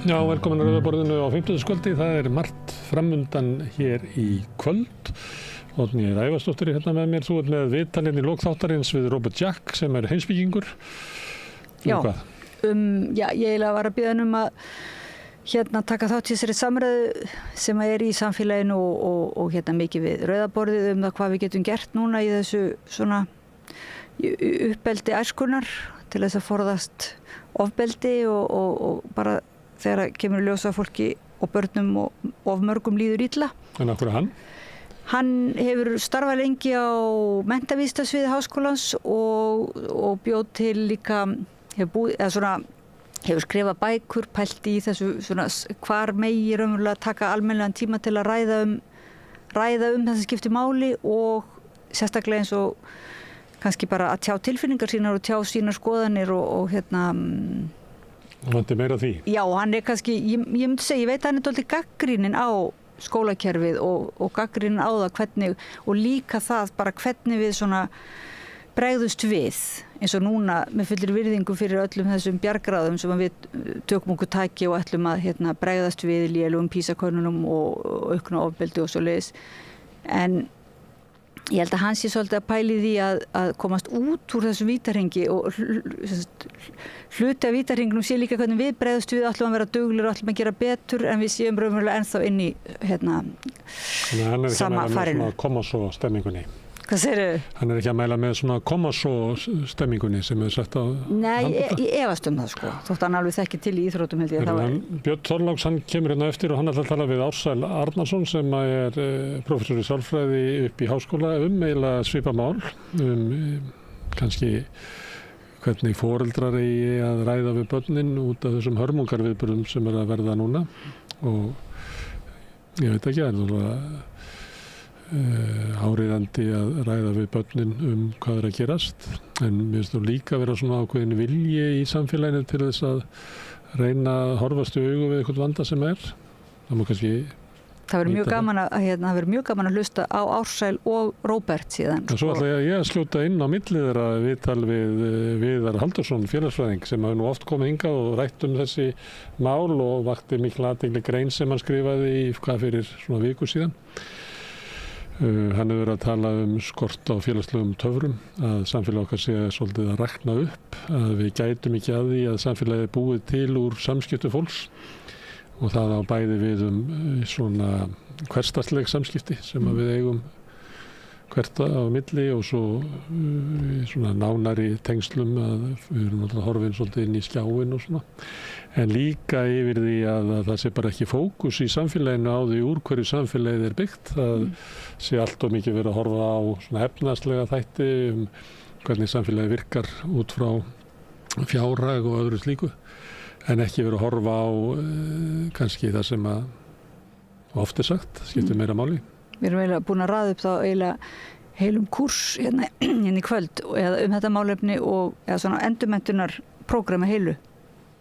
Já, velkomin að Rauðaborðinu á 50. Það margt framundan hér í kvöld. Oddný Ævarsdóttir hérna með mér. Þú með viðtalinn í lok þáttarins við Robert Jack sem heimspekingur. Já, ég eiginlega var að biðja að taka þátt í þessari samræðu sem í samfélaginu og mikið við Rauðaborðið það hvað við getum gert núna í þessu svona uppeldi æskunnar til þess að forðast ofbeldi og bara þegar kemur í ljós að fólki og börnum og of mörgum líður illa. En af hverju hann? Hann hefur starfað lengi á menntavísindasviði háskólans og bjóð til líka, hefur skrifað bækur, pælt í þessu svona hvar megi raunverulega taka almennilegan tíma til að ræða um það sem skiptir máli og sérstaklega eins og kannski bara að tjá tilfinningar sínar og tjá sínar skoðanir og Hann vanti meira því? Já, hann kannski, ég myndi segja, ég veit að hann dálítið gagnrýninn á skólakerfið og gagnrýninn á það hvernig, og líka það bara hvernig við svona bregðust við, eins og núna með fullir virðingu fyrir öllum þessum bjargráðum sem við tökum okkur taki og ætlum að bregðast við lélegum PISA-könnunum og auknu ofbeldi og svoleiðis. En ég held að hann sé svolítið að pæli því að komast út úr þessu vítarhengi og hluti af vítarhenginum sé líka hvernig við bregðust við, ætlum að vera duglir og ætlum að gera betur en við séum raunverulega ennþá inn í sama farinu. Hann er ekki að mæla með svona koma-svo stemmingunni. Hvað segirðu? Hann er ekki að mæla með svona koma-svo stemmingunni sem sett á Nei, ég efast það sko, þótt hann alveg þekki til í íþróttum held ég. Björn Þorláks, hann kemur hérna eftir og hann ætlar að tala við Ársæl Arnarsson sem prófessor í sálfræði upp í háskóla eiginlega svipað mál kannski hvernig foreldrar eigi að ræða við börnin út af þessum hörmungarviðburðum sem að verða núna og ég veit ekki áríðandi að ræða við börnin hvað að gerast en mér finnst þú líka vera svona ákveðin vilji í samfélaginu til þess að reyna að horfast í augu við eitthvað vanda sem það má kannski Það verður mjög gaman að hlusta á Ársæl og Róbert síðan. Svo ætla ég að skjóta inn á milli þeirra viðtal við Viðar Halldórsson, félagsfræðing, sem hefur nú oft komið hingað og rætt þessi mál og vakti mikla athygli grein sem hann skrifaði í fyrir svona viku síðan. Hann hefur verið að tala skort á félagslegum töfrum, að samfélag okkar sé svolítið að rakna upp, að við gætum ekki að því að samfélagið búið til úr samskiptum fólks og það á bæði við svona hversdagsleg samskipti sem við eigum hvert á milli og svo svona nánari tengslum að við erum alltaf horfin svolítið inn í skjáin og svona en líka yfir því að það sé bara ekki fókus í samfélaginu á því úr hverju samfélagið byggt það sé allt of mikið verið að horfa á svona efnahagslega þætti hvernig samfélagið virkar út frá fjárhag og öðru slíku en ekki verið að horfa á kannski það sem að oft sagt, skiptir meira máli. Við erum eiginlega búin að raða upp þá eiginlega heilum kúrs hérna í kvöld eða þetta málefni og eða svona endurmenntunarprógrami heilu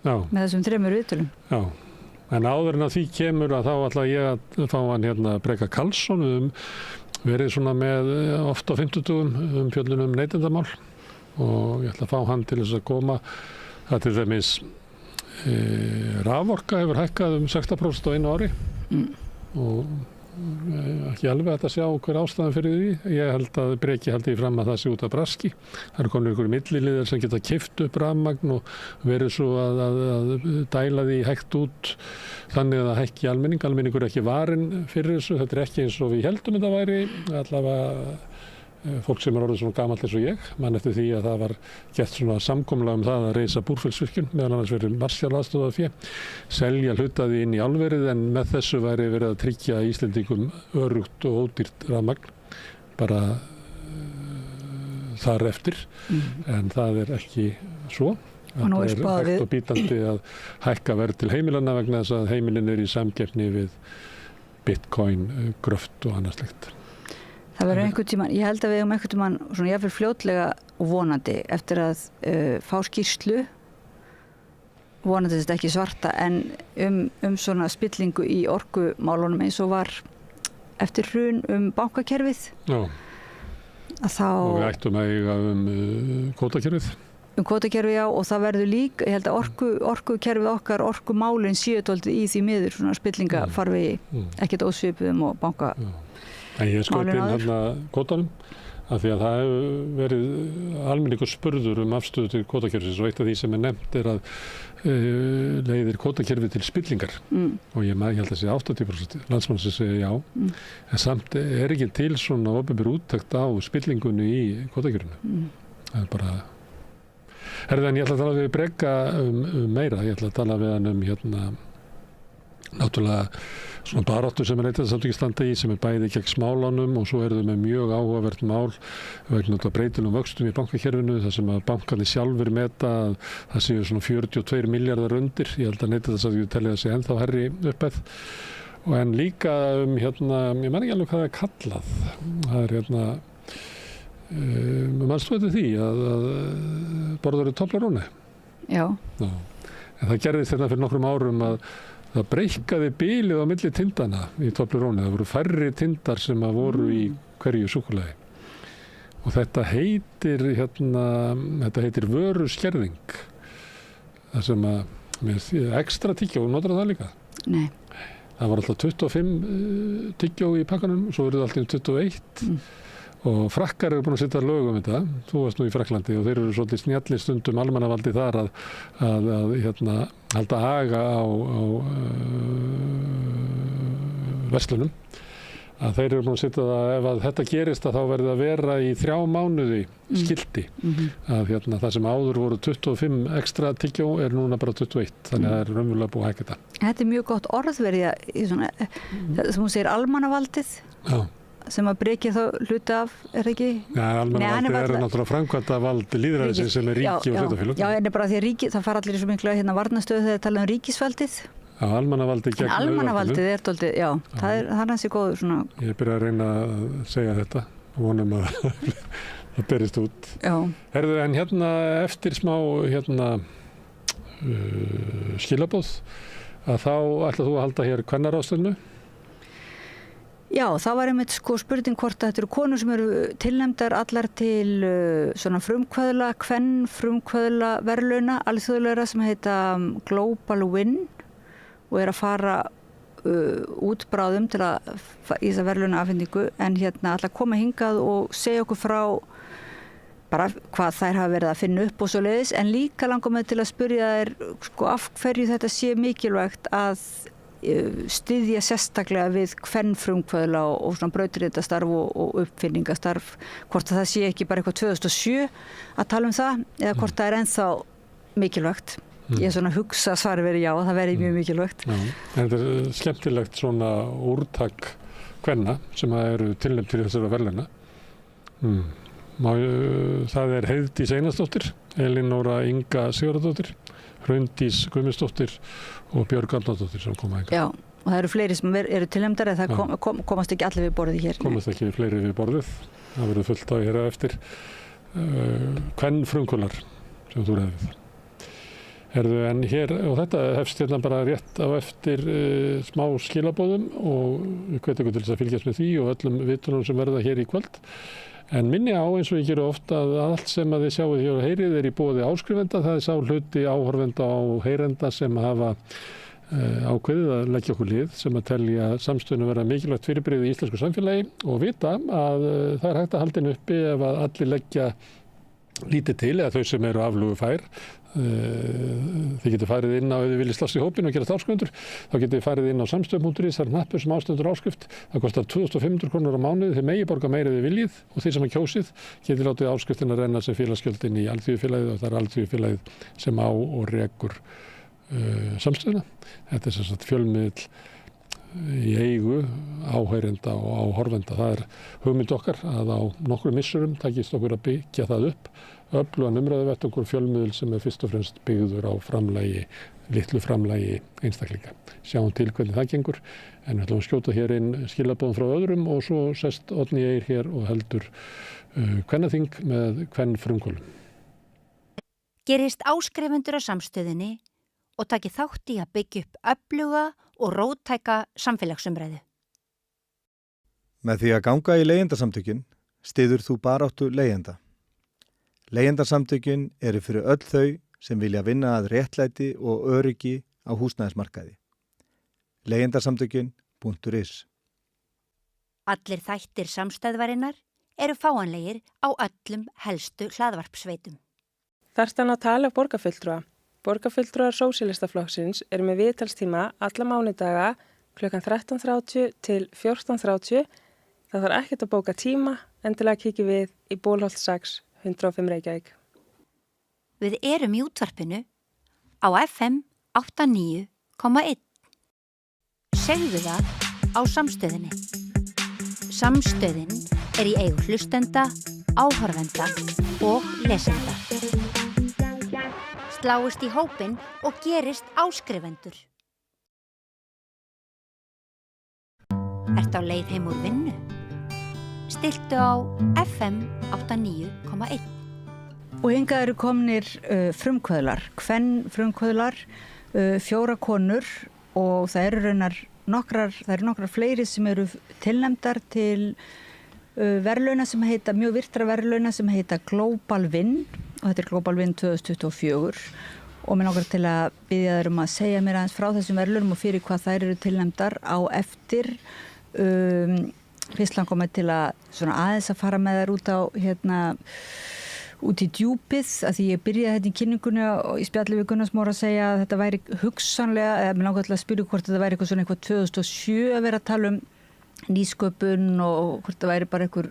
með þessum 3 viðtölum. Já, en áður en að því kemur að þá ætla ég að fá hann Breka Karlsson verið svona með oft á 50 fjöllun neytendamál og ég ætla að fá hann til þess að koma það til dæmis raforka hefur hækkað 16% á einu ári og ekki alveg hægt að sjá hver ástæðan fyrir því. Ég held að Breki haldi fram að það sé út af braski. Það eru komin einhverjir milliliðir sem geta keypt upp rafmagn og verið svo að dæla því hægt út þannig að það hækki almenning. Almenningur er ekki varinn fyrir þessu. Þetta er ekki eins og við heldum þetta væri. Allavega fólk sem orðið svona gamalt eins og ég, mann eftir því að það var gert svona samkomulag það að reisa Búrfellsvirkjun, meðal annars verið Marshall-aðstoðarfé, selja hlutaði inn í álverið en með þessu væri verið að tryggja Íslendingum öruggt og ódýrt rafmagn, bara þar eftir, en það er ekki svo. Það er hægt og bítandi að hækka verð til heimilanna vegna þess að heimilin í samkeppni við Bitcoin, gröft og annað slíkt. Það verður einhvern tímann, ég held að við einhvern tímann svona jafnvel fljótlega og vonandi eftir að fá skýrslu vonandi þetta ekki svarta en svona spillingu í orkumálunum eins og var eftir hrun bankakerfið Já. Að þá og við ættum að eiga kvótakerfið kvótakerfi já, og það verður líka, ég held að orkukerfið okkar, orkumálin séu dálítið í því miður svona spillingafarvegi, ekkert ósvipuðum og banka. En ég skaut inn hérna kvótanum, af því að það hefur verið almenningur spurður afstöðu til kvótakerfisins og eitt af því sem nefnt að leiðir kvótakerfi til spillingar og ég held að segja 80% landsmanns sem segja já, en samt ekki til svona opinber úttekt á spillingunni í kvótakerfinu. Það bara en ég ætla að tala við Brega meira, ég ætla að tala við hann hérna náttúrulega svona baráttu sem Neytendasamtökin standa í sem bæði gegn smálánum og svo þau með mjög áhugavert mál vegna breytilegum vöxtum í bankakerfinu þar sem að bankarnir sjálfur meta að það séu svona 42 milljarðar undir. Ég held að Neytendasamtökin telja það sé ennþá hærri upphæð. En líka ég man ekki alveg hvað það kallað. Það manstu þetta því að borðurinn Toblerone? Já. En það gerðist þetta fyrir nokkrum árum að það breikkaði bilið á milli tindana í Toblerone. Það voru færri tindar sem að voru í hverju súkkulaði. Og þetta heitir vöruskerðing. Það sem með ekstra tyggjó, notar það líka? Nei. Það var alltaf 25 tyggjó í pakkanum, svo verður það alltaf 21. Og Frakkar eru búin að setja lög þetta. Þú varst nú í Frakklandi og þeir eru svolítið snjalli stundum almannavaldi þar að halda aga á verslunum. Að þeir eru búin að setja það ef að þetta gerist að þá verður að vera í 3 mánuði skilti. Að það sem áður voru 25 ekstra tyggjó núna bara 21. Þannig að það er raunverulega búið að hækka þetta. Þetta er mjög gott orðverið í svona, sem hún segir almannavaldið. Já. Sem að Breki þá hluti af, ekki? Ja, almannavaldið náttúrulega framkvæmdavald lýðræðisins sem ríki og hlutafélög. Já, en bara því að það fara allir í svo miklu varnarstöðu þegar tala ríkisvaldið. Já, almannavaldið gegn auðvaldinu. Almannavaldið er dálítið, já, það er hansi góður svona. Ég byrja að reyna að segja þetta og vonum að það berist út. Já. Herðu, en eftir smá skilaboð að þá ætlar þú að halda hér kvennaráðstefnu? Já, það var einmitt spurning hvort að þetta eru konur sem eru tilnefndar allar til svona frumkvöðla verðlauna alþjóðlegra sem heita Global Win og að fara út bráðum til að í þessa verðlauna afhendingu en ætla að koma hingað og segja okkur frá bara hvað þær hafa verið að finna upp og svoleiðis en líka langar mig til að spyrja þær af hverju þetta sé mikilvægt að styðja sérstaklega við kvenfrumkvöðla og svona brautarritastarf og uppfinningastarf hvort að það sé ekki bara eitthvað 2007 að tala það eða hvort það er ennþá mikilvægt. Ég er svona að hugsa svarið verið já, það verið mjög mikilvægt. Þetta er skemmtilegt svona úrtak kvenna sem eru tilnefnd til þessara verðlauna. Það er Heiðdís Einarsdóttir, Elínóra Inga Sigurðardóttir, Hraundís Guðmundsdóttir og Björg Arnardóttir sem koma hingað. Já, og það eru fleiri sem eru tilnefndar en það komast ekki allir við borðið hér. Komast ekki fleiri við borðið. Það verður fullt á hér eftir. Kvenfrumkvöðlar sem þú ræðir. En hér, og þetta hefst bara rétt á eftir smá skilaboðum og við hvetjum ykkur til þess að fylgjast með því og öllum vitunum sem verða hér í kvöld. En minni á eins og ég geru ofta að allt sem að þið sjáuð hér og heyrið er í boði áskrifenda. Það er sá hluti áhorfenda og heyrenda sem hafa ákveðið að leggja okkur lið sem að telja samstöðinu vera mikilvægt fyrirbrigði í íslensku samfélagi og vita að það er hægt að halda henni uppi ef að allir leggja lítið til eða þau sem eru aflögufær. Þið getur farið inn á ef þið viljið slást í hópinn og gera áskrifundur þá getur þið farið inn á samstöð.is það er hnappur sem ástendur áskrift það kostar 2.500 krónur á mánuði þið megi borga meira þið viljið og þið sem að kjósið getur látið áskriftina renna sem félagsgjöldin í alþýðufélagið og það er alþýðufélagið sem á og rekur samstöðuna. Þetta er sem sagt fjölmiðl í eigu áheyrenda og áhorfenda. Það er hugmynd okkar að á nokkrum missurum takist okkur að byggja það upp öflugan umræðuvettvangur fjölmiðl sem er fyrst og fremst byggður á litlu framlagi einstaklinga. Sjáum til hvernig það gengur en við ætlum að skjóta hér inn skilaboðum frá öðrum og svo sest Oddný Eir hér og heldur kvennaþing með kvenfrumkvöðlum. Gerist áskrifundur á samstöðinni og taki þátt í að byggja upp öfluga og róttæka samfélagsumræðu. Með því að ganga í leigjendasamtökin styður þú baráttu leigjenda. Leigjendasamtökin eru fyrir öll þau sem vilja vinna að réttlæti og öryggi á húsnæðismarkaði. Leigjendasamtökin.is Allir þættir samstæðvarinnar eru fáanlegir á öllum helstu hlaðvarpsveitum. Þarftu að tala borgarfulltrúa. Borgarfulltrúar Sósíalistaflokksins eru með viðtalstíma alla mánudaga klukkan 13:30 til 14:30. Það þarf ekkert að bóka tíma, endilega kíkja við í Bólholt 6, 105 Reykjavík. Við erum í útvarpinu á FM 89,1. Segðu það á Samstöðinni. Samstöðin er í eigu hlustenda, áhorfenda og lesenda. Sláist í hópinn og gerist áskrifendur. Ertu á leið heim úr vinnu? Stilltu á FM 89,1. Og hingað eru komnir frumkvöðlar, frumkvöðlar, 4 konur og það eru nokkrar fleiri sem eru tilnefndar til verðlauna sem heita, mjög virtra verðlauna sem heita Global Win og þetta er Global Win 2024 og mér langar til að biðja þær að segja mér aðeins frá þessum verðlaunum og fyrir hvað þær eru tilnefndar á eftir. Fyrst langar mig til að aðeins að fara með þær út í djúpið að því ég byrjaði þetta í kynningunni og í spjalli við Gunnar Smára að segja að þetta væri hugsanlega, eða mér langar til að spyrja hvort þetta væri eitthvað 2007 að vera að tala nýsköpun og hvort það væri bara einhver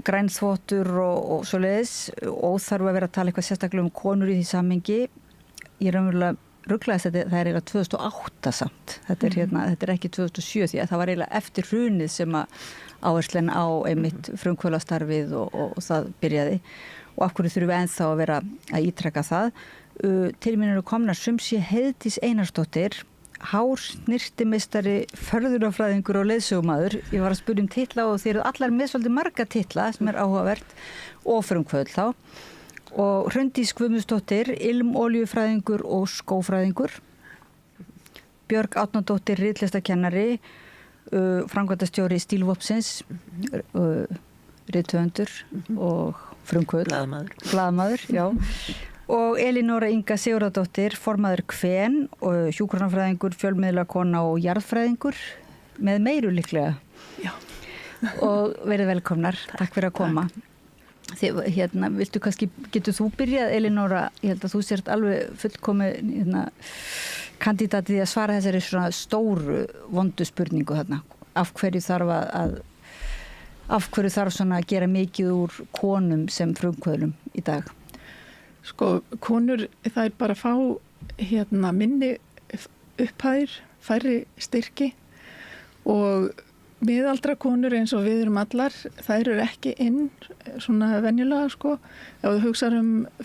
grænþvottur og svoleiðis og þarf að vera að tala eitthvað sérstaklega konur í því samhengi. Ég raunverulega ruglaðist að það er eiginlega 2008 samt. Þetta er ekki 2007 því að það var eiginlega eftir hrunið sem að áherslan á einmitt frumkvöðlastarfið og það byrjaði og af hverju þurfum við ennþá að vera að ítreka það. Til mín eru komnar Sumsé Heiðdís Einarsdóttir, hársnyrtimeistari, förðunarfræðingur og leiðsögumaður. Ég var að spyrja titla og þeir eru allar með svolítið marga titla sem er áhugavert og frumkvöðl þá. Og Hrönndís Guðmundsdóttir, ilmolíufræðingur og skófræðingur. Björg Árnadóttir, ritlistakennari, framkvæmdastjóri Stílvopsins, rithöfundur og frumkvöðl. Blaðamaður, já. Og Elínóra Inga Sigurðardóttir, formaður Kven og hjúkrunarfræðingur, fjölmiðlakona og jarðfræðingur með meiru líklega. Já. Og verið velkomnar. Takk fyrir að koma. Viltu kannski, getur þú byrjað, Elínóra, ég held að þú sért alveg fullkomið kandidatið í að svara þessari svona stóru vondu spurningu þarna. Af hverju þarf svona að gera mikið úr konum sem frumkvöðlum í dag? Sko, konur, það er bara að fá minni upphæðir, færri styrki og miðaldra konur eins og við erum allar, þær eru ekki inn svona venjulega sko. Ef þú hugsar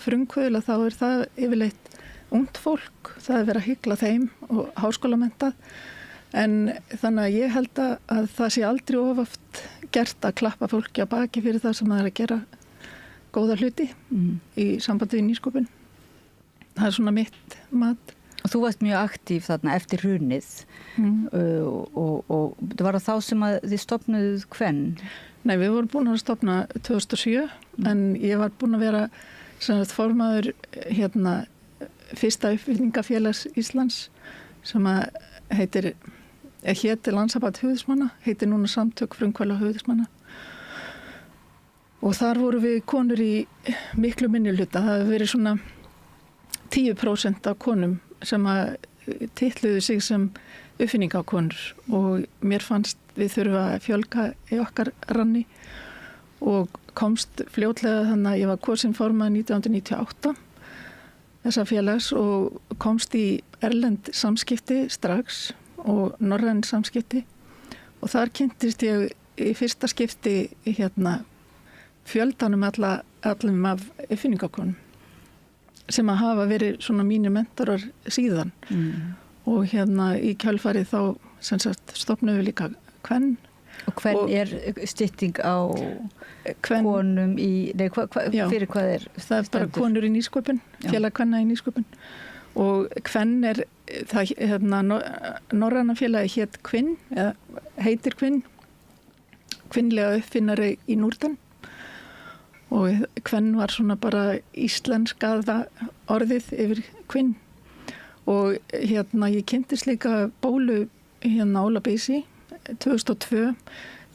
frumkvöðla þá er það yfirleitt ungt fólk, það er verið að hygla þeim og háskólamentað. En þannig að ég held að það sé aldrei of oft gert að klappa fólki á baki fyrir það sem það er að gera góða hluti í sambandi við nýsköpun. Það er svona mitt mat. Og þú varst mjög aktív þarna eftir hrunið og það var þá sem að þið stofnuðuð Kven? Nei, við vorum búin að stofna 2007 en ég var búin að vera formaður fyrsta uppfinningafélags Íslands sem hét Landssamband höfuðsmanna, heitir núna Samtök frumkvöðla höfuðsmanna. Og þar voru við konur í miklu minnihluta. Það hefur verið svona 10% af konum sem að titluðu sig sem uppfinningakonur og mér fannst við þurfa að fjölga í okkar ranni og komst fljótlega þannig að ég var kosin formaður 1998 þessa félags og komst í erlend samskipti strax og norræn samskipti og þar kynntist ég í fyrsta skipti fjöldanum allum af uppfinningakonum sem að hafa verið svona mínir mentorar síðan og í kjölfarið þá sem sagt stofnuðum við líka Kven. Og Kven er stytting á konum í, fyrir hvað er? Það er bara konur í nýsköpun, félag kvenna í nýsköpun og Kven er, norræna félagi hét Kvinn, eða heitir Kvinn, kvinnlega uppfinnari í Norden og kvenn var svona bara íslenskaða orðið yfir kvinn og ég kynntist líka Bólu Óla Bisi 2002,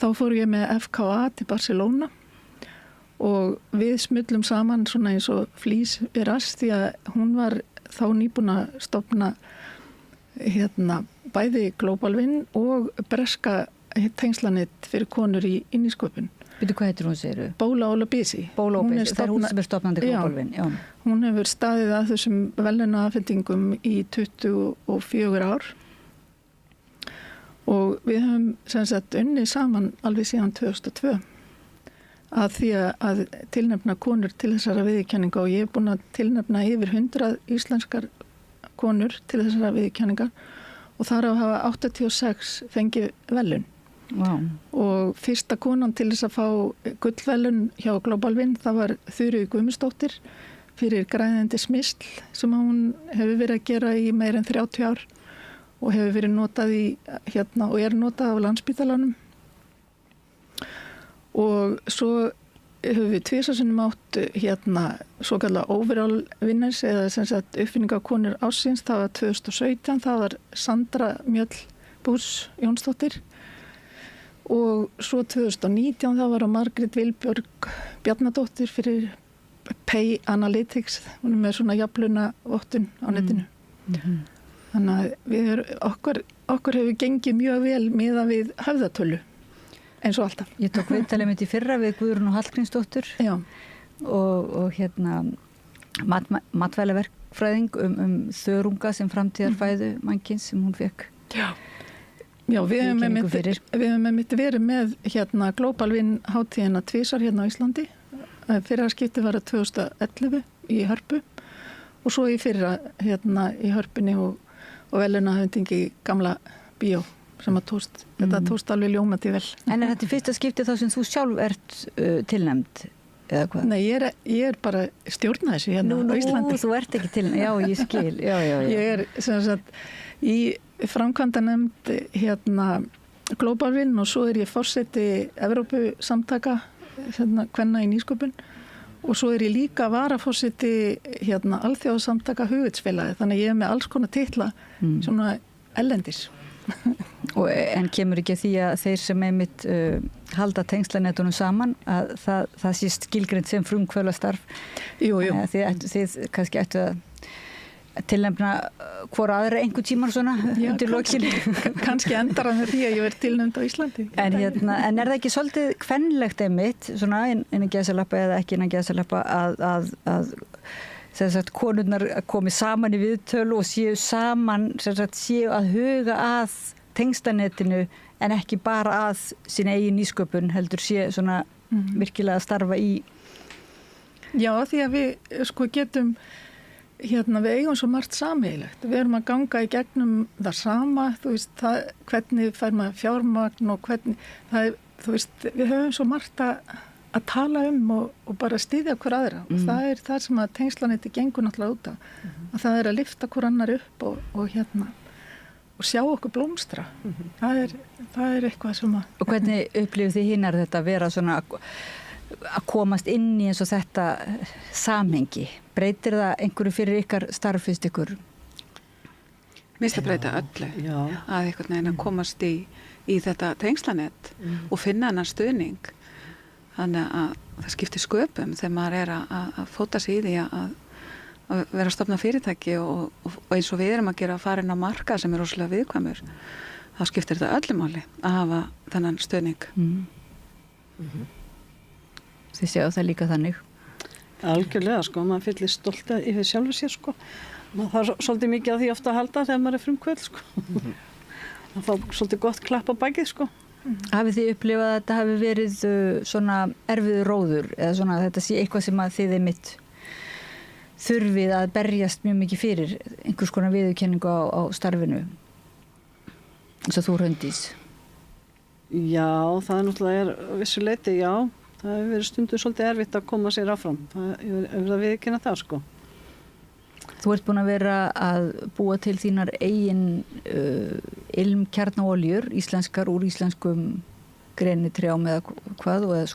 þá fór ég með FKA til Barcelona og við smullum saman svona eins og flís við rast því að hún var þá nýbúin að stofna bæði Global Win og breska tengslanett fyrir konur í nýsköpun. Veitu hvað heitir hún, segirðu? Bóla Óla Bisi. Bóla Óla Bisi, það er hún sem er stofnandi Global Win. Já. Hún hefur staðið að þessum verðlaunaafhendingum í 24 ár og við höfum sem sagt unnið saman alveg síðan 2002 að því að tilnefna konur til þessara viðurkenninga og ég er búin að tilnefna yfir 100 íslenskar konur til þessara viðurkenningar og þar á að hafa 86 fengið verðlaun. Wow. Og fyrsta konan til þess að fá gullverðlaun hjá Global Win það var Þuríður Guðmundsdóttir fyrir græðandi smysl sem hún hefur verið að gera í meir en 30 ár og hefur verið notað og er notað á Landspítalanum og svo höfum við tvisvarsinnum átt svo kallar overall winners eða sem sagt uppfinningakonur ársins, það var 2017, það var Sandra Mjöll Bús Jónsdóttir og svo 2019 það var á Margrét Vilbjörg Bjarnadóttir fyrir Pay Analytics, hún er með svona jafnlauna vottun á netinu. Þannig að okkur hefur gengið mjög vel miðað við höfðatölu eins og alltaf. Ég tók viðtalið mitt í fyrra við Guðrúnu Hallgrímsdóttur og matvælaverkfræðing þörunga sem framtíðarfæðu mannkyns sem hún fekk. Já, við höfum verið með Global Win hátíðina tvisvar á Íslandi. Fyrra skipti var að 2011 í Hörpu og svo í fyrra í Hörpunni og verðlaunaafhendingi í gamla bíó sem að þetta tókst alveg ljómandi vel. En er þetta fyrsta skipti þá sem þú sjálf ert tilnefnd eða hvað? Nei, ég er bara stjórna þessu á Íslandi. Nú, þú ert ekki tilnefnd, já, ég skil. Já. Ég er sem sagt í framkvæmdanefnd Global Win og svo er ég forseti Evrópusamtaka kvenna í nýsköpun og svo er ég líka varaforseti alþjóðasamtaka hugvitsfélagi, þannig að ég er með alls konar titla svona ellendis. En kemur ekki að því að þeir sem einmitt halda tengslanetunum saman að það sé skilgreint sem frumkvöðlastarf? Jú. Þið kannski ættu að tilnefna hvora aðra einhver tímar svona undir lokinu. Kannski endar hann því að ég verð tilnefnd á Íslandi. En er það ekki svolítið kvenlegt einmitt, svona innan gæsalappa eða ekki innan gæsalappa að þess að konurnar komi saman í viðtöl og séu saman, séu að huga að tengstanetinu en ekki bara að sína eigin nýsköpun, heldur séu svona virkilega að starfa í. Já, því að við getum við eigum svo margt sameiginlegt. Við erum að ganga í gegnum það sama, hvernig fær maður fjármagn og hvernig, við höfum svo margt að tala og bara styðja hver aðra og það er það sem að tengslanetti gengur náttúrulega út að það er að lyfta hver annar upp og sjá okkur blómstra. Það er eitthvað sem að... Og hvernig upplifið þið hinnar þetta að vera svona að komast inn í eins og þetta samhengi? Breytir það einhverju fyrir ykkar starf fyrst ykkur? Mér finnst að breyta öllu. Já. Að einhvern veginn að komast í þetta tengslanett og finna hennar stuðning. Þannig að það skiptir sköpum þegar maður er að fóta sig í því að vera að stofna fyrirtæki og eins og við erum að gera að fara inn á markað sem er rosalega viðkvæmur. Þá skiptir þetta öllu máli að hafa þennan stuðning. Þið séu það líka þannig? Algjörlega, maður fyllir stolta yfir sjálfur sér, maður þarf svolítið mikið að því ofta að halda þegar maður er frumkvöld, það fá svolítið gott klapp á bakið, Hafið þið upplifað að þetta hafi verið svona erfiður róður eða svona þetta sé eitthvað sem að þið einmitt þurfið að berjast mjög mikið fyrir einhvers konar viðurkenningu á starfinu eins og þú Hraundís? Já, það er náttúrulega vissu leyti, já. Það hefur verið stundu svolítið erfitt að koma sér áfram. Það hefur að viðurkenna það, Þú ert búin að vera að búa til þínar eigin ilmkjarnaoljur, íslenskar úr íslenskum grenitrjám eða hvað, eða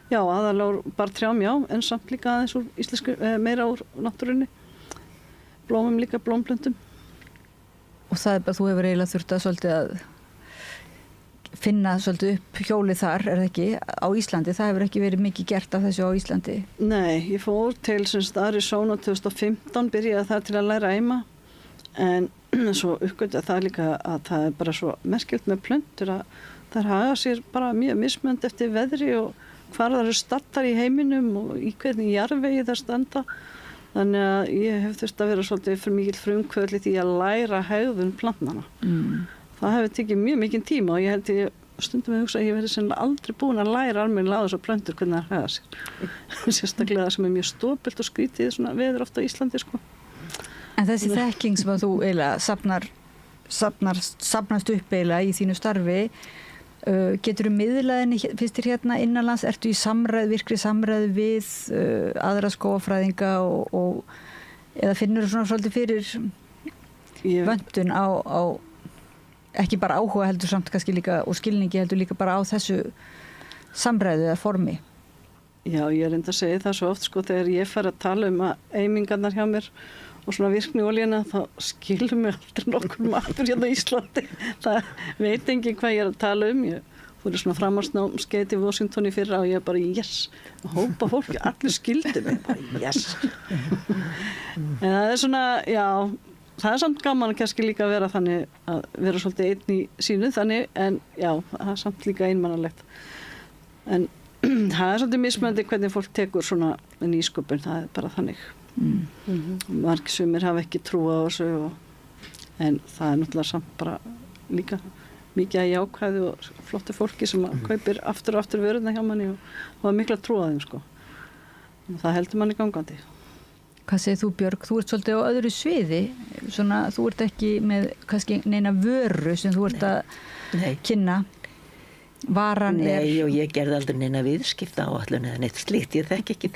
Já, aðalega úr bara trjám, já, en samt líka aðeins úr íslensku, meira úr náttúrunni. Blómum líka, blómplöntum. Og það bara, þú hefur eiginlega þurft að svolítið að finna svolítið upp hjólið þar, það ekki, á Íslandi. Það hefur ekki verið mikið gert af þessu á Íslandi. Nei, ég fór til Arizona 2015, byrjaði það til að læra eima, en svo uppgötja það líka að það bara svo merkilegt með plöntur að þær haga sér bara mjög mismönd eftir veðri og hvar það eru stattar í heiminum og í hvernig jarðvegi það standa. Þannig að ég hef þurft að vera svolítið fyrir mikil frumkvöðl í því að læra hegðun plantnanna. Það hefur tekið mjög mikinn tíma og ég held ég stundum að hugsa að ég verði sennilega aldrei búin að læra almennilega á þessar plöntur hvernig það hega sér. Sérstaklega það sem er mjög stópult og skrítið svona veður ofta á Íslandi, sko. En þessi þekking sem að þú eiginlega safnast upp eiginlega í þínu starfi, getur þú miðlaðinni, finnst þér hérna innanlands, ertu í virkri samræð við aðra skógafræðinga eða finnur þú svona svolítið fyrir vöntun á ekki bara áhuga heldur samt kannski líka og skilningi heldur líka bara á þessu samræðu eða formi? Já, ég reyndi að segja það svo oft, sko, þegar ég fær að tala að eimingarnar hjá mér og svona virkni olíuna, þá skilur mig aldrei nokkur matur hérna í Íslandi. Það veit enginn hvað ég er að tala um. Ég fór svona framhaldsnámskeið í Washington í fyrra og ég bara yes, hópa fólki, allir skildi mig, bara yes. En það er svona, já, það er samt gaman kannski líka að vera þannig, að vera svolítið einn í sínu þannig, en já, það er samt líka einmannalegt. En það er svolítið mismunandi hvernig fólk tekur svona nýsköpun, það er bara þannig. Margir sumir hafa ekki trú á þessu en það er náttúrulega samt bara líka mikið að jákvæðu og flottu fólki sem kaupir aftur og aftur vöruna hjá manni og hafa mikla trú á þeim, sko. Og það heldur manni gangandi. Hvað segir þú, Björg? Þú ert svolítið á öðru sviði, svona, þú ert ekki með kannski neina vöru sem þú ert að kynna. Varan Nei, og ég gerði aldrei neina viðskipta áætlun eða neitt slíkt, ég þekki ekki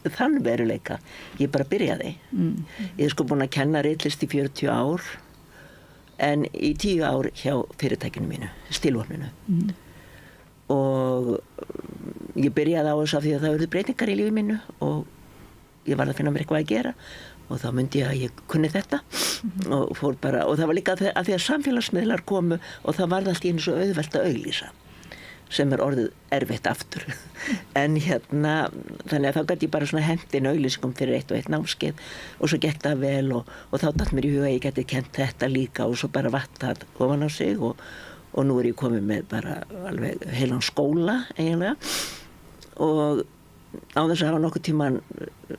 þann veruleika, ég bara byrjaði. Ég er sko búin að kenna ritlist í 40 ár en í 10 ár hjá fyrirtækinu mínu, Stílvoninu. Og ég byrjaði á þessu af því að það urðu breytingar í lífi mínu og ég varð að finna mér eitthvað að gera og þá myndi ég að ég kunni þetta og fór bara, og það var líka að því að samfélagsmiðlar komu og það varð allt í einu svo auðvelt að auglýsa sem er orðið erfitt aftur. En hérna, þannig að þá gæti ég bara svona hendin auglýsingum fyrir eitt og eitt námskeið og svo gekk það vel og þá datt mér í huga að ég gæti kent þetta líka og svo bara vatt það ofan á sig og nú er ég komið með bara alveg heilan skóla eiginlega og á þess að hafa nokkuð tíman,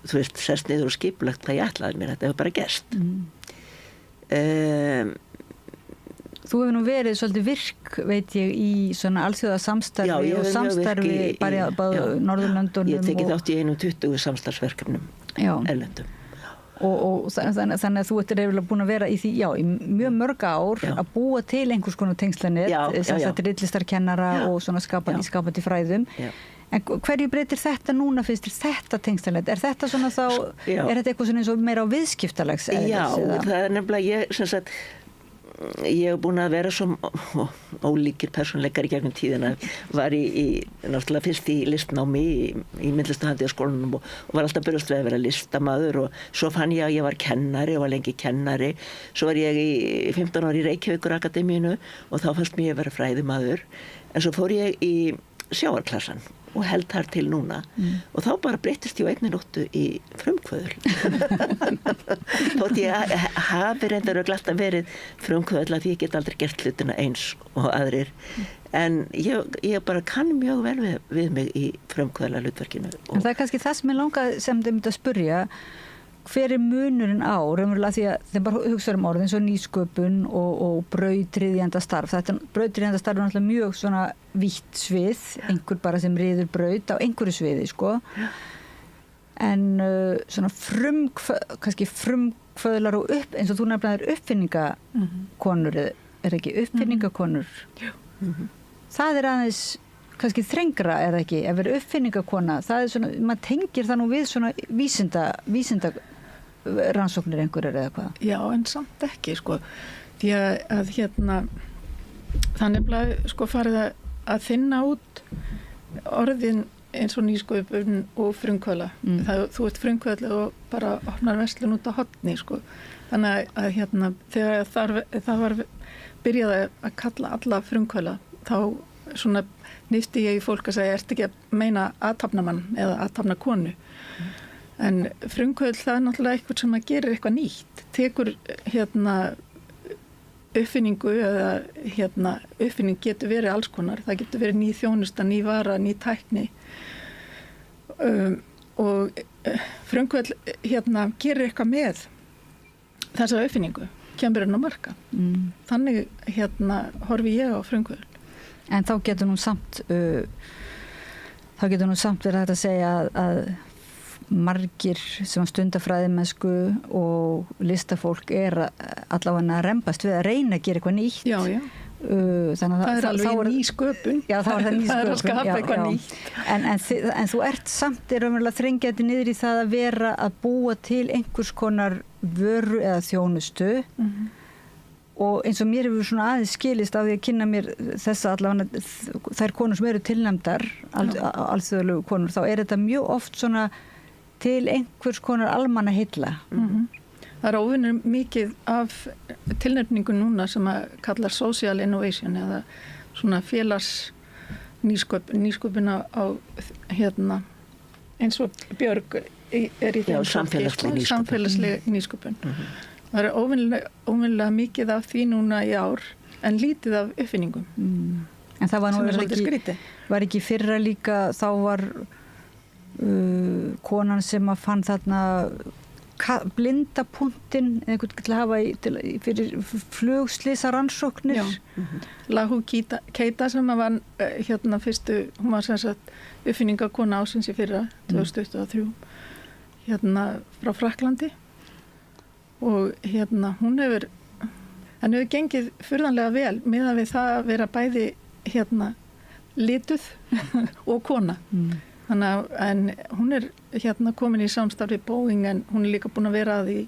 þú veist, sest niður og skipulagt hvað ég ætlaði mér, þetta hefur bara gerst. Þú hefur nú verið svolítið virk, veit ég, í svona alþjóða samstarfi og samstarfi bara á Norðurlöndunum. Ég tekið þátt í 20 samstarfsverkefnum erlendum. Og þannig að þú ert reyfilega búin að vera í því, já, í mjög mörg ár að búa til einhvers konar tengslanett, þess að rillistarkennara og svona skapandi fræðum. En hverju breytir þetta núna, finnst þér þetta tengslanett? Er þetta svona þá, er þetta eitthvað svona eins og meira á viðskiptalags? Já, það er nefnilega ég hef búin að vera svo ólíkir persónleikar í gegnum tíðina, var í náttúrulega fyrst í listnámi í myndlistahandíðaskólanum og var alltaf byrjast við að vera listamaður og svo fann ég að ég var kennari og var lengi kennari, svo var ég í 15 ári í Reykjavíkurakademíinu og þá fannst mér að vera fræðimaður, en svo fór ég í sjávarklassan og held þar til núna og þá bara breytist ég á einni nóttu í frumkvöðul. Þótt ég hafi reyndar og glatt að verið frumkvöðul að því ég get aldrei gert hlutina eins og aðrir en ég bara kann mjög vel við mig í frumkvöðla hlutverkinu. En það er kannski það sem ég langað sem þið myndi að spurja, hver er munurinn á, raunverulega því að þeim bara hugsa orðin svo nýsköpun og brautriðjandastarf. Þetta brautriðjandastarf er náttúrulega mjög svona vítt svið, einhver bara sem riður braut á einhverju sviði, sko. En svona kannski frumkvöðlar og eins og þú nefnilega er uppfinningakonur, er ekki uppfinningakonur? Það er aðeins kannski þrengra, er það ekki, ef verið uppfinningakona, það er svona, maður tengir það nú við svona vísinda rannsóknir einhverjar eða hvað? Já, en samt ekki, sko. Því að hérna, það nefnilega, sko, farið að þinna út orðin eins og nýsköpun og frumkvöðla. Þú ert frumkvöðla og bara opnar verslun út á horni, sko. Þannig að þegar það var byrjaði að kalla alla frumkvöðla, þá svona nýfti ég í fólk að segja, ertu ekki að meina athafnamann eða athafnakonu? En frumkvöðl, það náttúrulega eitthvað sem að gerir eitthvað nýtt, tekur uppfinningu eða uppfinning getur verið alls konar, það getur verið ný þjónusta, ný vara, ný tækni og frumkvöðl gerir eitthvað með þessa uppfinningu, kemur hann á marka. Þannig horfi ég á frumkvöðl. En þá getur nú samt verið hægt að segja að margir sem stunda fræðimennsku og listafólk allavega að rembast við að reyna að gera eitthvað nýtt. Já. Þannig það er alveg ný sköpun. Já, þá er það ný sköpun. Það er að skapa eitthvað nýtt. En þú ert samt raunverulega þrengjandi niður í það að vera að búa til einhvers konar vöru eða þjónustu. Og eins og mér hefur svona aðeins skilist á því að kynna mér þessa allavega þær konur sem eru tilnefndar, alþjóðlegu konur, þá er þetta mjög oft svona til einhvers konar almannaheilla. Það er óvinnur mikið af tilnefningu núna sem að kallar social innovation eða svona nýsköpun á eins og Björg er í þeim samfélagsleg nýsköpun. Það er óvinnilega mikið af því núna í ár en lítið af uppfinningum. En það var nú var ekki fyrra líka, þá var konan sem að fann þarna blindapunktinn einhvern til að hafa fyrir flugslýsarannsóknir. Lahu Keita sem var fyrstu, hún var sem sagt uppfinningakona ásins í fyrra 2023 frá Frakklandi og hún hefur gengið furðanlega vel meðan við það að vera bæði lituð og kona. Þannig en hún er komin í samstarfi Boeing en hún er líka búin að vera að því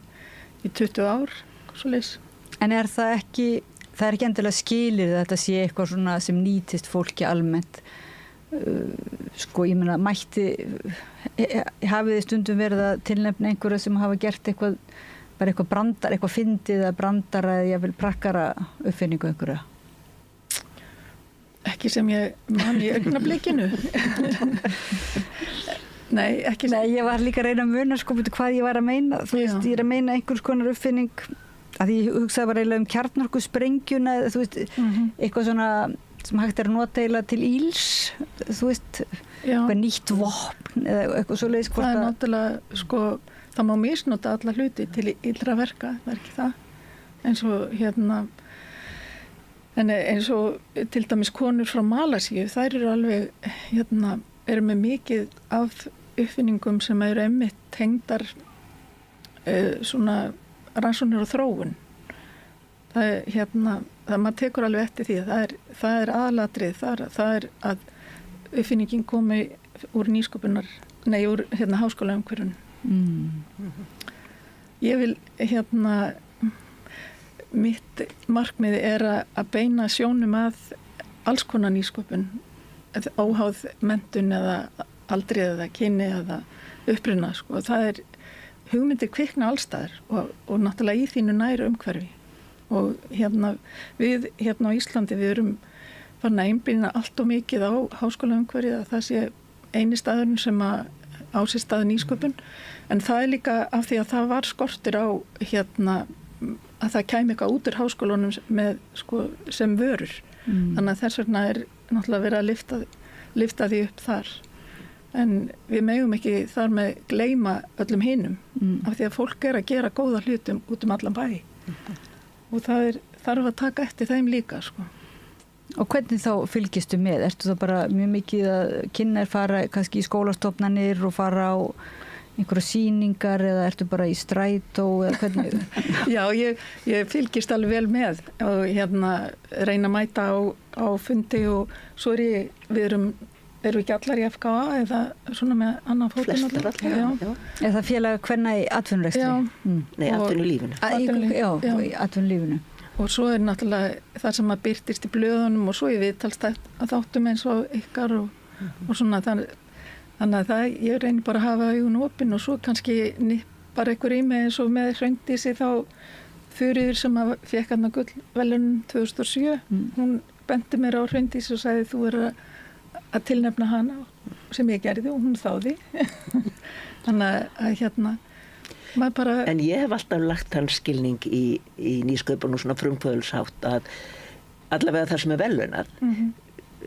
í 20 ár, svoleiðis. En er það ekki endilega skilir þetta sé eitthvað svona sem nýtist fólki almennt? Ég meina, hafið þið stundum verið að tilnefna einhverja sem hafa gert eitthvað, bara eitthvað brandar, eitthvað fyndið eða brandara eða jafnvel prakkara uppfinningu einhverja? Ekki sem ég man í augnablikinu. Nei, ekki. Nei, ég var líka að reyna að muna hvað ég var að meina. Þú veist, ég er að meina einhvers konar uppfinning að ég hugsaði bara eiginlega kjarnorkusprengjuna, þú veist, eitthvað svona sem hægt er að nota eiginlega til íls, þú veist, eitthvað nýtt vopn eða eitthvað svoleiðis. Það er náttúrulega, það má misnota alla hluti til illra verka, það er ekki það. Eins og til dæmis konur frá Malasíu, þær eru alveg, eru með mikið af uppfinningum sem eru einmitt tengdar svona rannsóknir og þróun. Það maður tekur alveg eftir því að það er aðalatrið, það er að uppfinningin komi úr úr háskólaumhverfinu. Ég vil mitt markmiði er að beina sjónum að alls konar nýsköpun, óháð menntun eða aldri eða kyni eða uppruna. Það er hugmyndir kvikna allstaðar og náttúrulega í þínu næru umhverfi. Og við á Íslandi við erum farin að einblína allt og mikið á háskólaumhverfið að það sé eini staðurinn sem á sér stað nýsköpun. En það er líka af því að það var skortur á að það kæmi eitthvað út úr háskólunum sem vörur. Þannig að þess vegna er náttúrulega verið að lyfta því upp þar. En við megum ekki þar með gleyma öllum hinum af því að fólk er að gera góða hlutum út allan bæ. Og það þarf að taka eftir þeim líka. Og hvernig þá fylgistu með? Ertu það bara mjög mikið að kynna fara kannski í skólastofnanir og fara á einhverja sýningar eða ertu bara í strætó eða hvernig? Já, ég fylgist alveg vel með og reyna að mæta á fundi og svo við erum ekki allar í FKA eða svona með annan fótinn. Flestar allar, já. Er það félag hvenna í atvinnurekstri? Já. Nei, atvinnulífinu. Já, í atvinnulífinu. Og svo er náttúrulega það sem að birtist í blöðunum og svo í viðtalsþáttum eins og ykkar og svona Þannig að ég reynir bara að hafa augun opin og svo kannski nippar einhver í mig eins og með Hraundísi þá Þuríður sem fékk hann að gullverðlaun 2007. Hún benti mér á Hraundísi og sagði þú að tilnefna hana sem ég gerði og hún þáði. Þannig að bara... En ég hef alltaf lagt þann skilning í nýsköpun og svona frumkvöðulshátt að allavega það sem verðlaunað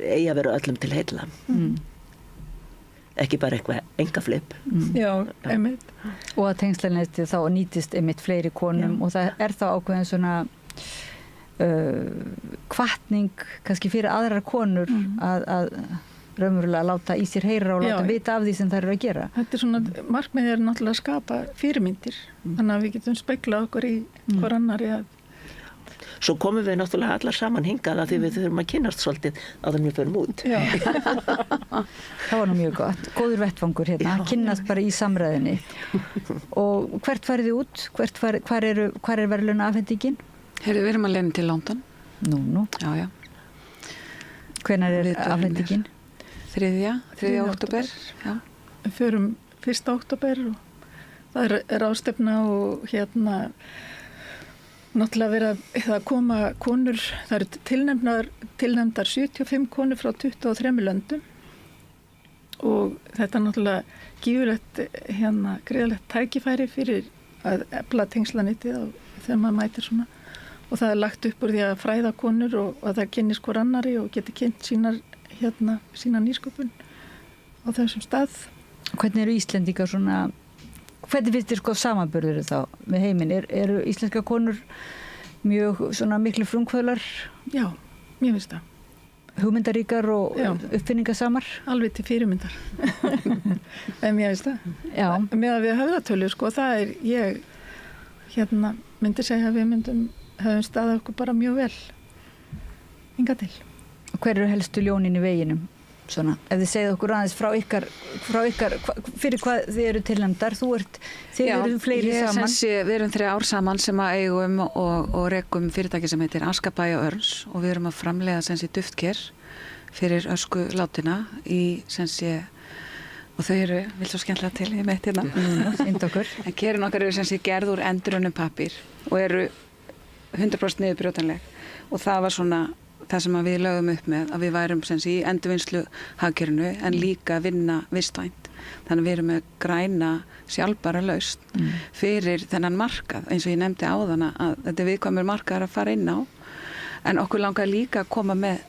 eigi að vera öllum til heilla. Ekki bara eitthvað engaflip. Já, einmitt. Og að tengslanetið þá nýtist einmitt fleiri konum og það þá ákveðin svona hvatning kannski fyrir aðrar konur að raunverulega láta í sér heyra og láta vita af því sem þær eru að gera. Þetta svona, markmiðið náttúrulega að skapa fyrirmyndir, þannig að við getum speglað okkur í hver annari. Svo komum við náttúrulega allar saman hingað að því við þurfum að kynnast svolítið áður en við förum út. Það var nú mjög gott. Góður vettfangur hérna, kynnast bara í samræðinni. Og hvert farið þið út? Hvar er verðlauna afhendingin? Við erum að leiðin til London. Nú. Já. Hvenær er afhendingin? 3. október. Já. Við förum 1. október og það er ráðstefna og náttúrulega það koma konur, það eru tilnefndar 75 konur frá 23 löndum og þetta er náttúrulega gífurlegt greiðalegt tækifæri fyrir að efla tengslanetið þegar maður mætir svona og það er lagt upp úr því að fræða konur og að það kynnist hvor annari og geti kynnt sína nýsköpun á þessum stað. Hvernig eru Íslendingar svona, hvernig finnst þér samanburður þá með heiminn? Eru íslenska konur mjög svona miklu frumkvöðlar? Já, mér finnst það. Hugmyndaríkar og uppfinningasamar? Alveg til fyrirmyndar. En mér finnst það. Já. Með að við höfðatölu, það ég myndi segja að við höfum staðið okkur bara mjög vel hingað til. Hver eru helstu ljónin í veginum? Svona, ef þið segið okkur aðeins frá ykkar fyrir hvað þið eru tilnefndar, þið eru fleiri saman. Við erum 3 ár saman sem að eigum og rekum fyrirtæki sem heitir Askabæ og Örns og við erum að framleiða duftker fyrir ösku látina og þau eru, vil svo skemmtilega til, ég meitt hérna. En kerin okkar eru gerð úr endurunnum pappír og eru 100% niðurbrjótanleg og það var svona það sem við lögum upp með að við værum í endurvinnslu hagkerfinu en líka vinna vistvænt. Þannig að við erum með græna sjálfbæra lausn fyrir þennan markað eins og ég nefndi áðan að þetta er viðkvæmur markaðar að fara inn á en okkur langar líka að koma með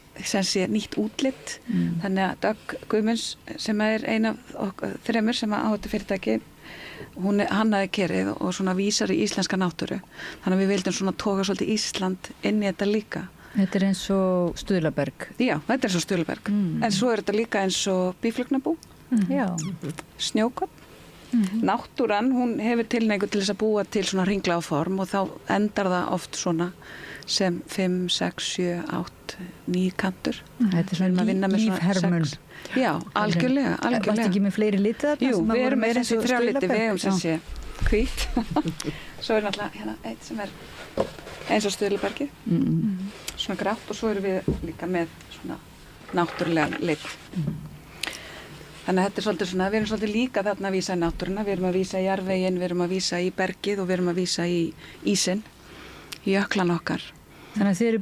nýtt útlit þannig að Dögg Guðmunds sem er ein af 3 sem á þetta fyrirtæki hún hannaði kerið og svona vísar í íslenska náttúru þannig að við vildum svona toga svolítið Ísland inn í þetta líka. Þetta er eins og Stuðlaberg. Já, þetta er eins og Stuðlaberg. En svo er þetta líka eins og Býflugnabú. Snjókorn. Náttúran, hún hefur tilhneigu til þess að búa til svona hringláform og þá endar það oft svona sem 5, 6, 7, 8, 9 kantur. Þetta er svona lífhermun. Já, algjörlega. Varst ekki með fleiri liti þarna? Jú, við erum með þessi 3 liti, við hefum hvít. Svo er náttúrulega eitt sem er eins og Stuðlabergið, svona grátt og svo erum við líka með svona náttúrulega lit. Þannig að þetta er svolítið svona, við erum svolítið líka þarna að vísa í náttúruna, við erum að vísa í jarðveginn, við erum að vísa í bergið og við erum að vísa í ísinn, í jöklan okkar. Þannig að þið eru,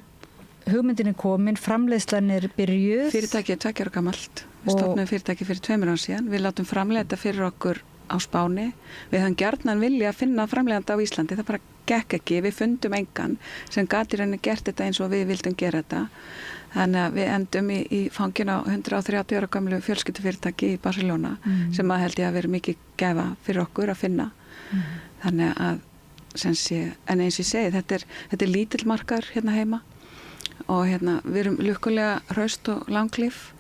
hugmyndin er komin, framleiðslan er byrjuð. Fyrirtækið er 2 ára gamalt, við stofnum fyrirtækið fyrir 2 ára síðan, við látum framleiða þetta fyrir okkur á Spáni. Við höfum gjarnan vilja að finna framleiðanda á Íslandi, það bara gekk ekki, við fundum engan sem gat í rauninni gert þetta eins og við vildum gera þetta. Þannig að við endum í fangin á 130 ára gamlu fjölskyldufyrirtæki í Barcelona sem að held ég að vera mikið gæfa fyrir okkur að finna. Þannig að en eins ég segi, þetta er lítill markaður hérna heima og við erum lukkulega hraust og langlíf.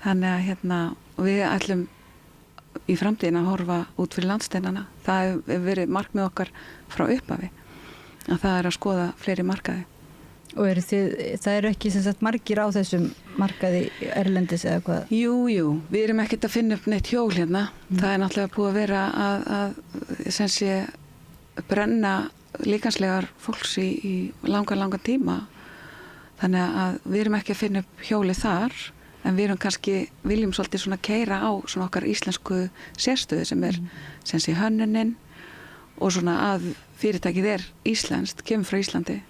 Þannig að við ætlum í framtíðin að horfa út fyrir landsteinana. Það hefur verið markmið okkar frá upphafi að það er að skoða fleiri markaði. Og það eru ekki margir á þessum markaði erlendis eða hvað? Jú, við erum ekkert að finna upp neitt hjól hérna. Það er náttúrulega búið að vera að brenna líkanslegar fólks í langan tíma. Þannig að við erum ekki að finna upp hjóli þar en við viljum svolítið svona keyra á svona okkar íslensku sérstöðu sem sem sé hönnunin og svona að fyrirtækið íslenskt, kemur frá Íslandi.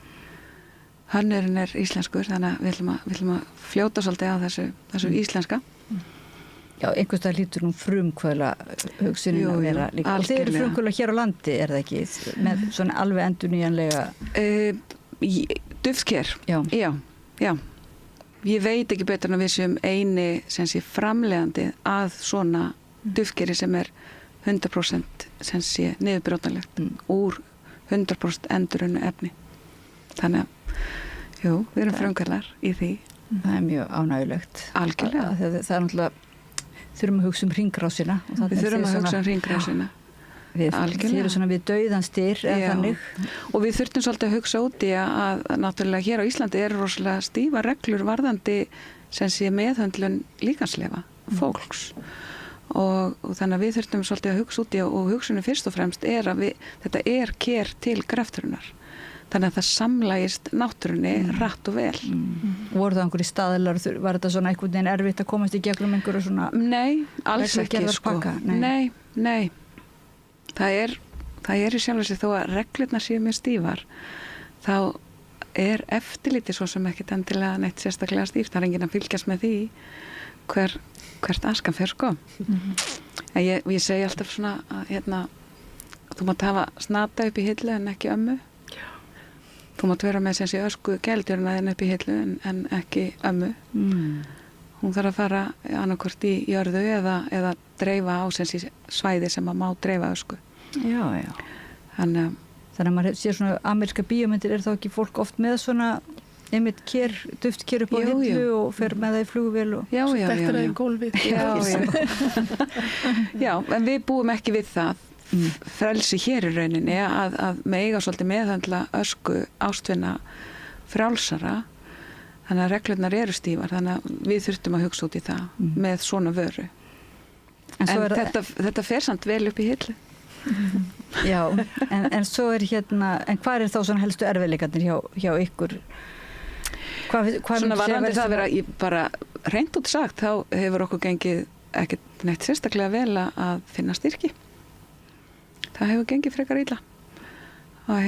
Hönnurinn íslenskur, þannig að við ætlum að fljóta svolítið á þessu íslenska. Já, einhvers dag lítur nú frumkvöðla hugsunin að vera líka. Og þið eru frumkvöðla hér á landi, það ekki? Með svona alveg endurnýjanlega... Duftker, já. Ég veit ekki betur en að við séum eini sem sé framleiðandi að svona duftkeri sem 100% sem sé niðurbrótanlegt úr 100% endurunnu efni. Þannig að, við erum frumkvöðlar í því. Það mjög ánægulegt. Algjörlega. Það náttúrulega þurfum að hugsa hringrásina. Við þurfum að hugsa hringrásina. Þið eru svona við dauðanstyr eða þannig. Og við þurftum svolítið að hugsa út í að náttúrulega hér á Íslandi rosalega stífa reglur varðandi sem sé meðhöndlun líkansleifa fólks. Og þannig að við þurftum svolítið að hugsa út í og hugsunum fyrst og fremst að þetta ker til greftrunar. Þannig að það samlægist náttúrunni rætt og vel. Voru það einhverjir staðlar, var þetta svona einhvern veginn erfitt að komast í gegnum einhverju svona... Nei, alls ekki sko. Nei. Það í sjálfu sér þó að reglurnar séu mjög stífar, þá eftirliti svo sem ekkert endilega neitt sérstaklega stíft. Það enginn að fylgjast með því hvert askan fer sko. En ég segi alltaf svona að þú mátt hafa snata upp í hillu en ekki ömmu. Þú mátt vera með sem sé ösku gældjörna þinn upp í hillu en ekki ömmu. Hún þarf að fara annarkvort í jörðu eða dreifa á sem sé svæði sem má dreifa ösku. Já. Þannig að maður sér svona ameríska bíómyndir, þá ekki fólk oft með svona einmitt duftker upp á hillu og fer með það í flugvél og þetta er í gólfið. Já, en við búum ekki við það. Frelsi hér í rauninni að eiga svolítið meðhöndla ösku ástvinna frjálsara, þannig að reglurnar eru stífar, þannig að við þurftum að hugsa út í það með svona vöru. En þetta fer samt vel upp í hillu. Já, en svo en hvað þá svona helstu erfiðleikarnir hjá ykkur? Svona varðandi það að vera bara hreint út sagt, þá hefur okkur gengið ekkert neitt sérstaklega vel að finna styrki. Það hefur gengið frekar illa og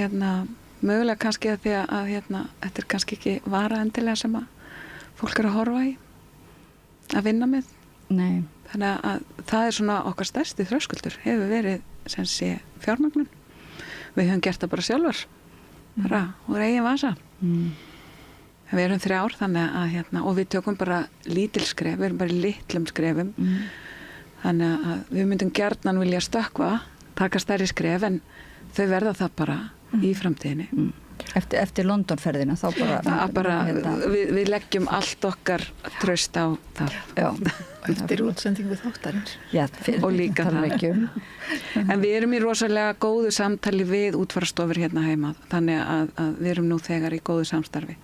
mögulega kannski að því að þetta kannski ekki vara endilega sem að fólk að horfa í að vinna með. Nei. Þannig að það svona okkar stærsti þröskuldur hefur verið sem sé fjármagnun. Við höfum gert það bara sjálfar bara úr eigin vasa. Við erum 3 ár þannig að og við tökum bara lítil skref, við erum bara í litlum skrefum. Þannig að við myndum gjarnan vilja stökkva, taka stærri skref, en þau verða það bara í framtíðinni. Eftir Londonferðina þá bara við leggjum allt okkar traust á það. Já. Eftir útsendingu þáttarins. Já, og líka það. En við erum í rosalega góðu samtali við útfararstofur hérna heima, þannig að við erum nú þegar í góðu samstarfi.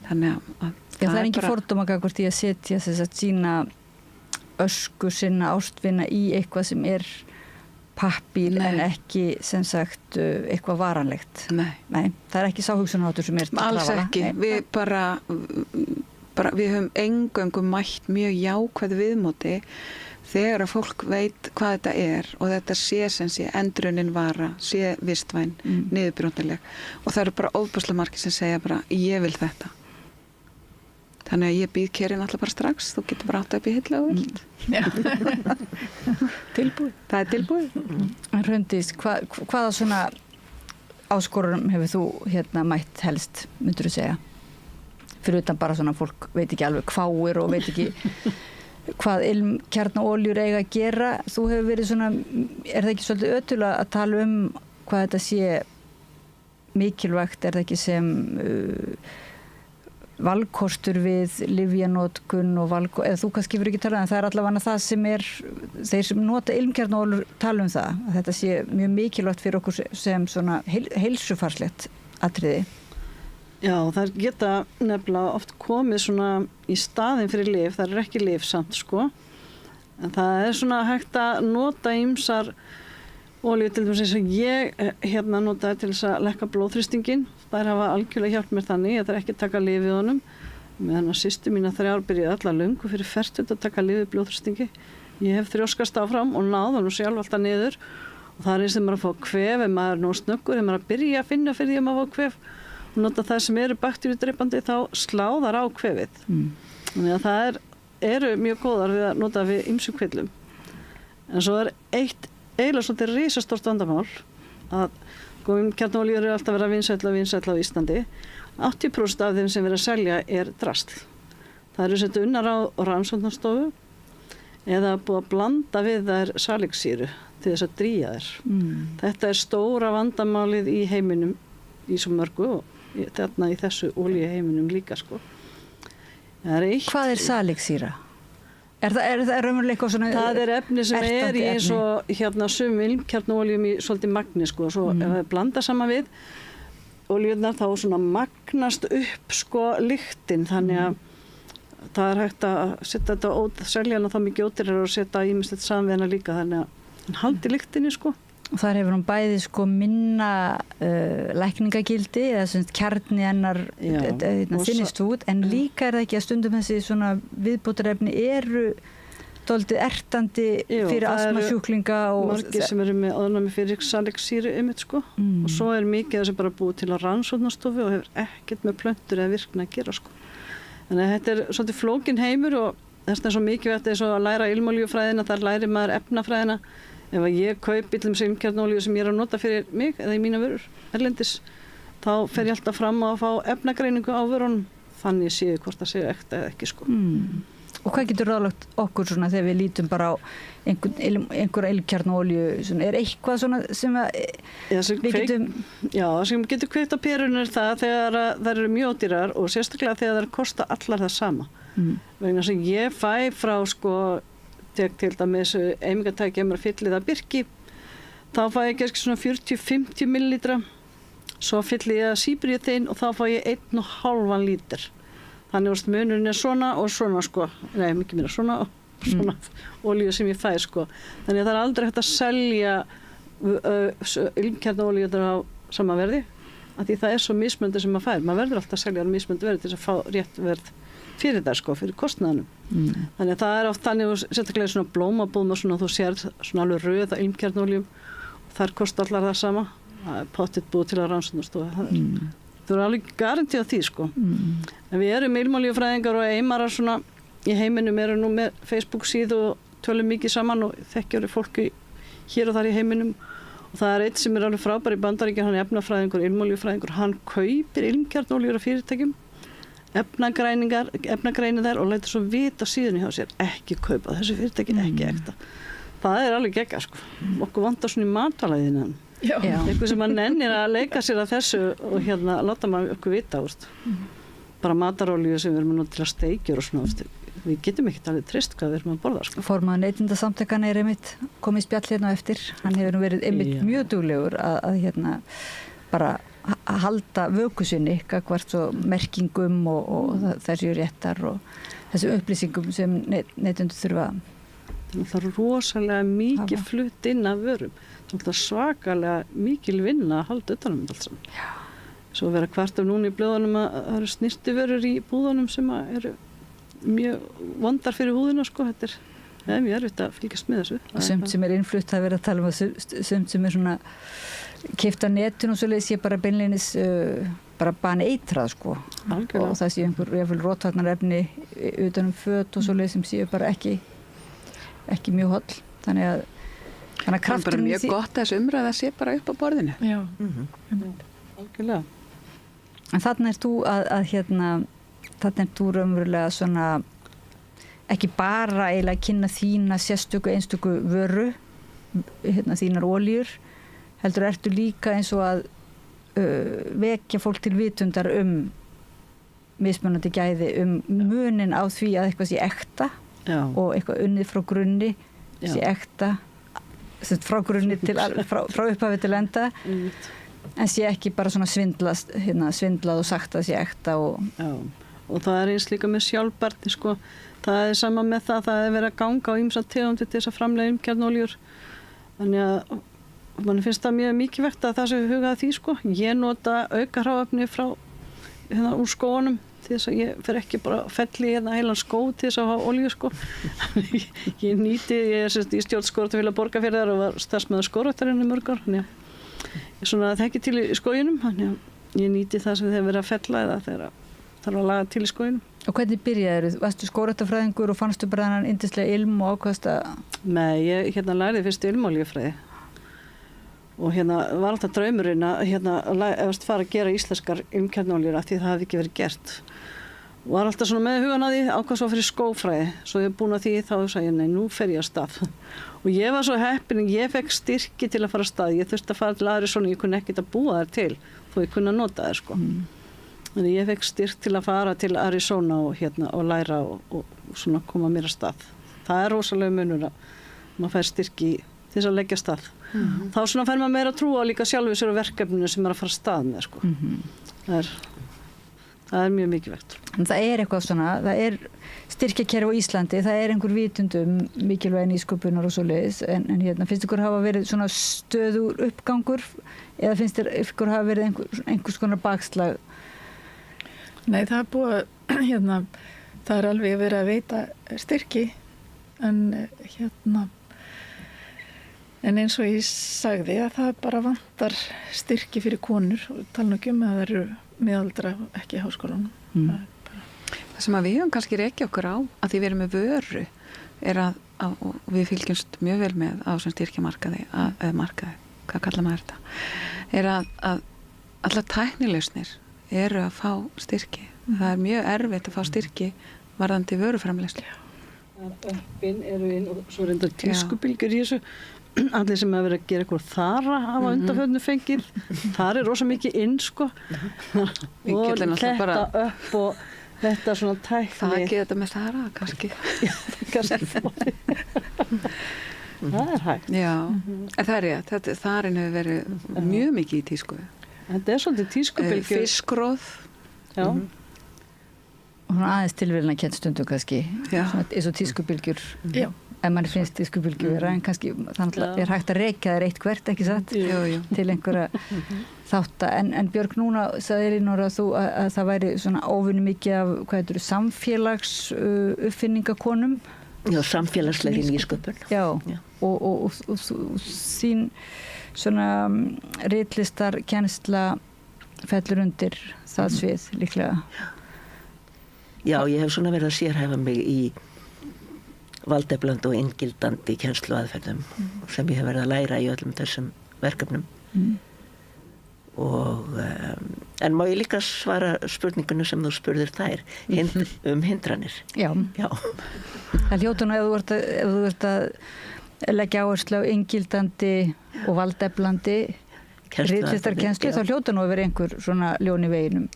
Þannig að það er ekki fordóma gagnvart í að setja sína ösku sinna ástvina í eitthvað sem pappír en ekki sem sagt eitthvað varanlegt. Nei, það er ekki sá hugsunarháttur sem alls ekki. Við bara við höfum eingöngu mætt mjög jákvæð viðmóti þegar að fólk veit hvað þetta og þetta sem sé endurunnin vara, sé vistvæn, niðurbrótanleg, og það eru bara ofboðslega margir sem segja bara ég vil þetta. Þannig að ég býð kerinn alltaf bara strax, þú getur bara átt upp í hillu og vilt. Tilbúið. Það tilbúið. En Hrönndís, hvaða svona áskorum hefur þú mætt helst, myndur þú segja? Fyrir utan bara svona fólk veit ekki alveg hváir og veit ekki hvað ilmkjarnaoljur eiga að gera. Þú hefur verið svona, það ekki svolítið ötulega að tala hvað þetta sé mikilvægt, það ekki sem valkostur við lyfjanótkun og eða þú kannski fyrir ekki talað, en það allavega það sem þeir sem nota ilmkjarnaoljur tala það, að þetta sé mjög mikilvægt fyrir okkur sem svona heilsufarslegt atriði. Já, það geta nefnilega oft komið svona í staðin fyrir lyf, það ekki lyf samt sko, en það svona hægt að nota ýmsar olíu til þess að ég notaði til þess að lækka blóðþrýstingin. Það hafa algjörlega hjálpt mér þannig, ég þarf ekki að taka lyf í honum, meðan að systur mína 3 byrjaði allar löngu fyrir fertugt að taka lyf við blóðþrýstingi. Ég hef þrjóskast áfram og náð hann og sjálf alltaf niður og það er eins og maður að fá kvef ef maður er nóg snöggur, ef maður að byrja að finna fyrir því að maður fá kvef og nota það sem eru bakteríudreipandi þá sláðar á kvefið. Þannig að það eru mjög góðar við að nota við ýmsum kvillum. En svo er eiginlega svolítið risastórt vandamál að kjarnaolíur eru alltaf verið að vinsælla á Íslandi. 80% af þeim sem verið að selja er drasl. Það eru sett unnar á rannsóknarstofu eða búið að blanda við þær saliksýru til þess að drýja þær. Þetta er stóra vandamálið í heiminum í svo mörgu og þarna í þessu olíuheiminum líka sko. Hvað er saliksýra? Er það raunverulega eitthvað svona það er efni sem er í eins og sumum ilmkjarnaolíum í svolítið magni sko. Svo ef það blanda saman við olíurnar þá svona magnast upp sko lyktin þannig að það er hægt að setja þetta selja hana þá mikið ódýrara og setja ýmislegt saman við hana líka þannig að hann haldi lyktinni sko. Og þar hefur hún bæði sko minna lækningagildi eða svona kjarni hennar þinnist út en líka er það ekki að stundum þessi svona viðbótarefni eru dálítið ertandi fyrir astmasjúklinga og margir sem eru með ofnæmi fyrir saliksýru sko. Og svo er mikið þessi bara búið til að rannsóknarstofu og hefur ekkert með plöntur eða virkni að gera sko. Þannig að þetta er svolítið flókin heimur og þess er svo mikilvægt eins og að læra ilmolíufræðina, þar læri maður efnafræðina. Ef ég kaup ilmkjarnaolíu sem ég er að nota fyrir mig eða í mína vörur erlendis, þá fer ég alltaf fram að fá efnagreiningu á vörunum, þannig séu hvort það séu ekta eða ekki sko. Og hvað getur ráðlagt okkur svona þegar við lítum bara á einhverja ilmkjarnaolíu, er eitthvað svona sem við getum... Já, það sem getur kveikt á perunum er það þegar þær eru mjög ódýrar og sérstaklega þegar þær kosta allar það sama. Vegna sem ég fæ frá sko, tek til dæmis eimingatæki að fyllið að birki, þá fæ ég kannski svona 40-50 millilitra, svo fylli ég að síbríuþin og þá fæ ég 1,5 lítur. Þannig að munurinn er svona og svona sko, nei mikið meira svona og svona olíu sem ég fæ sko. Þannig að það er aldrei hægt að selja ilmkjarnaolíu á sama verði, af því það er svo mismunandi sem maður fær. Maður verður alltaf að selja mismunandi verði til þess að fá rétt verð fyrir það sko, fyrir kostnaðanum. Þannig að það er oft þannig og sérstaklega svona blómabúðum og svona þú sér svona alveg rauða ilmkjarnaolíum og þar kosta allar það sama. Það er pottitt búið til að rannsóknarstofa. Þú eru alveg garanti á því sko. En við erum ilmolíufræðingar og eimarar svona í heiminum eru nú með Facebook síðu og tölum mikið saman og þekkjari fólki hér og þar í heiminum og það er eitt sem er alveg frábær í Bandaríkjunum, hann er efnafræðingur, ilmolíufræðingur, hann kaupir ilmkjarnaolíur af fyrirtækjum, efnagreinir þær og lætur svo vita síðunni hjá sér, ekki kaupa þessu fyrirtæki, ekki ekta. Það er alveg geggjað sko. Okkur vantar svona í matvælaðinu. Eitthvað sem maður nennir að leika sér að þessu og láta maður okkur vita bara matarolíu sem við erum að nota til að steikjur og svona við getum ekkert alveg treyst hvað við erum að borða sko. Formaður Neytendasamtakanna er einmitt komið í spjall hérna á eftir, hann hefur nú verið einmitt mjög duglegur að bara að halda vöku sinni gagnvart svo merkingum og þessu réttar og þessu upplýsingum sem neytendur þurfa. Það er rosalega mikið flutt inn af vörum. Það er svakalega mikil vinna að halda utanum allt saman. Svo vera hvert af núna í blöðunum að það eru snirtivörur í búðunum sem eru mjög vondar fyrir húðina sko. Þetta er mjög erfitt að fylgjast með þessu. Sumt sem er innflutt, það er verið að tala um að sumt sem er svona keypt á netinu og svoleiðis sé bara beinleinis bara baneitrað sko. Algjörlega. Og það sé einhver rótvarnarefni utanum föt og svoleiðis sem séu bara ekki mjög holl. Þannig að krafturinn... Það er bara mjög gott að þessu umræða sé bara upp á borðinu. Já. Algjörlega. En þannig er þú þannig er þú raunverulega svona ekki bara eiginlega að kynna þína sérstöku einstöku vöru, þínar olíur, heldur ertu líka eins og að vekja fólk til vitundar mismunandi gæði, munin á því að eitthvað sé ekta og eitthvað unnið frá grunni sé ekta, frá grunni frá upphafi til enda. En sé ekki bara svona svindlað og sagt að sé ekta og það er eins líka með sjálfbærni sko. Það er sama með það er verið að ganga á ýmsar tegundir til þess að framleiða ilmkjarnaolíur. Þannig að mann finnst það mjög mikilvægt að það sé hugað að því sko. Ég nota aukahráefni frá hérna úr skóanum til þess að ég fer ekki bara felli hérna heilan skó til þess að hafa olíu sko. Ég nýti, ég er í stjórn skógræktarfélag Borgarfjarðar og var starfsmaður skógræktarinn í mörg ár, þannig að ég svona þekki til í skóginum, þannig að ég nýti það sem þeir verið að fella eða þegar þarf að laga til í skóginum. Og hvernig byrjaðir? Varstu skógræktarfræðingur og fannstu bara þennan yndislega ilm og ákvaðst að... Nei, ég hérna lærði fyrst ilmolíufræði og hérna var alltaf draumurinn að fara að gera íslenskar ilmkjarnolíur af því það hafði ekki verið gert. Og var alltaf svona með hugan að því, ákvað svo fyrir skófræði. Svo ég búin að því þá sagði ég, nei, nú fer ég að stað. Og ég var svo heppin, ég fekk styrki til að fara að stað. Ég þurfti að fara til Arizona, ég kunni ekkert að búa þær til, þó ég kunni að nota þær sko. Þannig ég fekk styrk til að fara til Arizona og læra og svona koma mér að stað. Það er rosalega munur að maður fær styrki til þess að leggja stað. Þá svona fær maður meira að trúa líka sjálfur sér á verkefninu sem er að fara stað með sko. Það er mjög mikilvægt. En það er eitthvað svona, það er styrkjakerfi á Íslandi, það er einhver vitundum mikilvæg nýsköpunar og svoleiðis, en hérna finnst ykkur hafa verið svona stöður uppgangur eða finnst ykkur hafa verið einhvers konar bakslag? Nei, það er búið það er alveg verið að veita styrki en en eins og ég sagði að það bara vantar styrki fyrir konur og tala nú ekki að það eru miðaldra ekki í háskólanum. Það sem að við höfum kannski rekja okkur á að því við erum með vöru er að og við fylgjumst mjög vel með á sem styrkjamarkaði eða markaði, hvað kallar maður þetta, er að allar tæknilausnir eru að fá styrki. Það er mjög erfitt að fá styrki varðandi vöruframleiðslu. Öppin eru inn og svo reyndar tískubylgjur í þessu. Allir sem hafa verið að gera eitthvað þara hafa undanförnu fengið. Þar er rosa mikið inn sko. Og þetta upp og þetta svona tækni. Það ekki þetta með þara kannski. Það er hægt. Já, en það er rétt. Þarin hefur verið mjög mikið í tísku. Þetta er svolítið tískubylgjur. Fiskróð. Já. Og hún aðeins tilvíðina kent stundum kannski. Svona eins og tískubylgjur. Já. Ef mann finnst tískubylgjur en kannski þannig er hægt að rekja þær eitt hvert, ekki satt? Jú. Til einhverja þátta. En Björg, núna sagði Elínóra að það væri svona óvinni mikið af, hvað heitir, samfélags uppfinningakonum. Já, samfélagslegri nýsköpun. Já. Og sín svona ritlistar kennsla fellur undir það svið líklega. Já, ég hef svona verið að sérhæfa mig í valdeflandi og inngildandi kennsluaðferðum sem ég hef verið að læra í öllum þessum verkefnum. Og en má ég líka svara spurningunum sem þú spurðir þær hindranir? Já. Það hljóta nú ef þú ert að leggja áherslu á inngildandi og valdeflandi ritlistarkennslu, þá hljóta nú að vera einhver svona ljón í veginum.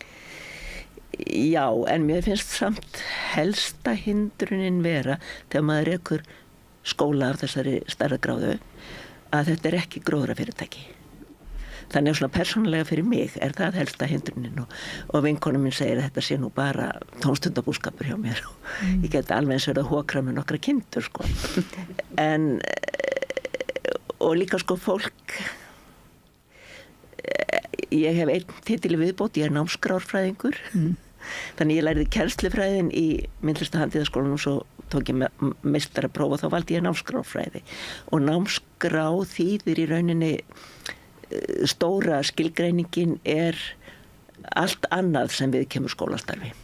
Já, en mér finnst samt helsta hindrunin vera þegar maður rekur skóla af þessari stærðargráðu að þetta er ekki gróðrafyrirtæki. Þannig að svona persónulega fyrir mig er það helsta hindrunin og vinkonum minn segir að þetta sé nú bara tómstundabúskapur hjá mér og ég get alveg eins verið að hókra með nokkra kindur sko. En og líka sko fólk ég hef einn titil í viðbót, ég er námskrárfræðingur þannig ég lærði kennslufræðin í myndlistahandíðaskólanum og svo tók ég meistarapróf og þá valdi ég námskrárfræði og námskrá þýðir í rauninni stóra skilgreiningin er allt annað sem við kemur skólastarfi.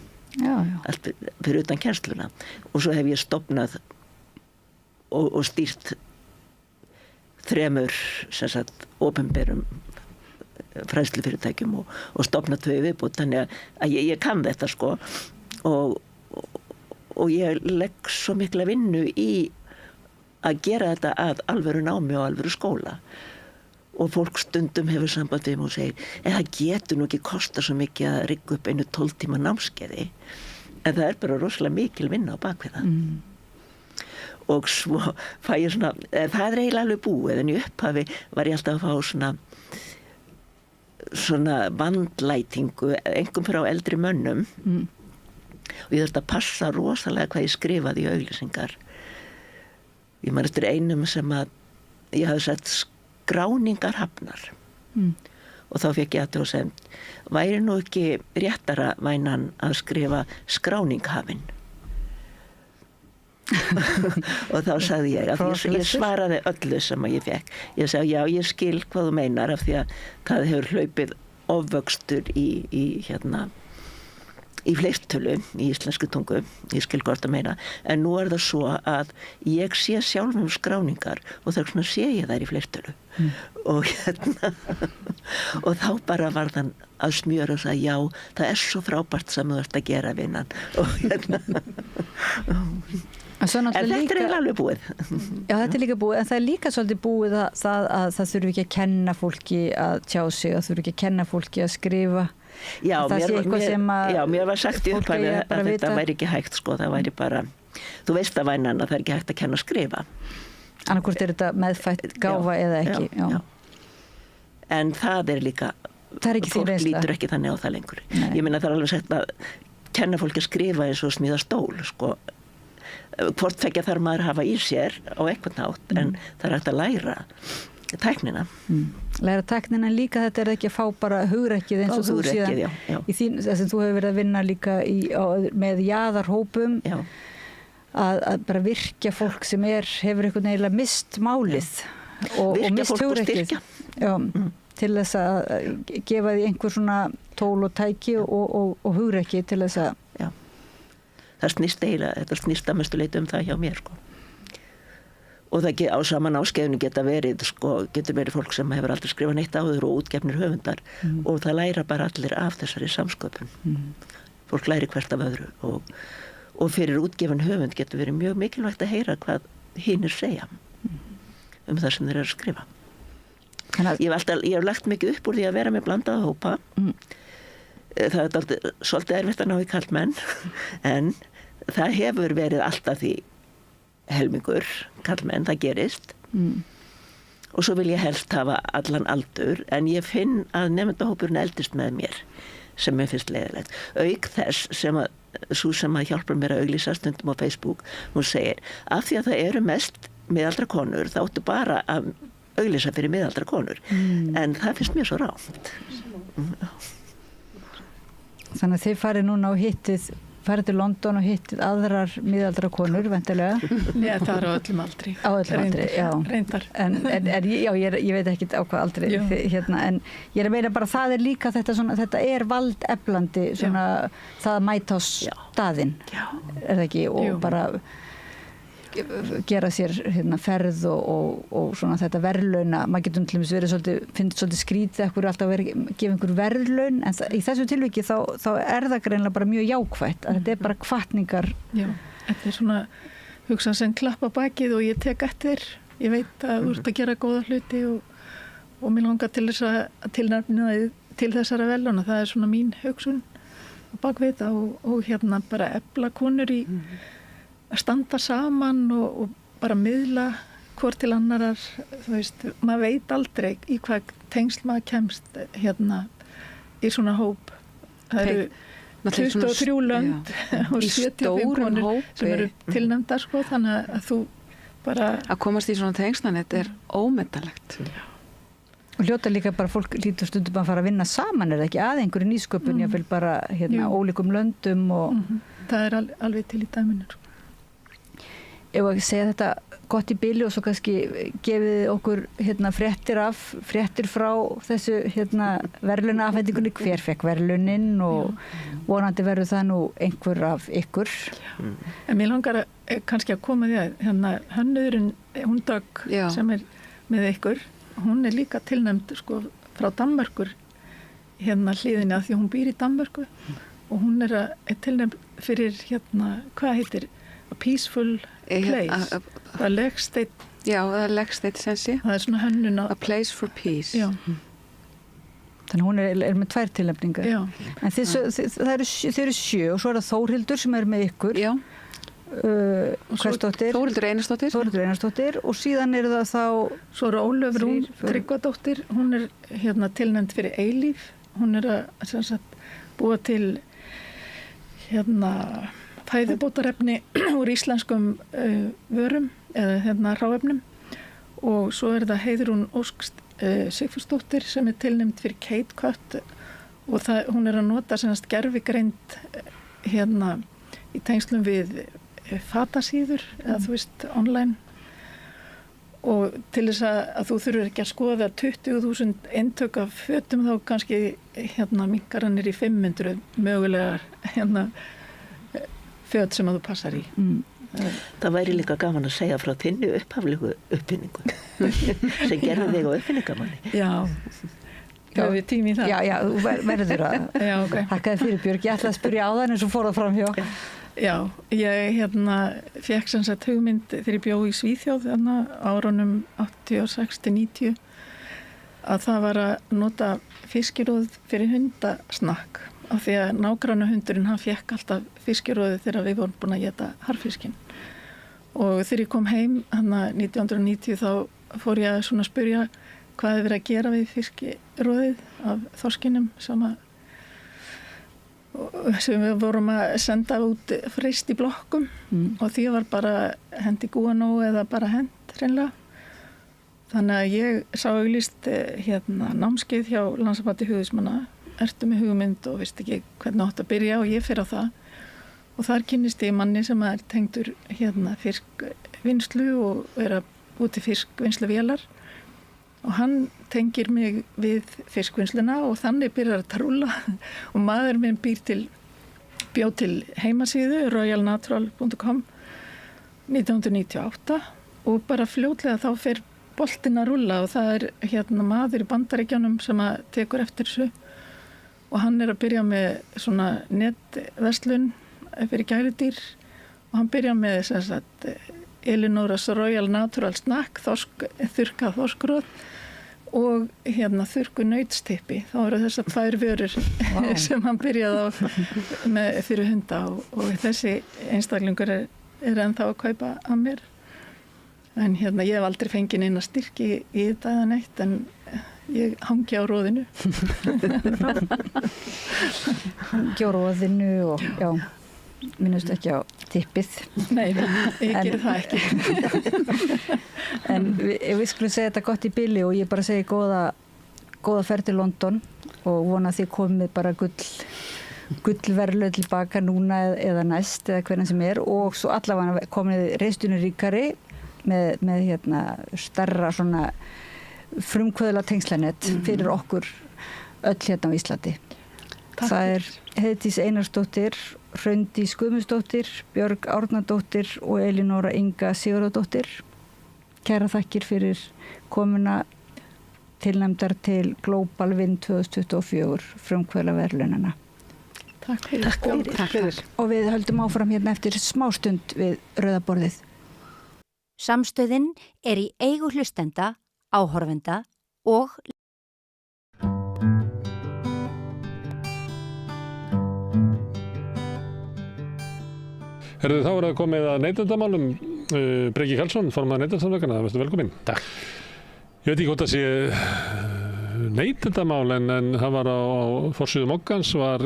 Allt fyrir utan kennsluna og svo hef ég stofnað og stýrt 3 sem sagt opinberum fræðslufyrirtækjum og stofna 2 viðbútt þannig að ég kann þetta sko og ég legg svo mikla vinnu í að gera þetta að alvöru námi og alvöru skóla og fólk stundum hefur samband við mig og segir en það getur nú ekki kosta svo mikið að rigga upp einu 12 tíma námskeiði en það er bara rosalega mikil vinna á bakvið það og svo fæ ég svona það er eiginlega alveg búið en í upphafi var ég alltaf að fá svona vandlætingu einkum frá eldri mönnum og ég þurfti að passa rosalega hvað ég skrifaði í auglýsingar ég man eftir einum sem að ég hafði sett skráningar hafnar og þá fekk ég athugasemd, væri nú ekki réttara vænan að skrifa skráninghafinn. Og þá sagði ég að ég svaraði öllu sem ég fekk. Ég sagði, já, ég skil hvað þú meinar af því að það hefur hlaupið ofvöxtur í fleirtölu í íslensku tungu, ég skil hvort að meina, en nú það svo að ég sé sjálf skráningar og þess vegna sé ég þær í fleirtölu og og þá bara var þann að smjöra og sagði, já, það svo frábært sem þú ert að gera vinnan og en þetta alveg búið. Já, þetta líka búið, en það líka svolítið búið að það þurfi ekki að kenna fólki að tjá sig, það þurfi ekki að kenna fólki að skrifa. Já, mér var sagt í upphæfi að þetta væri ekki hægt, sko, það væri bara, þú veist að vænan að það ekki hægt að kenna að skrifa. Annarkvort þetta meðfætt gáfa eða ekki. Já. En það líka, fólk lítur ekki þannig á það lengur. Nei. Ég meina það alveg sagt að kenna fólki að skrifa eins og smíða stól, sko. Hvort fekkja þarf maður að hafa í sér á eitthvað nátt, en það hægt að læra tæknina. Læra tæknina, en líka þetta ekki að fá bara hugrekkið eins og þú síðan í þín, þess að þú hefur verið að vinna líka með jaðarhópum að bara virkja fólk sem hefur eitthvað eiginlega mist málið og mist hugrekkið. Já, til þess að gefa því einhver svona tól og tæki og hugrekki til þess að það snýst eiginlega, þetta snýst að mestu leyti það hjá mér, sko. Og það á saman áskeiðinu getur verið fólk sem hefur aldrei skrifað neitt áður og útgefnir höfundar og það læra bara allir af þessari samsköpun. Fólk læri hvert af öðru og fyrir útgefin höfund getur verið mjög mikilvægt að heyra hvað hinir segja það sem þeir eru að skrifa. Ég hef lagt mikið upp úr því að vera með blandaða hópa. Það svolítið erfitt að ná í karlmenn en það hefur verið alltaf því helmingur karlmenn, það gerist og svo vil ég helst hafa allan aldur en ég finn að nemendahópurinn eldist með mér sem mér finnst leiðilegt. Auk þess sem að hjálpar mér að auglýsa stundum á Facebook, hún segir af því að það eru mest miðaldra konur þá áttu bara að auglýsa fyrir miðaldra konur en það finnst mér svo rámt. Þannig að þið farið núna og farið til London og hittið aðrar miðaldra konur, væntanlega. Nei, það á öllum aldri. Á öllum aldri, já. Reyndar. Ég veit ekki á hvað aldri, en ég að meina bara það líka þetta valdeflandi, það að mæta á staðinn, það ekki, og bara gera sér ferð og svona þetta verðlauna, maður getur til dæmis finnst svolítið skrítið ekkur alltaf að gefa einhver verðlaun, en í þessu tilviki þá það greinilega bara mjög jákvætt að þetta bara hvatningar. Já, þetta svona hugsa sem klappa bakið og ég tek eftir, ég veit að þú ert að gera góða hluti og mér langar til þess að tilnefna til þessara verðlauna, það svona mín hugsun bakvið þetta og bara efla konur í að standa saman og bara miðla hvort til annarar, þú veist, maður veit aldrei í hvað tengsl maður kemst í svona hóp. Það eru 23 lönd og 75 konur sem eru tilnefndar, sko, þannig að þú bara að komast í svona tengslan, þetta ómetanlegt. Og hljóta líka bara fólk lítur stundum að fara að vinna saman, ekki að einhverju nýsköpun, jáfnvel bara ólíkum löndum og það alveg til í dæminu. Ef að segja þetta gott í bili og svo kannski gefið okkur fréttir frá þessu verðlauna afhendingunni, hver fekk verðlaunin og vonandi verður það nú einhver af ykkur. En mér langar kannski að koma því að hönnuðurinn, hún Dögg sem með ykkur, hún líka tilnefnd sko frá Danmörkur hliðinni að því hún býr í Danmörku og hún tilnefnd fyrir hvað heitir A Peaceful Place, það Legsteinn. Já, það Legsteinn sensi. Það svona hönnun A Place for Peace. Já. Þannig hún með 2 tilnefningar. Já. En þið eru 7 og svo það Þórhildur sem með ykkur. Já. Hversdóttir? Þórhildur Einarsdóttir. Og síðan það þá svo Ólöf Rún Tryggvadóttir, hún tilnefnd fyrir Eilíf. Hún að búa til fæðubótarefni úr íslenskum vörum eða hráefnum og svo það Heiðrún Ósk Sigfúsdóttir sem tilnefnd fyrir Kate Cut og hún að nota gervigreind hérna í tengslum við fatasíður eða þú veist online og til þess að þú þurfur ekki að skoða 20.000 eintök af fötum þá kannski hérna minkar hann í 500 mögulegar hérna föt sem að þú passar í. Það væri líka gaman að segja frá þinni upphaflegu uppfinningu sem gerði þig á uppfinningamanni. Já, höfum við tími í það? Já, þú verður að þakka þér fyrir Björg. Ég ætla að spyrja á það eins og fór það fram hjá. Já, ég fekk sem sagt hugmynd þegar ég bjó í Svíþjóð árunum 86-90 að það var að nota fiskiróð fyrir hundasnakk af því að nágrannahundurinn hann fekk alltaf fiskiróði þegar við vorum búin að éta harðfiskinn og þegar ég kom heim 1990 þá fór ég að svona spyrja hvað er verið að gera við fiskiróðið af þorskinum sem við vorum að senda út frist í blokkum og því var bara hent í guanó eða bara hent hreinlega. Þannig að ég sá auglýst námskeið hjá Landssambandi hugvísmanna, ertu með hugmynd og veist ekki hvernig átt að byrja og ég fer á það. Og þar kynnist ég manni sem er tengdur fiskvinnslu og er að búti fiskvinnsluvélar og hann tengir mig við fiskvinnsluna og þannig byrjar að trúla og maður minn bjó til heimasíðu royalnatural.com 1998 og bara fljótlega þá fer boltinn að rúlla og það er maður í Bandaríkjunum sem að tekur eftir þessu og hann er að byrja með svona netverslun fyrir gæludýr og hann byrja með sem sagt Elinora's Royal Natural Snack þurrkað þorskróð og þurrku nautstippi. Þá eru þessar 2 vörur sem hann byrjaði á fyrir hunda og þessi einstaklingur er ennþá að kaupa að mér. En ég hef aldrei fengið neina styrki í þetta eða neitt en ég hangi á róðinu. Hangi á róðinu og já, minnust ekki á tippið. Nei, ég gerir það ekki. En við skulum segja þetta gott í bili og ég bara segi góða ferð til London og vona að þið komið bara gullverðlaun tilbaka núna eða næst eða hvernig sem er og svo allavega komið reistunni ríkari með stærra svona frumkvöðla tengslanett fyrir okkur öll á Íslandi. Takk. Það er Heiðdís Einarsdóttir, Hraundís Guðmundsdóttir, Björg Árnadóttir og Elínóra Inga Sigurðardóttir. Kæra þakkir fyrir komuna tilnefndar til Global Win 2024 frumkvöðlaverðlaunanna. Takk fyrir. Og við höldum áfram eftir smástund við rauðaborðið. Samstöðin er í eigu hlustenda, áhorfenda og Þá er það komið að neytendamálum. Breki Karlsson, formaður Neytendasamtakanna, vertu velkominn. Takk. Ég veit ekki hvort það sé neytendamál en það var á forsíðu Moggans var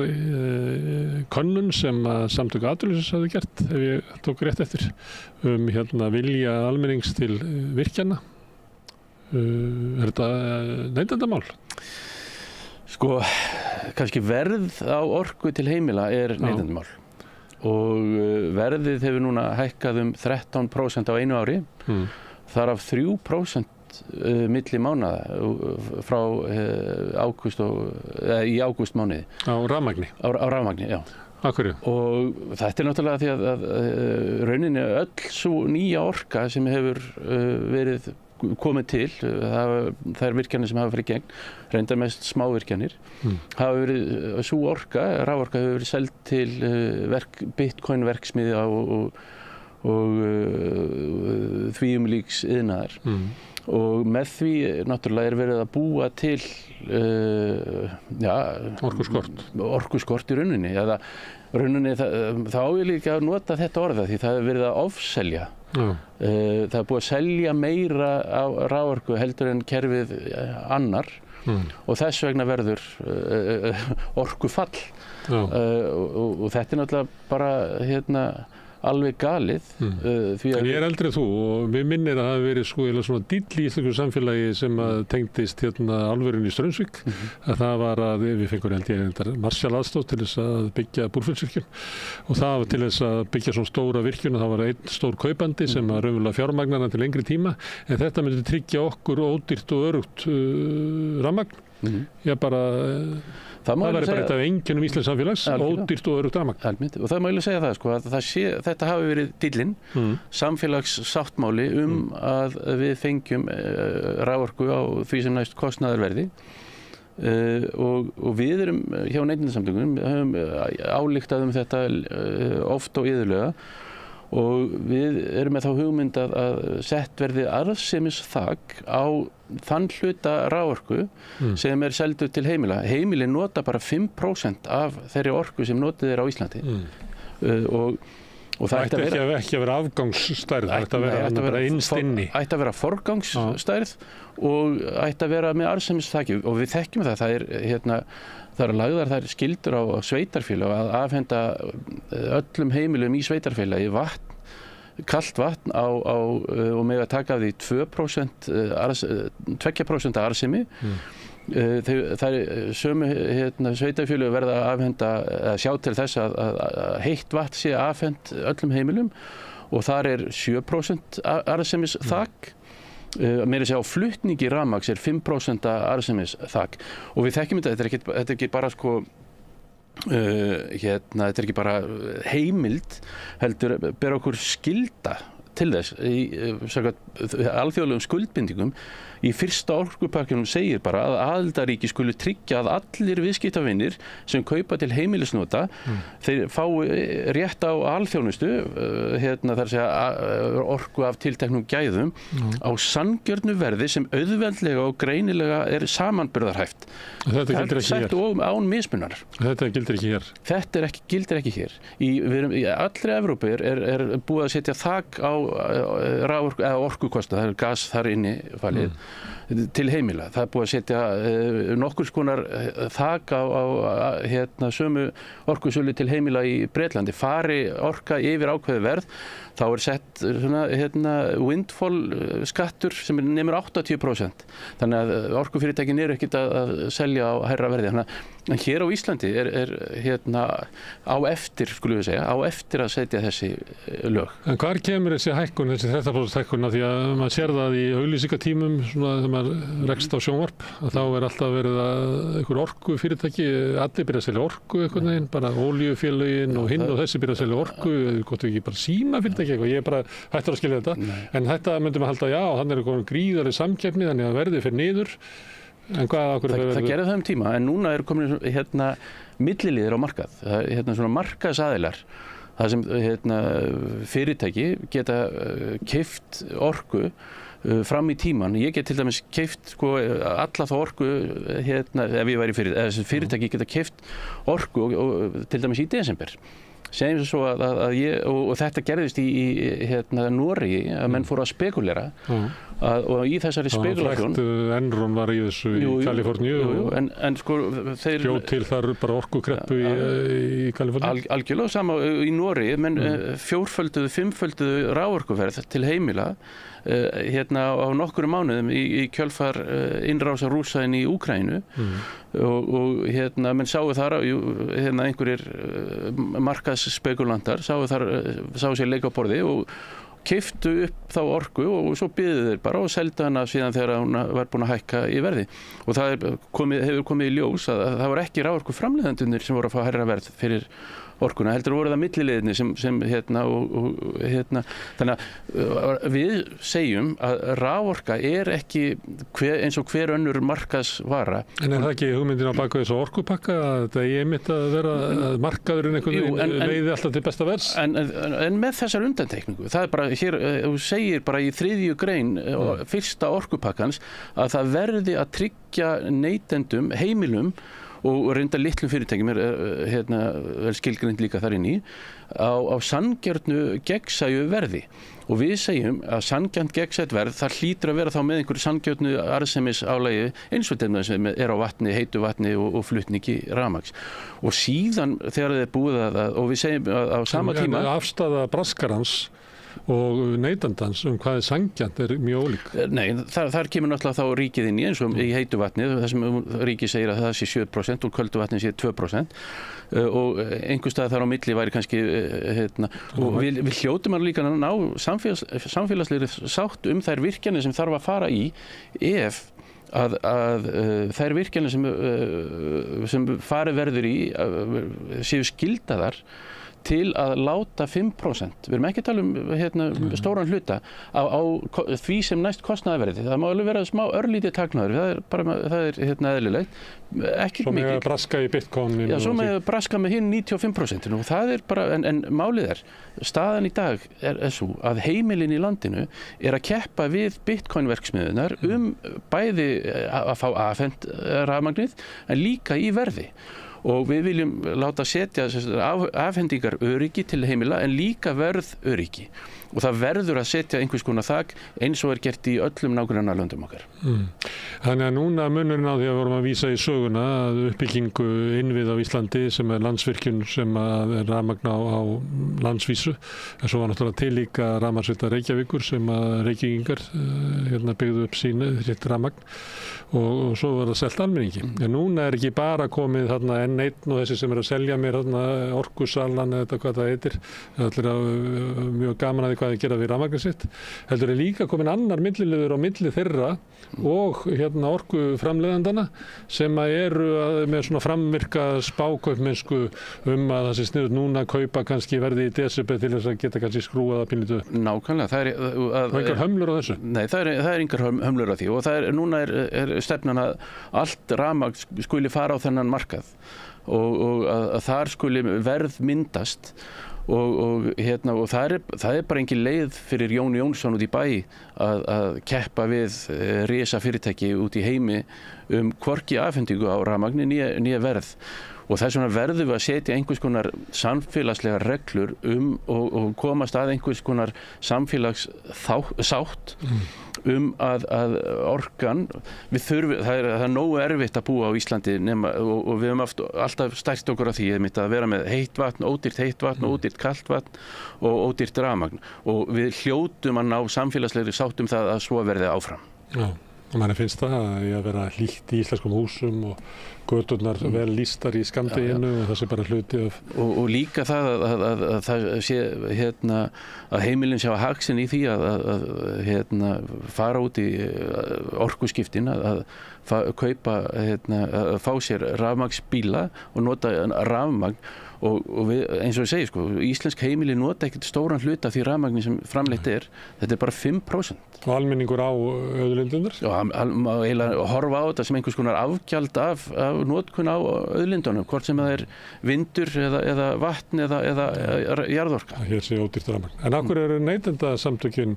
könnun sem Samtök atvinnulífsins hafði gert, ef ég tók rétt eftir, vilja almennings til virkjana. Er þetta neytendamál? Sko, kannski verð á orku til heimila er neytendamál. Og verðið hefur núna hækkað 13% á einu ári, þar af 3% milli mánaða frá í ágústmánuði. Á rafmagni? Á rafmagni, já. Af hverju? Og þetta er náttúrulega því að rauninni öll svo nýja orka sem hefur verið komið til, það er virkjanir sem hafa farið í gegn, reyndar mest smávirkjanir, hafa verið, sú orka, raforka hefur verið seld til Bitcoin verksmiðja og því líks iðnaðar. Og með því náttúrulega er verið að búa til orkuskort í rauninni. Þá er líka að nota þetta orða því það er verið að ofselja. Það er búið að selja meira á raforku heldur en kerfið annar og þess vegna verður orkufall og þetta er náttúrulega bara alveg galið. Því að ég er eldri þú og mér minnir að það hafi verið svona dýll í íslensku samfélagi sem að tengdist álverinu í Straumsvík, að það var að við fengur held ég Marshall aðstoð til þess að byggja Búrfellsvirkjun og það var til þess að byggja svona stóra virkjun og það var einn stór kaupandi sem að raunverulega fjármagnana til lengri tíma, en þetta myndi tryggja okkur ódýrt og örugt rafmagn. Ég bara það væri bara eitt af einkennum íslensks samfélags, ódýrt og örugt rafmagn. Og það má ég segja það, sko, að þetta hafi verið dýllinn, samfélagssáttmáli að við fengjum raforku á því sem næst kostnaðarverði. Og við erum hjá Neytendasamtökunum, höfum álíktað þetta oft og iðulega og við erum með þá hugmynd að sett verði arðsemisþak á þann hluta raforku sem seldur til heimila. Heimilin nota bara 5% af þeirri orku sem notið á Íslandi. Og það ætti ekki að vera afgangsstærð, það ætti að vera bara innst inni. Ætti að vera forgangsstærð og ætti að vera með arðsemisþaki og við þekkjum það er lagðar þær skyldur á sveitarfélag að afhenda öllum heimilum í sveitarfélagi kalt vatn og með að taka af því 2% arðsemi. Það sömu sveitarfélög verða að afhenda að sjá til þess að heitt vatn sé afhent öllum heimilum og þar er 7% arðsemis þak. Meira að segja á flutningi rafmagns er 5% arðsemis þak og við þekkjum þetta er ekki bara þetta er ekki bara heimild heldur ber okkur skylda til þess í alþjóðlegum skuldbindingum. Í fyrsta orkupakkanum segir bara að aðildarríki skulu tryggja að allir viðskiptavinir sem kaupa til heimilisnota þeir fái rétt á alþjónustu, þar að segja orku af tilteknum gæðum á sanngjörnu verði sem auðveldlega og greinilega er samanburðarhæft. Þetta gildir ekki hér. Og án mismunar. Þetta gildir ekki hér. Þetta gildir ekki hér. Í allri Evrópu er búið að setja þak á orkukostnað, það er gas þar inni falið. Til heimila. Það er búið að setja nokkurs konar þak á sömu orkusölu til heimila í Bretlandi. Fari orka yfir ákveðið verð, þá er sett windfall skattur sem nemur 80%. Þannig að orkufyrirtækin eru ekkert að selja á hærra verði. En hér á Íslandi er á eftir, skulum við segja, á eftir að setja þessi lög. En hvar kemur þessi hækkun, þessi 30% hækkun, því að maður sér það í auglýsingatímum þegar maður rekst á sjónvarp, að þá er alltaf verið að einhver orkufyrirtæki, allir byrja að selja orku einhvern veginn, bara olíufélögin og hinn og þessi byrja að selja orku, gott ekki bara símafyrirtæki eitthvað, ég er bara hættur að skilja þetta. En þetta myndum að halda, já, þannig er gríðarleg samkeppni, þannig að verðið fer niður. En það gerði það tíma, en núna er komin milliliðir á markað, svona markaðsaðilar, það sem fyrirtæki geta keypt orku fram í tíman. Ég get til dæmis keypt alla þá orku ef ég væri fyrirtæki geta keypt orku til dæmis í desember. Segjum svo að ég, og þetta gerðist í Noregi, að menn fóru að spekulera og í þessari spekulasjón Enron var í þessu í Kaliforníu en þeir bjó til þar bara orkukreppu í Kaliforníu. Algjörlega sama í Noregi, menn fjórfölduðu, fimmfölduðu raforkuverð til heimila á nokkrum mánuðum í kjölfar innrásar Rússa inn í Úkraínu og menn sáu þar einhverjir markaðsspekulantar sáu sér leika á borði og keyptu upp þá orku og svo biðu þeir bara og seldu hana síðan þegar hún var búin að hækka í verði og það hefur komið í ljós að það var ekki raforku framleiðendurnir sem voru að fá hærra verð fyrir orkuna, heldur voru það milliliðirnir sem þannig að við segjum að raforka er ekki eins og hver önnur markaðsvara. En er það ekki hugmyndin á bak við þessu orkupakka að þetta er einmitt að vera að markaðurinn einhvern veginn leiði alltaf til besta verðs? En með þessar undantekningu, það er bara hér, þú segir bara í 3. grein fyrsta orkupakkans að það verði að tryggja neytendum, heimilum og reynda litlum fyrirtækjum vel skilgreind líka þar inn í á sanngjarnu gegnsæju verði og við segjum að sanngjarnt gegnsætt verð það hlýtur að vera þá með einhverju sanngjarnu arðsemisálagi eins og þeim sem er á vatni, heitu vatni og flutningi rafmagns og síðan þegar það er búið og við segjum að á sama tíma afstaða braskarans og neytandans hvað er sanngjarnt er mjög ólík. Nei, þar kemur náttúrulega þá ríkið inn í eins og í heitu vatni þar sem ríkið segir að það sé 7% og köldu vatni sé 2% og einhver stað þar á milli væri kannski og við hljótum að líka ná samfélagslegri sátt þær virkjanir sem þarf að fara í ef að þær virkjanir sem farið verður í séu skildaðar til að láta 5%. Við erum ekki að tala stóran hluta á því sem næst kostnaðarverði. Það má alveg vera smá örlítið taknaður. Það er eðlilegt. Ekki svo mikið. Svo með að braska í Bitcoin. Já, svo með að braska með hinn 95%. Og það er bara, en málið staðan í dag er svo að heimilin í landinu er að keppa við Bitcoin-verksmiðunar bæði að fá afhent rafmagnið en líka í verði. Og við viljum láta setja afhendingar öryggi til heimila en líka verð öryggi og það verður að setja einhvers konar þak eins og er gert í öllum nágrannalöndum okkar. Þannig að núna munurinn á því að vorum að vísa í söguna að uppbyggingu innvið á Íslandi sem er landsvirkjun sem er rafmagn á landsvísu en svo var náttúrulega til líka rafmagnsveita Reykjavíkur sem að Reykjavíkingar byggðu upp sitt rafmagn og svo var það selt almenningi. En núna er ekki bara komið þarna N1 og þessi sem er að selja mér orkusalan eða hvað það heitir. Það er mjög gaman að hvað þið gera við rafmagnið sitt. Heldur er líka komin annar milliliður á milli þeirra og orkuframleiðandana sem eru með svona framvirka spákaupmennsku að það sé sniðugt núna að kaupa kannski verði í desember til þess að geta kannski skrúað að pínu upp. Nákvæmlega. Það er engar hömlur á þessu? Nei, það er engar hömlur á því og núna er stefnan að allt rafmagn skuli fara á þennan markað og að þar skuli verð myndast og það er bara engin leið fyrir Jón Jónsson út í bæ að keppa við risa fyrirtæki út í heimi hvorki afhendingu á rafmagni nýja verð og þess vegna verðum við að setja einhvers konar samfélagslegar reglur og komast að einhvers konar samfélagssátt að orkan það er nógu erfitt að búa á Íslandi og við höfum alltaf stært okkur á því að vera með heitt vatn, ódýrt kalt vatn og ódýrt rafmagn og við hljótum að ná samfélagslegri sátt það að svo verði áfram. Já. Og manni finnst það að vera hlýtt í íslenskum húsum og göturnar vel lýstar í skammdeginu og það sé bara hluti af... Og líka það að það sé að heimilin sjá hagsinn í því að fara út í orkuskiptin, að kaupa, að fá sér rafmagnsbíla og nota rafmagn og við, eins og ég segi, íslensk heimili nota ekkert stóran hluta því rafmagni sem framleitt þetta er bara 5%. Og almenningur á auðlindunar? Já, eiginlega horfa á þetta sem einhvers konar afgjald af notkun á auðlindunum, hvort sem það er vindur eða vatn eða jarðorka. Hér sé ódýrt rafmagn. En af hverju eru neytendasamtökin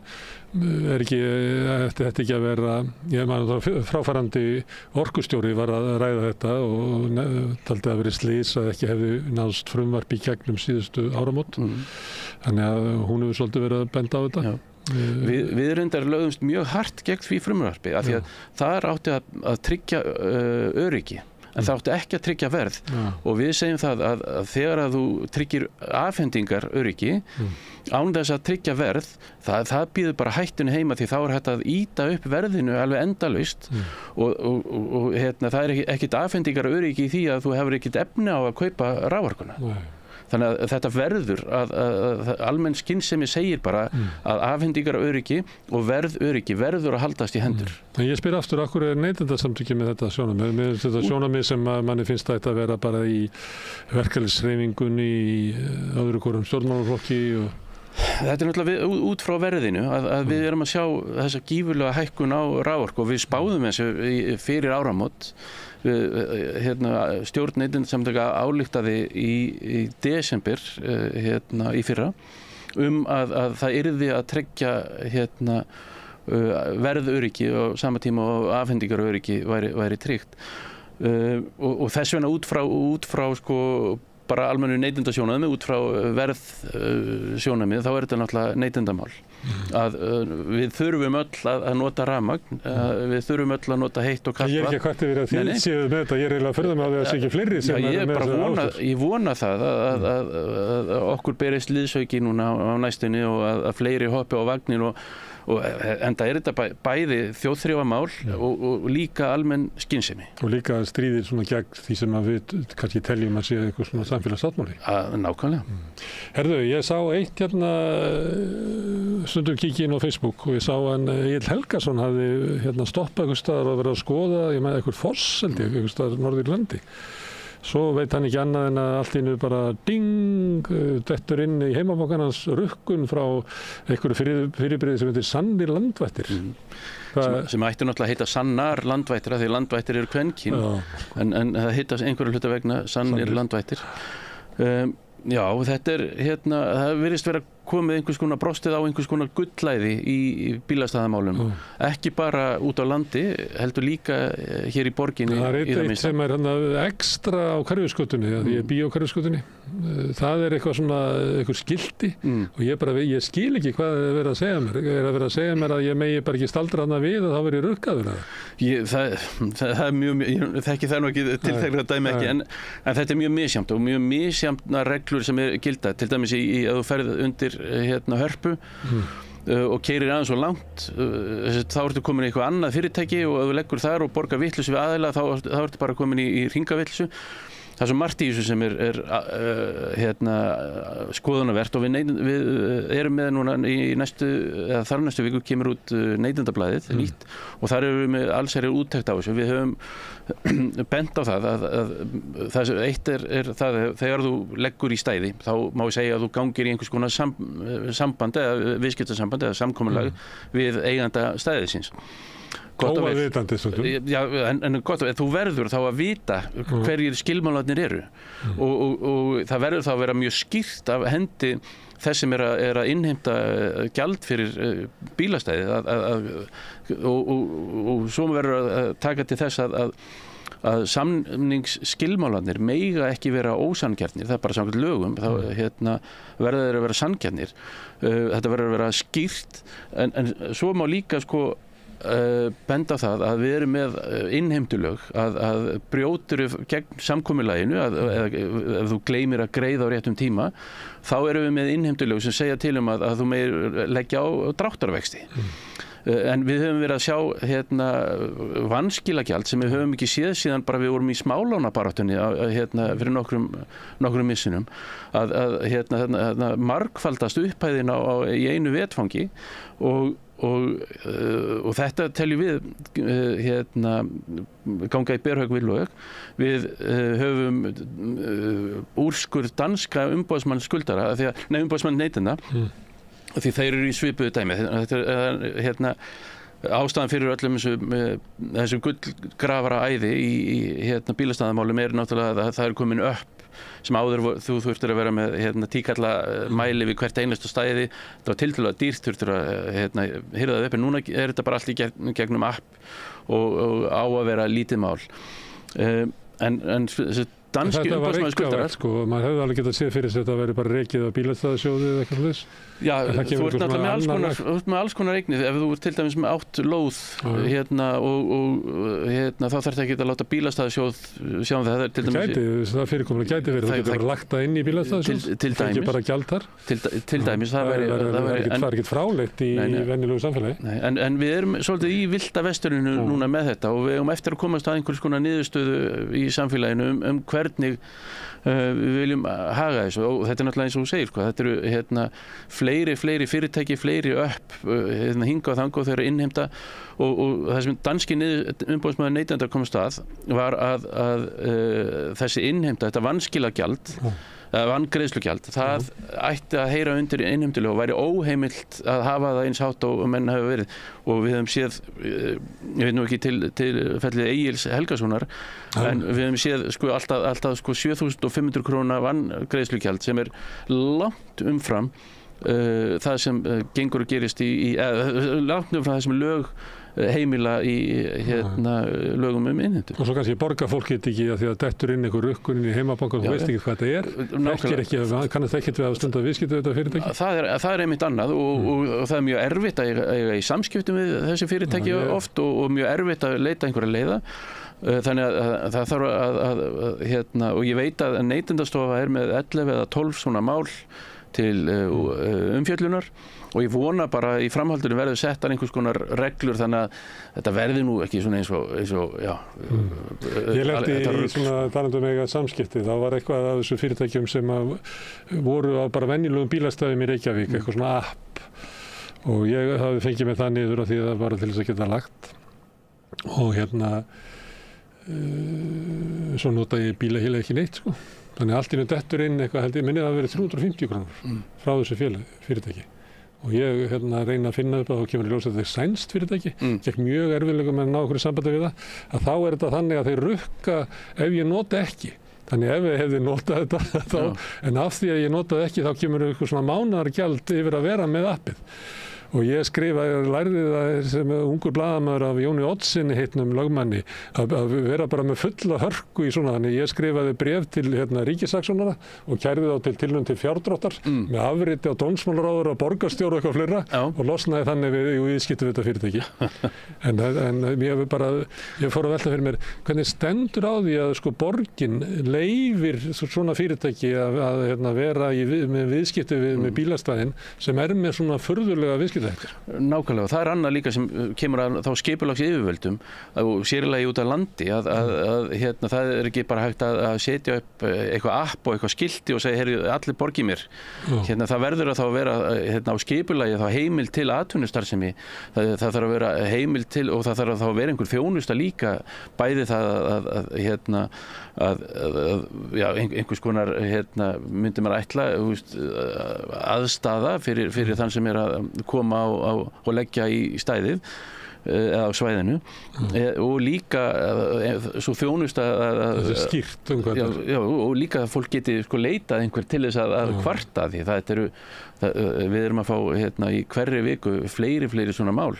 þetta ekki að vera, ég man fráfarandi orkustjóri var að ræða þetta og taldi að verið slys að ekki hefði náðst frumvarp í gegnum síðustu áramót. Þannig að hún hefur svolítið verið að benda á þetta. Já. Við reyndar lögumst mjög hart gegn því frumvarpi af því að það átti að tryggja öryggi en það átti ekki að tryggja verð og við segjum það að þegar að þú tryggir afhendingar öryggi án þess að tryggja verð það býður bara hættunni heima því þá er hægt að ýta upp verðinu alveg endalaust og það er ekkit afhendingar öryggi í því að þú hefur ekkit efni á að kaupa raforkuna. Þannig að þetta verður að almenn skynsemi segir bara að afhendingar öryggi og öryggi verður að haldast í hendur. Ég spyr aftur, af hverju er neytendasamtökin með þetta sjónarmið? Með þetta sjónarmið sem manni finnst þetta að vera bara í verkalýðshreyfingunni, í öðru hvorum stjórnmálaflokki og... Þetta er náttúrulega út frá verðinu að við erum að sjá þessa gífurlega hækkun á raforku og við spáðum þessu fyrir áramót. Stjórn Neytendasamtaka ályktaði í desember í fyrra að það yrði að tryggja verðöryggi og sama tíma og afhendingaröryggi væri tryggt. og þess vegna út frá sko bara almennu neytendasjónarmiði, út frá verðsjónarmiði, þá þetta náttúrulega neytendamál. Að við þurfum öll að nota rafmagn, við þurfum öll að nota heitt og kalt vatn. Ég er ekki að kvarta yfir að þið séu með þetta, ég er eiginlega að furða mig á því að það sé ekki fleiri sem eru með þessa áherslu. Ég vona það að okkur berist liðsauki núna á næstunni og að fleiri hoppi á vagnin og enda þetta bæði þjóðþrifamál og líka almenn skynsemi. Og líka stríðir svona gegn því sem við kannski teljum að sé eitthvað svona samfélagssáttmáli. Nákvæmlega. Herðu, ég sá eitt hérna, stundum kíkja inn á Facebook og ég sá hann Egill Helgason hafði hérna stoppað einhvers staðar og verið að skoða, ég með eitthvað foss held ég, einhvers staðar norður í landi. Svo veit hann ekki annað en að allt í einu bara ding, dettur inn í heimabankann hans rukkun frá einhverju fyrirbrigði sem heitir sannir landvættir. Sem ætti náttúrulega að heita sannar landvættir, af því landvættir eru kvenkyn, en það heita einhverju hluta vegna sannir landvættir. Já, þetta hérna, það virðist vera komið einhvers konar brostið á einhvers konar gullæði í bílastæðamálum. Ekki bara út á landi, heldur líka hér í borginni. Það er eitt sem er ekstra á Hverfisgötunni, því ég bý á Hverfisgötunni. Það er eitthvað svona, eitthvað skilti og ég skil ekki hvað það er verið að segja mér. Er að vera að segja mér að ég megi bara ekki staldra þarna við og þá verið rukkaður? Það er mjög, ég þekki það nú ekki tilteklega dæmi ekki, en þetta er mjög misjafnt og mjög misjafna reglur sem er gilda, til dæmis að þú ferð undir Hörpu og keyrir aðeins svo langt, þá ertu komin í eitthvað annað fyrirtæki og ef þú leggur þar og borgar vitleysu við aðila, þá ertu bara komin í hringavitleysu. Það er svo margt í þessu sem er skoðunarvert og við erum með núna í þar næstu viku kemur út Neytendablaðið nýtt og þar erum við með allsherjar úttekt á þessu. Við höfum bent á það að það eitt er það þegar þú leggur í stæði þá má ég segja að þú gangir í einhvers konar samband eða viðskiptasamband eða samkomulag við eiganda stæðisins. Óaðvitandi stundum. Já, en gott og þú verður þá að vita hverjir skilmálarnir eru og það verður þá að vera mjög skýrt af hendi þess sem er að innheimta gjald fyrir bílastæði og svo verður að taka til þess að samningsskilmálarnir mega ekki vera ósanngjarnir, það er bara samkvæmt lögum, þá verður þeir að vera sanngjarnir. Þetta verður að vera skýrt, en svo má líka benda á það að við erum með innheimtulög að brjótur gegn samkomulaginu eða ef þú gleymir að greiða á réttum tíma þá erum við með innheimtulög sem segja til að þú megir leggja á dráttarvexti. En við höfum verið að sjá vanskilagjald sem við höfum ekki séð síðan bara við vorum í smálánabaráttunni fyrir nokkrum missinum að margfaldast upphæðin í einu vetfangi og þetta teljum við ganga í berhögg við lög. Við höfum úrskurð danska umboðsmanns skuldara, umboðsmanns neytenda, því þeir eru í svipuðu dæmi. Þetta er ástæðan fyrir öllum þessu gullgrafara æði í bílastæðamálum er náttúrulega að það er komin upp sem áður þú þurftir að vera með tíkalla mæli við hvert einasta stæði. Það var tiltölulega dýrt, þurftir að hirða það upp, en núna er þetta bara allt í gegnum app og á að vera lítið mál. En danski umboðsmaður skuldarar. Maður hefði alveg getað séð fyrir sig að þetta væri bara rekið á bílastæðasjóði eða eitthvað þess. Já, þú ert náttúrulega með alls konar eignir. Ef þú ert til dæmis með 8 lóð þá þarf ekki að láta bílastæðasjóð sjá það. Það fyrirkomulega gæti verið. Það getur verið lagt það inn í bílastæðasjóð. Það er ekki bara gjald þar. Til dæmis. Það er ekkert fráleitt í venjulegu samfélagi. En við erum svolítið í villta vesturinu núna með þetta og við eigum eftir að komast að einhvers konar niðurstöðu í samfélaginu hvernig við viljum haga þessu og þetta er náttúrulega eins og þú segir þetta eru fleiri fyrirtæki, fleiri upp hinga og þanga og þeir eru innheimta og það sem danski umboðsmaður neytenda komast að var að þessi innheimta, þetta vanskilagjald vangreiðslugjald, það ætti að heyra undir innheimtulög og væri óheimilt að hafa það eins hátt og menn hafa verið og við höfum séð, ég veit nú ekki til fellið Egils Helgasonar en við höfum séð alltaf 7.500 króna vangreiðslugjald sem er langt umfram það sem gengur og gerist langt umfram það sem lög heimila í lögum innheimtu. Og svo kannski borga fólk ekki að því að dettur inn einhver rukkunin í heimabankan, þú veist ekki hvað þetta kannast ekki við að stunda viðskipti við þetta fyrirtæki? Það er einmitt annað og það er mjög erfitt að eiga í samskiptum við þessi fyrirtæki oft og mjög erfitt að leita einhverja leiða. Þannig að það þarf og ég veit að Neytendastofa er með 11 eða 12 svona mál til umfjöllunar og ég vona bara í framhaldinu verður settar einhvers konar reglur þannig að þetta verði nú ekki svona eins og Ég lenti í svona talandum eiga samskipti, þá var eitthvað af þessu fyrirtækjum sem voru á bara venjulegum bílastæðum í Reykjavík, eitthvað svona app og ég hafði fengið mig það niður af því að það var til þess að geta lagt og svo nota ég bíla ekki neitt sko. Þannig að allt innu dettur inn eitthvað held ég minnið að það verið 350 krónur frá þessu fyrirtæki og ég reyna að finna upp að þá kemur í ljós að þetta er sænskt fyrirtæki gekk mjög erfiðlega með að ná okkur sambandi við það að þá er þetta þannig að þeir rukka ef ég nota ekki þannig ef ég hefði notað þetta þá, en af því að ég notaði ekki þá kemur eitthvað svona mánaðargjald yfir að vera með appið og ég lærði það sem ungur blaðamaður af Jóni Oddsinni heitnum lögmanni að vera bara með fulla hörku í svona þannig ég skrifaði bréf til ríkissaksóknara og kærði þá til tilnefnd til fjárdráttar með afriti á dómsmálaráður og borgarstjóra og eitthvað fleira og losnaði þannig við viðskipti við þetta fyrirtæki en ég fór að velta fyrir mér hvernig stendur á því að sko borgin leyfir svona fyrirtæki að vera með viðskipti með bílastæðin sem með svona furðulega viðskipti Nákvæmlega, það er annað líka sem kemur að þá skipulags yfirvöldum og sérilegi út af landi að það er ekki bara hægt að setja upp eitthvað app og eitthvað skilti og segja, heyrðu, allir borgi mér. Það verður að þá vera á skipulagi þá heimild til atvinnustarfsemi, það þarf að vera heimild til og það þarf að þá vera einhver þjónusta líka bæði það einhvers konar myndi maður ætla aðstaða fyrir þann sem er að koma og leggja í stæðið eða á svæðinu og líka svo þjónusta skýrt og líka að fólk geti leitað einhver til þess að kvarta því við erum að fá í hverri viku fleiri svona mál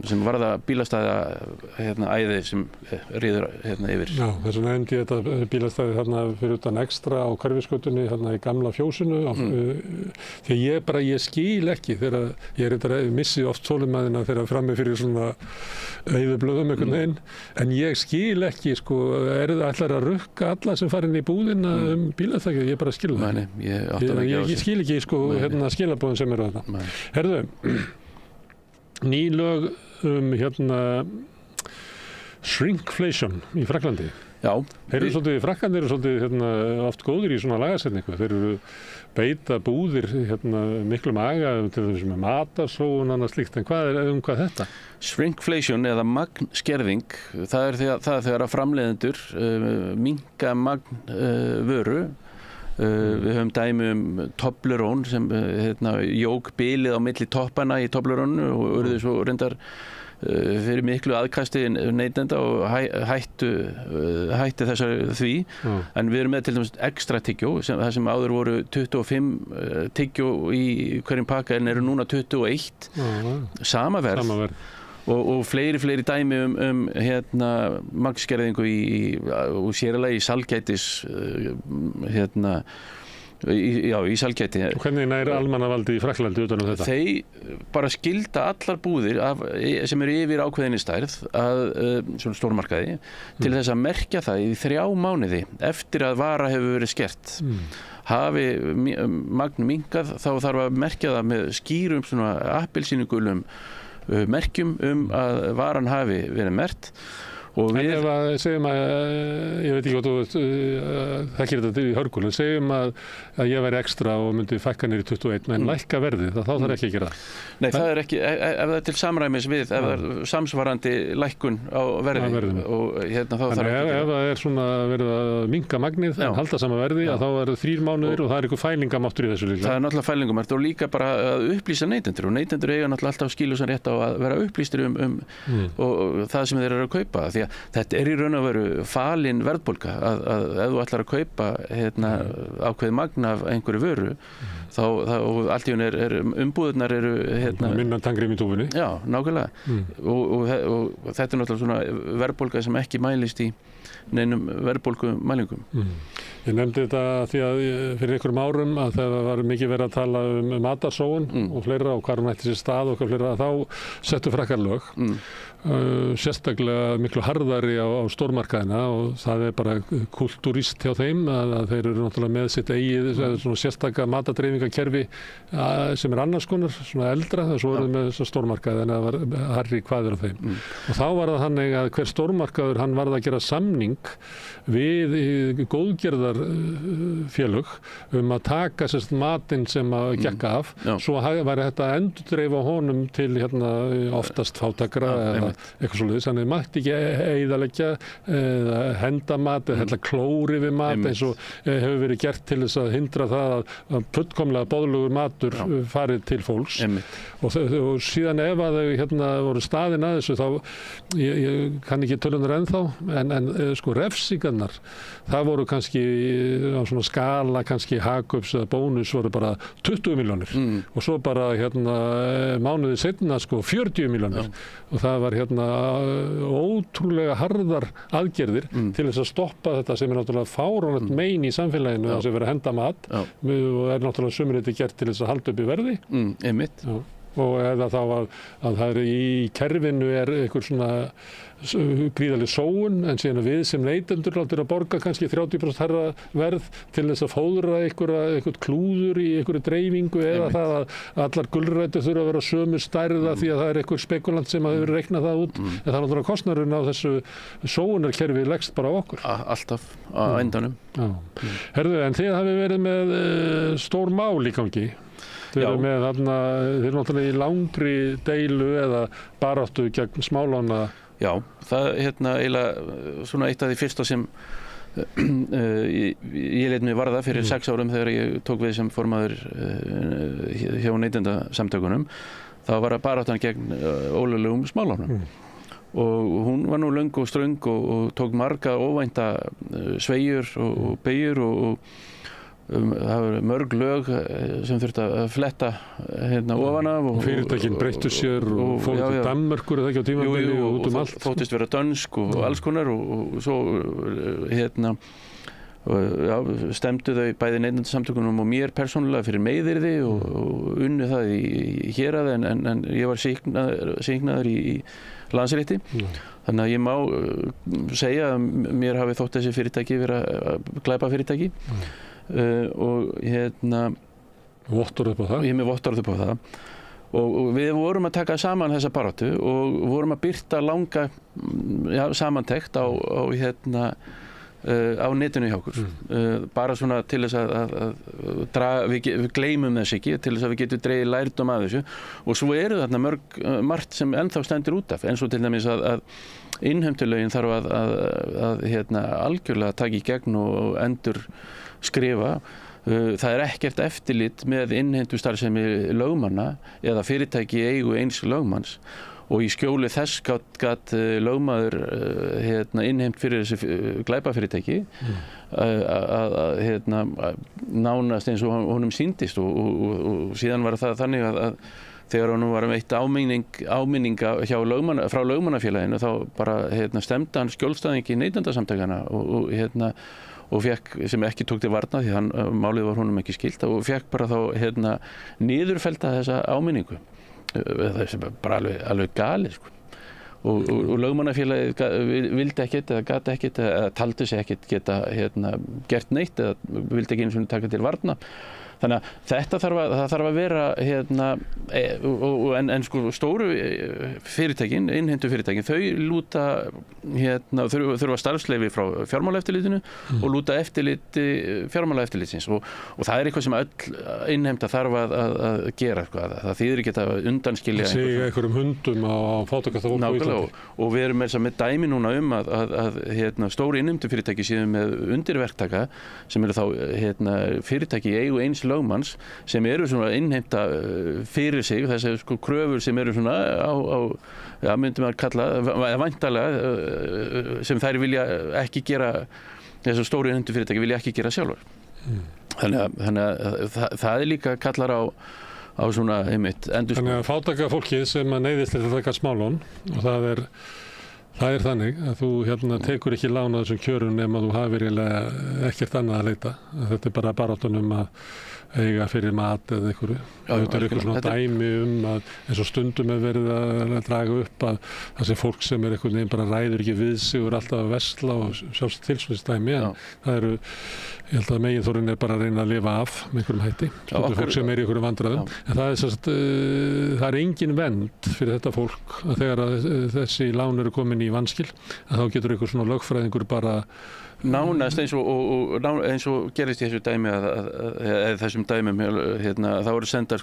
sem varða bílastæða æði sem ríður yfir. Já, þess vegna nefndi ég þetta bílastæði fyrir utan Extra á Hverfisgötunni í gamla fjósinu því ég skil ekki þegar ég missi oft þolinmæðina þegar frammi fyrir svona eyðublöðum einhvern veginn en ég skil ekki ætlar að rukka alla sem fara inn í búðina bílastæði, ég bara skil það. Ég skil ekki skilabóðin sem eru þarna. Herðu, ný lög shrinkflation í Frakklandi. Já. Frakkandir eru svolítið oft góðir í svona lagasetningu. Þeir eru beita búðir miklu aga til þess með matarsóun og annað slíkt. En hvað er þetta? Shrinkflation eða magnskerðing, það er þegar að framleiðendur minnka magn vöru. Við höfum dæmi Toblerone sem jók bilið á milli toppana í Toblerone og urðu svo reyndar fyrir miklu aðkasti neytenda og hætti því en við erum með til dæmis ekstra tyggjó það sem áður voru 25 tyggjó í hverjum pakka en eru núna 21 sama verð og fleiri dæmi magnskerðingu og sérilegi í sælgætis í sælgæti. Og hvernig nær almannavaldi í Frakklandi utan þetta? Þeir bara skylda allar búðir sem eru yfir ákveðinni stærð svona stórmarkaði til þess að merkja það í 3 mánuði eftir að vara hefur verið skert. Hafi magn minnkað þá þarf að merkja það með skýrum svona appelsínugulum merkjum að varan hafi verið merkt og en ef að segjum að ég veit ekki hvað þú þekkir þetta í hörgul en segjum að ég væri ekstra og myndi fækka niður í 21 en lækka verðið þá þarf ekki að gera það. Nei, það er ekki ef það er til samræmis við ef það er samsvarandi lækkun á verði og þá þarf ekki ef það er svona verið að minnka magnið en halda sama verði að þá eru 3 mánuðir og það er eitthvað fælingamáttur í þessu líka. Það er náttúrulega fælingamáttur og líka bara að upplýsa neytendur og neytendur eiga náttúrulega alltaf skýlusan rétt á að vera upplýstir og það sem þeir eru að kaupa því því að þetta í raun og veru falin verðbólga að ef þú ætlar að kaupa ákveðið magn af einhverju vöru þá allt í hún umbúðurnar eru minna tangrím í túfunni. Já, nákvæmlega. Og þetta náttúrulega svona verðbólga sem ekki mælist í neinum verðbólgumælingum. Ég nefndi þetta því að fyrir einhverjum árum að það var mikið verið að tala matarsóun og fleira og hvar hún ætti sér stað og hvað fleira, þá settu frakkar lög. Sérstaklega miklu harðari á stórmarkaðina og það bara kultúrist hjá þeim að þeir eru náttúrulega með sitt eigið svona sérstaka matadreifingakerfi sem annars konar, svona eldra, svo eru með þessa stórmarkaði en það var harri kvaðir á þeim. Og þá var það þannig að hver stórmarkaður hann varð að gera samning við góðgerðarfélög að taka sérst matinn sem að gekka af, svo væri þetta að endurdreifa honum til oftast fátakra eða eitthvað svolítið, þannig að mætti ekki eyðileggja eða henda mat eða hella klóri við mat eins og hefur verið gert til þess að hindra það að fullkomlega boðlegur matur farið til fólks og síðan ef að þau voru staðin að þessu þá ég kann ekki tölunar ennþá en sko refsingarnar það voru kannski á svona skala kannski hakups eða bónus voru bara 20 milljónir og svo bara mánuði seinna sko 40 milljónir og það var ótrúlega harðar aðgerðir til þess að stoppa þetta sem náttúrulega fáránlegt mein í samfélaginu að sem verið að henda mat og náttúrulega sumriti gert til þess að halda upp í verði. Einmitt. Og eða þá að það í kerfinu einhver svona gríðarleg sóun en síðan við sem neytendur láttir að borga kannski 30% hærra verð til þess að fóðra eitthvað klúður í einhverju dreifingu eða það að allar gulrætur þurfa að vera sömu stærða því að það einhver spekulant sem hefur reiknað það út en það er náttúrulega kostnaðurinn á þessu sóunarkerfi leggst bara á okkur. Alltaf á endanum. Herðu, en þið hafið verið með stór mál í gangi. Þeir eru náttúrulega í langri deilu eða baráttu gegn smálána. Já, það eiginlega svona eitt af því fyrsta sem ég lét mig varða fyrir 6 árum þegar ég tók við sem formaður hjá Neytendasamtökunum. Það var að baráttan gegn ólöglegum smálánum. Og hún var nú löng og ströng og tók marga óvænta sveigjur og beygjur og það voru mörg lög sem þurfti að fletta ofan af og fyrirtækin breyttu sér og fóru til Danmerkur eða ekki á tímabili og út allt. Þóttist vera dönsk og alls konar og svo stemdu þau bæði Neytendasamtökunum og mér persónulega fyrir meiðyrði og unnu það í héraði en ég var sýknaður í Landsrétti. Þannig að ég má segja að mér hafi þótt þessi fyrirtæki vera glæpafyrirtæki. Og vottorð upp á það. Ég er með vottorð upp á það og við vorum að taka saman þessa baráttu og vorum að birta langa samantekt á netinu hjá okkur bara svona til þess að við gleymum þess ekki til þess að við getum dregið lærdóm af þessu og svo eru þarna margt sem ennþá stendur út af eins og til dæmis að innheimtulögin þarf að algjörlega taka í gegn og endur skrifa. Það er ekkert eftirlit með innheimtustarfsemi lögmanna eða fyrirtæki í eigu eins lögmanns og í skjóli þess gat lögmaður innheimt fyrir þessi glæpafyrirtæki nánast eins og honum sýndist og síðan var það þannig að þegar hann var veitt áminninga frá lögmannafélaginu þá bara stemdi hann skjólstæðingi Neytendasamtökanna og fekk, sem ekki tók til varna því málið var honum ekki skylt og fekk bara þá niðurfellda þessa áminningu. Það er bara alveg galið sko. Og lögmannafélagið vildi ekkert eða gat ekkert eða taldi sig ekkert geta gert neitt eða vildi ekki einu sinni taka til varna. Þannig að þetta þarf að vera en sko stóru fyrirtækin, innheimtufyrirtækin, þau lúta þurfa starfsleyfi frá fjármálaeftirlitinu og lúta eftirliti fjármálaeftirlitsins og það er eitthvað sem öll innheimta þarf að gera það þýðir ekki að undanskilja einhverjum hundum á fátækasta fólk á Íslandi. Og við erum með dæmi núna að stóru innheimtufyrirtæki séu með undirverktaka sem eru þá fyrirtæki í eigu eins lögmanns sem eru svona innheimta fyrir sig, þessi sko kröfur sem eru svona myndum að kalla væntanlega sem þær vilja ekki gera, þessu stóru innheimtufyrirtæki vilja ekki gera sjálfur. Þannig að það líka kallar á svona einmitt endurskoðun. Þannig að fátæka fólkið sem að neyðist til að taka smálón, og það er þannig að þú tekur ekki lán á þessum kjörum nema þú hafir ekkert annað að leita. Þetta er bara baráttunum að eiga fyrir mat eða einhverju. Þetta er eitthvað svona dæmi að eins og stundum er verið að draga upp að þessi fólk sem er einhvern veginn bara ræður ekki við sig og er alltaf að versla og sjálfs tilsvistdæmi, en það eru, ég held að meginþórinn er bara að reyna að lifa af með einhverjum hætti. Stundum fólk sem er í einhverjum vandræðum. En það er engin vernd fyrir þetta fólk að þegar að þessi lán eru komin í vanskil, að þá getur einhver svona lögfræðingur bara nánast eins og gerist í þessu dæmi eða þessum dæmum þá eru sendar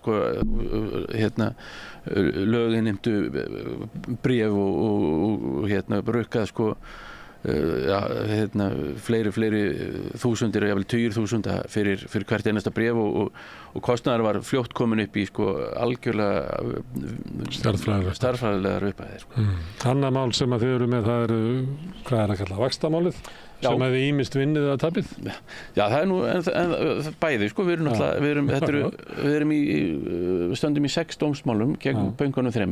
löginnheimtu bréf og rukkað fleiri þúsundir, jafnvel tugir þúsunda fyrir hvert einasta bréf og kostnaður var fljótt komin upp í algjörlega stærðfræðilegar upphæðir. Annað mál sem að þið eru með, það eru, hvað er að kalla, vaxtamálið? Sem að þið ýmist vinnið að tapið? Já, það er nú bæði, við stöndum í 6 dómsmálum gegn bönkunum 3.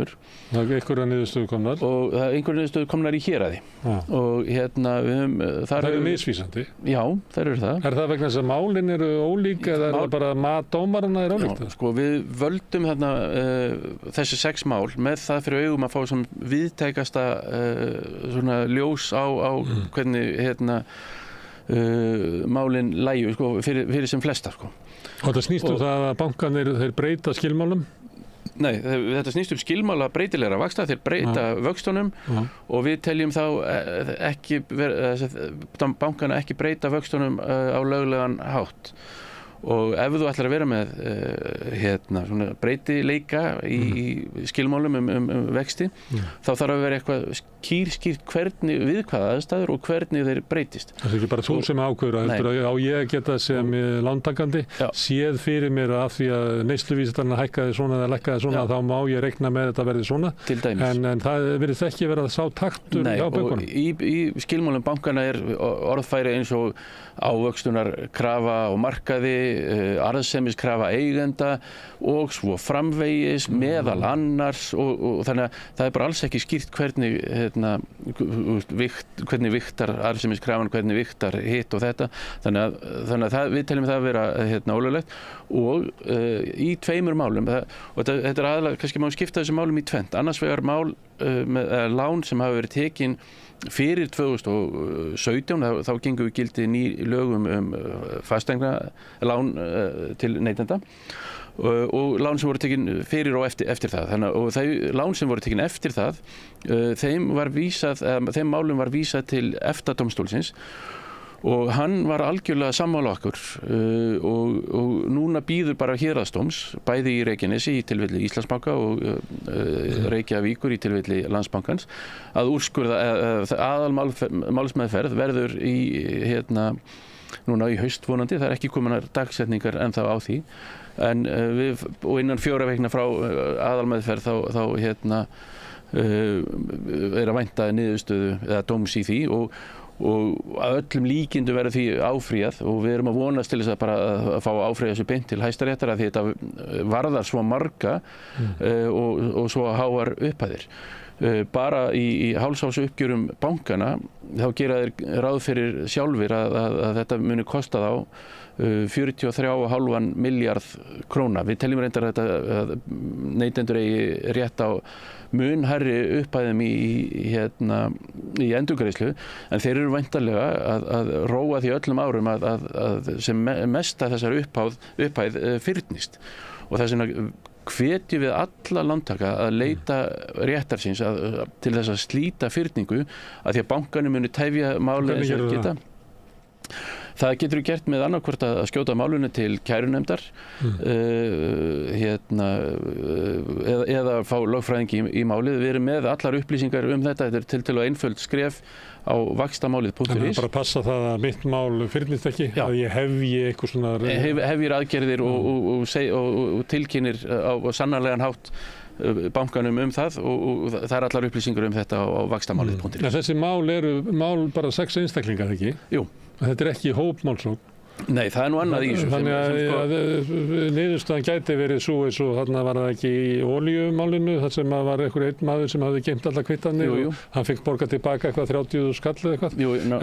Það er einhverja niðurstöðu komnar? Og það er einhverja niðurstöðu komnar í héraði. Og við höfum... Það eru misvísandi? Já, það eru það. Er það vegna þess að málin eru ólík eða er það bara mat dómarana er ólíkt? Já, við völdum þessi 6 mál með það fyrir augum að fá svona viðtækasta svona ljós á hvernig málin lægju fyrir sem flesta. Og þetta snýst það að bankarnir þeir breyta skilmálum? Nei, þetta snýst skilmála breytilegra vaxta, þeir breyta vöxtunum og við teljum þá ekki bankana ekki breyta vöxtunum á löglegan hátt. Og ef þú ætlar að vera með svona breytileika í skilmálum vexti, þá þarf að vera eitthvað skýrt hvernig við hvaða aðstæður og hvernig þeir breytist. Það er ekki bara þú sem ákveður á ég að geta sem lántakandi séð fyrir mér að því að neysluvísitalinn hækkaði svona eða lækkaði svona, þá má ég reikna með þetta verði svona. Til dæmis. En það virðist ekki vera að sá taktur hjá bönkunum. Í skilmálum bankana er orðfæri eins og ávöxtunar krafa á markaði, arðsemiskrafa eigenda og svo framvegis meðal annars og þannig að það er bara alls ekki skýrt hvernig hvernig vigtar arðsemiskrafan, hvernig vigtar hitt og þetta, þannig að við teljum það að vera ólöglegt og í 2 málum og þetta er aðalega, kannski má skipta þessu málum í 2, annars vegar mál með lán sem hafa verið tekin fyrir 2017, þá gengur við gildi ný lögum fasteignalán til neytenda og lán sem voru tekin fyrir og eftir það. Og þau lán sem voru tekin eftir það, þeim málum var vísað til EFTA-dómstólsins og hann var algjörlega sammála okkur og núna býður bara héraðsdóms, bæði í Reykjanesi í tilfelli Íslandsbanka og Reykjavíkur í tilfelli Landsbankans, að úrskurða aðalmálsmeðferð verður núna í haust vonandi, það er ekki komin dagsetningar ennþá á því, og innan 4 vikna frá aðalmeðferð þá er að vænta niðurstöðu eða dóms í því og að öllum líkindu verður því áfrýjað og við erum að vonast til þess að bara að fá áfrýjað þessu beint til Hæstaréttar að því þetta varðar svo marga og svo háar upphæðir. Bara í hálfsársuppgjörum bankana þá gera þeir ráð fyrir sjálfir að þetta muni kosta þá 43,5 milljarð króna. Við teljum reyndar að neytendur eigi rétt á mun hærri upphæðum í endurgreiðslu, en þeir eru væntanlega að róa því öllum árum að sem mest að þessar upphæð fyrnist og þess vegna hvetjum við alla lántaka að leita réttar síns til þess að slíta fyrningu að því að bankanum muni tefja málið eins og geta. Það getur gert með annarkvort að skjóta málunni til kærunefndar eða fá lögfræðingi í málið. Við erum með allar upplýsingar þetta er tiltölulega einföld skref á vaxtamálið.is. En bara passa það að mitt mál fyrnist ekki, að ég hefji eitthvað svona... Hefjir aðgerðir og tilkynir á sannarlegan hátt bankanum það og það er allar upplýsingar þetta á vaxtamálið.is. Þessi mál eru bara 6 einstaklingar, ekki? Jú. Þetta er ekki hópmálsókn. Nei, það er nú annað í þessu. Þannig að niðurstaðan gæti verið svo eins og þarna var það ekki í olíumálinu þar sem var einhver einn maður sem hafði geymt alla kvittanir og hann fekk borgað tilbaka eitthvað 30.000 skall eða eitthvað.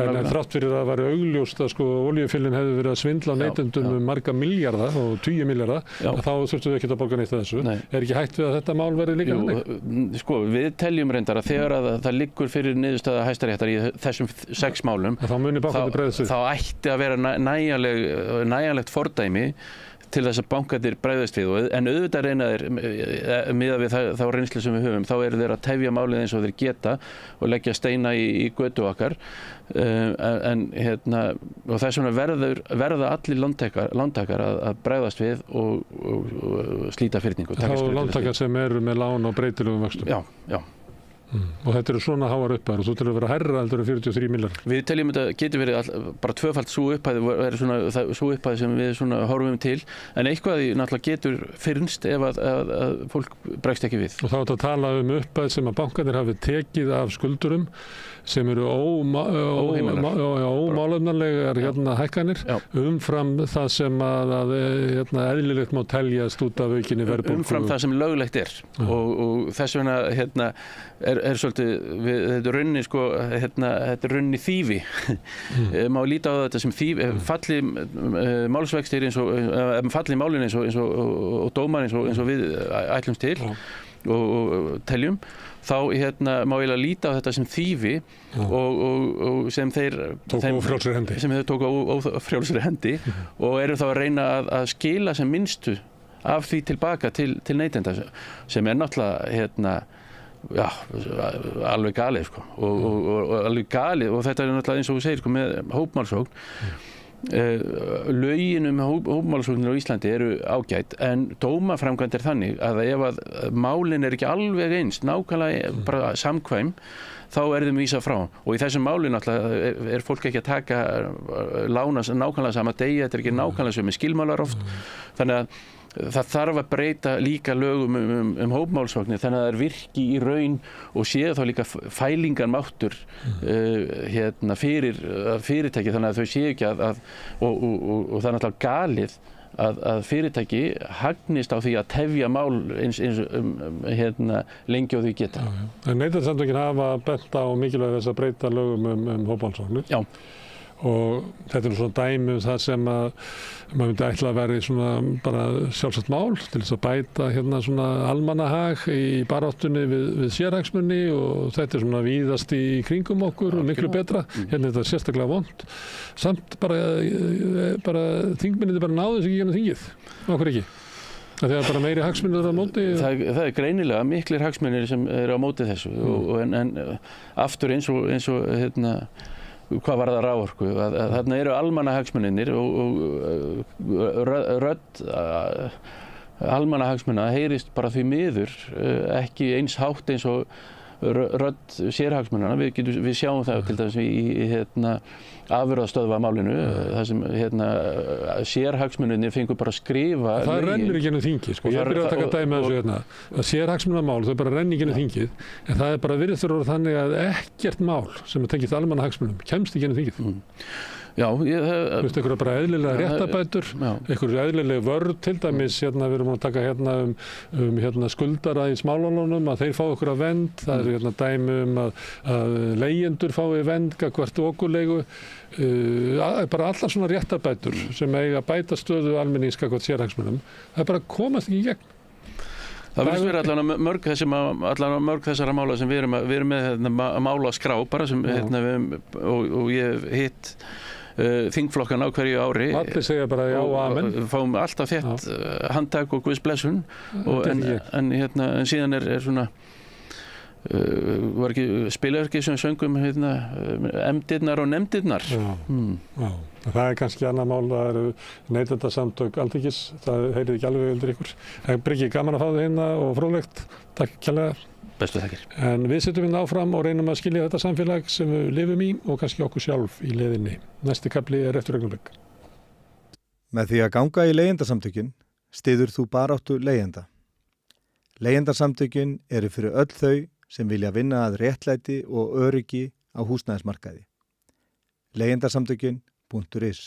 En þrátt fyrir að það var augljóst að olíufélögin hefði verið að svindla á neytendum marga milljarða og 10 milljarða, þá þurftu þau ekki að borga neitt af þessu. Er ekki hætt við að þetta mál verði líka þannig? Við teljum reyndar að þegar að það liggur fyrir niðurstaða Hæstaréttar í þessum 6 málum, þá ætti að vera nægjanlegt fordæmi til þess að bankarnir bregðast við en auðvitað reyna þeir miðað við þá reynslu sem við höfum þá eru þeir að tefja málið eins og þeir geta og leggja steina í götu okkar og þess vegna verða allir lántakar að bregðast við og slíta fyrningu. Þá lántakar sem eru með lán og breytilegum vöxtum? Já. Og þetta eru svona háar upphæðir og þú til að vera hærra heldur en 43 milljarðar. Við teljum þetta getur verið bara tvöfalt sú upphæð sem við horfum til en eitthvað náttúrulega getur fyrnst ef að fólk bregst ekki við. Og þá er þetta að tala upphæð sem að bankarnir hafi tekið af skuldurum sem eru ómálefnanlegar hækkanir umfram það sem að eðlilegt má teljast út af aukinni verðbólgu. Umfram það sem löglegt og þess vegna er svolítið þetta er rauninni þýfi. Má líta á þetta sem þýfi falli málsvextir eins og falli málin eins og dómar eins og við ætlumst til og teljum þá má eiginlega líta á þetta sem þýfi og sem þeir tóku á frjálsri hendi og eru þá að reyna að skila sem minnstu af því tilbaka til neytenda sem er náttúrulega alveg galið og alveg galið og þetta er náttúrulega eins og þú segir með hópmálsókn lögin hópmálsóknir á Íslandi eru ágætt en dómaframkvæmd er þannig að ef að málin er ekki alveg eins nákvæmlega bara samkvæm þá er þeim vísað frá og í þessum máli náttúrulega er fólk ekki að taka lána nákvæmlega sama degi, þetta er ekki nákvæmlega sem er skilmálar oft þannig að það þarf að breyta líka lögum hópmálsóknir þannig að það er virki í raun og séu þá líka fælingarmáttur fyrir fyrirtæki þannig að þau séu ekki að og það er náttúrulega galið að fyrirtæki hagnist á því að tefja mál eins lengi og þau geta. Neytendasamtökin hafa bent á mikilvægi þess að breyta lögum hópmálsóknir. Já. Og þetta er svona dæmi það sem að maður myndi ætla að vera svona bara sjálfsagt mál til þess að bæta svona almannahag í baráttunni við sérhagsmuni og þetta er svona víðast í kringum okkur og miklu betra. Hérna þetta er sérstaklega vont. Samt bara þingmennið bara náðu þess ekki gennum þingið. Okkur ekki? Það er bara meiri hagsmunir á móti? Það er greinilega miklir hagsmunir sem eru á móti þessu en aftur eins og hvað var það raforku þarna eru almannahagsmunirnir og rödd almannahagsmuna heyrist bara því miður ekki eins hátt eins og rödd sérhagsmunana við sjáum það til dæmis í afurðastöðvamálinu þar sem sérhagsmunirnir fengur bara að skrifa það rennur ekki inn á þingið ég byrja að taka dæmi að þessu að sérhagsmunamál þau bara renni ekki inn á þingið en það er bara virðist þurfa þannig að ekkert mál sem tengist almannahagsmunum kemst ekki inn á þingið Já, þú veist, einhverja bara eðlilega réttabætur, einhverju eðlilega vörð til dæmis, við erum að taka skuldara í smálánunum, að þeir fá einhverja vernd, það er dæmi að leigjendur fái vernd, hvert okurleigu, bara allar svona réttabætur sem eiga að bæta stöðu almennings hvert sérhagsmunum, það er bara að komast ekki í gegn. Það virðist vera allan mörg þessara mála sem við erum með mála skrá bara sem og ég hef hitt þingflokkan á hverju ári allir segja bara já og amen fáum alltaf þétt handtak og Guðs blessun en síðan er svona spilaði ekki sem söngum emdirnar og nefndirnar. Já. Það kannski annað mál, það eru neytendasamtök Alþingis, það heyrið ekki alveg undir ykkur. Breki, gaman að fá þig hérna og fróðlegt. Takk kærlega. Bestu þakkir. En við setjum hérna áfram og reynum að skilja þetta samfélag sem við lifum í og kannski okkur sjálf í leiðinni. Næsti kafli eftir augnablik. Með því að ganga í leigjendasamtökin styður þú baráttu leigjenda. Leigjendasamtökin eru fyrir öll þau sem vilja vinna að réttlæti og öryggi á húsnæðismarkaði. Leigjendasamtökin.is.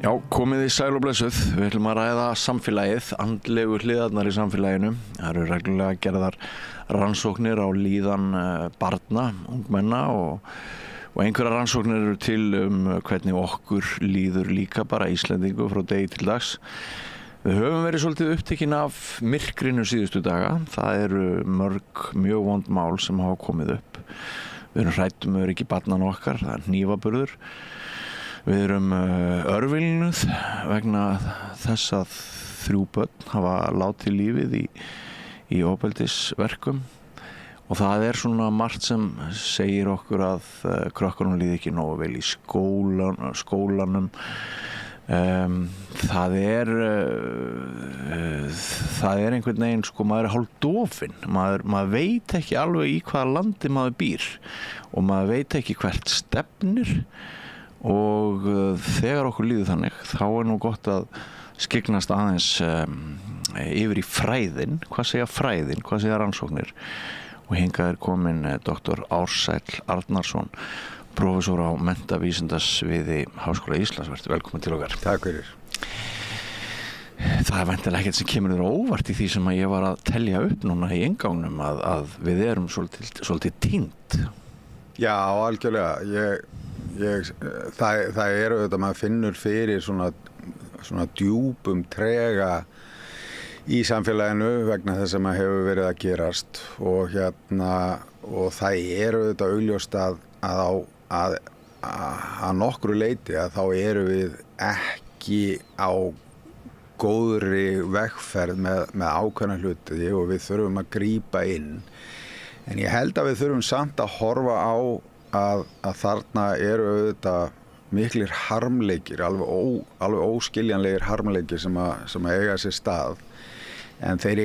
Já, komið í sæl og blessuð. Við ætlum að ræða samfélagið, andlegu hliðarnar í samfélaginu. Það eru reglulega gerðar rannsóknir á líðan barna, ungmenna og einhverja rannsóknir eru til hvernig okkur líður líka bara Íslendingu frá degi til dags. Við höfum verið svolítið upptekin af myrkrinu síðustu daga. Það eru mjög vond mál sem hafa komið upp. Við erum hrædd öryggi barnanna okkar, það er hnífaburður. Við erum örvilnuð vegna þess að 3 börn hafa látið lífið í ofbeldisverkum. Og það er svona margt sem segir okkur að krökkunum líði ekki nógu vel í skólanum. Það er einhvern veginn, maður er hálfdofinn. Maður veit ekki alveg í hvaða landi maður býr og maður veit ekki hvert stefnir. Og þegar okkur líður þannig, þá er nú gott að skyggnast aðeins yfir í fræðin. Hvað segja fræðin? Hvað segja rannsóknir? Og hingað er komin Dr. Ársæll Arnarsson, prófessor á menntavísindasviði Háskóla Íslands. Vertu velkomin til okkar. Takk fyrir. Það er væntanlega ekkert sem kemur þér óvart í því sem ég var að telja upp núna í inngangnum að við erum svolítið týnd. Já, algjörlega. Það er auðvitað, maður finnur fyrir svona djúpum trega í samfélaginu vegna þess að maður hefur verið að gerast og það er auðvitað augljóst að nokkru leyti að þá eru við ekki á góðri vegferð með ákveðna hluti og við þurfum að grípa inn. En ég held að við þurfum samt að horfa á að þarna eru auðvitað miklir harmleikir, alveg óskiljanlegir harmleikir sem að eiga sér stað. En þeir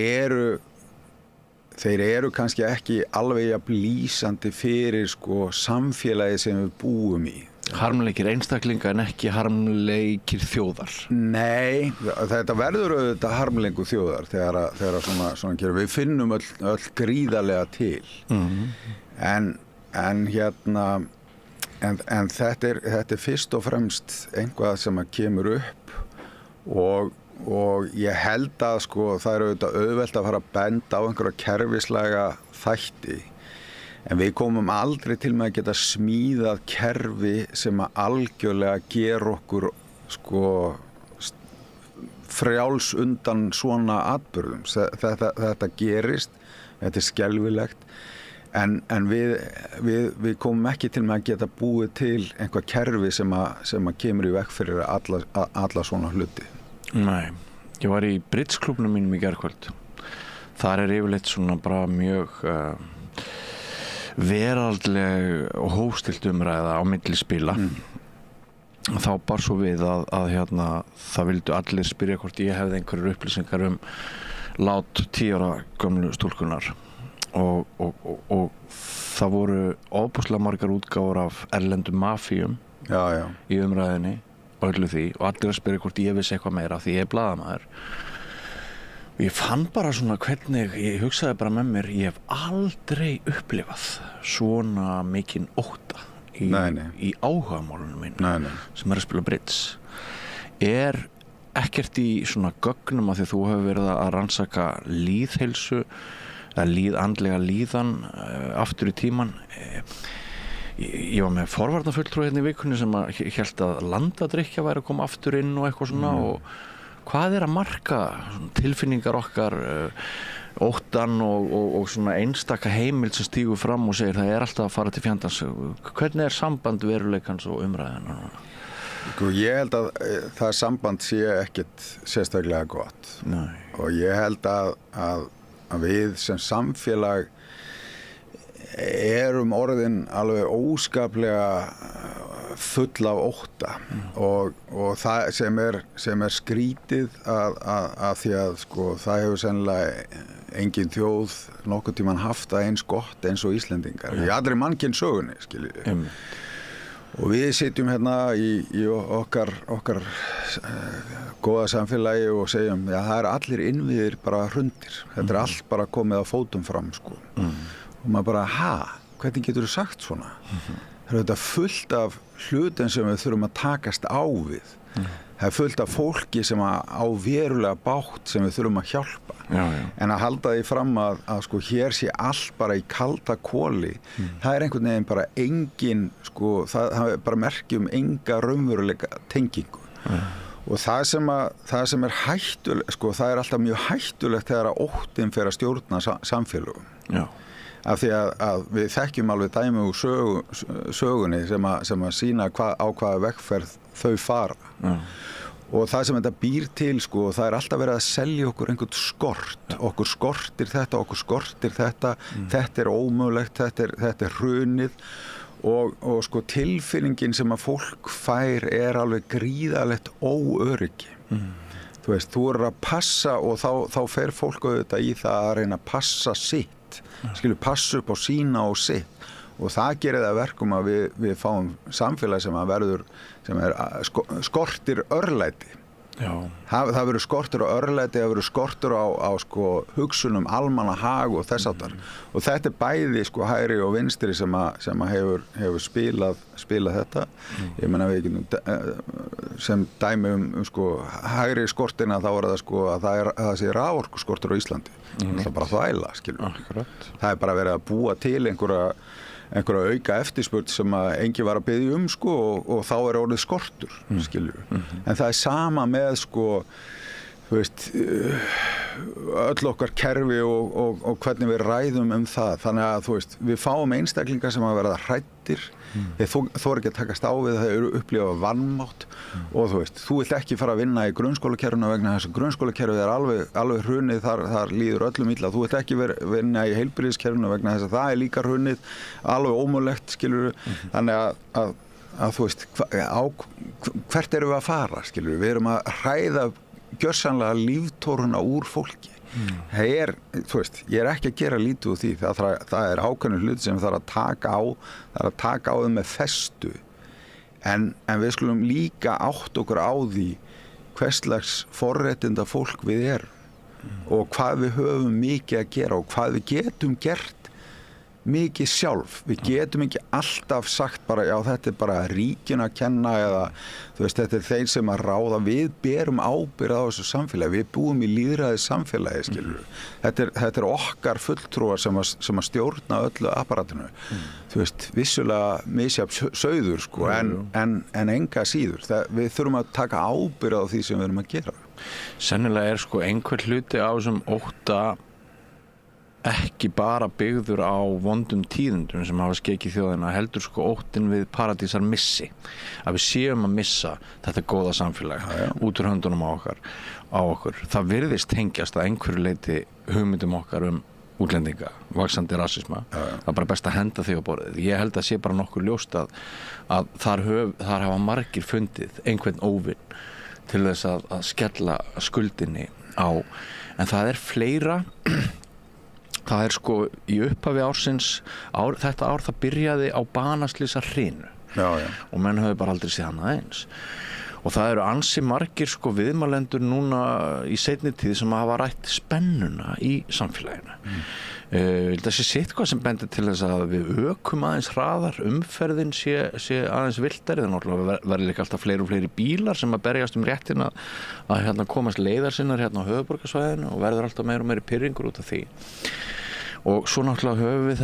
eru kannski ekki alveg jafn lýsandi fyrir samfélagi sem við búum í. Harmleikir einstaklinga en ekki harmleikir þjóðar. Nei, þetta verður auðvitað harmleikur þjóðar þegar svona gerir. Við finnum öll gríðarlega til. En þetta er fyrst og fremst einhvað sem að kemur upp og ég held að það er auðvitað auðvelt að fara að benda á einhverja kerfislega þætti en við komum aldrei til með að geta smíðað kerfi sem að algjörlega gera okkur frjáls undan svona atburðum. Þetta gerist, þetta er skelfilegt en við komum ekki til með að geta búið til einhver kerfi sem að kemur í veg fyrir alla svona hluti. Nei, ég var í Bridge-klúbnum mínum í gærkvöld. Þar er yfirleitt svona bara mjög veraldleg og hófstillt umræða á milli spila. Þá bar svo við að það vildu allir spyrja hvort ég hefði einhverjar upplýsingar lát 10 ára gömlu stúlkunar og það voru ofboðslega margar útgáfur af erlendum mafíum í umræðinni og öllu því og allir að spyrja hvort ég vissi eitthvað meira því ég er blaðamaður og ég fann bara svona hvernig ég hugsaði bara með mér ég hef aldrei upplifað svona mikinn ótta í áhugamálunum mín sem að spila bridge ekkert í svona gögnum af því að þú hefur verið að rannsaka lýðheilsu eða andlega líðan aftur í tíman ég var með forvarnafulltrúi hérna í vikunni sem hélt að landadrykkja væri að koma aftur inn og eitthvað svona og hvað er að marka tilfinningar okkar óttan og svona einstaka heimild sem stígur fram og segir það er alltaf að fara til fjandans hvernig er samband veruleikans og umræðina? Ég held að það samband sé ekkit sérstaklega gott. Nei. Og ég held að við sem samfélag erum orðin alveg óskaplega full af ótta og það sem er skrítið að því að sko það hefur sennilega engin þjóð nokkuð tímann haft það eins gott eins og Íslendingar í allri mannkyn sögunni skiljið. Og við sitjum hérna í okkar góða samfélagi og segjum já það allir innviðir bara hrundir. Þetta allt bara komið á fótum fram sko. Og maður bara, hvernig getur þú sagt svona? Það þetta fullt af hlutum sem við þurfum að takast á við. Það fullt af fólki sem á verulega bátt sem við þurfum að hjálpa. Já. En að halda því fram að sko hér sé allt bara í kalda koli, það einhvern veginn bara engin, sko, það bara merkjum enga raunverulega tengingu. Og það sem er hættulegt, sko, það alltaf mjög hættulegt þegar að óttinn fer að stjórna samfélögum. Já. Af því að við þekkjum alveg dæmi úr sögunni sem að sýna á hvaða vegferð þau fara. Og það sem þetta býr til, sko, það alltaf verið að selja okkur einhvern skort. Okkur skortir þetta, þetta ómögulegt, þetta hrunið. Og sko tilfinningin sem að fólk fær alveg gríðalegt óöryggi. Þú veist, þú að passa og þá fer fólk auðvitað í það að reyna að passa sitt. Passa upp á sína og sitt og það gerir það verkum að við fáum samfélag sem skortir örlæti. Já. Það verður skortur á örlæti, það verður skortur á sko hugsunum almannahag og þess áttar. Og þetta bæði sko hægri og vinstri sem hefur spilað þetta. Ég meina við getum sem dæmi sko hægri skortina þá það sko að það sé raforkuskortur á Íslandi. Það bara þvæla, skilur. Það bara verið að búa til einhverja auka eftirspurn sem að enginn var að biðja sko og þá orðið skortur, skilur. En það sama með sko, þú veist, öll okkar kerfi og hvernig við ræðum það. Þannig að þú veist, við fáum einstaklingar sem að verða hræddir, þeir þora ekki að takast á við það eru upplifa vanmátt og þú veist, þú vilt ekki fara að vinna í grunnskólakerfinu vegna þess að grunnskólakerfið alveg hrunið, þar líður öllum illa. Þú vilt ekki vinna í heilbrigðiskerfinu vegna þess að það líka hrunið, alveg ómögulegt, skilur. Þannig að þú veist, hvert erum við að fara, skilur? Við erum að hræða gjörsamlega líftóruna úr fólki. Það þú veist, ég ekki að gera lítið úr því, það ákveðnir hluti sem þarf að taka á, það að taka á þeim með festu, en við skulum líka átt okkur á því hverslags forréttinda fólk við erum og hvað við höfum mikið að gera og hvað við getum gert mikið sjálf. Við getum ekki alltaf sagt bara, já þetta bara ríkinu að kenna eða þú veist, þetta þeir sem að ráða. Við berum ábyrgð á þessu samfélagi. Við búum í lýðræði samfélagi, skilur. Þetta okkar fulltrúar sem að stjórna öllu apparatinu. Þú veist, vissulega misjafn sauður, sko, en enga síður. Við þurfum að taka ábyrgð á því sem við erum að gera. Sennilega sko einhver hluti á þessum ótta ekki bara byggður á vondum tíðindum sem hafa skekið þjóðina, heldur sko óttinn við paradísar missi, að við séum að missa þetta góða samfélag út úr höndunum á okkur. Það virðist tengjast að einhverju leyti hugmyndum okkar útlendinga, vaxandi rasisma. Það bara best að henda því á borðið. Ég held að sé bara nokkur ljóst að þar hafa margir fundið einhvern óvinn til þess að skella skuldinni á, en það fleira. Það sko í upphafi ársins, þetta ár það byrjaði á banaslýsa hrinu og menn höfðu bara aldrei séð hana eins. Og það eru ansi margir sko viðmælendur núna í seinni tíð sem hafa rætt spennuna í samfélaginu. Það sé sitthvað sem bendir til þess að við ökum aðeins hraðar, umferðin sé aðeins villtari, þannig að verður líka alltaf fleiri og fleiri bílar sem að berjast réttin að komast leiðar sinnar hérna á höfuðborgarsvæðinu og verður alltaf meira og meiri pirringur út af því. Og svo náttúrulega höfum við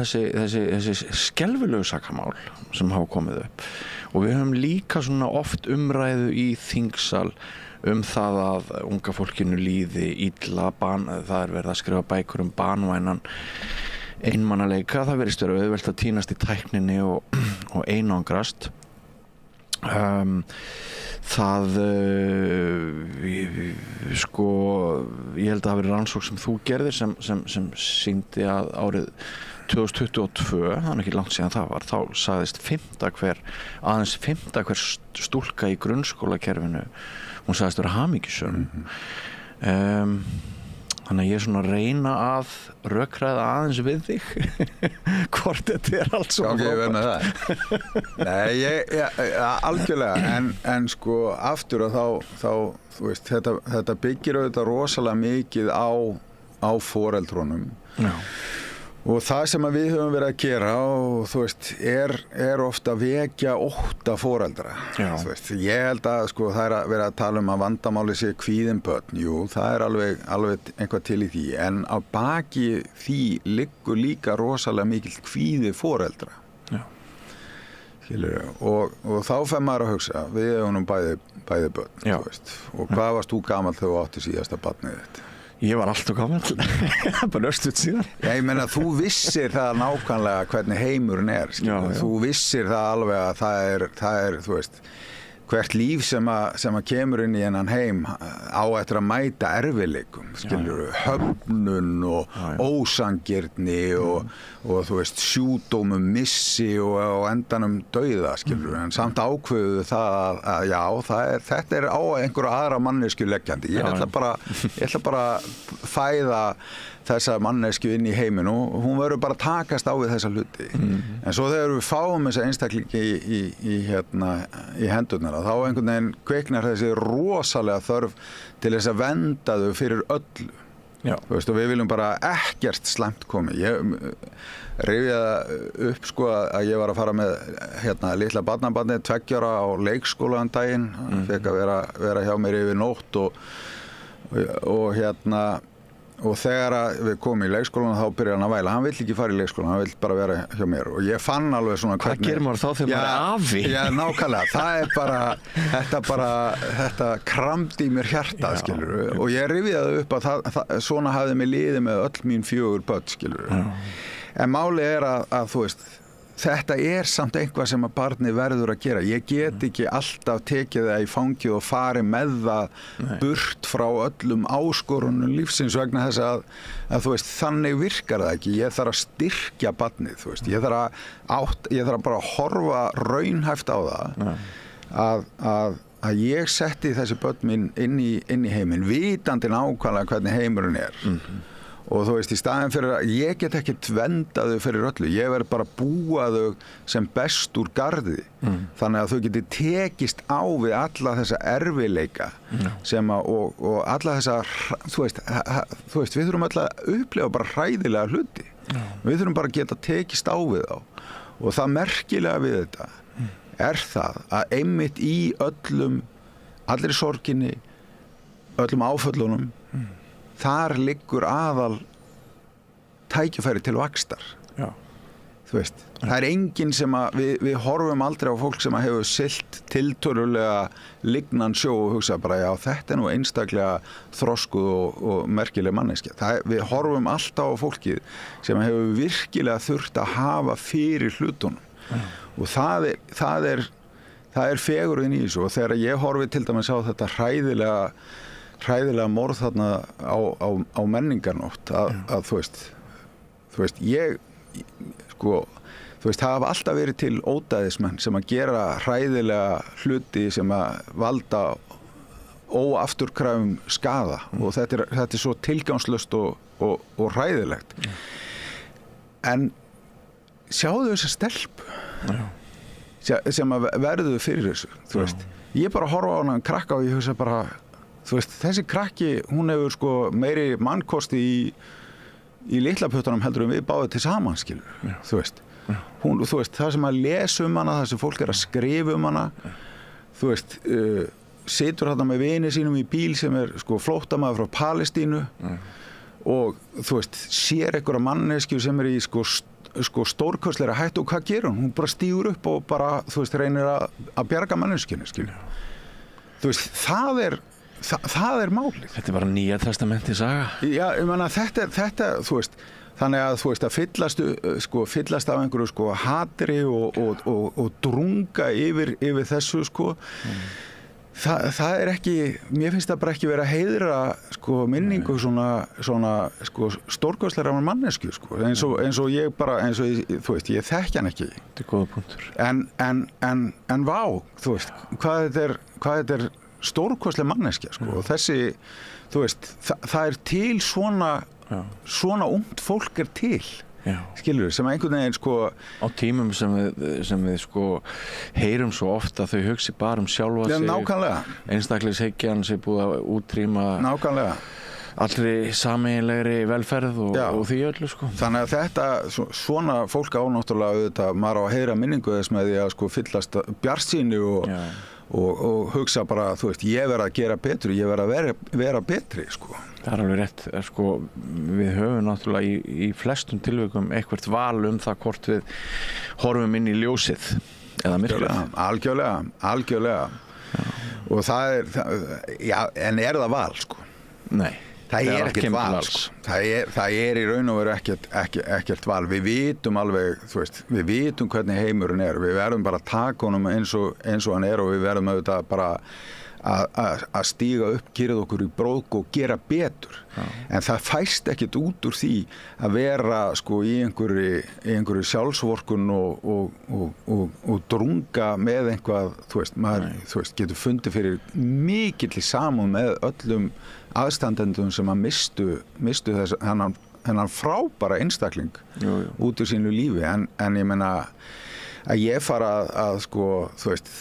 þessi skelfilegu sakamál sem hafa komið upp og við höfum líka svona oft umræðu í þingsal það að unga fólkinu líði illa, það verið að skrifa bækur banvænan einmannaleika, það verðist vera auðvelt að týnast í tækninni og einangrast. það sko ég held að það hafi verið rannsókn sem þú gerðir sem sýndi að árið 2022, það er ekki langt síðan það var, þá sagðist aðeins 5. hver stúlka í grunnskólakerfinu, hún sagðist vera hamingjusöm. Þannig að ég er svona að reyna að rökræða aðeins við þig hvort þetta er allt svo frábært. Ok, verð með það. Nei, ég algjörlega, en sko aftur og þá þú veist, þetta byggir auðvitað rosalega mikið á foreldrunum. Já. Og það sem við höfum verið að gera og þú veist, er ofta að vekja ótta foreldra. Þú veist, ég held að sko það er að vera að tala að vandamáli sé kvíðin börn. Jú, það er alveg einhvað til í því, en á baki því liggur líka rosalega mikill kvíði foreldra. Já. Skilurðu, og þá fer maður að hugsa, við höfum bæði börn, þú veist, og hvað varst þú gamall þegar þú átti síðasta barnið þitt? Ég var alltaf gamall, bara östuð síðan. Já, ég meina, þú vissir það nákvæmlega hvernig heimurinn er, skilur. Þú vissir það alveg að það er, þú veist, hvert líf sem að kemur inn í hennan heim á eftir að mæta erfiðleikum, skilur, höfnun og ósangirni og þú veist, sjúkdómum, missi og endanum dauða, skilur, en samt ákveðu það að já, þetta er á einhverju aðra mannesku leggjandi. Ég ætla bara að fæða þessa mannesku inn í heiminu og hún verður bara að takast á við þessa hluti. En svo þegar við fáum þessa einstaklingi í hendurnar, þá einhvern veginn kveiknar þessi rosalega þörf til þess að vernda þau fyrir öllu. Já. Þú veist, og við viljum bara ekkert slæmt komi. Ég rifjaði upp sko að ég var að fara með litla barnabarni 2 ára á leikskóla daginn, hann fekk að vera hjá mér yfir nótt og þegar við komum í leikskólan þá byrjaði hann að væla. Hann vill ekki fara í leikskólan, hann vill bara vera hjá mér og ég fann alveg svona hvernig... Hvað gerir maður þá þegar maður er afi? Já, nákvæmlega. Það er þetta kramdi í mér hjartað, skilur. Og ég rifjaði upp að svona hafði mig liðið með öll mín 4 börn, skilur. En málið er að þú veist, þetta er samt eitthvað sem að barni verður að gera. Ég get ekki alltaf tekið það í fangið og farið með það burt frá öllum áskorunum lífsins vegna þess að þú veist, þannig virkar það ekki. Ég þarf að styrkja barnið, þú veist. Ég þarf bara að horfa raunhæft á það að ég setti þessi börn mín inn í heiminn, vitandi nákvæmlega hvernig heimurinn er. Og þú veist, í staðinn fyrir að ég get ekki tvendað þau fyrir öllu, ég verð bara að búa þau sem best úr garði, þannig að þau geti tekist á við alla þessa erfiðleika sem og alla þessa, þú veist, við þurfum öll að upplifa bara hræðilega hluti, við þurfum bara að geta tekist á við þá og það merkilega við þetta er það að einmitt í allri sorginni, öllum áföllunum, þar liggur aðal tækifæri til vaxtar. Já. Þú veist, það er enginn sem að við horfum aldrei á fólk sem að hefur siglt tiltölulega lignan sjó og hugsa bara já, þetta er nú einstaklega þroskuð og merkileg manneskja. Við horfum alltaf á fólkið sem hefur virkilega þurft að hafa fyrir hlutunum. Og það er fegurðin í þessu og þegar ég horfi til dæmis á þetta hræðilega morð þarna á menningarnótt að þú veist ég sko þú veist það hafa alltaf verið til ódæðismenn sem að gera hræðilega hluti sem að valda óafturkræfum skaða og þetta er svo tilgangslaust og hræðilegt en sjáðu þessa stelpu sem að verðu fyrir þessu þú veist, ég bara horfa á hana krakka og ég hugsa bara þú veist, þessi krakki, hún hefur sko meiri mannkosti í litlapötunum heldur en við báðum til saman, skilur, þú veist. Þú veist, það sem að lesa hana, það sem fólk er að skrifa hana, þú veist, situr þarna með vini sínum í bíl sem er sko flóttamaður frá Palestínu og þú veist, sér einhverja mannesku sem er í sko stórkostleira hættu og hvað gerur hún? Hún bara stígur upp og bara, þú veist, reynir að bjarga manneskinu, skilur. Þú veist, það er málið. Þetta er bara Nýja testamenti saga. Já, ég meina þetta, þú veist, þannig að þú veist að fyllast af einhverju sko hatri og drunga yfir þessu sko. það ekki, mér finnst það bara ekki verið að heiðra sko minningu svona sko stórkostleira mannesku sko, eins og ég bara, þú veist, ég þekki hann ekki. Þetta góða punktur. En vá, þú veist, hvað þetta er stórkostleg manneskja sko, og þessi, þú veist, það til svona ungt fólk til. Skilur, sem einhvern veginn sko á tímum sem við sko heyrum svo ofta þau hugsi bara sjálfa sig. Nákvæmlega. Einstaklingshyggjan sem búið að útrýma nákvæmlega allri sameiginlegri velferð og því öllu sko. Þannig að þetta svona fólk náttúrulega auðvitað, maður á að heyra minningu þess með því að sko fyllast bjartsýni og hugsa bara, þú veist, ég verð að gera betur, ég verð að vera betri sko. Það alveg rétt, sko, við höfum náttúrulega í flestum tilvikum eitthvert val það hvort við horfum inn í ljósið eða myrkrið. Algjörlega. Og en er það val, sko? Nei. Það er ekkert val, sko. Það í raun og veru ekkert val. Við vitum alveg, þú veist, við vitum hvernig heimurinn er. Við verðum bara að taka honum eins og hann er, og við verðum auðvitað bara að stíga upp, gera okkur í brók og gera betur. En það fæst ekkert út úr því að vera sko í einhverju sjálfsvorkun og drunga með eitthvað, þú veist, getur fundið fyrir mikilli samúð með öllum aðstandendum sem að mistu þennan frábæra einstakling út úr sínu lífi. En ég meina að ég fara að sko, þú veist,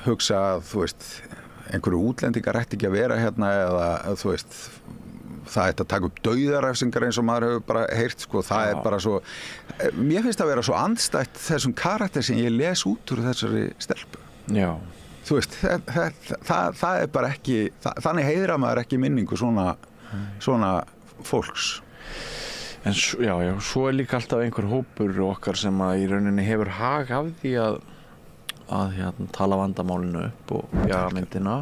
hugsa að, þú veist, einhverju útlendingar ætti ekki að vera hérna, eða þú veist, það ætti að taka upp dauðarefsingar eins og maður hefur bara heyrt sko, það er bara svo, mér finnst að vera svo andstætt þessum karakter sem ég les út úr þessari stelpu. Já. Þú veist, það er bara ekki, þannig heiðra maður ekki minningu svona fólks. En svo er líka alltaf einhver hópur okkar sem að í rauninni hefur hag af því að tala vandamálinu upp og bjaga myndina.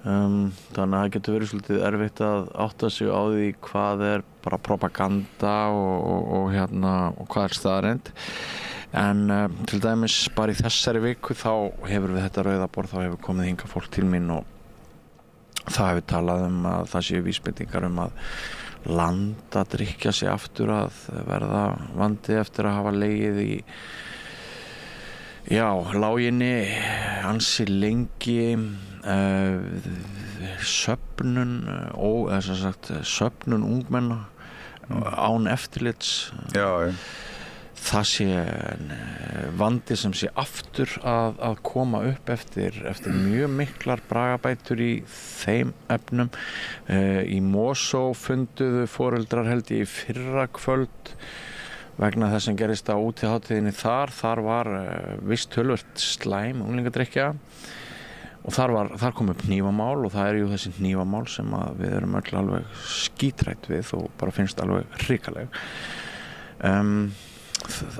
Þannig að það getur verið svolítið erfitt að átta sig á því hvað er bara propaganda og hvað er staðreynd. En til dæmis bara í þessari viku þá hefur við þetta rauða borð, þá hefur komið hingað fólk til mín og það hefur talað að það séu vísbendingar að land að drykkja sig aftur, að verða vandi eftir að hafa legið í láginni ansi lengi, söfnun ungmenna án eftirlits. Það sé vandi sem sé aftur að koma upp eftir mjög miklar bragabætur í þeim efnum. Í Mosó funduðu foreldrar held ég í fyrrakvöld vegna þess sem gerist á útihátíðinni þar var visst töluvert slæm unglingadrykkja og þar kom upp hnífamál, og það jú þessi hnífamál sem við erum öll alveg skítrætt við og bara finnst alveg hrikaleg.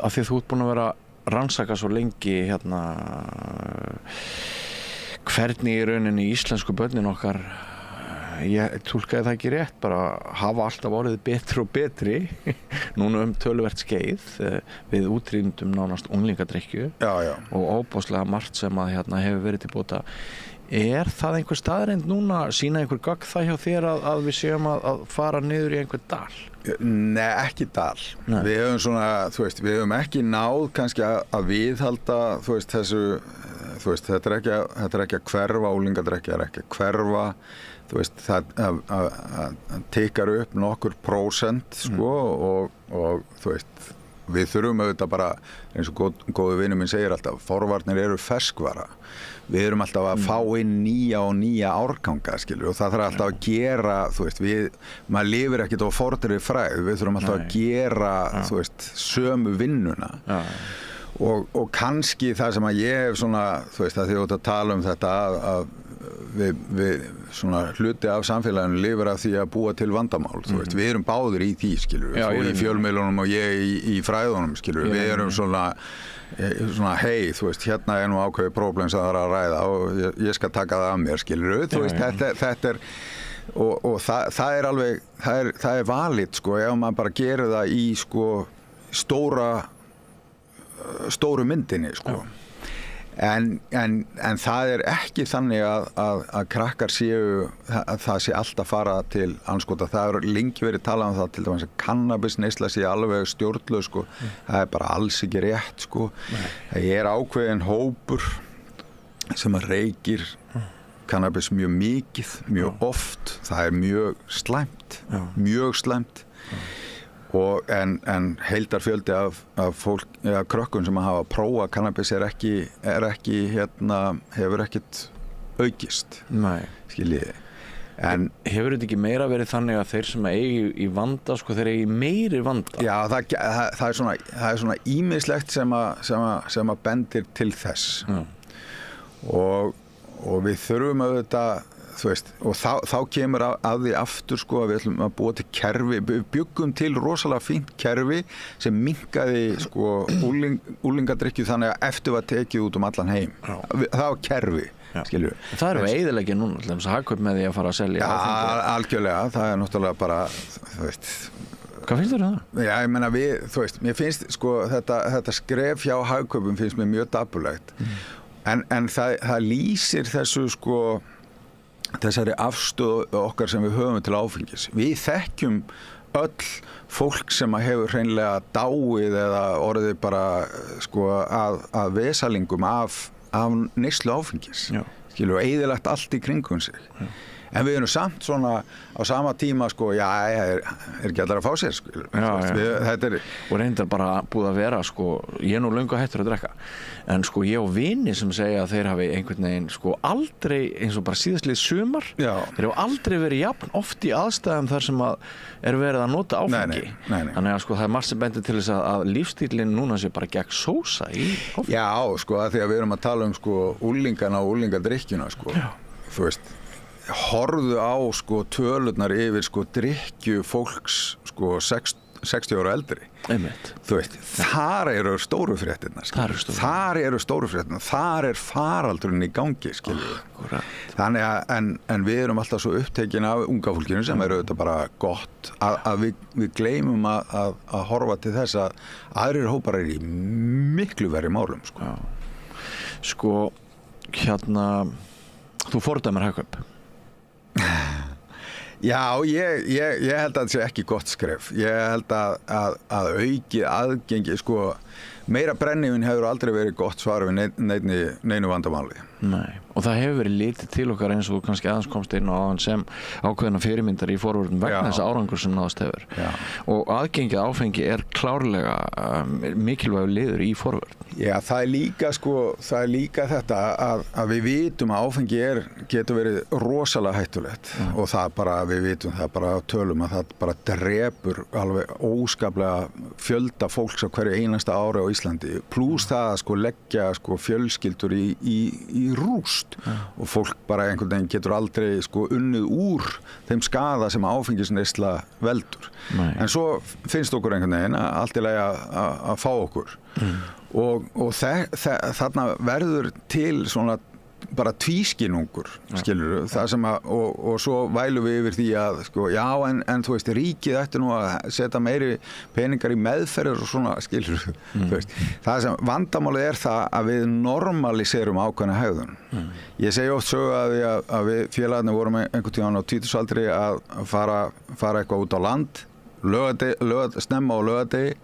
Af því að þú ert búin að vera að rannsaka svo lengi hvernig í rauninni íslensku börnin okkar, ég túlkaði það ekki rétt, bara hafa alltaf orðið betri og betri núna töluvert skeið. Við útrýndum nánast unglingadrykkju og óbáslega margt sem að hefur verið til bóta. Er það einhver staðreind núna, sýna einhver gögn það hjá þér að við séum að fara niður í einhver dal? Nei, ekki dal. Nei. Við höfum svona, þú veist, við höfum ekki náð kannski að viðhalda, þú veist, þessu, þú veist, þetta er ekki að hverfa, unglingadrykkja er ekki að hverfa. Þú veist, það teikar upp nokkur prósent sko, og þú veist, við þurfum auðvitað bara, eins og góðu vinur minn segir alltaf, forvarnir eru ferskvara. Við erum alltaf að fá inn nýja og nýja árganga, skilur, og það þarf alltaf að gera, þú veist, maður lifir ekkert á fornri fræð, við þurfum alltaf að gera, þú veist, sömu vinnuna. Og kannski það sem að ég hef svona, þú veist, að því að tala um þetta að við svona hluti af samfélaginu lifir af því að búa til vandamál, þú veist, við erum báðir í því, skilur, þú í fjölmiðlunum og ég í fræðunum, skilur, við erum svona hei, þú veist, hérna er nú ákveðið próblem sem það er að ræða og ég skal taka það af mér, skilur, þú veist, þetta er og það er alveg, það er valið, sko, ef maður bara gerir það í, sko, stóru myndinni, sko. En það ekki þannig að krakkar séu, að það sé alltaf fara til andskota. Það lengi verið talað um það til dæmis að kannabisneysla sé alveg stjórnlaus, sko. Það bara alls ekki rétt, sko. Það ákveðin hópur sem að reykir kannabis mjög mikið, mjög oft. Það mjög slæmt, mjög slæmt. En heildarfjöldi af fólk, krökkum sem hafa prófað kannabis hefur ekkit aukist. Nei. Skiljiði. En hefur þetta ekki meira verið þannig að þeir sem eigi í vanda, sko, þeir eigi meiri vanda? Já, það svona ýmislegt sem að bendir til þess. Og við þurfum auðvitað, þú veist, og þá kemur að því aftur, sko, að við ætlum að búa til kerfi, við byggum til rosalega fínt kerfi sem minnkaði, sko, úlingadrykkju þannig að eftir var tekið út allan heim. Það var kerfi, skilju. Það við eyðileggja núna, til þess að hagkaup með því að fara að selja. Já, algjörlega, það náttúrulega bara, þú veist. Hvað finnst þér það? Já, ég meina þú veist, mér finnst, sko, þetta skref hjá hagkaupum finnst mér mjög dapurlegt. En það lýsir þessu, sko, þessari afstöðu okkar sem við höfum til áfengis. Við þekkjum öll fólk sem hefur hreinlega dáið eða orðið bara, sko, að vesalingum af neyslu áfengis. Skilur, og eyðilagt allt í kringum sig. En við erum samt svona á sama tíma, sko, ekki allir að fá sér, sko. Og reyndar bara búið að vera, sko, ég nú löngu hættur að drekka. En sko, ég á vini sem segja að þeir hafi einhvern veginn, sko, aldrei, eins og bara síðastlið sumar, þeir hafa aldrei verið jafn oft í aðstæðum þar sem að verið að nota áfengi. Nei. Þannig að, sko, það margt sem bendir til þess að lífstílinn núna sé bara gegn sósa í áfengi. Já, sko, að því að við erum að tala sko, úlingana og úlingadrykkjuna, sko. Þú veist, horfðu á, sko, tölurnar yfir, sko, drykkju fólks, sko, 60 ára eldri. Einmitt. Þú veist, þar eru stóru fréttirnar, þar eru stóru fréttirnar, þar faraldurinn í gangi, skilju. Þannig að, en við erum alltaf svo upptekin af unga fólkinu sem auðvitað bara gott, að við gleymum að horfa til þess að aðrir hópar í miklu verri málum, sko. Sko, hérna, þú fordæmir hagkaup. Já, ég held að það sé ekki gott skref. Ég held að aukið aðgengi, sko, meira brennivín hefur aldrei verið gott svar við neinu vandamáli. Nei, og það hefur verið litið til okkar eins og kannski aðeins komst inn á aðan sem ákveðna fyrirmyndar í forvörðum vegna þess árangur sem náðast hefur. Og aðgengið áfengi klárlega mikilvægur liður í forvörð. Já, það líka, sko, þetta að við vitum að áfengi getur verið rosalega hættulegt og það bara, við vitum það bara á tölum að það bara drepur alveg óskaplega fjölda fólks á hverju einasta ári á Íslandi, plús það að, sko, leggja, sko, fjölskyldur í rúst og fólk bara einhvern veginn getur aldrei, sko, unnið úr þeim skaða sem áfengisneysla veldur. En svo finnst okkur einhvern veginn að allt í lagi að fá okkur og þarna verður til svona bara tvískinnungur, skilur það sem að, og svo vælum við yfir því að, sko, já, en þú veist, ríkið ætti nú að setja meiri peningar í meðferðir og svona, skilur þú veist, það sem vandamálið það að við normaliserum ákveðna hegðun. Ég segi oft sögu að við félagarnir vorum einhvern tímann á tvítugsaldri að fara eitthvað út á land, snemma á laugardegi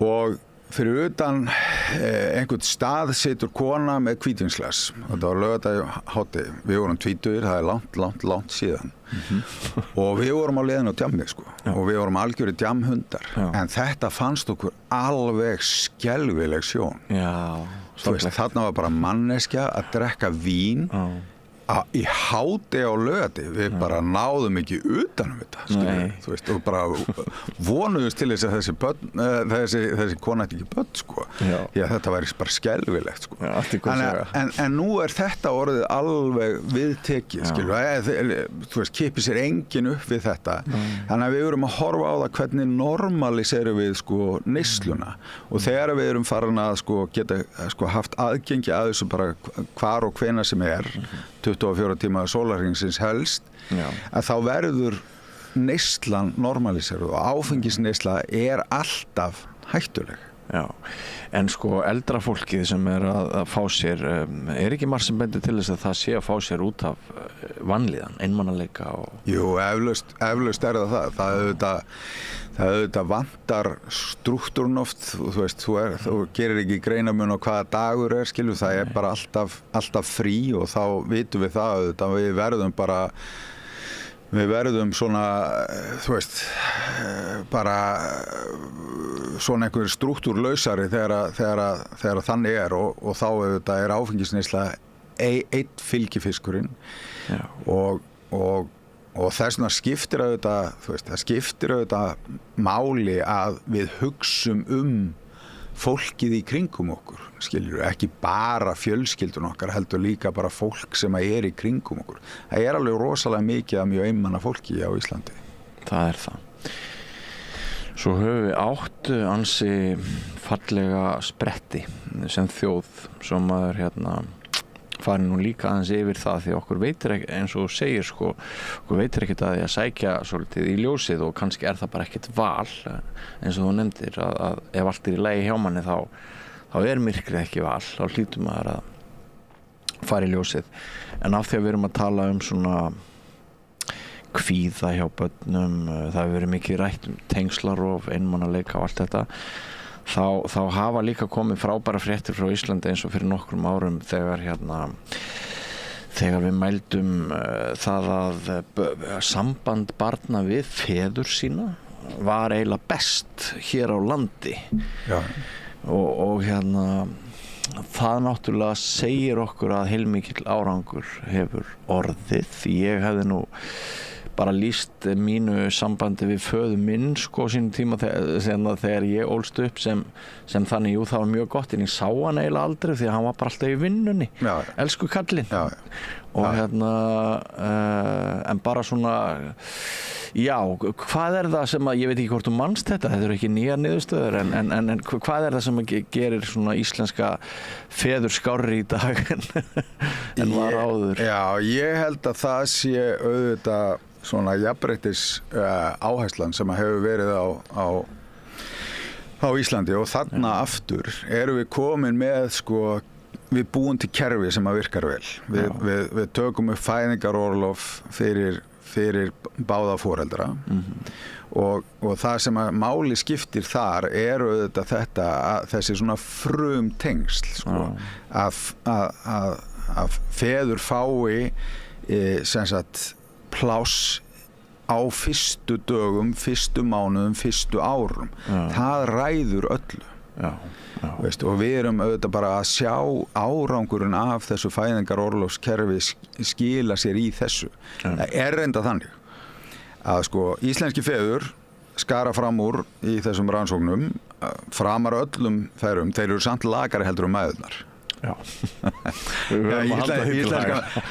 og fyrir utan einhvern stað situr kona með hvítvínsglas og það var laugardegi hádegi. Við vorum tvítugir, það langt síðan og við vorum á leiðinni á djammi, sko, og við vorum algjörir djamhundar en þetta fannst okkur alveg skelfileg sjón. Þú veist, þarna var bara manneskja að drekka vín í hádegi á laugardegi. Við bara náðum ekki utan þetta, þú veist, og bara vonuðumst til þess að þessi kona ætti ekki börn, sko. Já, þetta væri bara skelfilegt, sko. En nú þetta orðið alveg viðtekið, skilur, þú veist, kippir sér enginn upp við þetta. Þannig að við erum að horfa á það hvernig normaliserum við, sko, neysluna og þegar við erum farin að, sko, geta, sko, haft aðgengi að þessu bara hvar og hvenær sem 24 tíma sólarhringsins helst, að þá verður neyslan normaliseruð og áfengisneysla alltaf hættuleg. Já, en sko eldra fólkið sem að fá sér, ekki margt sem bendir til þess að það sé að fá sér út af vanlíðan, einmanaleika og... Jú, eflaust það. Það auðvitað vantar strúktúrun oft, þú veist, þú gerir ekki greinamun á hvaða dagur skilur, það bara alltaf frí og þá vitum við það auðvitað, við verðum svona, þú veist, bara svona einhver strúktúrlausari þegar þannig og þá auðvitað áfengisneysla einn fylgifiskurinn og þess vegna skiptir auðvitað, þú veist, það skiptir auðvitað máli að við hugsum fólkið í kringum okkur, skilur, ekki bara fjölskyldun okkar, heldur líka bara fólk sem í kringum okkur. Það alveg rosalega mikið af mjög einmana fólki á Íslandi. Það það. Svo höfum við átt ansi fallega spretti sem þjóð, sem maður fari nú líka aðeins yfir það því okkur veitir ekki, eins og segir sko, okkur veitir ekkert að því að sækja svolítið í ljósið og kannski það bara ekkert val eins og þú nefndir að ef allt í lagi hjá manni þá myrkrið ekki val, þá hlýtur maður að fara í ljósið en af því að við erum að tala svona kvíða hjá börnum, það hefur verið mikið rætt tengslarof, einmanaleika og allt þetta þá hafa líka komið frábæra fréttir frá Íslandi eins og fyrir nokkrum árum þegar við mældum það að samband barna við feður sína var eiginlega best hér á landi. Já. Og það náttúrulega segir okkur að heilmikill árangur hefur orðið. Ég hefði nú bara lýst mínu sambandi við föður minn sko sínum tíma þegar ég ólst upp sem þannig, jú það var mjög gott en ég sá hann eiginlega aldrei því að hann var bara alltaf í vinnunni, elsku kallinn og en bara svona hvað það sem að, ég veit ekki hvort þú manst þetta eru ekki nýjar niðurstöður en hvað það sem gerir svona íslenska feður skárri í dag en var áður? Já, ég held að það sé auðvitað svona jafnréttis áherslan sem hefur verið á Íslandi og þarna aftur erum við komin með sko, við búum til kerfi sem virkar vel. Við tökum upp fæðingarorlof fyrir báða foreldra og það sem að máli skiptir þar auðvitað þessi svona frumtengsl sko, að feður fái sem sagt pláss á fyrstu dögum, fyrstu mánuðum, fyrstu árum. Það ræður öllu. Veist, og við erum auðvitað bara að sjá árangurinn af þessu fæðingarorlofskerfi skila sér í þessu. Það reynda þannig að sko íslenski feður skara fram úr í þessum rannsóknum framar öllum feðrum, þeir eru samt lakari heldur mæðurnar. Já.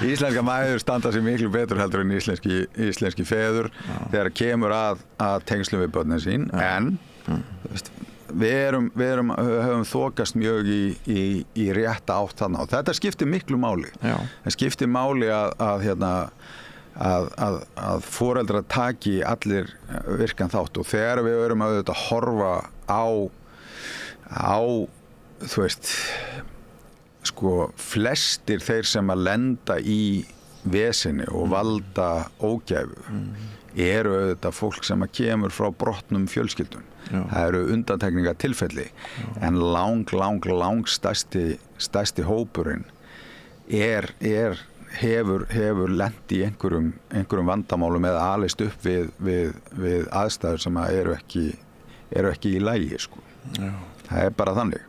Íslenska mæður standa sér miklu betur heldur en íslenski feður þegar kemur að tengslum við börnin sín en við höfum þokast mjög í rétta átt þarna og þetta skiptir miklu máli. Það skiptir máli að foreldrar taki allir virkan þátt og þegar við erum að horfa á þú veist sko flestir þeir sem að lenda í vesinni og valda ógæfu eru auðvitað fólk sem að kemur frá brotnum fjölskyldum. Það eru undantekningatilfelli en lang stærsti hópurinn hefur lent í einhverjum vandamálum eða alist upp við aðstæður sem að eru ekki í lagi sko. Það bara þannig.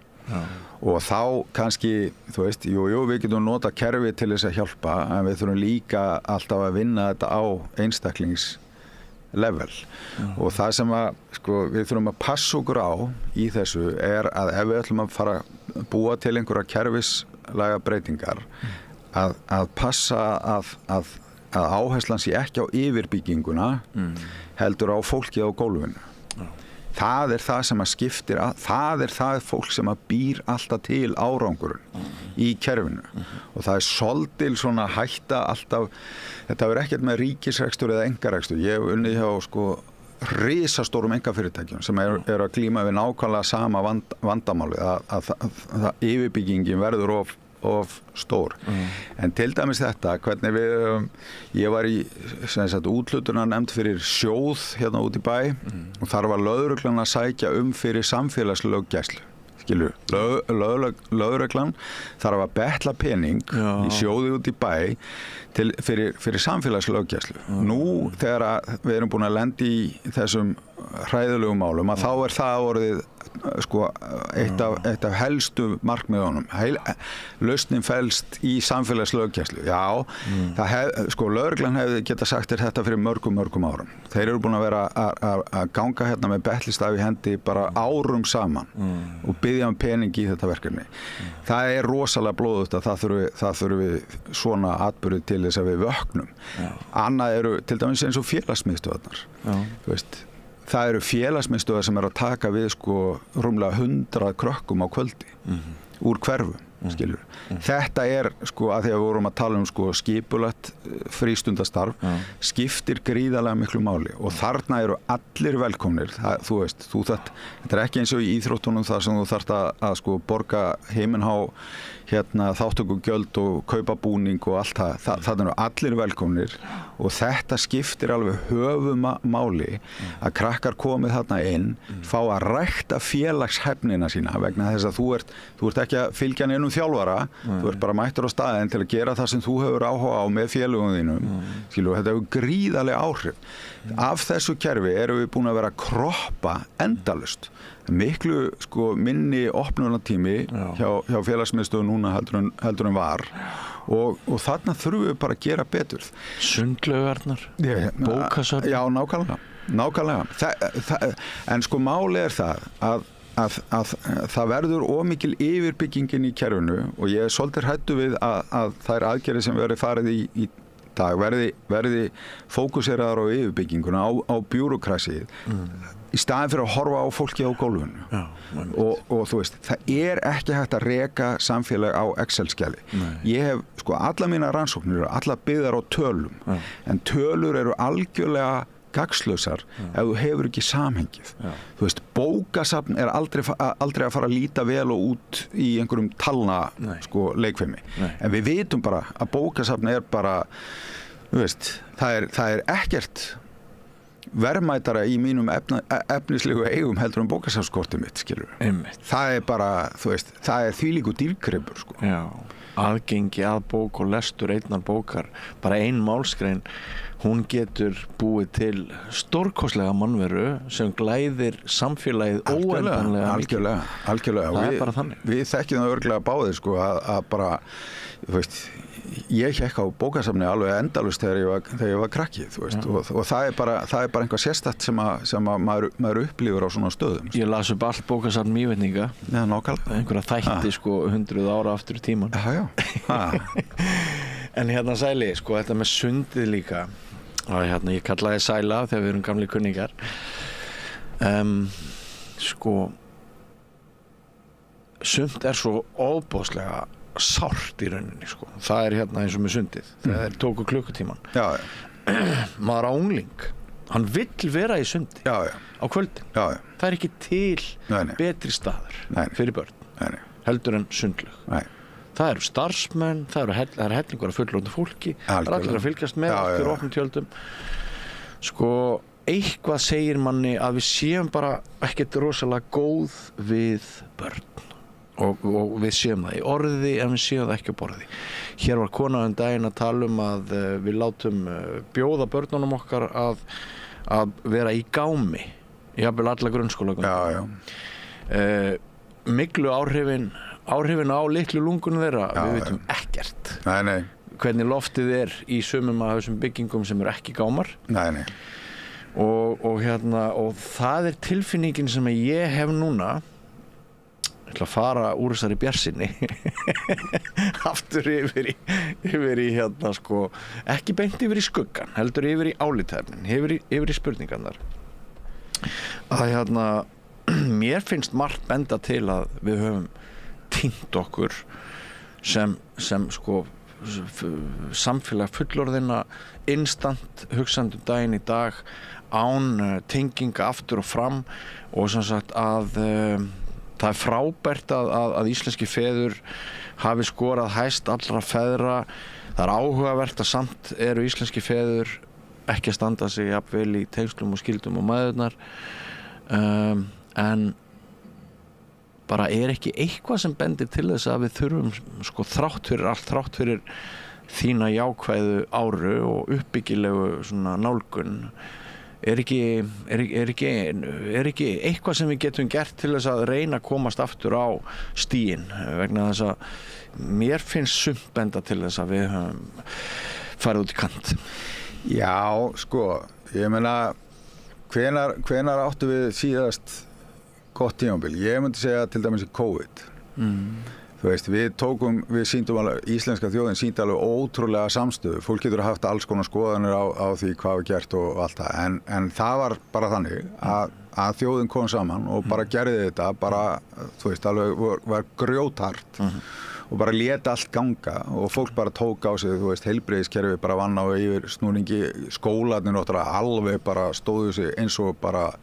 Og þá kannski, þú veist, við getum nota kerfi til þess að hjálpa en við þurfum líka alltaf að vinna þetta á einstaklingslevel og það sem að, sko, við þurfum að passa okkur á í þessu að ef við ætlum að fara að búa til einhverja kerfislæga breytingar að passa að áherslan sé ekki á yfirbygginguna heldur á fólkið á gólfinu. Það það sem að skiptir það það fólk sem að býr alltaf til árangurinn í kerfinu og það svolítil svona hætta alltaf, þetta verður ekkert með ríkisrekstur eða einkarekstur, ég hef unnið hjá sko risastórum einkafyrirtækjum sem eru að glíma við nákvæmlega sama vandamáli að yfirbyggingin verður of stór. En til dæmis þetta, hvernig ég var í úthlutunarnefnd fyrir sjóð hérna út í bæ og þar var lögreglan að sækja fyrir samfélagslöggæslu. Lögreglan þarf að betla pening í sjóði út í bæ fyrir samfélagslöggæslu. Nú þegar við erum búin að lenda í þessum hræðilegum málum að þá það orðið eitt af helstu markmiðunum. Lausnin felst í samfélagslöggæslu. Já, lögreglan hefði getað sagt þetta fyrir mörgum árum. Þeir eru búin að vera að ganga hérna með betlistaf í hendi bara árum saman og biðja pening í þetta verkefni. Það er rosalega blóðugt að það þurfi svona atburði til þess að við vöknum. Annað eru til dæmis eins og félagsmiðstöðvarnar. Þú veist, það eru félagsmiðstöðvar sem eru að taka við rúmlega 100 krökkum á kvöldi úr hverfum, skilur. Þetta að því að við vorum að tala skipulagt frístundastarf skiptir gríðarlega miklu máli og þarna eru allir velkomnir. Þú veist, þetta ekki eins og í íþróttunum þar sem þú þarft að borga heiminhá þáttökugjöld og kaupa búning og allt það. Það eru allir velkomnir og þetta skiptir alveg höfumáli að krakkar komið þarna inn, fá að rækta félagshæfnina sína vegna þess að þú ert ekki að fylgja neinum þjálfara, þú ert bara mættur á staðinn til að gera það sem þú hefur áhuga á með félögum þínum. Þetta hefur gríðarleg áhrif. Af þessu kerfi erum við búin að vera að kroppa endalaust. Miklu minni opnunartími hjá félagsmiðstöðu núna heldur en var og þarna þurfum við bara að gera betur. Sundlaugarnar, bókasöfn. Já, nákvæmlega. En málið er það að það verður ómikil yfirbyggingin í kerfinu og ég er svolítið hræddur við að þær aðgerðir sem verið farið í dag verði fókuseraðar á yfirbygginguna, á bjúrókrasíið í staðin fyrir að horfa á fólki á gólfinu. Og þú veist, það er ekki hægt að reka samfélag á Excel-skjali. Ég hef alla mína rannsóknir, alla byggðar á tölum, en tölur eru algjörlega gagnslausar ef þú hefur ekki samhengið. Þú veist, bókasafn er aldrei að fara að líta vel og út í einhverjum talna leikfimi. En við vitum bara að bókasafn er bara, þú veist, það er ekkert verðmætara í mínum efnislegu eigum heldur bókasafnskortið mitt, skilur. Það er bara, þú veist, það er þvílíkur dýrgripur, Já, aðgengi að bók og lestur einnar bókar, bara ein málsgrein, hún getur búið til stórkostlega mannveru sem glæðir samfélagið óendanlega mikið. Algjörlega. Það er bara þannig. Við þekkjum það örglega báðir, að bara, þú veist, ég hékk á bókasafni alveg endalaust þegar ég var krakki, þú veist, og það er bara einhvað sérstakt sem að maður upplifir á svona stöðum. Ég las upp allt bókasafn Mývetninga. Já, nákvæmlega. Einhverja þætti 100 ára aftur í tíman. Já. En Sæli, þetta með sundið líka, ég kallaði Sæla þegar við erum gamli kunningar. Sund er svo óbóðslega sárt í rauninni, Það er eins og með sundið. Það tóku klukkutíman. Já. Maður á ungling, hann vill vera í sundi á kvöldin. Já. Það er ekki til betri staðar fyrir börn heldur en sundlaug. Það eru starfsmenn, það er hellingur af fullorðnu fólki, það er allir að fylgjast með fyrir opnum tjöldum. Eitthvað segir manni að við séum bara ekkert rosalega góð við börn og við séum það í orði en við séum það ekki á borði. Hér var kona daginn að tala að við látum bjóða börnunum okkar að vera í gámi, jafnvel alla grunnskóla. Miklu áhrifin á litlu lungunum þeirra, við vitum ekkert. Nei. Hvernig loftið er í sumum af þessum byggingum sem eru ekki gámar. Nei. Og það er tilfinningin sem ég hef núna. Ég ætla að fara úr þessari bjartsýni aftur yfir í ekki beint yfir í skuggan, heldur yfir í álitefnin, yfir í spurningarnar. Að mér finnst margt benda til að við höfum týnt okkur sem samfélag fullorðinna instant hugsandum daginn í dag án tenginga aftur og fram og sem sagt að það frábært að íslenski feður hafi skorað hæst allra feðra. Það áhugavert að samt eru íslenski feður ekki að standa sig jafnvel í tengslum og skildum og mæðurnar en bara ekki eitthvað sem bendir til þess að við þurfum sko þrátt fyrir allt, þrátt fyrir þína jákvæðu áru og uppbyggilegu svona nálgun er ekki eitthvað sem við getum gert til þess að reyna að komast aftur á stíginn vegna þess að mér finnst sumt benda til þess að við höfum farið út í kant. Já, sko, ég meina hvenær áttu við síðast gott tímabil? Ég myndi segja til dæmis í COVID. Þú veist, við sýndum alveg, íslenska þjóðin sýndi alveg ótrúlega samstöðu. Fólk getur haft alls konar skoðanir á því hvað við gert og allt það. En það var bara þannig að þjóðin kom saman og bara gerði þetta, bara, þú veist, alveg var grjóthart. Og bara leta allt ganga og fólk bara tók á sig, þú veist, heilbrigðiskerfi bara vann á yfir snúningi, skólarnir náttúrulega alveg bara stóðu sig eins og bara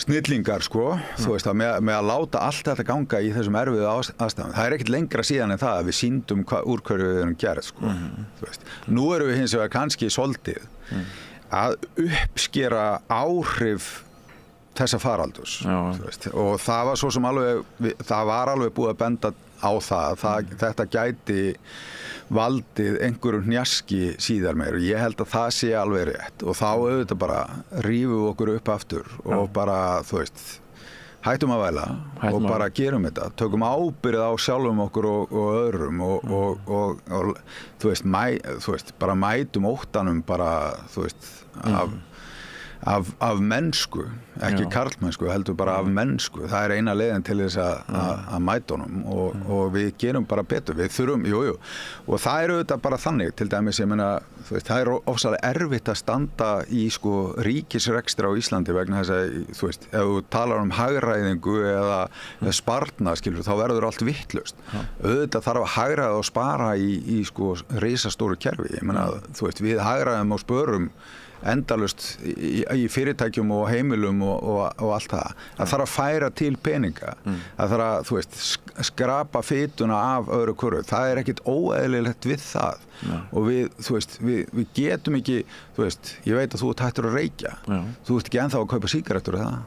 snillingar, sko, þú veist, með að láta allt þetta ganga í þessum erfiðu aðstæðum. Það ekkert lengra síðan en það að við sýndum úr hverju við erum gerð, sko, þú veist. Nú erum við hins vegar kannski svolítið að uppskera áhrif þessa faraldurs, þú veist, og það var svo sem það var alveg búið að benda á þetta gæti valdið einhverjum hnjaski síðar meir og ég held að það sé alveg rétt og þá auðvitað bara rífum við okkur upp aftur og bara, þú veist, hættum að væla og bara gerum þetta, tökum ábyrgð á sjálfum okkur og öðrum og þú veist, bara mætum óttanum bara, þú veist, af mennsku, ekki karlmennsku, heldur bara af mennsku. Það er eina leiðin til þess að mæta honum og við gerum bara betur. Við þurfum, og það er auðvitað bara þannig, til dæmis, ég meina, þú veist, það er ofsalega erfitt að standa í sko ríkisrekstri á Íslandi vegna þess að, þú veist, ef þú talar um hagræðingu eða sparnað, skilur, þá verður allt vitlaust. Auðvitað þarf að hagræða og spara í sko risastóru kerfi. Ég meina, þú veist, við hagræðum og spörum endalaust í fyrirtækjum og heimilum og allt það. Það þarf að færa til peninga. Það þarf að, þú veist, skrapa fituna af öðru hvoru. Það er ekkert óeðlilegt við það. Og við, þú veist, við getum ekki, þú veist, ég veit að þú ert hættur að reykja. Þú ert ekki ennþá að kaupa sígarettur eða það?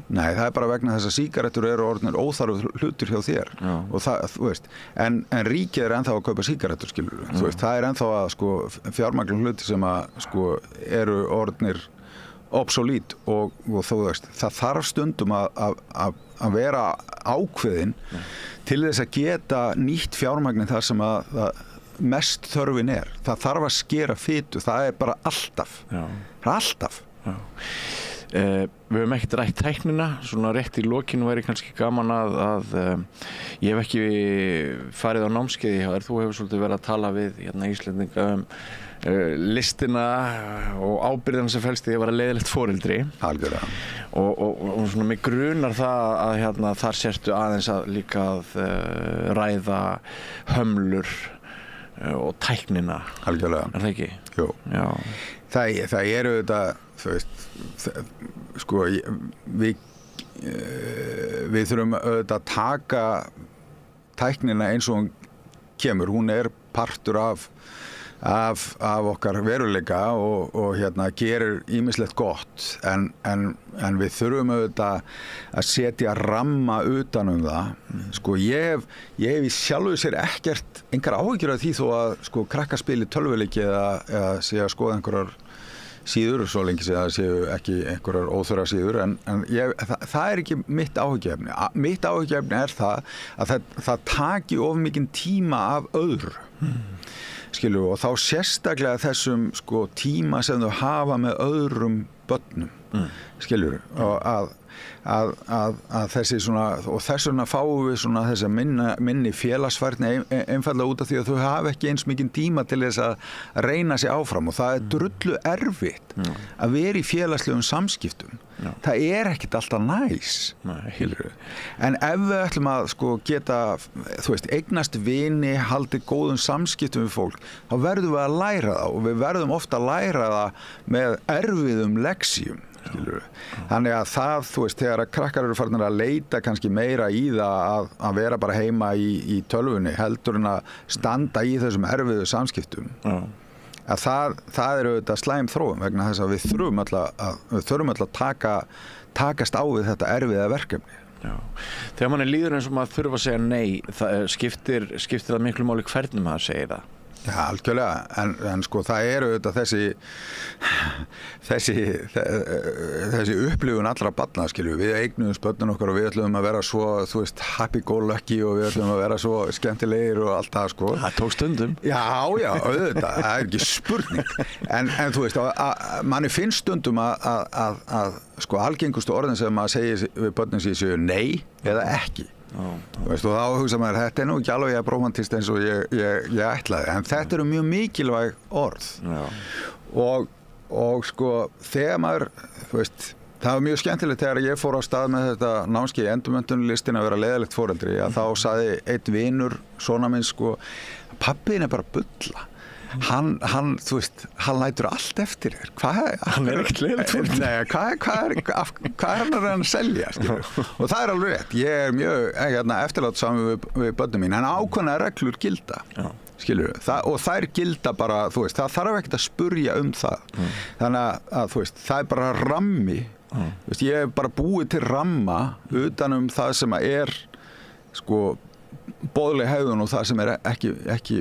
Nei, það er bara vegna þess að sígarettur eru orðnir óþarfu hlutur hjá þér. Og það, þú veist, en ríkið er ennþá að kaupa sígarettur, skilur við. Þú veist, það er ennþá að, sko, fjármagnum hluti sem að, sko, eru orðnir obsolít og þú veist, það þarf stundum að vera ákveðin til þess að geta nýtt fjármagnin þar sem að mest þörfin er. Það þarf að skera fitu, það er bara alltaf. Það er alltaf. Við höfum ekkert rætt tæknina, svona rétt í lokinu væri kannski gaman að ég hef ekki farið á námskeiði hjá þér, þú hefur svolítið verið að tala við Íslendinga listina og ábyrgðina sem felst í að vera leiðilegt foreldri. Algjörlega. Og svona mig grunar það að þar sértu aðeins að líka að ræða hömlur og tæknina. Algjörlega. Er það ekki? Jú. Já. Það eru þetta, þú veist, sko, við þurfum auðvitað að taka tæknina eins og hún kemur. Hún er partur af okkar veruleika og gerir ýmislegt gott en við þurfum auðvitað að setja ramma utan það. Sko ég hef í sjálfu sér engar áhyggjur af því þó að sko krakka spili tölvuleiki eða sé að skoða einhverjar síður, svo lengi sé að séu ekki einhverjar óþörra síður en það er ekki mitt áhyggjuefni. Mitt áhyggjuefni er það að það taki of mikinn tíma af öðru. Skilur, og þá sérstaklega þessum sko tíma sem þau hafa með öðrum börnum, skilur, og að þessi svona, og þess vegna fáum við svona þessa minni félagsfærni einfallega út af því að þau hafa ekki eins mikinn tíma til þess að reyna sig áfram og það er drullu erfitt að vera í félagslegum samskiptum. Það er ekkert alltaf næs. En ef við ætlum að sko geta, þú veist, eignast vini, haldi góðum samskiptum við fólk, þá verðum við að læra það og við verðum ofta að læra það með erfiðum lexíum, skilur við. Þannig að það, þú veist, þegar að krakkar eru farnir að leita kannski meira í það að vera bara heima í tölvunni heldur en að standa í þessum erfiðu samskiptum, að það eru auðvitað slæm þróun vegna þess að við þurfum alltaf að takast á við þetta erfiða verkefni. Já. Þegar manni líður eins og maður þurfa að segja nei, það skiptir það miklu máli hvernig maður segir það. Já, algjörlega, en sko það eru auðvitað þessi upplifun allra barna, skilju, við eignuðum börnin okkar og við ætlum að vera svo, þú veist, happy go lucky og við ætlum að vera svo skemmtilegir og allt það, sko. Það tók stundum. Já, auðvitað, það er ekki spurning, en þú veist, manni finnst stundum að sko algengustu orðin sem maður segir við börnin séu nei eða ekki. Þú veist, og þá hugsa maður, þetta er nú ekki alveg romantist eins og ég ætlaði, en þetta eru mjög mikilvæg orð. Og sko þegar maður, þú veist, það var mjög skemmtilegt þegar ég fór á stað með þetta námskeið endurmenntunarlistin að vera leiðilegt foreldri, að þá sagði einn vinur svona minn, sko, pabbiðin er bara að bulla. Hann, þú veist, hann lætur allt eftir þér. Hann er ekkert leiðilegt foreldri. Nei, hvað er hann að reyna að selja, skilur? Og það er alveg rétt. Ég er mjög eftirlátt saman við börnum mín, en ákveðna reglur gilda. Skilur, og þær gilda bara, þú veist, það þarf ekkert að spurja það. Þannig að þú veist, það er bara rammi. Þú veist, ég hef bara búið til ramma utan það sem er, sko, boðleg hegðun og það sem er ekki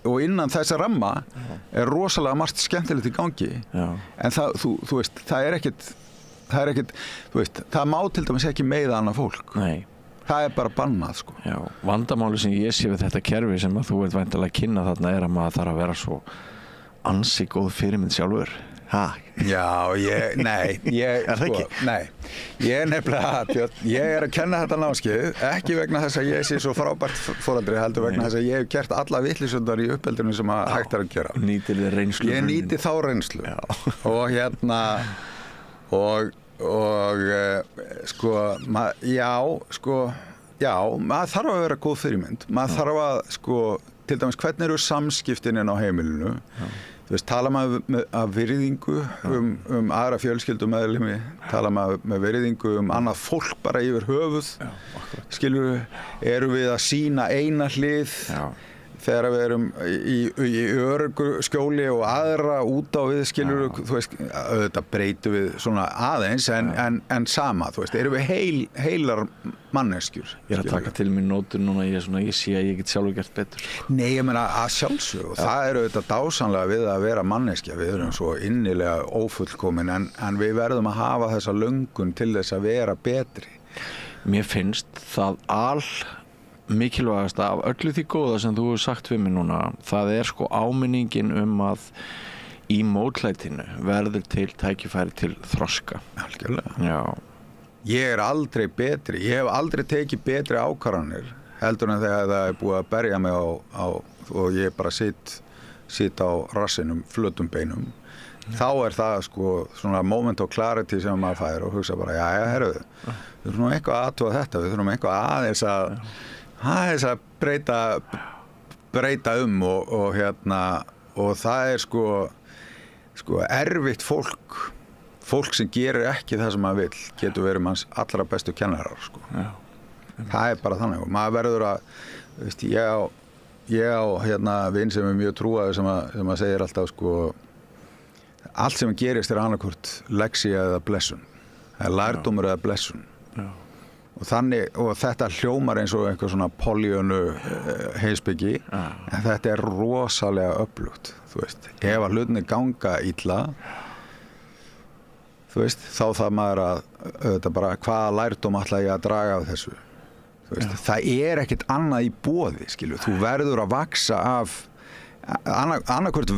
og innan þessa ramma er rosalega margt skemmtilegt í gangi. En þú veist, það er ekkert, þú veist, það má til dæmis ekki meiða annað fólk. Nei. Það er bara bannað, sko. Já, vandamáli sem ég sé við þetta kerfi sem að þú ert væntanlega að kynna þarna er að maður þarf að vera svo ansi góð fyrirmynd sjálfur. Já, nei, ég er nefnilega, ég er að kenna þetta námskeið, ekki vegna þess að ég sé svo frábært foreldri, heldur vegna þess að ég hef gert alla vitleysundar í uppeldinu sem að hægt er að gera. Nýtir þið reynslu? Ég nýti þá reynslu. Og maður þarf að vera góð fyrirmynd. Maður þarf að, sko, til dæmis hvernig eru samskiptin inn á heimilinu. Þú veist, tala maður af virðingu aðra fjölskyldumeðlimi, tala maður með virðingu annað fólk bara yfir höfuð. Skilur, erum við að sýna eina hlið þegar við erum í öruggu skjóli og aðra út á við, skilur, þú veist, auðvitað breytum við svona aðeins en sama, þú veist, erum við heilar manneskjur. Ég er að taka til mér nótur núna, ég sé að ég get sjálfur gert betur. Nei, ég meina að sjálfsög og það eru auðvitað dásamlega við að vera manneskja, við erum svo innilega ófullkomin en við verðum að hafa þessa löngun til þess að vera betri. Mér finnst það mikilvægast af öllu því góða sem þú hefur sagt við mig núna, það er sko áminningin að í mótlætinu verður til tækifæri til þroska. Algjörlega. Já. Ég er aldrei betri, ég hef aldrei tekið betri ákvarðanir heldur en þegar það er búið að berja mig á og ég bara sitt á rassinum, flötum beinum. Þá er það sko svona moment of clarity sem maður fær og hugsa bara, herruðu, við þurfum eitthvað að athuga þetta, við þurfum eitthvað aðeins að breyta og það er sko erfitt fólk sem gerir ekki það sem maður vill getur verið manns allra bestu kennarar, sko. Það er bara þannig og maður verður að, veist, ég á vin sem er mjög trúaður sem að segir alltaf, sko, allt sem gerist er annarkvort lexía eða blessun. Það er lærdómur eða blessun. Og þetta hljómar eins og eitthvað svona Pollyannu heimspeki, en þetta er rosalega öflugt, þú veist. Ef að hlutinni ganga illa, þú veist, þá þarf maður að bara hvaða lærdóm ætla ég að draga af þessu. Þú veist, það er ekkert annað í boði, skilju. Þú verður að vaxa af annarkvort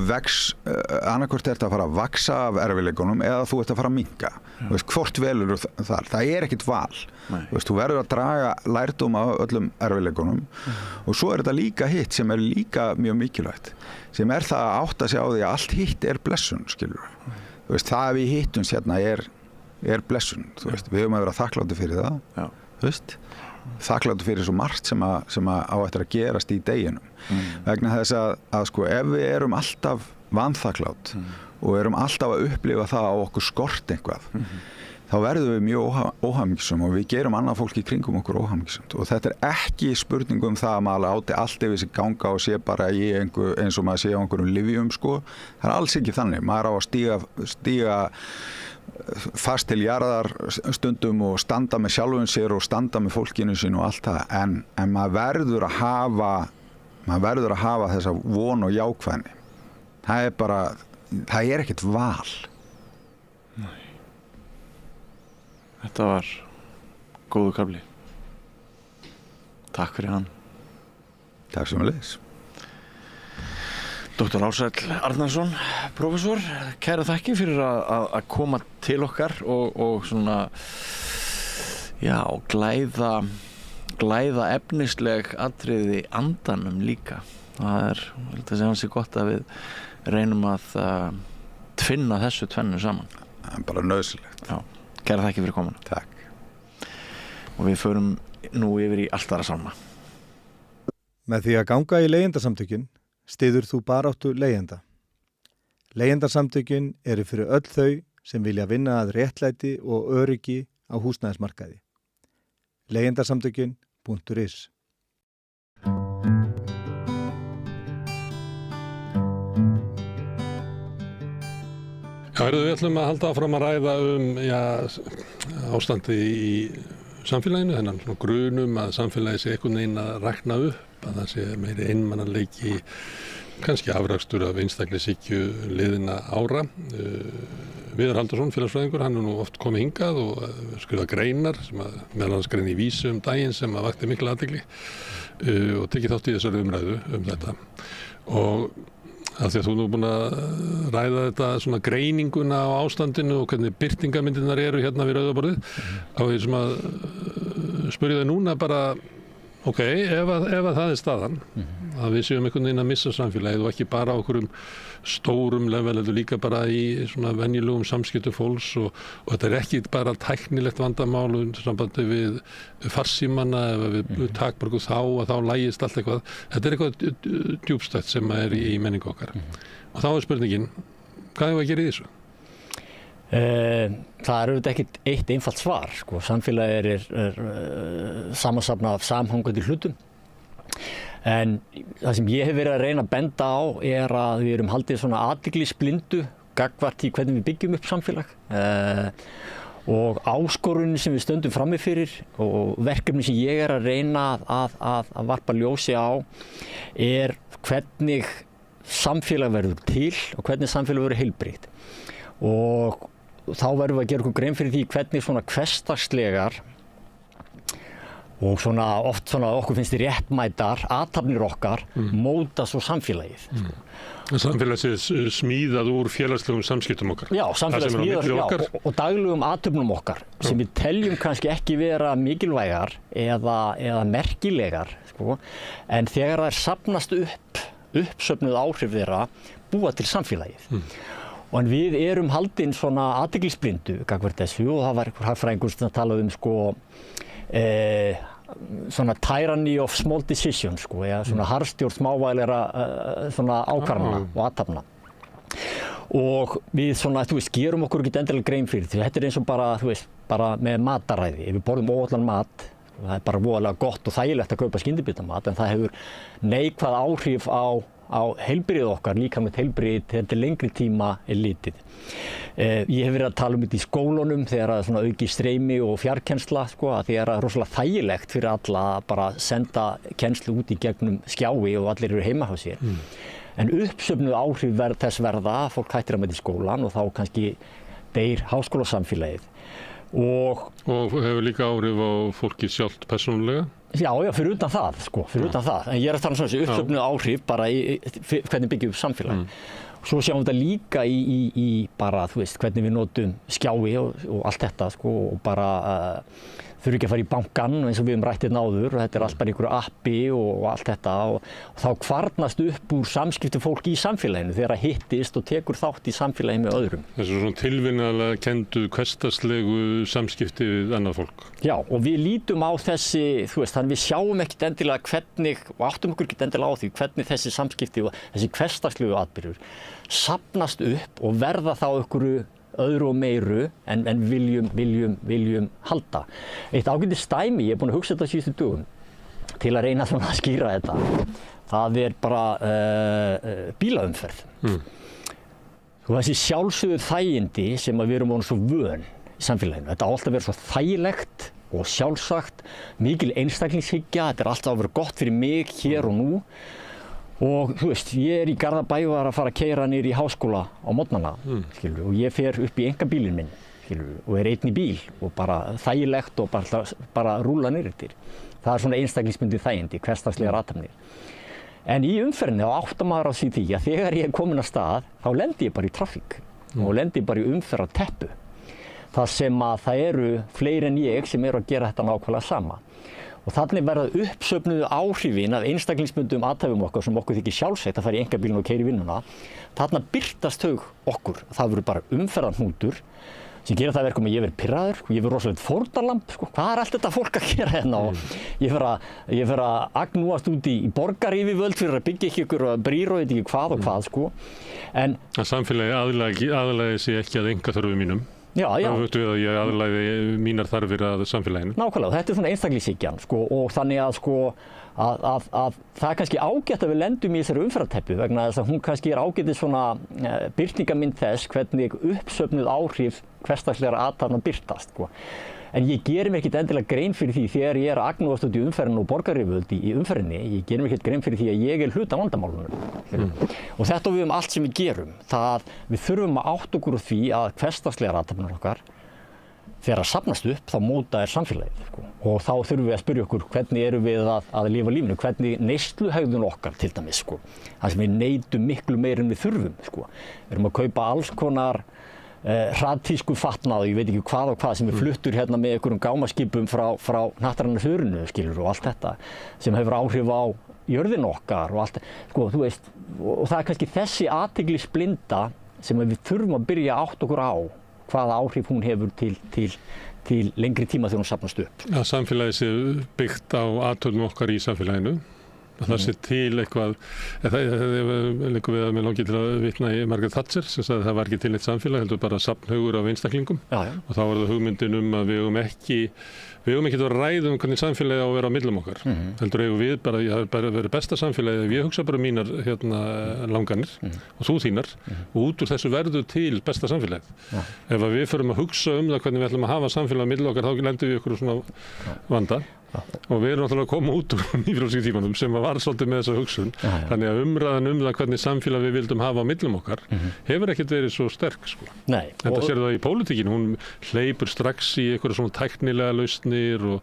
ert að fara að vaxa af erfiðleikunum eða þú ert að fara að minnka. Þú veist, hvort velur þar. Það er ekkert val. Þú veist, þú verður að draga lærdóm af öllum erfiðleikunum og svo er þetta líka hitt sem er líka mjög mikilvægt. Sem er það að átta sig á því að allt hitt er blessun, skilur. Þú veist, það við hittumst hérna er blessun. Þú veist, við höfum að vera þakklátir fyrir það. Þú veist, þakklátur fyrir svo margt sem á eftir að gerast í deginum. Vegna þess að sko, ef við erum alltaf vanþakklátt og erum alltaf að upplifa það að okkur skort eitthvað, þá verðum við mjög óhamingjusum og við gerum annað fólk í kringum okkur óhamingjusamt. Og þetta er ekki spurning um það að maður átti allt yfir sig ganga og sé bara í eins og maður sé á einhverjum lyfjum, sko. Það er alls ekki þannig. Maður á að stíga fast til jarðar stundum og standa með sjálfum sér og standa með fólkinu sín og allt það. En maður verður að hafa þessa von og jákvæðni. Það er ekkert val. Nei. Þetta var góðu kafli. Takk fyrir hann. Takk sömuleiðis. Dr. Ársæll Arnarsson, prófessor, kæra þakki fyrir að koma til okkar og svona, já, glæða efnisleg atriði andanum líka. Það er, ég held að segja hansi gott að við reynum að tvinna þessu tvennu saman. Það er bara nöðsilegt. Já, kæra þakki fyrir komuna. Takk. Og við förum nú yfir í allt aðra sálma. Með því að ganga í leigjendasamtökin styður þú baráttu leigjenda. Leigjendasamtökin eru fyrir öll þau sem vilja vinna að réttlæti og öryggi á húsnæðismarkaði. Leigjendasamtökin.is. Já, við ætlum að halda áfram að ræða ástandi í samfélaginu, þennan svona grunum að samfélagi sé einhvern veginn að rakna upp, að það sé meiri einmannaleiki, kannski afrakstur af einstaklingshyggju liðinna ára. Viðar Halldórsson, félagsfræðingur, hann nú oft komið hingað og skrifað greinar, sem að meðal annars grein í Vísu daginn sem að vakti mikla athygli og tekið þátt í þessari umræðu þetta. Og af því að þú nú búin að ræða þetta svona greininguna á ástandinu og hvernig birtingamyndirnar eru hérna við rauðaborðið, á því sem að spyrja þau núna bara, ok, ef að það er staðan, að við séum einhvern veginn að missa samfélagið og ekki bara á okkurum stórum level, heldur líka bara í svona venjulegum samskiptum fólks og þetta er ekki bara tæknilegt vandamál sambandi við farsímana eða við takmörku þá lægist allt eitthvað. Þetta er eitthvað djúpstætt sem er í menningu okkar. Og þá er spurningin, hvað er að gera í þessu? Það er auðvitað ekkert eitt einfalt svar, sko. Samfélagið er samansafnað af samhangandi hlutum. En það sem ég hef verið að reyna að benda á er að við erum haldið svona athyglisblindu gagnvart í hvernig við byggjum upp samfélag. Og áskorunin sem við stöndum frammi fyrir og verkefni sem ég er að reyna að varpa ljósi á er hvernig samfélag verður til og hvernig samfélag verður heilbrigt. Og þá verðum við að gera okkur grein fyrir því hvernig svona hversdagslegar og svona oft svona okkur finnst réttmætar athafnir okkar móta svo samfélagið. Samfélagið sé smíðað úr félagslegum samskiptum okkar. Já, samfélagið smíðað og daglegum athöfnum okkar sem við teljum kannski ekki vera mikilvægar eða merkilegar, sko. En þegar það safnast uppsöfnuð áhrif þeirra búa til samfélagið. Og við erum haldin svona athyglisblindu gagnvart þessu og það var einhver hagfræðingur sem talaði sko svona tyranny of small decisions, sko, eða svona harðstjórn smávægilegra svona ákvarðana og athafna. Og við svona, gerum okkur ekki endilega grein fyrir því þetta er eins og bara, bara með mataræði. Ef við borðum óhollan mat, það er bara voðalega gott og þægilegt að kaupa skyndibitamat, en það hefur neikvæð áhrif á heilbrigði okkar, líkamlegt heilbrigði þegar til lengri tíma er litið. Ég hef verið að tala þetta í skólunum þegar það er svona auki streymi og fjarkennsla, sko, að því er það rosalega þægilegt fyrir alla að bara senda kennslu út í gegnum skjái og allir eru heima hjá sér. En uppsöfnuð áhrif þess verða að fólk hættir að mæta í skólan og þá kannski deyr háskólasamfélagið. Og hefur líka áhrif á fólki sjálft persónulega? Já, fyrir utan það, sko, fyrir utan það. En ég er að tala um þessi uppsöfnuð áhrif bara í hvernig byggjum upp samfélag. Svo sjáum við þetta líka í bara, hvernig við notum skjái og allt þetta, sko, og bara þurfi ekki að fara í bankann eins og við rætt hérna áður og þetta allt bara einhverju appi og allt þetta og þá kvarnast upp úr samskipti fólk í samfélaginu þegar það hittist og tekur þátt í samfélagi með öðrum. Þessu svona tilvinnalega kendu hversdagslegu samskipti við annað fólk. Já, og við lítum á þessi, þannig við sjáum ekkert endilega hvernig, og áttum okkur ekkert endilega á því, hvernig þessi samskipti og þessi hversdagslegu atburður safnast upp og verða þá einhverju öðru og meiru en viljum halda. Eitt ágætis dæmi, ég búinn að hugsa þetta síðustu dögum til að reyna svona að skýra þetta. Það bara bílaumferð. Og þessi sjálfsögðu þægindi sem við erum svo vön í samfélaginu. Þetta á alltaf að vera svo þægilegt og sjálfsagt, mikil einstaklingshyggja, þetta alltaf að vera gott fyrir mig hér og nú. Og ég í Garðabæ og að fara að keyra niður í háskóla á morgnana, og ég fer upp í einkabílinn minn, og einn í bíl og bara þægilegt og bara rúlla niður eftir. Það svona einstaklingsbundið þægindi, hversdagslegar athafnir. En í umferðinni þá áttar maður á því að þegar ég komin af stað, þá lendi ég bara í trafík og lendi ég bara í umferðarteppu. Það sem að það eru fleiri en ég sem eru að gera þetta nákvæmlega sama. Og þannig verða uppsöfnuðu áhrifin af einstaklingsbundum athæfum okkar sem okkur þykir sjálfsagt að fara í einkabílinn og keyra í vinnuna. Þarna birtast þau okkur. Það verður bara umferðarhnútur sem gera það verkum að ég verð pirraður og ég verð rosalegt fórnarlamb. Hvað allt þetta fólk að gera hérna? Og ég fer að agnúast út í borgaryfirvöld fyrir að byggja ykkur brýr og veit ekki hvað og hvað. En samfélagi aðlagi sig ekki að einkaþörfum mínum. Já. Það veitum við að ég aðlæði mínar þarfir að samfélaginu. Nákvæmlega, þetta svona einstaklingshyggjan og þannig að það kannski ágætt að við lendum í þessari umferðarteppu vegna þess að hún kannski ágætið svona birtingarmynd þess hvernig uppsöfnuð áhrif hversdagslegra athafna birtast. En ég gerir mér ekkert endilega grein fyrir því þegar ég að agnúast út í umferðinu og borgaryfirvöld í umferðinni, ég gerir mér ekkert grein fyrir því að ég hluta vandamálunum. Og þetta við allt sem við gerum, við þurfum að átta okkur á því að hversdagslegar athafnir okkar, þegar að safnast upp, þá móta samfélagið. Og þá þurfum við að spyrja okkur hvernig erum við að lifa lífinu, hvernig neysluhegðun okkar til dæmis. Það sem við neytum miklu meir en við þurfum. Við erum að kaupa alls konar hraðtísku fatnað, ég veit ekki hvað og hvað sem er fluttur hérna með einhverjum gámaskipum frá hnattræna þurrinu og allt þetta sem hefur áhrif á jörðin okkar og allt, og það er kannski þessi athyglisblinda sem við þurfum að byrja að átta okkur á hvaða áhrif hún hefur til lengri tíma þegar hún safnast upp. Að samfélagið sé byggt á athöfnum okkar í samfélaginu. Það sé til eitthvað, leikur við að mér langi til að vitna í Margaret Thatcher sem sagði að það var ekki til eitt samfélag, heldur bara safnhaugur af einstaklingum. Og þá var það hugmyndin að við eigum ekki að ræða hvernig samfélagi á að vera á millum okkar. Heldur eigum við bara, það er bara verið besta samfélagi ef ég hugsa bara mínar langanir og þú þínar og út úr þessu verður til besta samfélagið. Ef við förum að hugsa það hvernig við ætlum að hafa samfélagi á millum okkar, þá lendum við ykkur svona vanda. Og við erum náttúrulega að koma út úr nýfrjálsíku tímanum sem var svolítið með þessa hugsun. Þannig að umræðan það hvernig samfélag við vildum hafa á millum okkar hefur ekkert verið svo sterk. Þetta sér það í pólitíkinu, hún hleypur strax í einhverja svona tæknilega lausnir og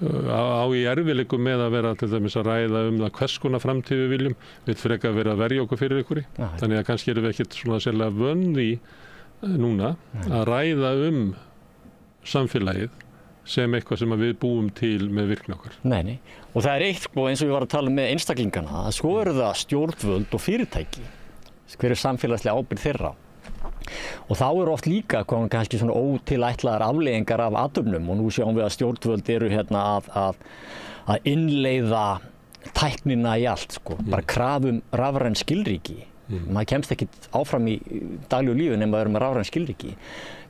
á í erfiðleikum með að vera til dæmis að ræða það hvers konar framtíð við viljum. Við frekar vera að verja okkur fyrir ykkur. Þannig að kannski erum við ekkert svona sérlega vön því núna að ræða samfélagið sem eitthvað sem við búum til með virkni okkar. Nei. Og það er eitt eins og við varum að tala með einstaklingana, að svo eru það stjórnvöld og fyrirtæki. Hver er samfélagslega ábyrgð þeirra? Og þá eru oft líka kannski svona ótilætlaðar afleiðingar af athöfnum og nú sjáum við að stjórnvöld eru hérna að innleiða tæknina í allt, bara krafum rafræn skilríki. Maður kemst ekkert áfram í daglegu lífi nema að vera með rafræn skilríki.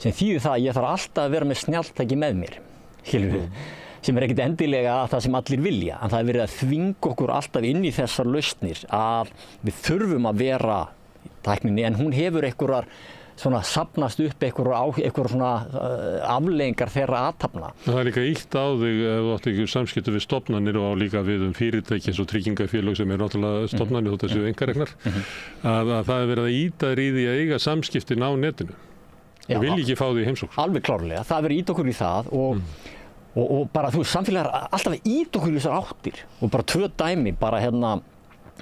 Sem þýðir það að ég þarf alltaf að vera með snjalltæki með mér. Sem er ekkert endilega það sem allir vilja, en það er verið að þvinga okkur alltaf inn í þessar lausnir að við þurfum að vera í tækninni en hún hefur einhverjar svona safnast upp einhverjar svona afleiðingar þeirra athafna. Það er líka ýtt á þig ef þú átt ekki samskipti við stofnanir og líka við fyrirtæki eins og tryggingafélög sem er náttúrulega stofnanir þótt að séu einkareknar að það er verið að ýta þér í því að eiga samskiptin á netinu. Ég vil ekki fá því heimsókn. Alveg klárlega, það verið ýta okkur í það og bara samfélagar alltaf að ýta okkur í þessar áttir og bara 2 dæmi, bara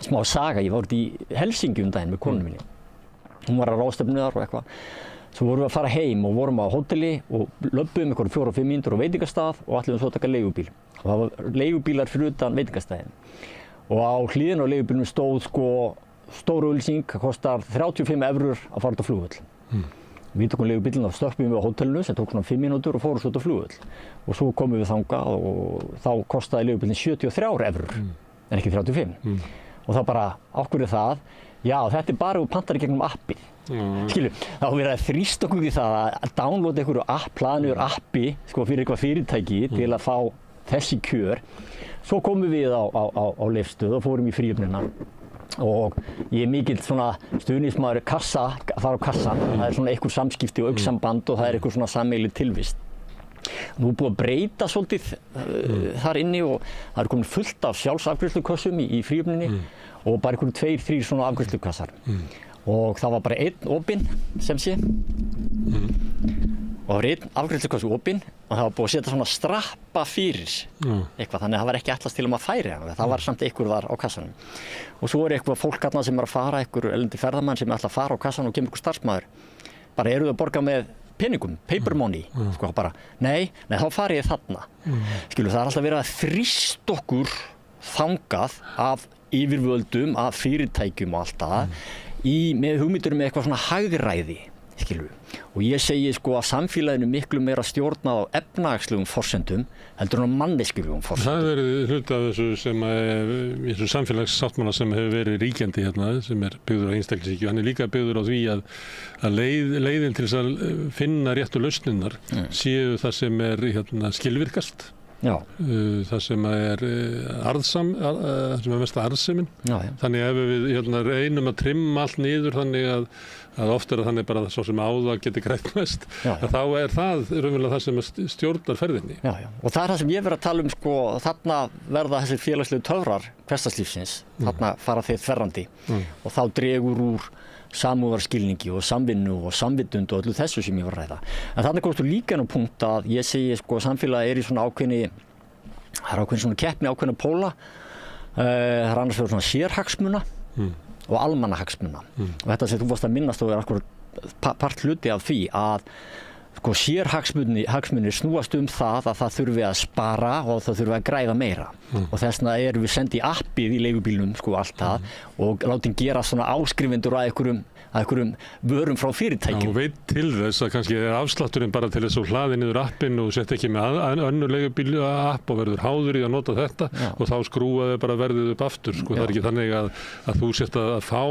smá saga, ég var út í Helsingi daginn með konunni minni. Hún var að ráðstefnu þar og eitthvað. Svo vorum við að fara heim og vorum á hóteli og löbbuðum ykkur 4-5 mínútur á veitingastað og ætluðum svo að taka leigubíl. Og það var leigubílar fyrir utan veitingastæðin. Og á hliðinu á leigubílnum stóð sko stór auglýsing, kostar 35 eurur að fara út á flugvöll. Við tókum leigubílinn og stökkbum við á hótelinu sem tók svona 5 mínútur og fórum svo út á flugvöll. Og svo komum við þangað og þá kostaði leigubílinn 73 eurur, en ekki 35. Og þá bara, á hverju það? Já, þetta bara úr pantari gegnum appið. Skilju, þá verið að þrýsta okkur í það að downloada einhverju app, hlaðniður appi sko, fyrir eitthvað fyrirtæki til að fá þessi kjör. Svo komum við á Leifsstöð og fórum í fríhöfnina og ég er mikill svona stuðningsmaður kassa, þar á kassan. Það er svona einhver samskipti og augnsamband og það er einhver svona sameiginleg tilvist. Nú er búið að breyta svolítið þar inni og það er komin fullt af sjálfsafgreiðslukössum í fríhöfninni og bara einhverjum 2-3 svona afgreiðslukassar. Og það var bara einn opinn sem sé og það var einn afgreiðslukassi opinn og það var búið að setja svona strappa fyrir eitthvað, þannig að það var ekki ætlast til að færi hann, það var samt einhver þar á kassanum. Og svo er eitthvað fólk þarna sem er að fara, einhver erlendi ferðamann sem er alltaf að fara á kassan og kemur einhver starfsmaður. Bara eru þau að borga með peningum, paper money, sko bara, nei, þá farið ég þarna. Skilu, það er alltaf verið að þrýsta okkur þangað af yfirvöldum, af fyrirtækjum og allt það. Með hugmyndur með eitthvað svona hagræði, skilur. Og ég segi sko að samfélaginu miklu meira stjórnað á efnahagslegum forsendum heldur en á manneskjulegum forsendum. Það hefur verið hluti af þessu sem í þessu samfélagssáttmála sem hefur verið ríkjandi hérna, sem er byggður á einstaklingshyggju. Hann er líka byggður á því að leiðin til þess að finna réttu lausnirnar séu það sem er hérna, skilvirkast. Já. Það sem er mest arðsemin. Þannig ef við hérna, reynum að trimma allt niður þannig að oft er þannig bara svo sem áða geti grætt mest, þá er það raunverulega það sem stjórnar ferðinni. Já. Og það er það sem ég verið að tala um sko, þarna verða þessir félagslegu töfrar hversdagslífsins, þarna fara þeir þverrandi og þá dregur úr samúðarskilningi og samvinnu og samvitund og öllu þessu sem ég var að ræða. En þarna komstu líka inn á punkt að ég segi sko samfélagi er í svona ákveðni, það er ákveðin svona keppni ákveðna póla, það er annars vegar svona sérhagsmuna og almannahagsmuna. Og þetta sem þú varst að minnast og er akkurat part hluti af því að sko sérhagsmunir snúast það að það þurfi að spara og það þurfi að græða meira. Og þess vegna erum við sendið í appið í leigubílnum sko allt það og látum gera svona áskrifendur að einhverjum vörum frá fyrirtækjum. Já, og veit til þess að kannski er afslátturinn bara til þess að hlaði niður appinn og sett ekki með önnur leigubíl app og verður háður í að nota þetta og þá skrúaði bara verðið upp aftur sko. Það er ekki þannig að þú sért að fá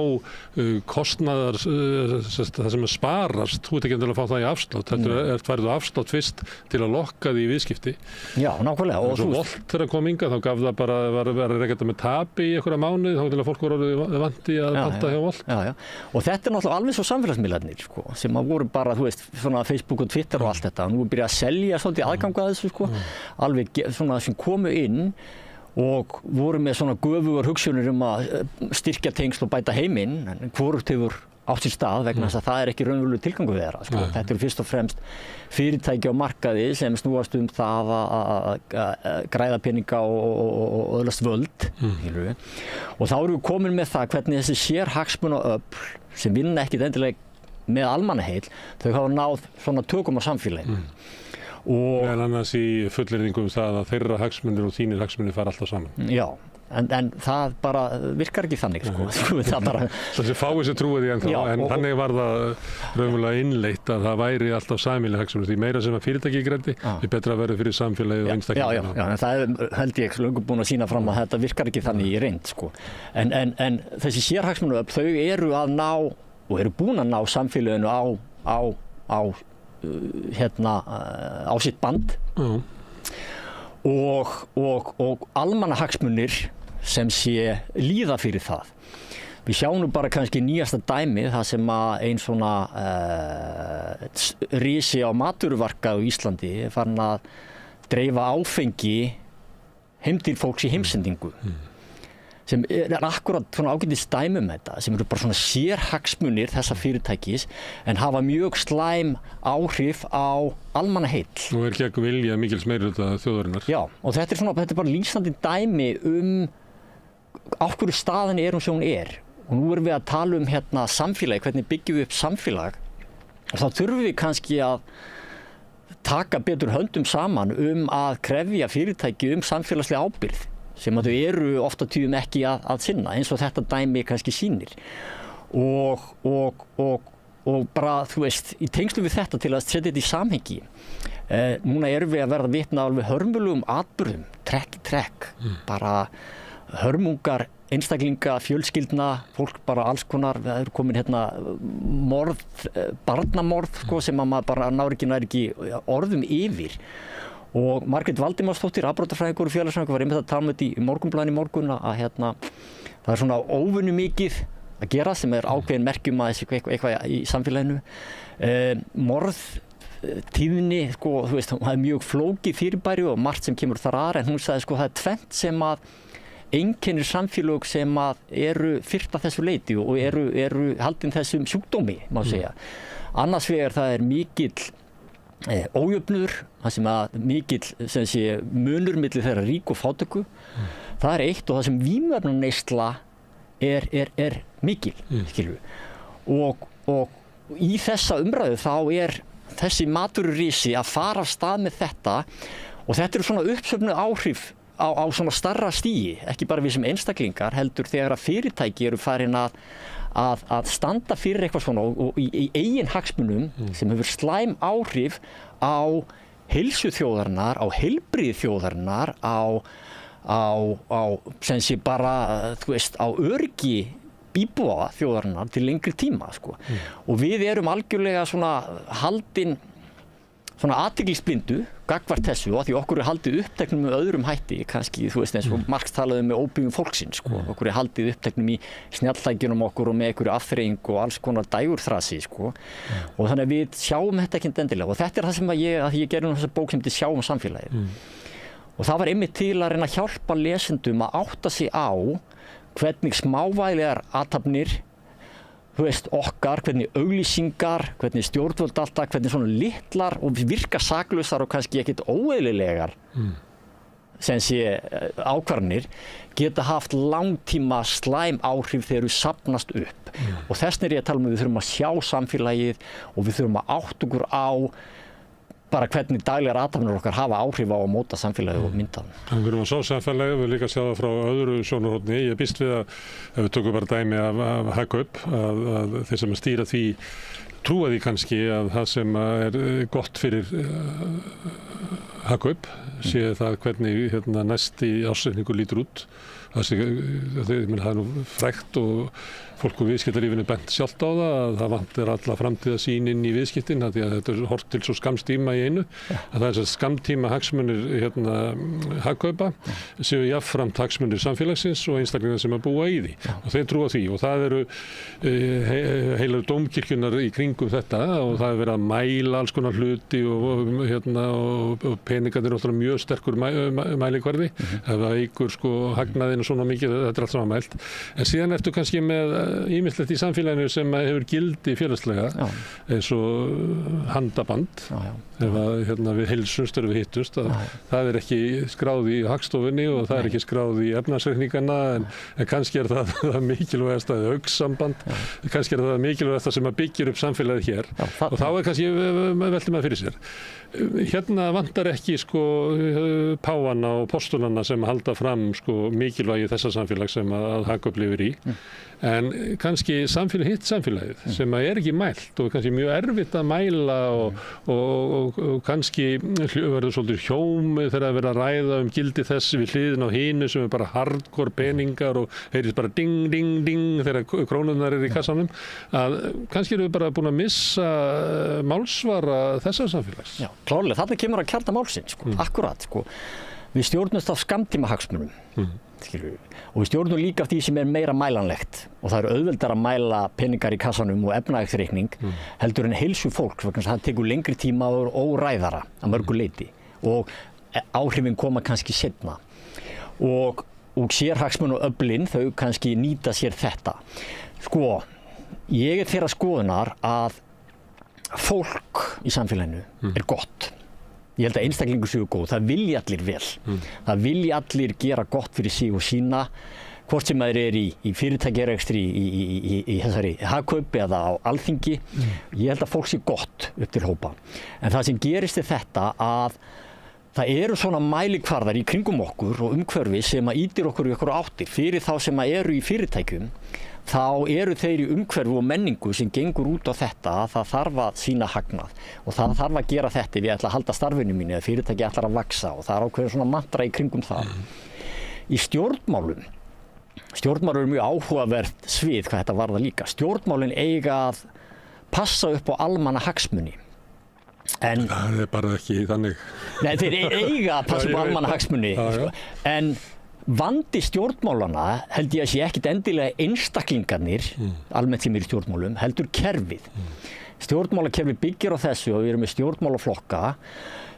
kostnaðar það sem sparast, þú ert ekki endilega að fá það í afslátt. Þetta færðu afslátt fyrst til að lokka því í viðskipti. Já, nákvæmlega. Og svo Volt þegar að koma hingað þá gaf það bara var rekað með tapi í einhverja mánuði þá til að fólk voru vandi að panta hjá Volt. Já. Og þetta er náttúrulega alveg svo samfélagsmiðlarnir sko, sem að voru bara, þú veist, svona Facebook og Twitter og allt þetta. Nú er byrjað að selja svolítið aðgang að þessu sko, alveg svona sem komu inn og voru með svona göfugar hugsjónir að styrkja tengsl og bæta heiminn, en hvorugt hefur átt sér stað vegna þess að það er ekki raunverulegur tilgangur við þeirra. Sko. Þetta eru fyrst og fremst fyrirtæki á markaði sem snúast það að græða peninga og öðlast völd. Og þá erum við komin með það hvernig þessi sérhagsmunaöfl sem vinna ekkit endilega með almannaheil, þau hafa náð svona tökum á samfélaginu. En annars í fullyrðingum það að þeirra hagsmunir og þínir hagsmunir fara alltaf saman. Já. En það bara virkar ekki þannig sko. Þessi fáið sem trúið því ennþá, en þannig var það raunverulega innleitt að það væri alltaf sameiginleg hagsmunir, því meira sem að fyrirtæki græddi, því betra að verða fyrir samfélagið og einstaklinga. Já, en það er held ég löngu búin að sýna fram að þetta virkar ekki þannig í reynd sko. En þessi sérhagsmunaröfl, þau eru að ná og eru búin að ná samfélaginu á sitt band. Og almannahagsmunir sem sé líða fyrir það. Við sjáum nú bara kannski nýjasta dæmið það sem að ein svona risi á matvörumarkaði á Íslandi er farin að dreifa áfengi heim til fólks í heimsendingu. Sem er akkurat svona ágætis dæmi þetta, sem eru bara svona sérhagsmunir þessa fyrirtækis en hafa mjög slæm áhrif á almannaheill. Og er gegn vilja mikils meirihluta þjóðarinnar. Já, og þetta er bara lýsandi dæmi á hverju staðan er sem hún er. Og nú erum við að tala um samfélagi, hvernig byggjum við upp samfélag Og þá þurfum við kannski að taka betur höndum saman að krefja fyrirtæki samfélagslega ábyrgð sem að þau eru ofta tíðum ekki að sinna, eins og þetta dæmi kannski sýnir. Og bara, þú veist, í tengslum við þetta til að setja þetta í samhengi. Núna erum við að verða vitni af alveg hörmulegum atburðum, trekk í trekk, bara hörmungar einstaklinga, fjölskyldna, fólk bara alls konar, það eru komin morð, barnamorð sem að maður bara nær ekki orðum yfir. Og Margrét Valdimarsdóttir, afbrotafræðingur og félagsfræðingur var einmitt að tala þetta í Morgunblaðinu í morgun að það er svona óvenju mikið að gera sem ákveðin merkjum að eitthvað í samfélaginu. Morðtíðni, þú veist, það er mjög flókið fyrirbæri og margt sem kemur þar að, en hún sagði það er tvennt sem að einkennir samfélög sem að eru fyrrt að þessu leyti og eru haldin þessum sjúkdómi, má segja. Annars vegar það er mikill ójöfnuður, það sem að mikill munur milli þeirra rík og fátæku. Það er eitt og það sem vímuefnaneysla er mikil, skilur við. Og í þessa umræðu þá þessi maturrísi að fara af stað með þetta og þetta eru svona uppsöfnuð áhrif á svona starra stigi, ekki bara við sem einstaklingar heldur þegar að fyrirtæki eru farin að standa fyrir eitthvað svona og í eigin hagsmunum sem hefur slæm áhrif á heilsu þjóðarinnar, á heilbrigði þjóðarinnar, sem sé bara, þú veist, á öryggi íbúa þjóðarinnar til lengri tíma, sko. Og við erum algjörlega svona haldin svona athyglisblindu gagnvart þessu og því okkur haldið uppteknum með öðrum hætti, kannski, þú veist, eins og Marx talaði með ópíum fólksins, sko. Okkur haldið uppteknum í snjalltækjunum okkur og með einhverju afþreying og alls konar dægurþrasi, sko. Og þannig að við sjáum þetta ekki endilega og þetta það sem að ég gerði þessa bók sem þið sjáum samfélagið. Og það var einmitt til að reyna að hjálpa lesendum að átta sig á hvernig smávægilegar athafnir, þú veist, okkar, hvernig auglýsingar, hvernig stjórnvöld alltaf, hvernig svona litlar og virka saklausar og kannski ekkert óeðlilegar sem sé ákvarðanir geta haft langtíma slæm áhrif þegar þau safnast upp. Og þess vegna er ég að tala um að við þurfum að sjá samfélagið og við þurfum að átta okkur á bara hvernig daglegar athafnir okkar hafa áhrif á að móta samfélagið og mynda það. Við erum að sjá samfélagið, við líka sjá það frá öðru sjónarhorni. Ég býst við að, ef við tökum bara dæmi af Hagkaup, að þeir sem stýra því trúa því kannski að það sem er gott fyrir Hagkaup sé það hvernig næsti ársreikningur lítur út. Það er nú frægt og fólk úr viðskiptalífinu bent sjálft á það að það vantar alla framtíðarsýn inn í viðskiptin því að þetta er hort til svo skamstíma í einu að það er skamtíma hagsmunir Hagkaupa séu jafnframt hagsmunir samfélagsins og einstaklingar sem að búa í því og þeir trúa því og það eru heilar dómkirkjunar í kringum þetta og það er verið að mæla alls konar hluti og peningarnir er mjög sterkur mælikvarði það eigur hagnaðinn og svona mikið, þetta er allt saman mælt en síðan ertu kannski með ýmislegt í samfélaginu sem hefur gildi félagslega eins og handaband ef við heilsumst erum við hittust það er ekki skráð í Hagstofunni og það er ekki skráð í efnahagsreikningana en kannski er það mikilvægast að augnsamband kannski er það mikilvægast sem að byggja upp samfélagið hér og þá er kannski veltum að fyrir sér hérna vantar ekki páfana og postulana sem halda fram mikilvægi þessa samfélag sem að Hagkaup lifir í en kannski hitt samfélagið sem að er ekki mælt og kannski mjög erfitt að mæla og kannski verður svolítið hjóm þegar að vera að ræða gildi þess við hliðin á hinu sem er bara hardcore peningar og heyrðist bara ding, ding, ding þegar krónurnar í kassanum að kannski erum við bara búin að missa málsvara þessa samfélags. Já, klárlega, þarna kemur að kjarna málsins, akkurat, við stjórnumst af skammtímahagsmunum og við stjórnum líka af því sem er meira mælanlegt og það er auðveldar að mæla peningar í kassanum og efnahagsreikning heldur en heilsu fólks vegna það tekur lengri tíma og óræðara að mörgu leyti og áhrifin koma kannski seinna og sérhagsmun og öflin þau kannski nýta sér þetta ég er þeirra skoðunar að fólk í samfélaginu er gott ég held að einstaklingur séu góð, það vilja allir vel það vilja allir gera gott fyrir sig og sína hvort sem maður í fyrirtækjarekstri í þessari hagkaup eða á Alþingi. Ég held að fólk sé gott upp til hópa. En það sem gerist þetta að það eru svona mælikvarðar í kringum okkur og umhverfi sem að ýtir okkur í okkur áttir. Fyrir þá sem að eru í fyrirtækjum, þá eru þeir í umhverfi og menningu sem gengur út á þetta að það þarf að sýna hagnað og það þarf að gera þetta ef ég ætla að halda starfinu mínu eða fyrirtæki ætlar að vaxa og það er ákveðin svona mantra í kringum það. Í stjórnmálum eru mjög áhugavert svið hvað þetta varðar líka. Stjórnmálin eiga að passa upp á almannahagsmuni. En það er bara ekki þannig. Nei, þeir eiga að passa upp á almannahagsmuni. En vandi stjórnmálana held ég að sé ekkit endilega einstaklingarnir, almennt sem í stjórnmálum, heldur kerfið. Stjórnmálakerfi byggir á þessu og við erum með stjórnmálaflokka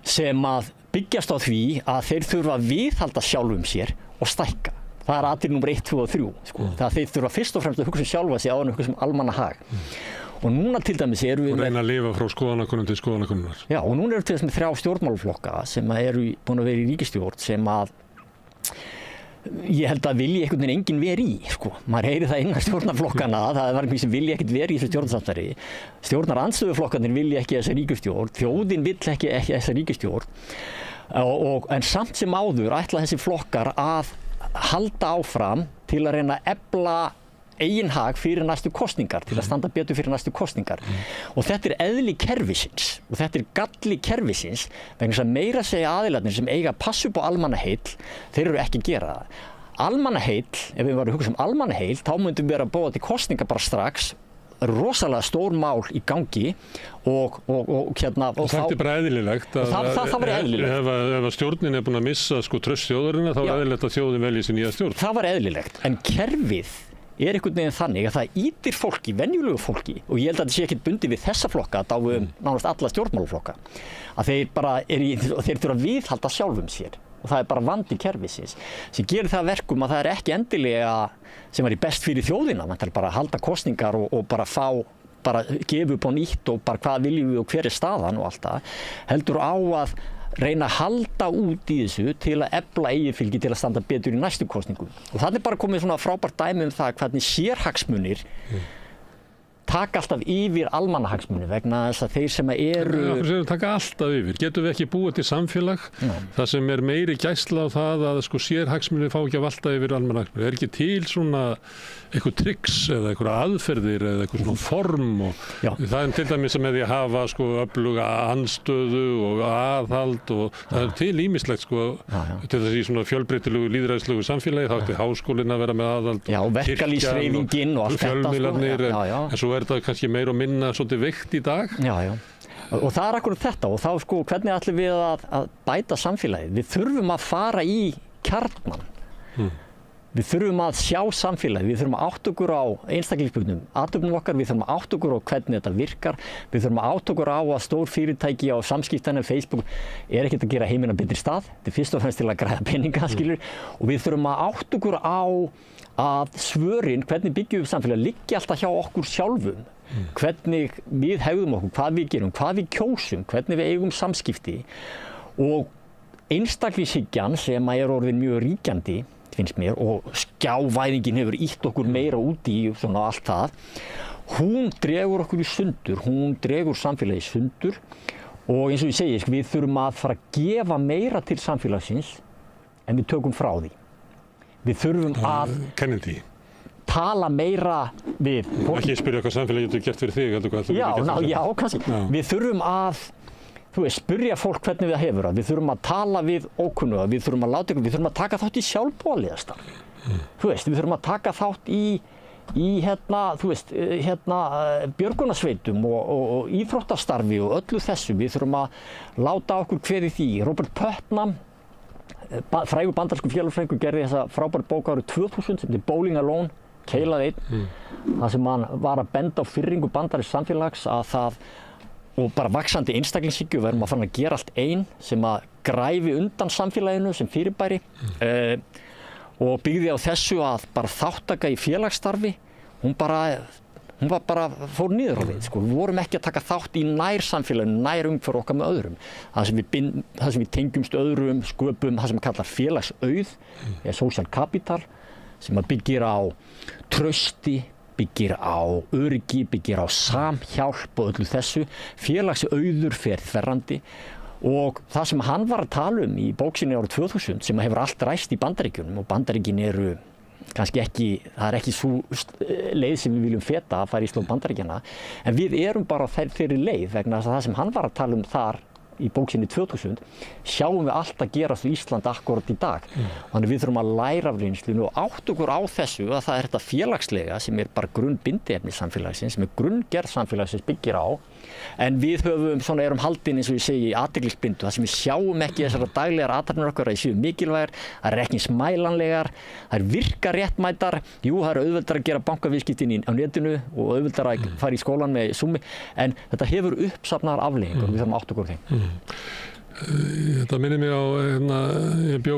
sem að byggjast á því að þeir þurfa að viðhalda sjálfum sér og stækka. Það er atriði númer 1, 2 og 3. Það að þeir þurfa fyrst og fremst að hugsa sjálfa sig áður en hugsa almannahag. Og núna til dæmis erum við og reyna að lifa frá skoðanakönnun til skoðanakönnunnar. Já, og núna erum við til þess með 3 stjórnmálaflokka sem eru búin að vera í ríkisstjórn sem að ég held að vilji einhvern veginn enginn veri í, sko. Maður heyri það innan stjórnarflokkana, það var einhvern sem vilji ekkert veri í þessu stjórnarsamstarfi. Stjórnarandstöðuflokkarnir vilji ekki þessa ríkisstjórn, þjóðin vill ekki þessa ríkisstjórn. En samt sem áður ætla þessi flokkar að halda áfram til að reyna að efla eigin hag fyrir næstu kosningar, til að standa betur fyrir næstu kosningar. Og þetta er eðli kerfisins og þetta er galli kerfisins vegna þess að meira segja aðilarnir sem eiga að passa upp á almannaheill, þeir eru ekki að gera það. Almannaheill, ef við varum að hugsa almannaheill, þá myndum við vera að búa til kosningar bara strax, rosalega stór mál í gangi og þetta er bara eðlilegt það var eðlilegt ef stjórnin er búin að missa traust þjóðarinnar þá er eðlilegt að þjóðin velji sér nýja stjórn. Það var eðlilegt, en kerfið er einhvern veginn þannig að það ýtir fólki, venjulegu fólki, og ég held að þetta sé ekkert bundið við þessa flokka, þá nánast alla stjórnmálaflokka, að þeir bara þeir þurfa að viðhalda sjálfum sér og það er bara vandi kerfisins sem gerir það verkum að það er ekki endilega sem er í best fyrir þjóðina, mann þarf bara að halda kosningar og bara gefa upp á nýtt og bara hvað viljum við og hver er staðan og allt það, heldur á að reyna að halda út í þessu til að efla eigið til að standa betur í næstu kosningum. Og það er bara komið svona frábært dæmi það hvernig sérhagsmunir taka alltaf yfir almannahagsmuni vegna þess að þeir sem eru taka alltaf yfir. Getum við ekki búið til samfélag þar sem er meiri gæsla á það að sérhagsmuni fá ekki að valda yfir almannahagsmuni. Er ekki til svona eitthvað tricks eða eitthvað aðferðir eða eitthvað svona form og það er til dæmis með því að hafa öfluga andstöðu og aðhald og það er til ýmislegt til þess í svona fjölbreytilegu lýðræðislegu samfélagi þá ætti háskólinn að vera með aðhald og verkalýðshreyfingin og allt þetta en svo er það kannski meira og minna svolítið veikt í dag. Já. Og það er akkurat þetta og þá hvernig ætlum við að bæta samfélagið? Við þurfum að fara í kjarnan. Við þurfum að sjá samfélagið, við þurfum að átta okkur á einstaklingsbundnum athöfnum okkar, við þurfum að átta okkur á hvernig þetta virkar, við þurfum að átta okkur á að stór fyrirtæki á samskiptanum Facebook er ekkert að gera heiminn að betri stað, þetta er fyrst og fremst til að græða peninga, og við þurfum að átta okkur á að svörin, hvernig byggjum við samfélag, liggi alltaf hjá okkur sjálfum, hvernig við hegðum okkur, hvað við gerum, hvað við kjósum, hvernig við eigum samskipti og einstaklingshyggjan sem er orðin mjög ríkjandi finnst mér og skjávæðingin hefur ýtt okkur meira út í svona allt það, hún dregur okkur í sundur, hún dregur samfélagi í sundur og eins og ég segi, við þurfum að fara að gefa meira til samfélagsins en við tökum frá því. Við þurfum að tala meira við fólk. Ekki spyrja hvað samfélagi getur gert fyrir þig, heldur hvað þú getur gert fyrir þig. Já, kannski. Við þurfum að spyrja fólk hvernig við hefur það. Við þurfum að tala við ókunnuga, við þurfum að láta ykkur, við þurfum að taka þátt í sjálfboðaliðastarfi. Við þurfum að taka þátt í björgunarsveitum og íþróttastarfi og öllu þessu. Við þurfum að láta okkur kveðið því. Robert Putnam, frægur bandarískur félagsfræðingur, gerði þessa frábæru bók árið 2000 sem heitir Bowling Alone, keilað einn, þar sem hann var að benda á firringu bandarísks samfélags að það og bara vaxandi einstaklingshyggju, verðum að fara að gera allt einn sem að græfi undan samfélaginu sem fyrirbæri og byggði á þessu að bara þátttaka í félagsstarfi, hún fór niður á við. Við vorum ekki að taka þátt í nær samfélaginu, nær umhverf okkar með öðrum. Það sem við tengjumst öðrum, sköpum, það sem kallar félagsauð, social capital, sem að byggir á trausti, byggir á öryggi, byggir á samhjálp og öllu þessu. Félagsauður fer þverrandi og það sem hann var að tala um í bók sinni árið 2000 sem hefur allt ræst í Bandaríkjunum, og Bandaríkin eru kannski ekki, það er ekki svo leið sem við viljum feta að fara í slóð Bandaríkjana, en við erum bara á þeirri leið vegna þess að það sem hann var að tala um þar í bók sinni 2000 sjáum við allt að gerast í Ísland akkurat í dag. Þannig við þurfum að læra af reynslunni og átta okkur á þessu að það er þetta félagslega sem er bara grunnbindiefni samfélagsins, sem er grunngerð samfélagsins byggir á, en við erum haldin eins og ég segi í athyglisblindu, það sem við sjáum ekki þessar daglegar athafnir okkar að séu mikilvægar, það er ekki smælanlegar, það er virka réttmætar, jú það er auðveldar að gera bankaviðskiptin á netinu og auðveldar að fara í skólan með Zoom, en þetta hefur uppsafnaðar afleiðingar og við þurfum að átta okkur á þeim. Þetta minnir mig á, ég bjó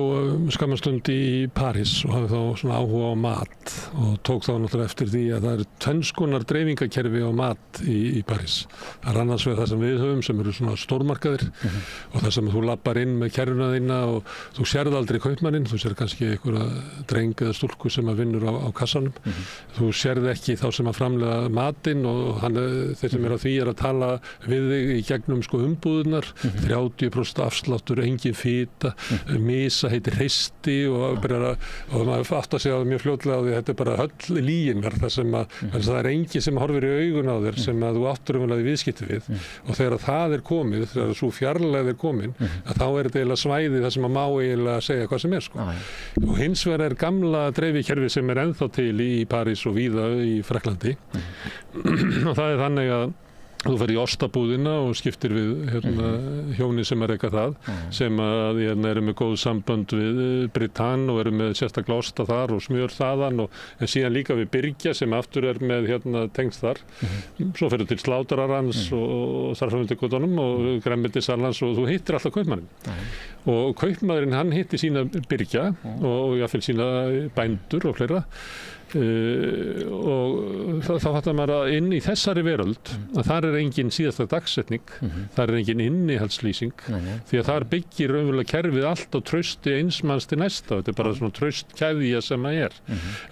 skammarstund í París og hafði þá svona áhuga á mat og tók þá náttúrulega eftir því að það eru tvenns konar dreifingakerfi á mat í París. Það er annars vegar það sem við höfum sem eru svona stórmarkaðir og það sem þú lappar inn með kerruna þína og þú sérð aldrei kaupmanninn, þú sérð kannski einhverja dreng eða stúlku sem að vinnur á kassanum. Þú sérð ekki þá sem að framleiða matinn og þeir sem eru á því að tala við þig í gegnum umbúðunar, 30% afsláttur, engin fita, misa heitir hreisti og maður átt að segja mjög fljótlega á því að þetta er bara höll lýgingar þar sem að það er engin sem horfir í augun á þér sem að þú áttur í viðskipti við og þegar það er komið, þegar svo fjarlægð er komin, að þá er þetta eiginlega svæði þar sem að má eiginlega segja hvað sem er og hins vegar er gamla dreifikerfi sem er ennþá til í París og víða í Frakklandi og það er þannig að þú fer í ostabúðina og skiptir við hjóni sem er eitthvað það sem að eru með góð sambönd við Britann og eru með sérstaklega osta þar og smjör þaðan en síðan líka við Byrgja sem aftur er með tengst þar. Svo ferðu til slátrarans og þarframvindugotunum og grænmetissalans og þú hittir alltaf kaupmanninn. Og kaupmaðurinn hann hitti sína Byrgja og jáfnvel sína bændur og fleira. Og þá fattar maður að inn í þessari veröld að þar er engin síðasta dagsetning, þar er engin innihaldslýsing því að þar byggir raunverulega kerfið allt á trausti eins manns til næsta, þetta er bara svona traustkeðja sem það er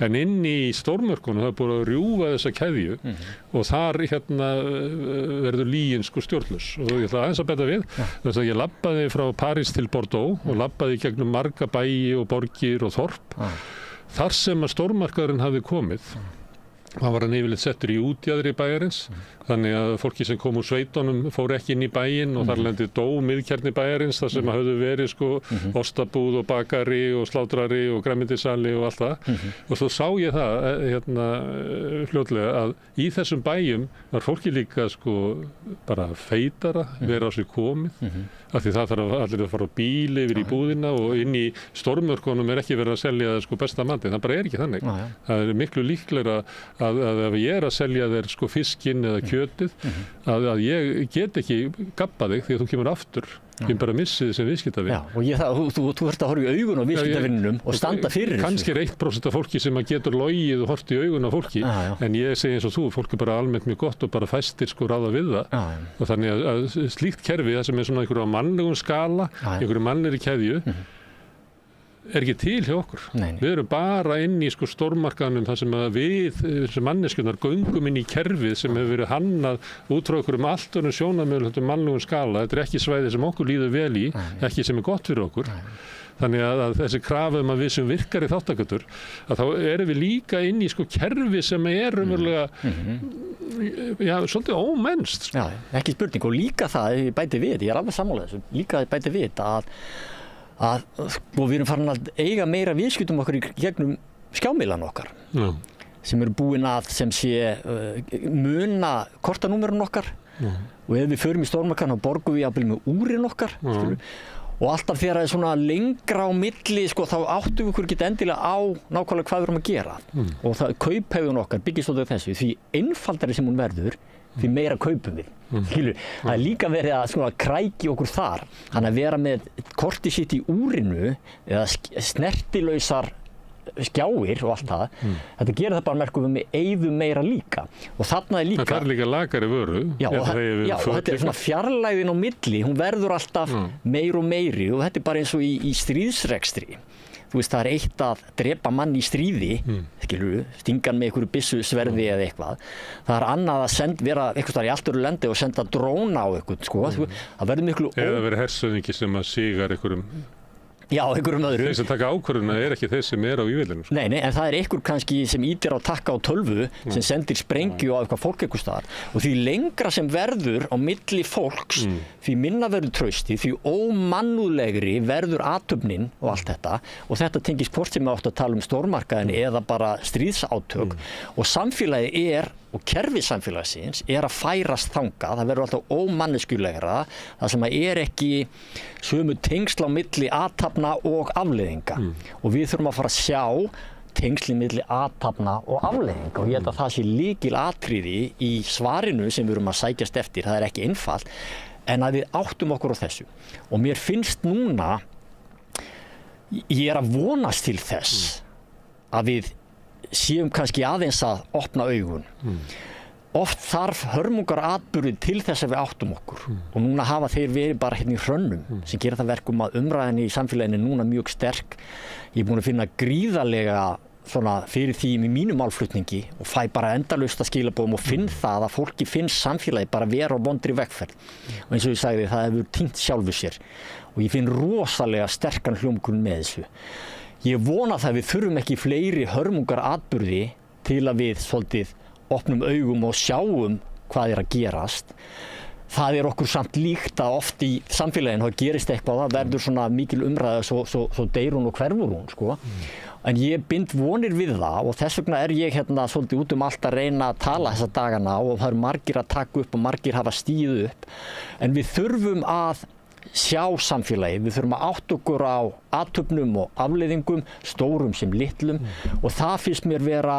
en inn í stórmörkunum það er búið að rjúfa þessa keðju og þar verður lýgin stjórnlaus og ég ætla aðeins að bæta við þess að ég labbaði frá París til Bordeaux og labbaði gegnum marga bæi og borgir og þorp þar sem að stórmarkaðurinn hafði komið, hann var hann yfirleitt settur í útjaðri bæjarins, þannig að fólki sem kom úr sveitunum fór ekki inn í bæinn og þar lendi dó miðkjarni bæjarins þar sem hafðu verið ostabúð og bakari og slátrari og grænmetisali og allt það og svo sá ég það fljótlega að í þessum bæjum var fólki líka bara feitara, vera á sig komið af því það þarf allir að fara á bíl yfir í búðina og inn í stórmörkunum er ekki verið að selja besta matinn, það bara er ekki þannig. Það er miklu líklegra að ef ég er að selja þér fiskinn eða kjötið að ég get ekki gabbað þig því að þú kemur aftur. Ég bara missi þið sem viðskiptavinn. Já, og þú ert að horfa í augun á viðskiptavinnum og standa fyrir þessu. Kannski er 1% af fólki sem getur logið og horft í augun á fólki, en ég segi eins og þú, fólk er bara almennt mjög gott og bara fæstir ráða við það. Og þannig að slíkt kerfi, það sem er svona einhverju á mannlegum skala, einhverju mannlegri keðju, er ekki til hjá okkur. Við erum bara inn í stórmarkaðunum þar sem að við, sem manneskjurnar, göngum inn í kerfið sem hefur verið hannað út frá okkur allt önnum sjónarmiðlum mannlegum skala. Þetta er ekki svæði sem okkur líður vel í, ekki sem er gott fyrir okkur. Þannig að þessi krafa að við sem virkar í þáttakendur, að þá erum við líka inn í kerfi sem er umverulega, svolítið ómennst. Já, ekki spurning og líka það, ég bæti við, ég er alveg sammála þessu, líka bæti við að við erum farin að eiga meira viðskiptum okkur í gegnum skjámiðlan okkar sem eru búin að sem sé muna kortanúmerun okkar og ef við förum í stórmarkaðinn þá borgum við jafnvel með úrin okkar og alltaf þegar það er svona lengra á milli þá áttum við okkur ekki endilega á nákvæmlega hvað við erum að gera og kauphegðun okkar byggist á þessu því einfaldari sem hún verður því meira kaupum við. Það er líka verið að kræki okkur þar. Þannig að vera með kortið sitt í úrinu eða snertilausar skjáir og allt það. Þetta gerir það bara merkum við eyðum meira líka. Og þarna er líka... Það er líka lakari vöru. Já, og þetta er svona fjarlægðin á milli. Hún verður alltaf meir og meiri og þetta er bara eins og í stríðsrekstri. þú veist, það er eitt að drepa mann í stríði, skilur, stinga hann með einhverju byssu sverði eða eitthvað. Það er annað að vera eitthvað þar í allt öðru lendi og senda dróna á eitthvað, sko. Það verður miklu... Eða verið hersöðingi sem að sigar einhverjum... Já, einhverjum öðrum. Þeir sem taka ákvörðuna ekki þeir sem á ívillinum. Nei, en það einhver kannski sem ítir á takka á tölvu sem sendir sprengju á eitthvað fólk einhvers staðar. Og því lengra sem verður á milli fólks, því minna verður trausti, því ómannúðlegri verður athöfnin og allt þetta. Og þetta tengist hvort sem við áttu að tala um stórmarkaðin eða bara stríðsátök. Og samfélagið og kerfi samfélagsins að færast þangað, það verður alltaf ómanneskjulegra, það sem ekki sömu tengsl á milli athafna og afleiðinga. Og við þurfum að fara að sjá tengsli milli athafna og afleiðinga og ég held að það sé lykilatriði í svarinu sem við erum að sækjast eftir, það er ekki einfalt, en að við áttum okkur á þessu. Og mér finnst núna, ég að vonast til þess að við séum kannski aðeins að opna augun. Oft þarf hörmungar atburði til þess að við áttum okkur og núna hafa þeir verið bara hérna í hrönnum sem gera það verkum að umræðinni í samfélaginu núna mjög sterk. Ég er búin að finna gríðarlega svona fyrir því í mínum málflutningi og fæ bara endalaust að skilaboðum og finn það að fólki finnst samfélagi bara vera á vondri vegferð. Og eins og ég sagði, það hefur týnt sjálfu sér og ég finn rosalega sterkan hljómgrunn með þessu. Ég vona það að við þurfum ekki fleiri hörmungar atburði til að við svolítið opnum augum og sjáum hvað að gerast. Það okkur samt líkt að oft í samfélaginu þá gerist eitthvað og það verður svona mikil umræða svo deyr hún og hverfur hún, sko. En ég bind vonir við það og þess vegna ég hérna svolítið út allt að reyna að tala þessa dagana og það margir að taka upp og margir hafa stíð upp. En við þurfum að sjá samfélagi, við þurfum að átta okkur á athöfnum og afleiðingum, stórum sem litlum og það finnst mér vera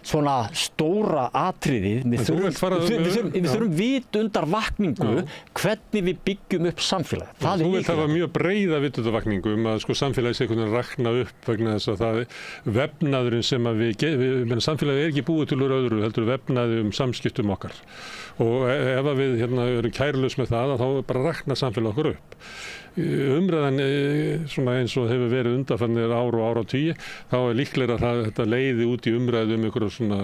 svona stóra atriðið. Við þurfum vitundarvakningu hvernig við byggjum upp samfélag. Þú vilt hafa mjög breiða vitundarvakningu að sko samfélagi sé einhvern veginn rakna upp vegna þess að það vefnaðurinn sem að samfélagi ekki búið til úr öðru heldur vefnaði samskiptum okkar. Og ef við erum kærlaus með það þá bara rakna samfélag okkur upp. Umræðan svona eins og hefur verið undanfarnir ár og áratugi þá líklega að þetta leiði út í umræðu einhverjum svona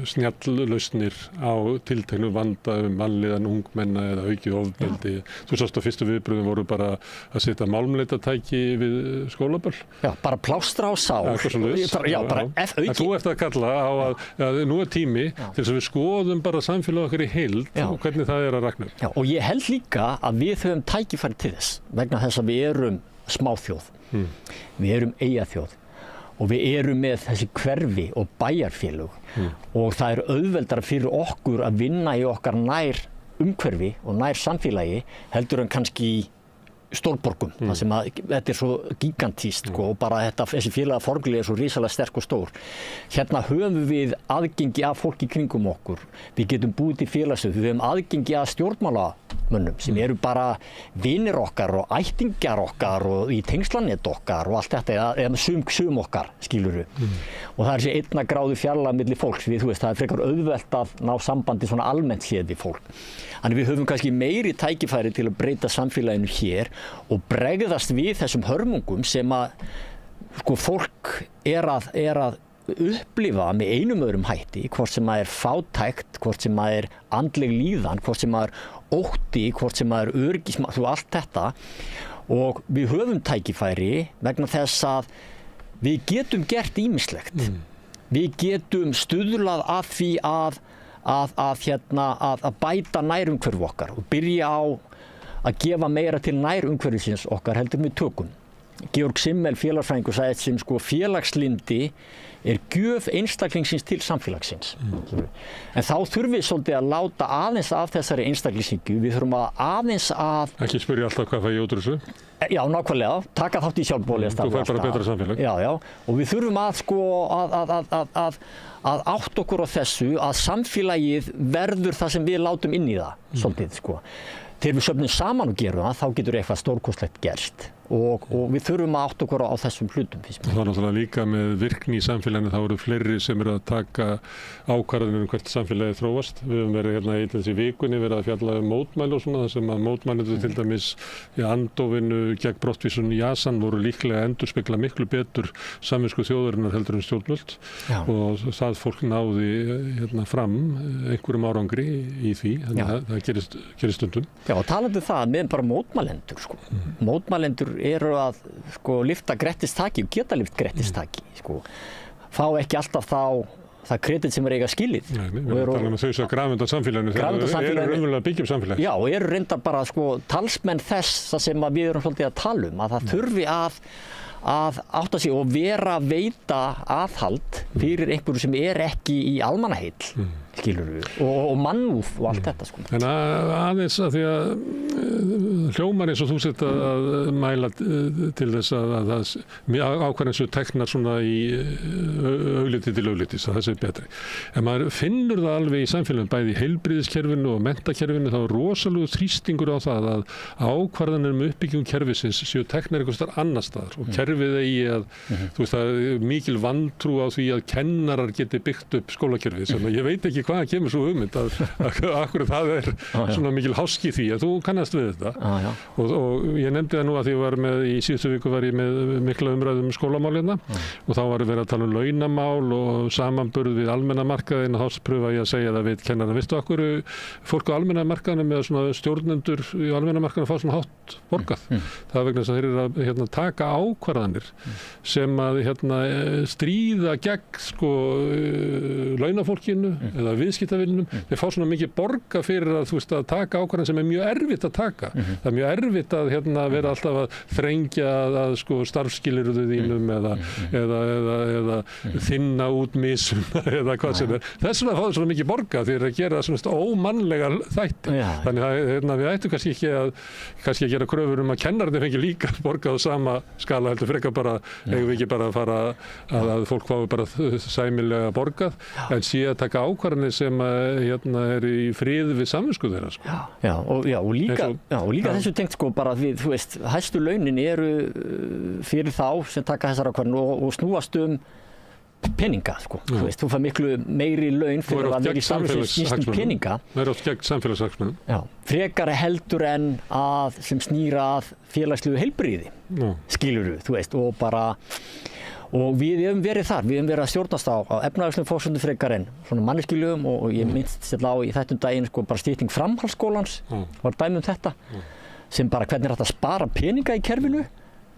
snjalllausnir á tilteknu vanda vanlíðan ungmenna eða aukið ofbeldi. Þú sást að fyrstu viðbröðum voru bara að setja málmleitatæki við skólaböll. Já, bara plástra á sár. En þú ert að kalla á að nú tími til þess að við skoðum bara samfélag okkar í heild og hvernig það að rakna. Já, og ég held líka að við höfum tækifæri til þess vegna þess að við erum smáþjóð, við erum eyjaþjóð og við erum með þessi hverfi og bæjarfélög og það auðveldara fyrir okkur að vinna í okkar nær umhverfi og nær samfélagi heldur en kannski í stórborgum, það sem að þetta svo gigantíst og bara þessi félagaformlegi svo risalega sterk og stór. Hérna höfum við aðgengi að fólki kringum okkur, við getum búið til félagsstöð, við höfum aðgengi að stjórnmálamönnum sem eru bara vinir okkar og ættingjar okkar og í tengslanet okkar og allt þetta, eða sum okkar, skiluru. Og það þessi 1 gráðu fjarlægð milli fólks, það frekar auðvelt að ná sambandi svona almennt séð við fólk. Þannig við höfum kannski meiri tækifæri til að breyta samfélaginu hér og bregðast við þessum hörmungum sem að sko fólk að upplifa með einum öðrum hætti, hvort sem að fátækt, hvort sem að andleg líðan, hvort sem að ótti, hvort sem að öryggismál, allt þetta. Og við höfum tækifæri vegna þess að við getum gert ýmislegt. Við getum stuðlað að því að bæta nærumhverfi okkar og byrja á að gefa meira til nærumhverfisins okkar heldur við tökum. Georg Simmel, félagsfræðingur, sagði sem sko félagslindi gjöf einstaklingsins til samfélagsins. En þá þurfum við svolítið að láta aðeins af þessari einstaklingshyggju, við þurfum aðeins að... Ekki spyrja alltaf hvað það út úr þessu? Já, nákvæmlega, taka þátt í sjálfboðaliðastarfi. Þú fær bara betra samfélag. Já, og við þurfum að átta okkur á þessu að samfélagið verður það sem við látum inn í það, svolítið, sko. Þegar við söfnum saman og gerum það, þá getur eitthvað stórkostlegt gerst. og við þurfum að átta okkur á þessum hlutum. Það er náttúrulega líka með virkni í samfélaginu, þá eru fleiri sem eru að taka ákvarðanir hvert samfélagið þróast. Við höfum verið hérna í þessi vikunni verið að fjalla mótmæli og svona, þar sem að mótmælendur til dæmis í andofinu gegn brottvísun í Jasan voru líklega að endurspegla miklu betur samvisku þjóðarinnar heldur en stjórnvöld og það fólk náði hérna fram einhverjum árangri í því, þannig að það gerist stundum. Já, og talandi það með bara mótmælendur, sko. Mótmælendur eru að lyfta grettistaki og geta lyft grettistaki, fá ekki alltaf það kredit sem eiga skilið. Nei, við erum að tala um þau sem grafa undan samfélaginu, þeir eru raunverulega að byggja samfélag. Já, og eru reyndar bara talsmenn þess sem við erum svolítið að tala um, að það þurfi að átta sig og vera að veita aðhald fyrir einhverju sem ekki í almannaheill, skilur við, og mannúð og allt þetta, sko. En aðeins að því að hljómar eins og þú sett að mæla til þess að ákvarðan sem teknar svona í augliti til auglitis, að það sé betri. En maður finnur það alveg í samfélaginu, bæði í heilbrigðiskerfinu og menntakerfinu, þá er rosalegu þrýstingur á það að ákvarðanir uppbyggjum kerfisins séu teknar einhvers staðar annar staðar og kerfið eigi að, þú veist, það er mikil vantrú á því að kennarar geti byggt upp skólakerfið, sem ég veit ekki hvaðan kemur svo hugmynd að akkur það er svona mikil háski því að þú kannast við þetta. Og ég nefndi það nú að því ég var með, í síðustu viku var ég með mikla umræðum skólamálina og þá var verið að tala um launamál og samanburð við almenna markaðin og þá pröfa ég að segja það við kennara. Veistu akkur fólk á almenna markaðinu með svona stjórnendur í almenna markaðinu fá svona hátt borgað? Það er vegna þess að þeir eru að taka ákvarðanir sem að stríða gegn launafólkinu eða viðskiptavinnum, þeir fá svona mikið borga fyrir að, þú veist, að taka ákvarðan sem er mjög erfitt að taka. Það er mjög erfitt að vera alltaf að þrengja að starfsskilyrðu þínum eða þinna út misum eða hvað sem er. Þess vegna fá þeir svona mikið borga því að gera svona ómannlega þætti. Þannig að við ættum kannski ekki að gera kröfur um að kennararnir fengi líka borgað á sama skala, heldur frekar bara, eigum við ekki bara að fara að fólk fái bara sæmilega borgað, en sé að taka ákvarðanir sem er í frið við samvisku þeirra, sko. Og líka þessu tengt, sko, bara við, þú veist, hæstu launin eru fyrir þá sem taka þessar ákvarðanir og snúast peninga, sko. Þú veist, þú fær miklu meiri laun fyrir að vera í samfélagshagsmunum peninga. Það er oft gegn samfélagshagsmunum. Frekar heldur en sem snýra að félagslegu heilbrigði, skilurðu, þú veist, og við hefum verið þar, við hefum verið að stjórnast á efnahagslegum forsendum frekar en svona manneskjulegum og ég minnst á í þettum daginn bara stytting framhaldsskólans, var dæmi um þetta, sem bara hvernig er þetta að spara peninga í kerfinu,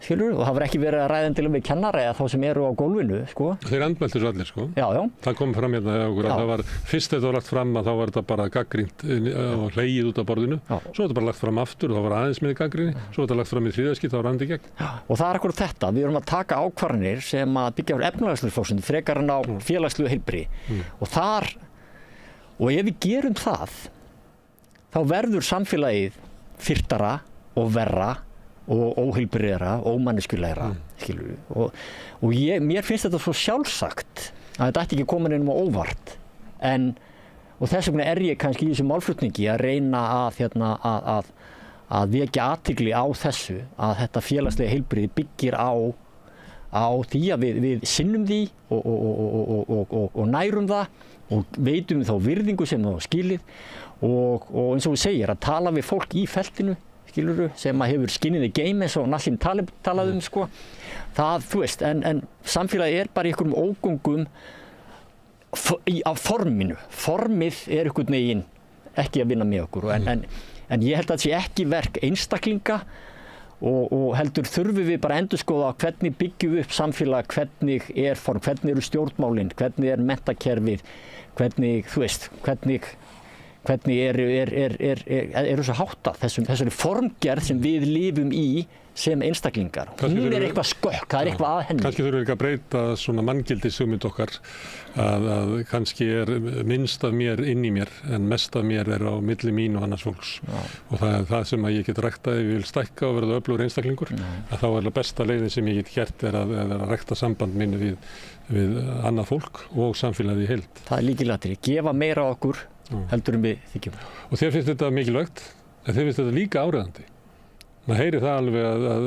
skilur, og það var ekki verið að ræða endilega með kennara eða þá sem eru á gólfinu, sko. Þeir andmæltu svo allir, sko. Já. Það kom fram hérna hjá okkur að það var, fyrst þetta var lagt fram að þá var þetta bara gagnrýnt og hlegið út af borðinu, svo var þetta bara lagt fram aftur og þá var aðeins minni gagnrýni, svo var þetta lagt fram í þriðaskipti, þá var andi gegn. Og það er akkurat þetta, við erum að taka ákvarðanir sem að byggja á efnahagslegum forsendum frekar en á félagslegu heilbrigði. Og ef við gerum það, þá verður samfélagið firrtara og verra og óheilbrigðara, ómanneskjulegra, skilur við. Og mér finnst þetta svo sjálfsagt að þetta ætti ekki koma neinum á óvart. Og þess vegna er ég kannski í þessu málflutningi að reyna að vekja athygli á þessu, að þetta félagslega heilbrigði byggir á því að við sinnum því og nærum það og veitum þá virðingu sem það skilið og eins og við segir að tala við fólk í feltinu, skiluru, sem að hefur skin in the game eins og Nassim Taleb talaði sko. Það, þú veist, en samfélagi er bara í einhverjum ógöngum á forminu. Formið er einhvern veginn ekki að vinna með okkur, en ég held að það sé ekki verk einstaklinga og heldur þurfum við bara að endurskoða hvernig byggjum við upp samfélag, hvernig er form, hvernig eru stjórnmálin, hvernig er menntakerfið, hvernig, þú veist, hvernig er þessu háttað, þessari formgerð sem við lifum í sem einstaklingar. Hún er eitthvað skökk, það er eitthvað að henni. Kannski þurfum við ekki að breyta svona manngildishugmynd okkar að kannski er minnst af mér inn í mér en mest af mér er á milli mín og annars fólks. Og það er það sem að ég get ræktað ef ég vil stækka og verða öflugur einstaklingur. Að þá er það besta leiðin sem ég get gert er að rækta samband mínu við annað fólk og samfélagið í heild. Það er lykilatriði, gefa meira okkur heldur við þykjum. Og þér finnst þetta mikilvægt, en þér finnst þetta líka áreiðandi. maður heyri það alveg að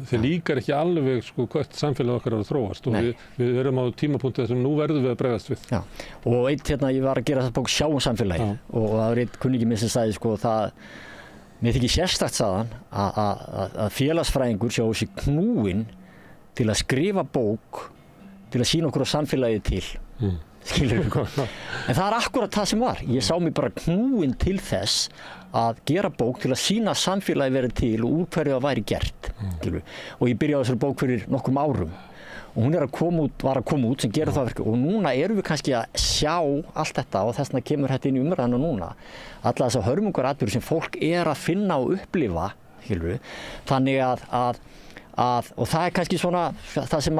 þeir líkar ekki alveg sko hvert samfélag okkar að þróast og við erum á tímapunkti þessum nú verðum við að bregðast við. Já, og ég var að gera þetta bók Sjá samfélagið og það var einn kunningi minn sem sagði sko mér þykir sérstakt sagðan að félagsfræðingur sjá sig knúinn til að skrifa bók til að sýna okkur á samfélagið til. Skilur við. En það akkurat það sem var. Ég sá mig bara knúinn til þess að gera bók til að sýna samfélagi verið til og úr hverju það væri gert. Og ég byrjaði á þessari bók fyrir nokkrum árum og hún var að koma út sem gerir það verk og núna erum við kannski að sjá allt þetta og þess vegna kemur þetta inn í umræðuna núna. Alla þessar hörmungaratburði sem fólk er að finna og upplifa, skilur við. Þannig að og það kannski svona það sem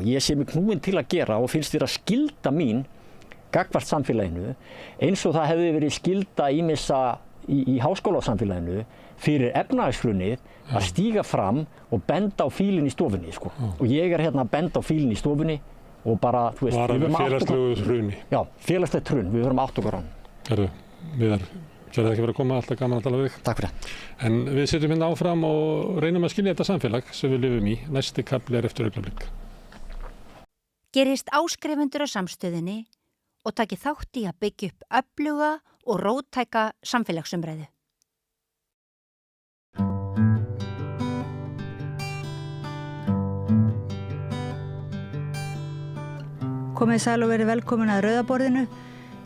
ég sé mig knúinn til að gera og finnst vera skylda mín gagnvart samfélaginu eins og það hefði verið skylda ýmissa í háskólasamfélaginu fyrir efnahagshrunið að stíga fram og benda á fílinn í stofunni sko. Og ég er hérna að benda á fílinn í stofunni og bara, þú veist, við félagslegu hruni. Já, félagslegt hrun, við verum átt okkur á hann. Herru, Viðar, kærlega ekki verið að koma, alltaf gaman að tala við þig. Takk fyrir. En við setjum hérna áfram og reynum að skilja þetta samfélag sem við lifum í. Næsti kafli eftir augnablik. Gerist áskrifendur á samstöðinni og taki þátt í að byggja upp öfluga og róttæka samfélagsumræðu. Komið sæl og verið velkomin að Rauðaborðinu.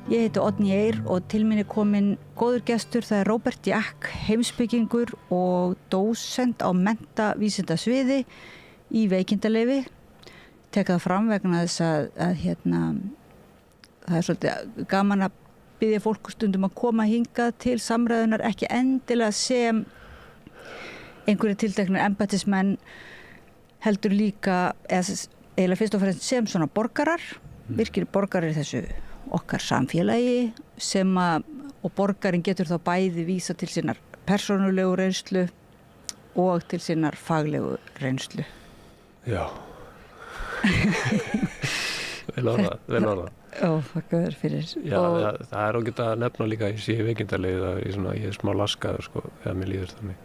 Ég heiti Oddný Eir og til mín er komin góður gestur, það er Róbert Jack, heimspekingur og dósent á menntavísindasviði í veikindaleyfi. Tek það fram vegna þess að það er svolítið gaman að biðja fólk stundum að koma hingað til samræðunar, ekki endilega sem einhverju tilteknir embættismenn heldur líka, eiginlega fyrst og fremst sem svona borgarar, virkir borgarar í þessu okkar samfélagi og borgarinn getur þá bæði vísa til sinnar persónulegu reynslu og til sinnar faglegu reynslu. Já. Vel orðað. Þakka þér fyrir. Já, það er ágætt að nefna líka í síðu veikindalegi að ég er smá laskaður sko, þegar mér líður þannig.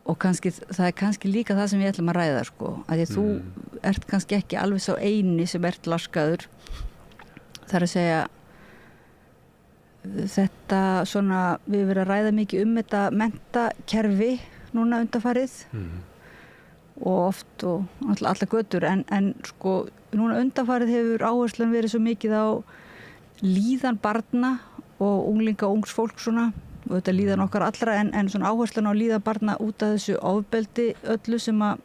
Og það er kannski líka það sem við ætlum að ræða sko, að þú ert kannski ekki alveg sá eini sem ert laskaður. Það er að segja þetta svona, við erum verið að ræða mikið þetta menntakerfi núna undanfarið og oft og allar götur en sko núna undanfarið hefur áherslan verið svo mikið á líðan barna og unglinga og ungs fólk svona og þetta líðan okkar allra en svona áherslan á líðan barna út af þessu ofbeldi öllu sem að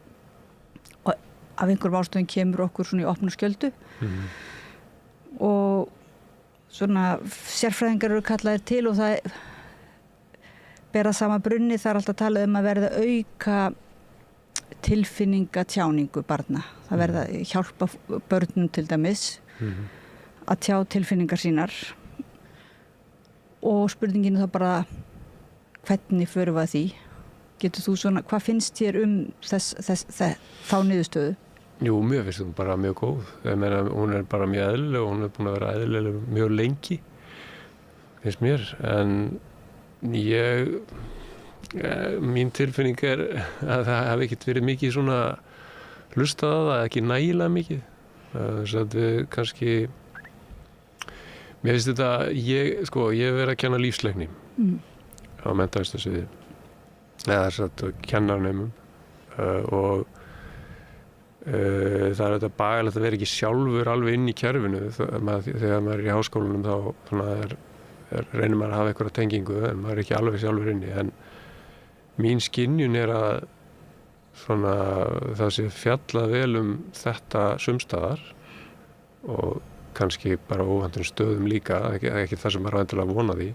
af einhverjum ástæðum kemur okkur svona í opna skjöldu og svona sérfræðingar eru kallaðir til og það berað sama brunni, það er alltaf talað um að verða auka tilfinningatjáningu barna. Það verða hjálpa börnum til dæmis að tjá tilfinningar sínar og spurningin er þá bara hvernig förum við að því? Getur þú svona, hvað finnst þér þá niðurstöðu? Jú, mér finnst hún bara mjög góð. Ég meina, hún er bara mjög eðlileg og hún er búin að vera eðlileg mjög lengi, finnst mér. En mín tilfinning er að það hef ekkert verið mikið svona hlustað á það, ekki nægilega mikið. Þess að við kannski, mér finnst þetta, ég hef verið að kenna lífsleikni á menntavísindasviði, eða þess að kennarnemum og það er þetta bagalegt að vera ekki sjálfur alveg inn í kerfinu þegar maður er í háskólanum þá reynir maður að hafa einhverja tengingu en maður er ekki alveg sjálfur inni en mín skynjun er að svona, það sé fjallað vel þetta sumstaðar og kannski bara óvæntum stöðum líka, ekki það sem maður er endilega að vona því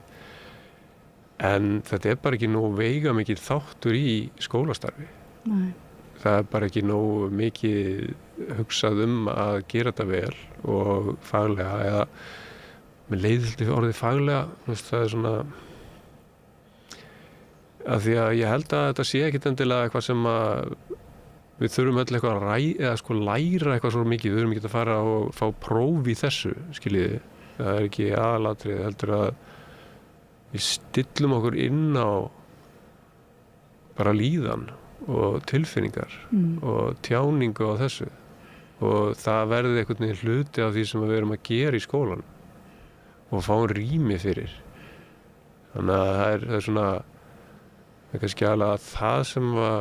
en þetta er bara ekki nógu veigamikið þáttur í skólastarfi. Nei. Það er bara ekki nógu mikið hugsað að gera þetta vel og faglega eða með leiðildi orðið faglega, það er svona að því að ég held að þetta sé ekkit endilega eitthvað sem að við þurfum öll eitthvað að læra eitthvað svo mikið, við þurfum ekki að fara og fá próf í þessu, skiljiði. Það er ekki aðalatrið, heldur að við stillum okkur inn á bara líðan og tilfinningar og tjáningu á þessu og það verði einhvern veginn hluti af því sem við erum að gera í skólan og fáum rými fyrir. Þannig að það er svona kannski alveg það sem að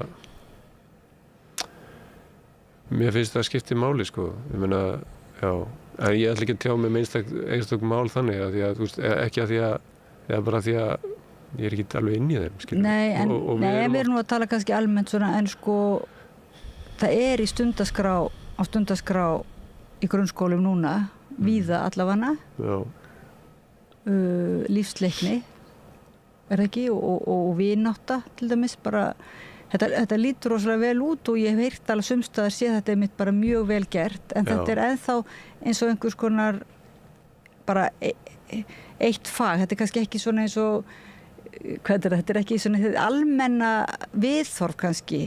mér finnst það skipti máli sko. Ég meina, já, en ég ætla ekki að tjá mig með einstaklega mál þannig að því að, þú veist, ekki að því að eða bara því að ég er ekki alveg inn í þeim, skilur. Nei, en við erum nú að tala kannski almennt svona, en sko það er í stundaskrá í grunnskólum núna, víða allavega, lífsleikni, er það ekki, og vinátta til dæmis, bara, þetta lítur rosalega vel út og ég hef heyrt alveg sumstaðar séð þetta mitt bara mjög vel gert, en þetta er ennþá eins og einhvers konar bara eitt fag, þetta er kannski ekki svona eins og þetta er ekki svona almenna viðþorf kannski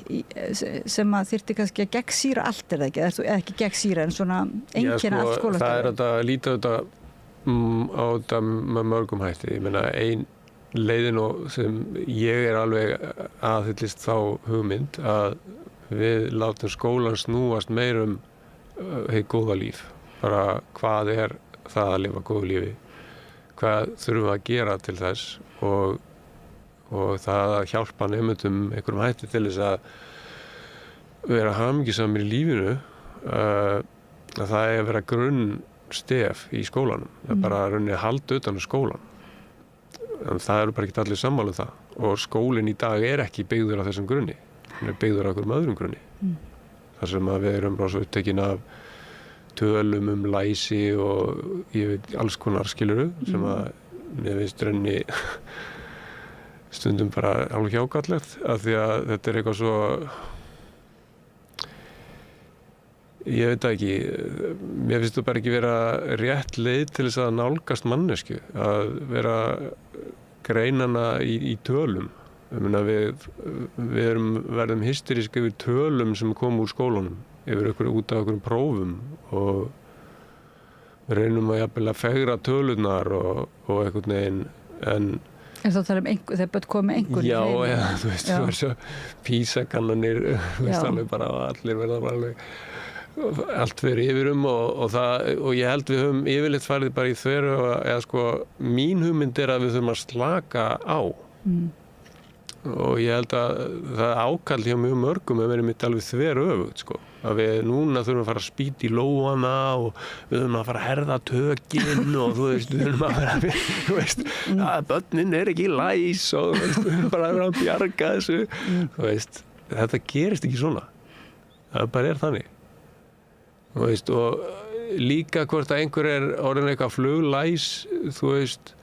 sem að þyrfti kannski að gegnsýra allt er það ekki, eða ekki gegnsýra en svona einkenna allt skólastarfið. Það er þetta að líta á þetta með mörgum hætti. Ég meina ein leiðin og sem ég er alveg aðhyllist þá hugmynd að við látum skólan snúast meir hið góða líf. Bara hvað er það að lifa góðu lífi? Hvað þurfum við að gera til þess og það að hjálpa nemendum einhverjum hætti til þess að vera hamingjusamir í lífinu að það er að vera grunnstef í skólanum. Það er bara að halda utan skólan. En það eru bara ekki allir sammála það og skólinn í dag er ekki byggður á þessum grunni. Hann er byggður á einhverjum öðrum grunni. Þar sem að við erum rosa upptekin af tölum læsi og ég veit alls konar skiluru sem að mér finnst renni stundum bara alveg hjákátlegt af því að þetta er eitthvað svo ég veit það ekki mér finnst þú bara ekki vera rétt leið til þess að nálgast mannesku að vera greinana í tölum ég meina við verðum hysterísk yfir tölum sem kom úr skólanum yfir út af einhverjum prófum og við reynum að jafnvel að fegra tölurnar og einhvern veginn en þá tala þegar börn komið einhvern já, eða, þú veist, þú veist svo PISA-kannanir, þú veist alveg bara allir verða bara alveg allt fyrir yfirum og ég held við höfum yfirleitt farið bara í þveru eða sko, mín hugmynd er að við þurfum að slaka á og ég held að það ákall hjá mjög mörgum að vera mitt alveg þveru öfugt sko að við núna þurfum að fara að spýta í lóana og við þurfum að fara að herða tökinn og þú veist, við þurfum að vera þú veist, að börnin er ekki læs og þú veist, við þurfum bara að vera að bjarga þessu þú veist, þetta gerist ekki svona það bara er þannig þú veist, og líka hvort að einhver er orðin eitthvað fluglæs þú veist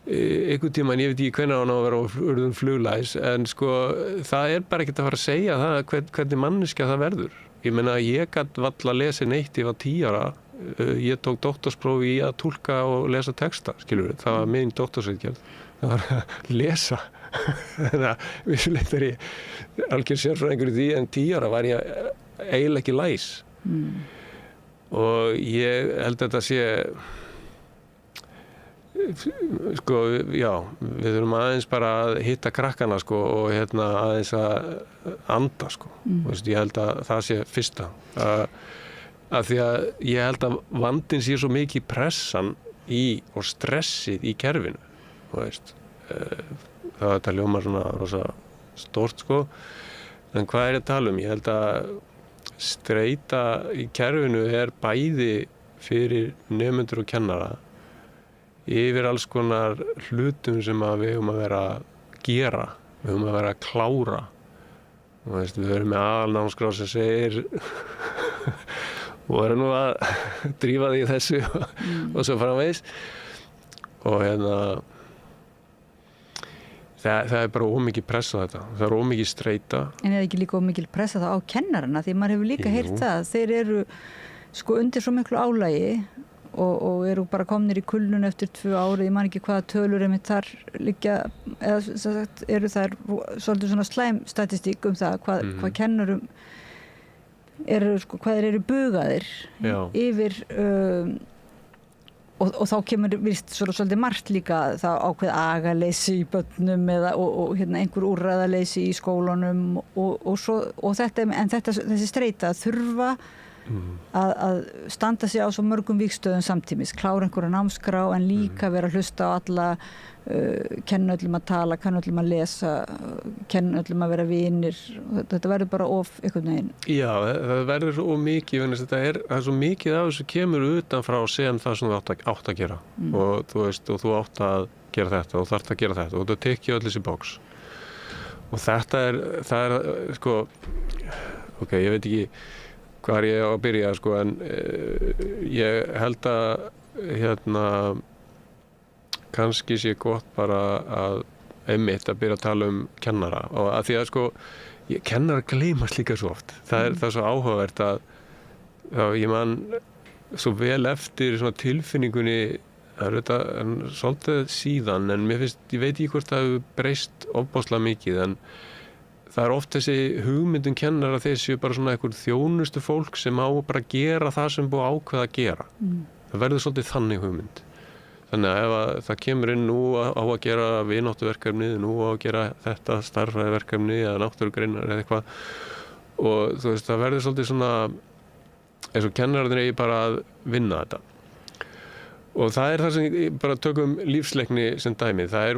einhvern tímann, ég veit ekki hvenær hann á að vera orðin fluglæs, en sko það er bara ekkert að fara að segja það hvernig manneskja það verður. Ég meina ég gat valla að lesa neitt, ég var 10 ára ég tók doktorsprófi í að túlka og lesa texta, skilur við, það var mín doktorsritgerð, það var að lesa þannig að vissulega er ég algjör sérfræðingur í því, en 10 ára var ég eiginlega ekki læs og ég held að þetta sé sko, já, við þurfum aðeins bara að hitta krakkana sko og aðeins að anda sko veist, ég held að það sé fyrsta að því að ég held að vandinn sé svo mikið pressan og stressið í kerfinu veist, það þetta hljómar svona rosa stórt sko en hvað er ég að tala um? Ég held að streita í kerfinu er bæði fyrir nemendur og kennara yfir alls konar hlutum sem að við höfum að vera að gera, við höfum að vera að klára og veist, við höfum með aðalnámskrá sem segir og erum nú að drífa því í þessu og svo framvegis og það er bara ómikið pressa þetta, það er ómikið streita. En er ekki líka ómikið pressa þá á kennarana því maður hefur líka heyrt það, þeir eru sko undir svo miklu álagi og eru bara komnir í kulnun eftir 2 ári, ég man ekki hvaða tölur einmitt þar liggja, eða sagt, eru þær svolítið svona slæm statistík það hvað kennurum eru, sko, hvað þeir eru bugaðir yfir og þá kemur vist svolítið margt líka það ákveð agaleysi í börnum og einhver úrræðaleysi í skólunum og þessi streita að þurfa að standa sig á svo mörgum vígstöðum samtímis, klára einhverja námskrá en líka vera að hlusta á alla kenna öllum að tala, kenna öllum að lesa, kenna öllum að vera vinir. Þetta verður bara of einhvern veginn. Já, það verður of mikið, það er svo mikið af þessu kemur utanfrá sem það sem þú átt að gera og þú veist, og þú átt að gera þetta og þarft að gera þetta og þú tekið öll þessi box. Og það er sko, ok, ég veit ekki hvar ég á að byrja sko, en ég held að kannski sé gott bara að einmitt að byrja að tala kennara og að því að sko kennara gleymast líka svo oft. Það er svo áhugavert að ég man svo vel eftir svona tilfinningunni þetta svolítið síðan en mér finnst, ég veit ekki hvort það hefur breyst ofboðslega mikið en það er oft þessi hugmyndum kennara þessi bara svona einhver þjónustu fólk sem á bara að gera það sem búið ákveða að gera. Það verður svolítið þannig hugmynd. Þannig að ef það kemur inn nú á að gera vináttuverkefni, nú á að gera þetta starffræðiverkefni eða náttúrugreinar eða eitthvað og þú veist, það verður svolítið svona eins og kennararnir eigi bara að vinna þetta. Og það er það sem bara tökum lífsleikni sem dæmi. Það er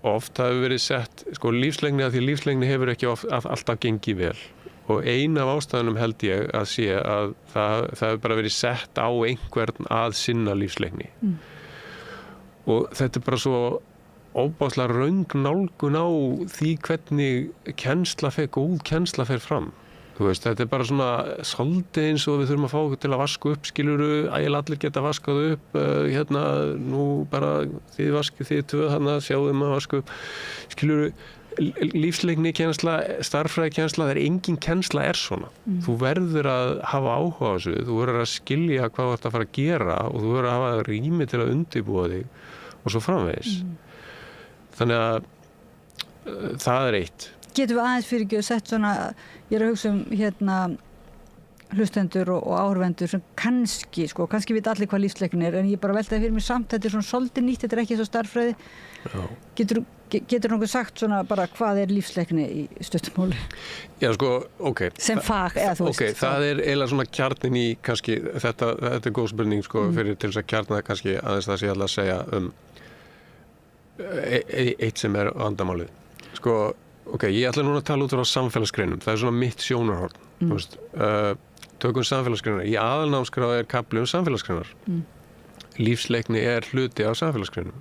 oft það hefur verið sett, sko lífsleikni að því lífsleikni hefur ekki alltaf gengið vel. Og ein af ástæðunum held ég að sé að það hefur bara verið sett á einhvern að sinna lífsleikni. Og þetta er bara svo óbáslega röng nálgun á því hvernig góð kennsla fer fram. Þú veist, þetta er bara svona svolítið eins og við þurfum að fá okkur til að vaska upp, skiluru, allir geta vaskað upp, nú bara þið vaskið, þið tvö, sjáum að vaska upp, skiluru, lífsleikni kennsla, starffræðikennsla, það er engin kennsla svona. Þú verður að hafa áhuga á þessu, þú verður að skilja hvað þú ert að fara að gera og þú verður að hafa rými til að undirbúa þig og svo framvegis. Þannig að það er eitt. Getum við aðeins fyrir ekki að setja svona, ég er að hugsa hlustendur og áhorfendur sem kannski veit allir hvað lífsleikni er en ég bara veltaði fyrir mig samt, þetta er svona svolítið nýtt, þetta er ekki svo starffræði. Getur nokkuð sagt svona bara hvað er lífsleikni í stuttumáli? Já, sko, ok. Sem fag, eða þú veist. Ok, það er eiginlega svona kjarnin í kannski, þetta er góð spurning sko fyrir til þess að kjarna kannski aðeins það sé ég að segja eitt sem er vandamálið. Sko, ok, ég ætla núna að tala út frá samfélagsgreinum, það er svona mitt sjónarhorn, þú veist. Tökum samfélagsgreinar. Í aðalnámskrá er kafli samfélagsgreinar. Lífsleikni er hluti af samfélagsgreinum.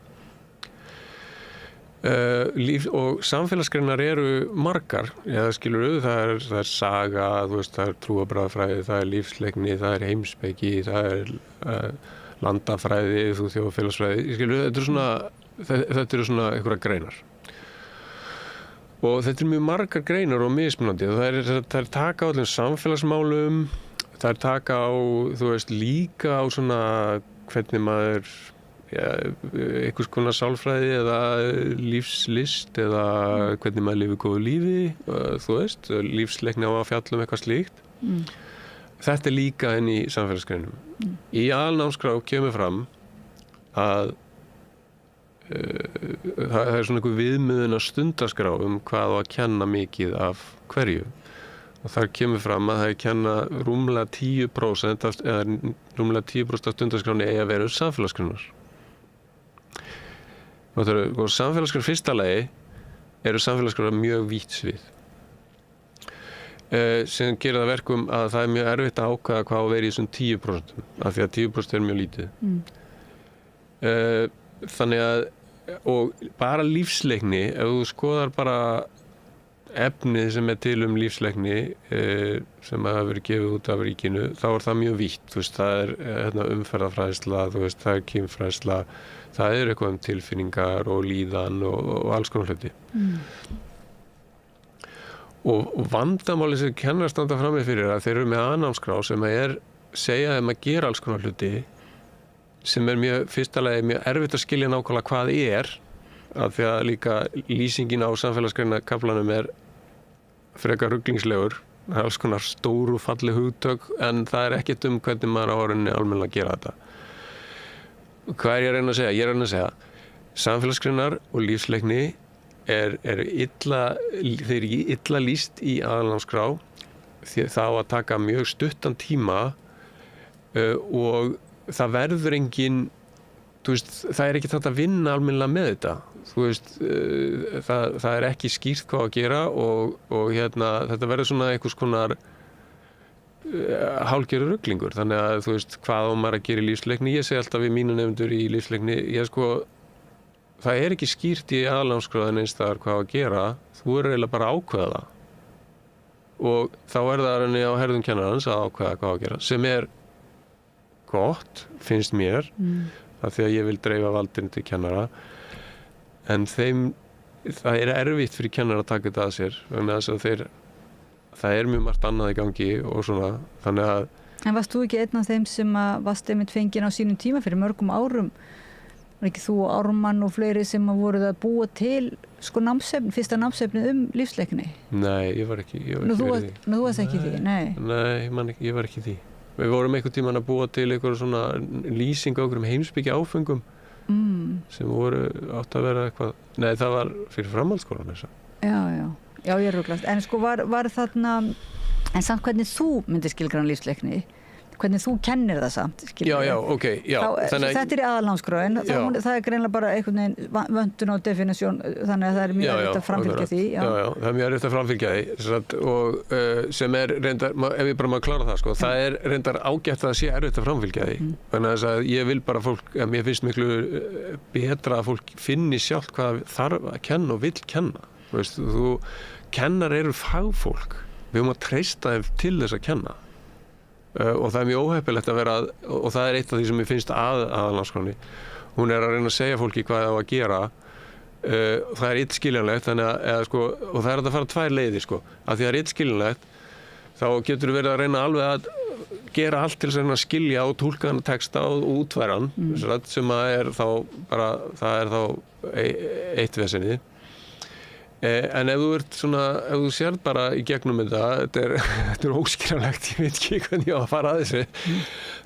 Og samfélagsgreinar eru margar. Það skilur það er saga, þú veist, það er trúarbragðafræði, það er lífsleikni, það er heimspeki, það er landafræði, þjóðfélagsfræði. Skilur, þetta eru svona einhverja greinar. Og þetta er mjög margar greinar og mismunandi. Það er taka á öllum samfélagsmálum, það er taka á, þú veist, líka á svona hvernig maður, einhvers konar sálfræði eða lífslist eða hvernig maður lifir góðu lífi, þú veist, lífsleikni á að fjalla eitthvað slíkt. Þetta er líka inn í samfélagsgreinum. Í aðalnámskrá kemur fram að það er svona einhver viðmiðun að stundaskrá hvað á að kenna mikið af hverju og þar kemur fram að það er kenna rúmlega 10% af stundaskráni eigi að vera samfélagsgreinar. Samfélagsgreinar fyrsta lagi eru samfélagsgreinar mjög vítt svið sem gerir það verkum að það er mjög erfitt að ákveða hvað á að vera í þessum 10% af því að 10% er mjög lítið. Þannig að og bara lífsleikni, ef þú skoðar bara efnið sem er til lífsleikni sem hafa verið gefið út af ríkinu, þá er það mjög vítt. Þú veist, það er umferðarfræðsla, þú veist, það er kynfræðsla, það er eitthvað tilfinningar og líðan og alls konar hluti. Og vandamáli sem kennarar standa frammi fyrir að þeir eru með aðnámskrá sem segja þeim að gera alls konar hluti sem er fyrsta lagi mjög erfitt að skilja nákvæmlega hvað af því að líka lýsingin á samfélagsgreinakaflanum er frekar ruglingslegur. Það er alls konar stór og falleg hugtök en það er ekkert hvernig maður á orðinni almennilega að gera þetta. Hvað er ég að reyna að segja? Ég er að reyna að segja samfélagsgreinar og lífsleikni eru illa lýst í aðalnámskrá því þá að taka mjög stuttan tíma og það verður engin, þú veist, það er ekki hægt að vinna almennilega með þetta. Þú veist, það er ekki skýrt hvað að gera og þetta verður svona einhvers konar hálfgerður ruglingur. Þannig að þú veist, hvað á maður að gera í lífsleikni? Ég segi alltaf við mínu nemendur í lífsleikni, það er ekki skýrt í aðalnámskrá neins staðar hvað að gera, þú er eiginlega bara að ákveða það. Og þá er það rauninni á herðum kennarans að ákveða hvað að gera, sem er gott, finnst mér, af því að ég vil dreifa valdinu til kennara, en það er erfitt fyrir kennara að taka þetta að sér, vegna þess að það er mjög margt annað í gangi og svona, þannig að... En varst þú ekki einn af þeim sem varst einmitt fenginn á sínum tíma fyrir mörgum árum? Var ekki þú og Ármann og fleiri sem voruð að búa til fyrsta námsefnið lífsleikni? Nei, ég var ekki því. Þú varst ekki því? Nei, ég var ekki því. Við vorum einhvern tímann að búa til einhverjum svona lýsing á einhverjum heimspeki áfengum sem voru átt að vera eitthvað. Nei, það var fyrir framhaldsskólan þess að. Já, ég er rugglast. En var þarna, en samt hvernig þú myndir skilgreina lífsleikni? Hvernig þú kennir það samt, skilur ok. Þetta er í aðalnámskrá, en það er greinilega bara einhvern veginn vöndun og definísjón, þannig að það er mjög erfitt að framfylgja því. Já, það er mjög erfitt að framfylgja því og sem er reyndar, ef ég bara má klára það, það er reyndar ágætt að það sé erfitt að framfylgja því. Þannig að þess að ég vil bara mér finnst miklu betra að fólk finni sjálft hvað þarf að kenna og vill kenna. Kennar eru fagfólk, við höfum að treysta þeim til þess að kenna. Og það er mjög óheppilegt að vera og það er eitt af því sem ég finnst aðalnámskránni. Hún er að reyna að segja fólki hvað það á að gera. Það er illskiljanlegt og það er að fara tvær leiðir af því það er illskiljanlegt þá getur þú verið að reyna alveg að gera allt til þess að skilja og túlka þennan texta og útfæra hann sem er þá bara það er þá eitt vesenið. En ef þú sér bara í gegnum þetta er óskiljanlegt, ég veit ekki hvernig ég á að fara að þessu,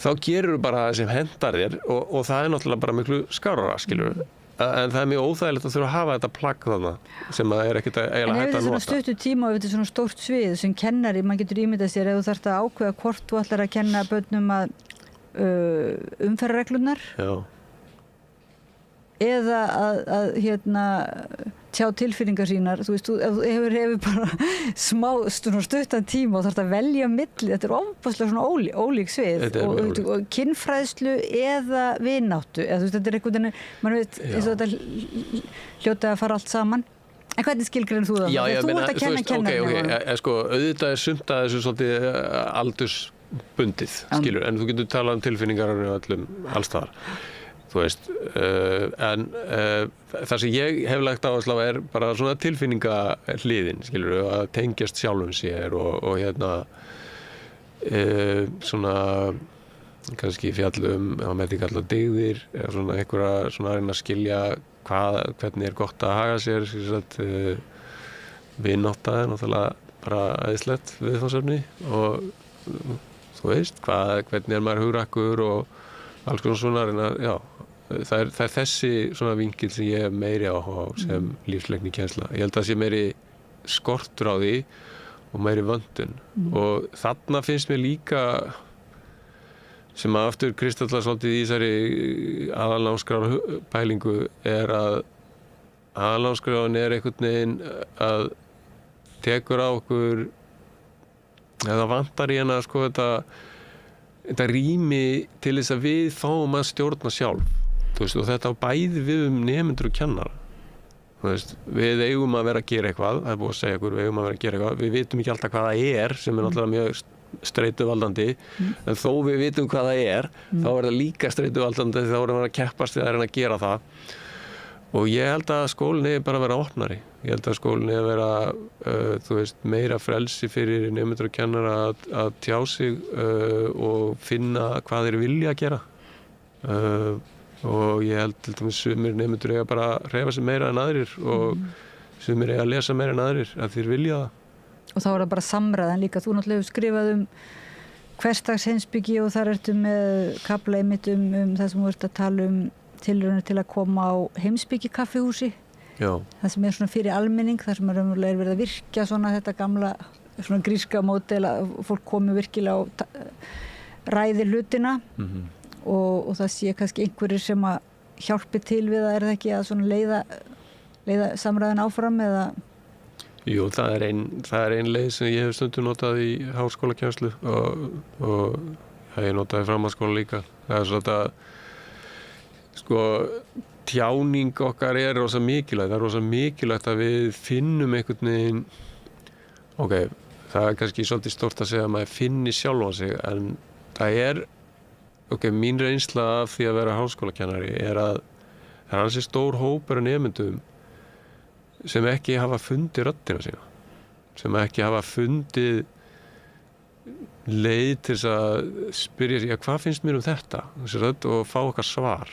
þá gerur þú bara það sem hendar þér og það er náttúrulega bara miklu skárara, skilur. En það er mjög óþægilegt að þurfa að hafa þetta plagg þarna sem er ekkert eiginlega hægt að nota. En ef þetta er svona stuttu tíma og ef þetta er svona stórt svið sem kennari, maður getur ímyndað sér ef þú þarft að ákveða hvort þú ætlar að kenna börnum að umferðarreglurnar eða að tjá tilfinningar sínar, þú veist, ef þú hefur bara smá stuttan tíma og þarf að velja milli, þetta er ofboðslega svona ólík svið og kynfræðslu eða vináttu, eða þú veist, þetta er einhvern veginn, mann veit, eins og þetta hljóta að fara allt saman. En hvernig skilgreinir þú það? Já, ég meina, þú ert að kenna auðvitað er sumt að þessu svolítið aldursbundið, skilur, en þú getur talað tilfinningar alls staðar. Þú veist, en það sem ég hef lagt áherslu á er bara svona tilfinningahliðin, skilur, að tengjast sjálfum sér og svona kannski fjallum, að með því kalla dygðir, svona einhverja svona að reyna að skilja hvernig er gott að haga sér, vinátta er náttúrulega bara æðislegt viðfangsefni og þú veist, hvernig er maður hugrakkur og alls konar svona reyna, já. Það er þessi svona vinkil sem ég hef meiri áhuga á sem lífsleikni kennsla. Ég held að það sé meiri skortur á því og meiri vöndun. Og þarna finnst mér líka sem að aftur kristallar svolítið í þessari aðalnámskrár pælingu er að aðalnámskráin er einhvern veginn að tekur á okkur eða vantar í hana þetta rými til þess að við fáum að stjórna sjálf. Veist, og þetta á bæði við nemendur og kennara. Veist, við eigum að vera að gera eitthvað, það er búið að segja okkur, við eigum að vera að gera eitthvað, við vitum ekki alltaf hvað það er sem er náttúrulega mjög streituvaldandi, en þó við vitum hvað það er, þá er það líka streituvaldandi þá erum við að keppast við að reyna að gera það. Og ég held að skólinn er bara að vera opnari. Ég held að skólinn er að vera þú veist, meira frelsi fyrir nemendur og kennara að tjá sig og finna hvað þeir vilja að gera. Og ég held til dæmis sumir nemendur eiga bara að hreyfa sig meira en aðrir og sumir eiga að lesa meira en aðrir að þeir vilja það. Og þá er það bara samræðan líka. Þú náttúrulega hefur skrifað hversdags heimspeki og þar ertu með kafla einmitt það sem þú ert að tala tilraunir til að koma á heimspeki kaffihúsi. Já. Það sem svona fyrir almenning, þar sem raunverulega verið að virkja svona þetta gamla svona gríska módel að fólk komi virkilega og ræði hlutina og það sé kannski einhverjir sem að hjálpi til við það ekki að svona leiða samræðin áfram eða? Jú, það er ein leið sem ég hef stundum notað í háskólakennslu og ég notaði framhaldsskóla líka. Það er svona sko tjáning okkar er rosa mikilvægt. Það er rosa mikilvægt að við finnum einhvern veginn, það er kannski svolítið stórt að segja að maður finni sjálfan sig, en það er, mín reynsla af því að vera háskólakennari er að það er ansi stór hópur af nemendum sem ekki hafa fundið röddina sína, sem ekki hafa fundið leið til þess að spyrja sig, hvað finnst mér þetta? Þessi rödd og fá okkar svar.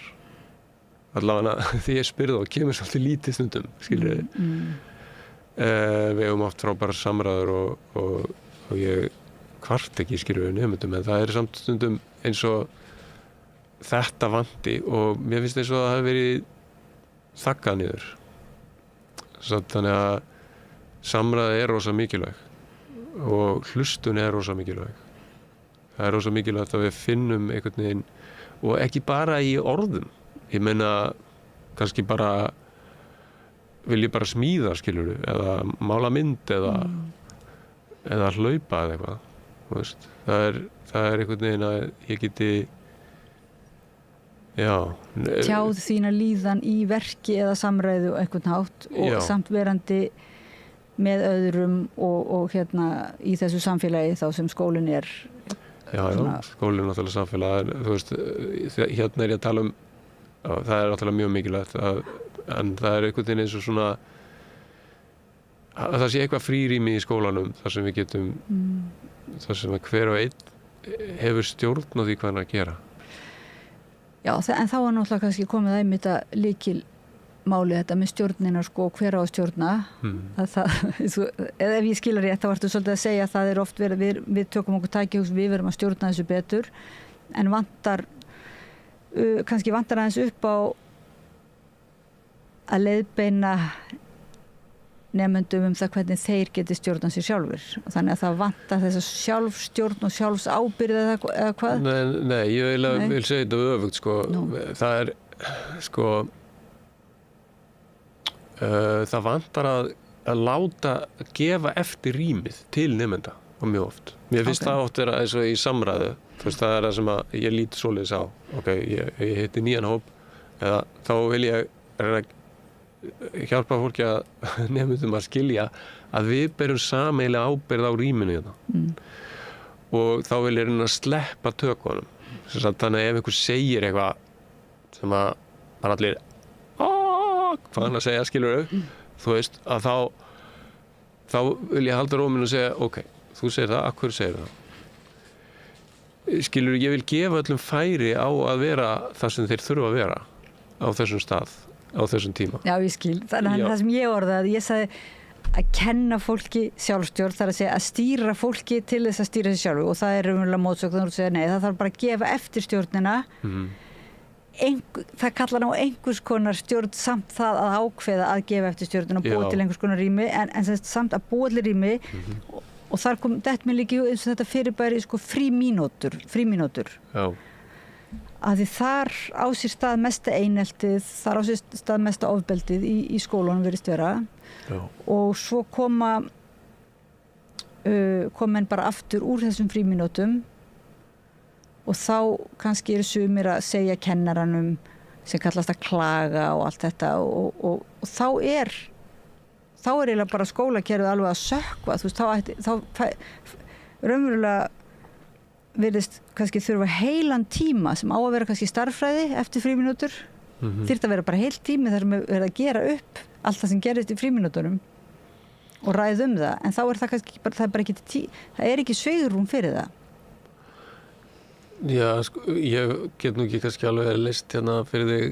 Allavega því ég spyrði og kemur svolítið lítið stundum, skilur þið. Við hefum oft frábærar samræður og ég kvart ekki skilur við nemendum, en það er samt stundum eins og þetta vanti og mér finnst eins og það hafi verið þaggað niður. Þannig að samræða er rosa mikilvæg og hlustun er rosa mikilvæg. Það er rosa mikilvægt að við finnum einhvern veginn, og ekki bara í orðum. Ég meina, kannski bara vil ég bara smíða, skilurðu, eða mála mynd eða hlaupa eða eitthvað. Þú veist, það er einhvern veginn að ég geti tjáð þína líðan í verki eða samræðu og einhvern hátt og samt verandi með öðrum og í þessu samfélagi þá sem skólinn er. Já, skólinn er náttúrulega samfélag. Þú veist, hérna er ég að tala það er náttúrulega mjög mikilvægt en það er einhvern veginn eins og svona að það sé eitthvað frírými í skólanum þar sem við getum þar sem hver og einn hefur stjórn á því hvað hann að gera. Já, en þá er náttúrulega kannski komið einmitt að lykilmáli þetta með stjórnina sko, hver á að stjórna. Ef ég skilur rétt, þá ertu svolítið að segja að það er oft verið, við tökum okkur tækihús, við verum að stjórna þessu betur, en kannski vantar aðeins upp á að leiðbeina nemendum það hvernig þeir geti stjórnað sér sjálfur. Þannig að það vantar þessa sjálfstjórn og sjálfsábyrgð eða hvað? Nei, ég vil segja þetta öfugt, sko. Það er, sko, það vantar að gefa eftir rýmið til nemenda og mjög oft. Mér finnst það oft vera eins og í samræðu. Þú veist, það er það sem að ég lít svoleiðis á. Ég hitti nýjan hóp, eða þá vil ég reyna hjálpa fólki að nemendum að skilja að við berum sameiginlega ábyrgð á rýminu hérna. Og þá vil ég reyna að sleppa tökunum. Þannig að ef einhver segir eitthvað sem að bara allir hvað hann að segja, skilur þú veist, að þá vil ég halda róminu og segja þú segir það, af hverju segir það? Skilur, ég vil gefa öllum færi á að vera það sem þeir þurfa að vera á þessum stað á þessum tíma. Já, ég skil. Þannig að það sem ég orðaði, ég sagði að kenna fólki sjálfstjórn, þar að segja að stýra fólki til þess að stýra sig sjálfu og það er raunverulega mótsögn og segja nei, það þarf bara að gefa eftir stjórnina. Það kallar á einhvers konar stjórn samt það að ákveða að gefa eftir stjórnina og búa til einhvers konar rými en samt að búa til rými og þar kom þetta mér líka eins og þetta fyrirbæri sko frímínútur. Já. Að því þar á sér stað mesta eineltið, þar á sér stað mesta ofbeldið í skólanum virðist vera. Já. Og svo kom en bara aftur úr þessum frímínútum og þá kannski eru sumir að segja kennaranum sem kallast að klaga og allt þetta og þá er eiginlega bara skólakerfið alveg að sökkva, þú veist, þá raunverulega virðist kannski þurfa heilan tíma sem á að vera kannski starffræði eftir frímínútur. Þyrfti að vera bara heil tími þar sem er að gera upp allt það sem gerist í frímínútunum og ræða það. En þá er það kannski bara, það er ekki svigrúm fyrir það. Já, sko, ég get nú ekki kannski alveg leyst hérna fyrir þig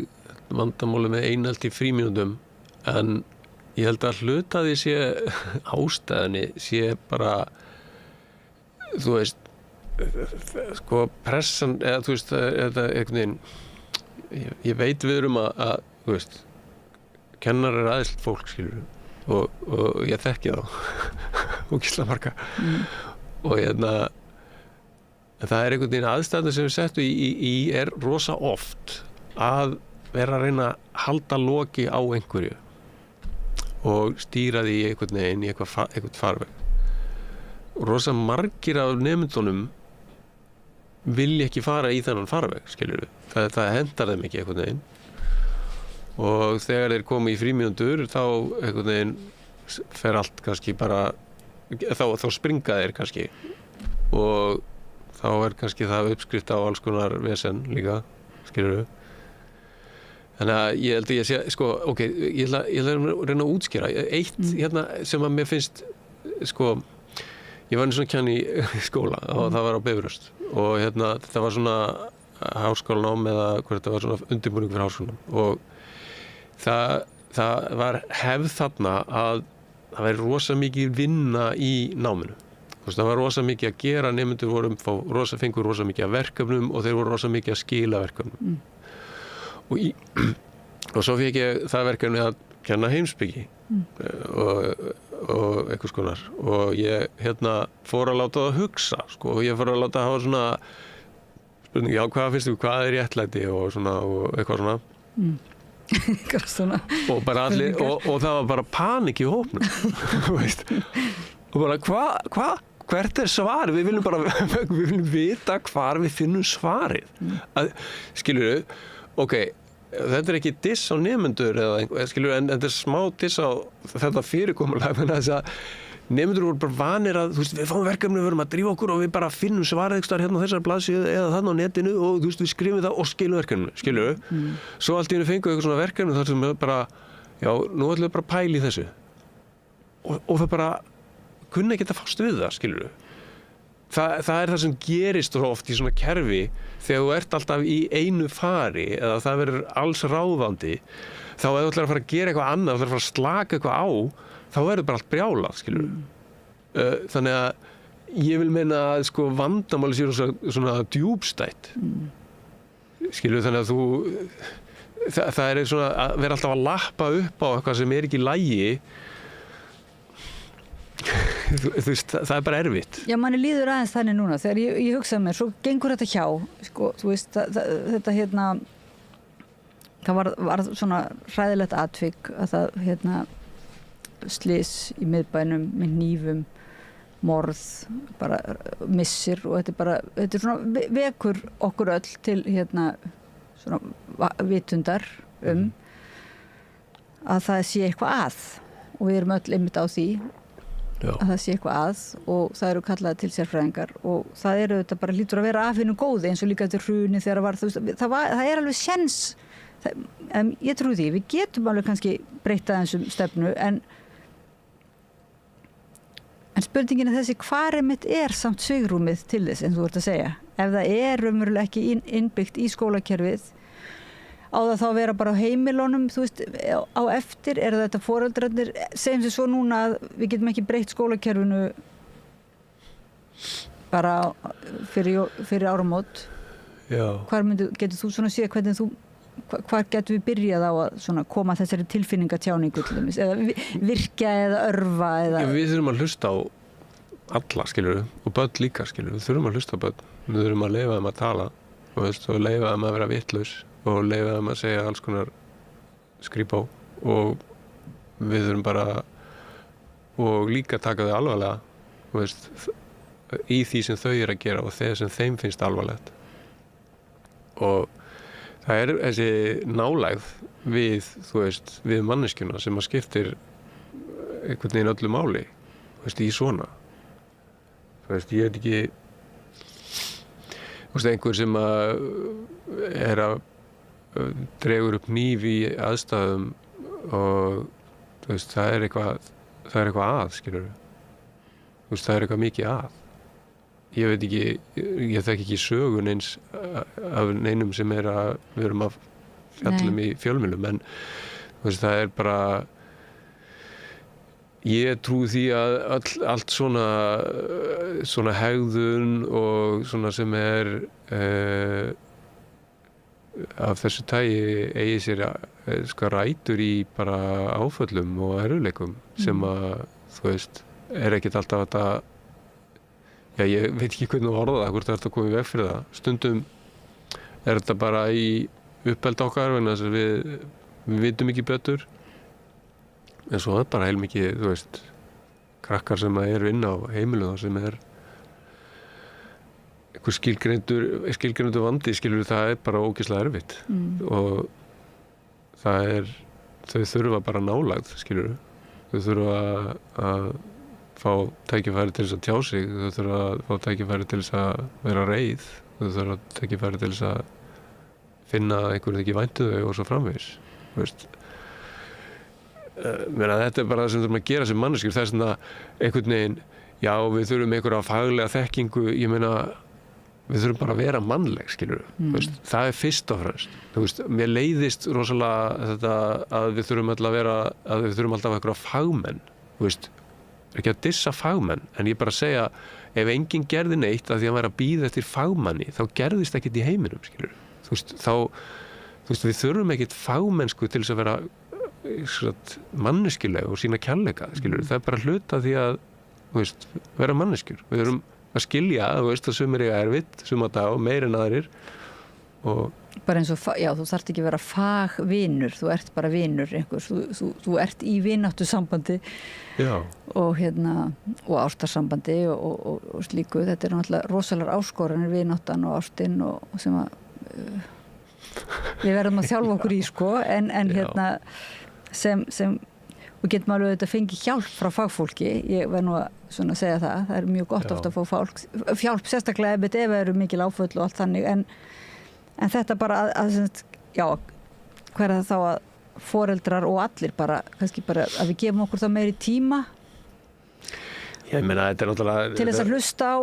vandamáli með einelti í frímínútum, en ég held að hluta því sé ástæðunni sé bara, þú veist, sko pressan eða þú veist þetta einhvern veginn ég veit við erum að þú veist kennarar er aðeinslega fólk skilur og ég þekki þá ógeðslega marga og en það er einhvern veginn aðstæðan sem við settum í er rosa oft að vera að reyna að halda loki á einhverju og stýra því einhvern veginn í einhvern farveg og rosa margir af nemendunum vilja ekki fara í þennan farveg skilur við, það hendar þeim ekki einhvern veginn og þegar þeir koma í frímínútur þá einhvern veginn fer allt kannski bara þá springa þeir kannski og þá er kannski það uppskrift á alls konar vesen líka skilur við þannig að ég held að ég sé sko ok, ég ætla að reyna að útskýra eitt hérna sem að mér finnst sko ég var einu svona kenni í skóla og það var á Bifröst og hérna þetta var svona háskólanám eða hvað þetta var svona undirbúning fyrir háskólanám og það var hefð þarna að það væri rosa mikið vinna í náminu. Það var rosa mikið að gera, nemendur fengur rosa mikið af verkefnum og þeir voru rosa mikið að skila verkefnum. Og svo fékk ég það verkefni að kenna heimspeki og einhvers konar og ég fór að láta það hugsa sko, og ég fór að láta hafa svona spurningi, já hvað finnst þú, hvað er réttlæti og svona og eitthvað svona og bara allir og það var bara panik í hópnum og bara hvert er svarið, við viljum vita hvar við finnum svarið skilurðu, ok þetta er ekki diss á nemendur eða skilurðu, en þetta er smá diss á þetta fyrirkomulag, þannig að þess að nemendur voru bara vanir að, þú veist, við fáum verkefni, við verum að drífa okkur og við bara finnum svarið eitthvað hérna á þessar blaðsíðu eða þarna á netinu og þú veist, við skrifum það og skilum verkefninu, skilurðu. Svo allt í einu fengum við eitthvað svona verkefni þar sem við bara, já, nú ætlum við bara að pæla í þessu. Og það bara kunna ekki að fást við það, skilurðu. Það er það sem gerist oft í svona kerfi þegar þú ert alltaf í einu fari eða það verður alls ráðandi, þá ef þú ætlar að fara að gera eitthvað annað, þú ætlar að fara að slaka eitthvað á, þá verður bara allt brjálað, skilur þannig að ég vil meina að sko vandamáli sér svona djúpstætt skilur, þannig að það er svona að vera alltaf að lappa upp á eitthvað sem er ekki í lagi þú veist, það er bara erfitt. Já, manni líður aðeins þannig núna þegar ég hugsaði mér, svo gengur þetta hjá sko, þú veist, þetta það var svona hræðilegt atvik að það slys í miðbænum með hnífum, morð, bara missir og þetta er svona vekur okkur öll til svona vitundar að það sé eitthvað að og við erum öll einmitt á því að það sé eitthvað að og það eru kallaði til sérfræðingar og það eru þetta bara lítur að vera af hinu góði eins og líka til hruni þegar það er alveg séns ég trúi því, við getum alveg kannski breyta þessum stefnu en spurningin er þessi, hvar mitt er samt svigrúmið til þess, eins og þú ert að segja ef það er raunverulega ekki innbyggt í skólakerfið á það þá að vera bara á heimilunum þú veist, á eftir, er þetta foreldrarnir segjum sér svo núna að við getum ekki breytt skólakerfinu bara fyrir áramót hvar getur þú svona séð hvernig hvar getum við byrjað á að svona koma þessari tilfinningatjáningu til dæmis eða virkja eða örva eða við þurfum að hlusta á alla skilur og börn líka skilur við þurfum að hlusta á börn við þurfum að leyfa þeim að tala og leyfa þeim að vera vitlaus og leyfa þeim að segja alls konar skrípá og við þurfum bara og líka taka þau alvarlega veist, í því sem þau eru að gera og þegar sem þeim finnst alvarlegt og það er þessi nálægð við, þú veist, við manneskjuna sem að skiptir einhvern veginn öllu máli, þú veist, í svona. Þú veist, ég ekki, þú veist, einhver sem að dregur upp hníf í aðstæðum og, þú veist, það er eitthvað að, skilur við. Þú veist, það er eitthvað mikið að. Ég veit ekki, ég þekki ekki sögun eins af neinum sem við erum að fjallum í fjölmiðlum en þú veist, það er bara Ég trúi því að allt svona hegðun og svona sem af þessu tagi eigi sér rætur í bara áföllum og erfiðleikum sem að, þú veist, ekkert alltaf þetta, ég veit ekki hvernig að orða það, hvort það að koma í veg fyrir það. Stundum þetta bara í uppeldi okkar, vegna þess að við vitum ekki betur. En svo er bara heilmikið, þú veist, krakkar sem inn á heimilum sem einhver skilgreindur vandi, skilur, það bara ógeðslega erfitt. Og þau þurfa bara nálægð, skilur. Þau þurfa að fá tækifæri til þess að tjá sig, þau þurfa að fá tækifæri til þess að vera reið, þau þurfa tækifæri til þess að finna einhverjum ekki væntu þau og svo framvegis, þú veist. Þetta bara það sem við þurfum að gera sem manneskjur, það svona einhvern veginn, já, við þurfum einhverja faglega þekkingu, ég meina, við þurfum bara að vera mannleg, skilur við. Það fyrst og fremst. Þú veist, mér leiðist rosalega þetta að við þurfum alltaf einhverja fagmenn, þú veist, ekki að dissa fagmenn, en ég bara segja, ef enginn gerði neitt að því að hann væri að bíða eftir fagmanni, þá gerðist ekkert í heiminum, skilur við. Þú veist, við þurfum ekkert fagmennsku til þess að vera manneskileg og sína kærleika, skilur. Það bara hluta því að, þú veist, vera manneskjur. Við þurfum að skilja, þú veist, að sumir eiga erfitt, suma dag og meir en aðrir. Og bara eins og, já, þú þarft ekki að vera fagvinur, þú ert bara vinur einhvers, þú ert í vináttusambandi og og ástarsambandi og slíku. Þetta náttúrulega rosalega áskoranir, vináttan og ástin og sem að við verðum að þjálfa okkur í, sko, en sem og getum alveg þetta fengið hjálp frá fagfólki. Ég verð nú að segja það er mjög gott ofta að fá hjálp, sérstaklega ef það eru mikil áföll og allt þannig, en þetta bara hver er það þá að foreldrar og allir bara, kannski bara að við gefum okkur það meiri tíma ég meina, þetta er náttúrulega til þess að hlusta á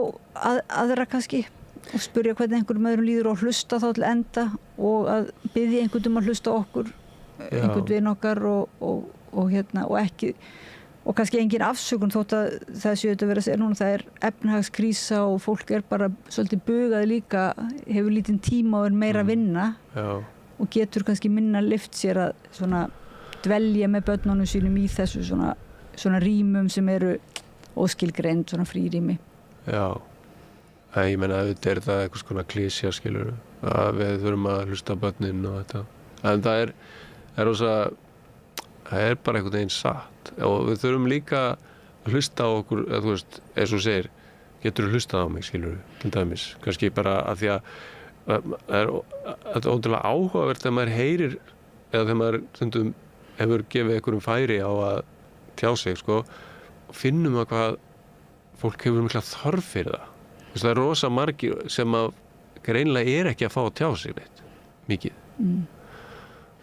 aðra kannski og spyrja hvernig einhverjum öðrum líður og hlusta þá til enda og að biðja einhvern að hlusta okkur einhvern vin okkar og ekki og kannski engin afsökun þótt að það séu þetta verið að segja núna, það er efnahagskrísa og fólk er bara svolítið bugað líka, hefur lítinn tíma og er meira að vinna og getur kannski minna lyft sér að svona dvelja með börnunum sínum í þessu svona rýmum sem eru óskilgreind, svona frírými. Já, ég meina þetta er það eitthvað svona klísja, skilur, að við þurfum að hlusta börnin og þetta, en það er bara einhvern veginn satt og við þurfum líka að hlusta á okkur, þú veist, eins og segir, getur þú hlustað á mig, skilur, til dæmis, kannski bara að því að það er ótrúlega áhugavert þegar maður heyrir, eða þegar maður stundum hefur gefið einhverjum færi á að tjá sig, sko, og finnum að hvað fólk hefur mikla þörf fyrir það. Það er rosa margir sem að greinlega ekki að fá að tjá sig neitt, mikið.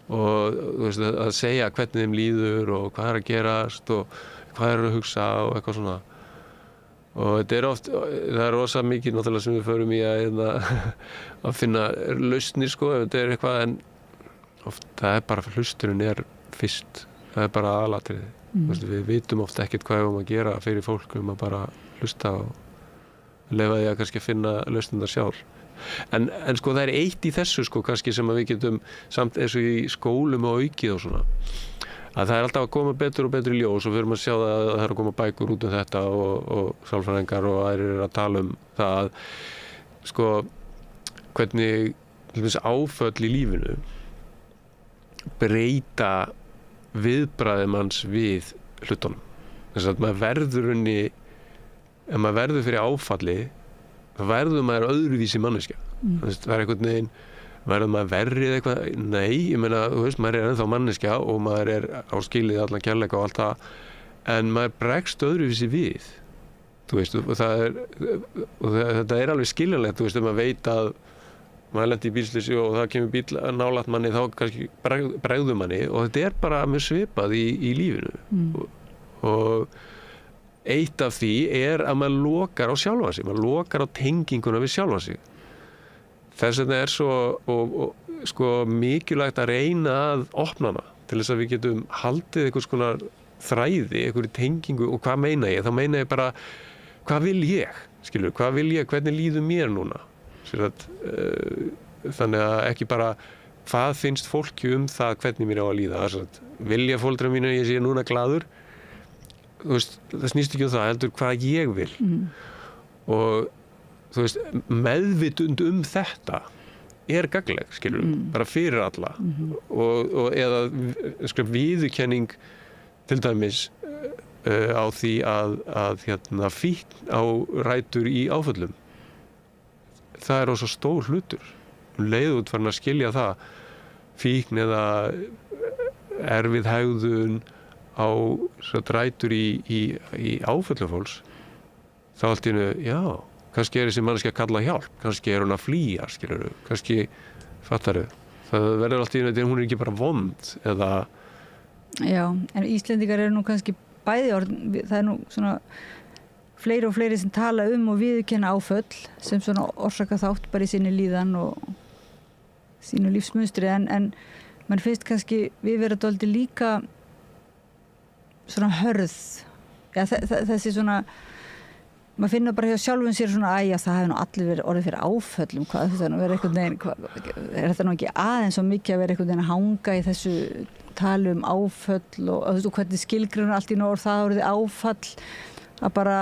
Og þú veist, að segja hvernig þeim líður og hvað er að gerast og hvað er að hugsa og eitthvað svona og þetta er oft, það er rosa mikið náttúrulega sem við förum í að finna lausnir, sko, ef þetta er eitthvað, en oft það er bara hlusturinn er fyrst, það er bara aðalatriði. Við vitum oft ekkert hvað við erum að gera fyrir fólk, að bara hlusta og leyfa því að kannski finna lausnirnar sjálf. En sko það er eitt í þessu, sko, kannski sem að við getum samt eins og í skólum og aukið og svona, að það er alltaf að koma betur og betur í ljós og við erum að sjá það að það er að koma bækur út þetta og sálfræðingar og aðrir eru að tala það að, sko, hvernig til dæmis áföll í lífinu breyta viðbragði manns við hlutunum. Þess að maður verður ef maður verður fyrir áfalli þá verður maður öðruvísi manneskja. Það er einhvern veginn, verður maður verri eða eitthvað, nei, ég meina, þú veist, maður er ennþá manneskja og maður er á skilið allan kærleika og allt það, en maður bregst öðruvísi við, þú veist, og þetta er alveg skiljanlegt, þú veist, ef maður veit að maður lendi í bílsleysi og það kemur bíl nálægt manni, þá kannski bregður manni og þetta er bara mjög svipað í lífinu og eitt af því er að maður lokar á sjálfan sig, maður lokar á tenginguna við sjálfan sig. Þess vegna er svo sko mikilvægt að reyna að opna hana til þess að við getum haldið einhvers konar þræði, einhverju tengingu og hvað meina ég? Þá meina ég bara hvað vil ég, skilur, hvað vil ég, hvernig líður mér núna? Þannig að ekki bara hvað finnst fólki það hvernig mér á að líða. Vilja foreldrar mínu að ég sé núna glaður? Þú veist, það snýst ekki það, heldur hvað ég vil. Og þú veist, meðvitund þetta gagnleg, skilur, bara fyrir alla og eða viðurkenning til dæmis á því að fíkn á rætur í áföllum. Það rosa stór hlutur. Leið út farin að skilja það, fíkn eða erfið hegðun á rætur í áföllum fólks, þá allt í einu, já, kannski þessi manneskja að kalla hjálp, kannski hún að flýja, skilurðu, kannski fattaru. Það verður allt í einu, hún ekki bara vond eða... Já, en Íslendingar nú kannski bæði orð, það nú svona fleiri og fleiri sem tala og viðurkenna áföll sem svona orsaka þátt bara í sinni líðan og sínu lífsmunstri, en mann finnst kannski við vera dálítið líka svona hörð, þessi svona maður finnur bara hjá sjálfum sér svona það hefur nú allir verið orðið fyrir áföllum er þetta nú ekki aðeins svo mikið að vera einhvern veginn að hanga í þessu tali áföll og hvernig skilgrunum allt í nóg það orðið áfall að bara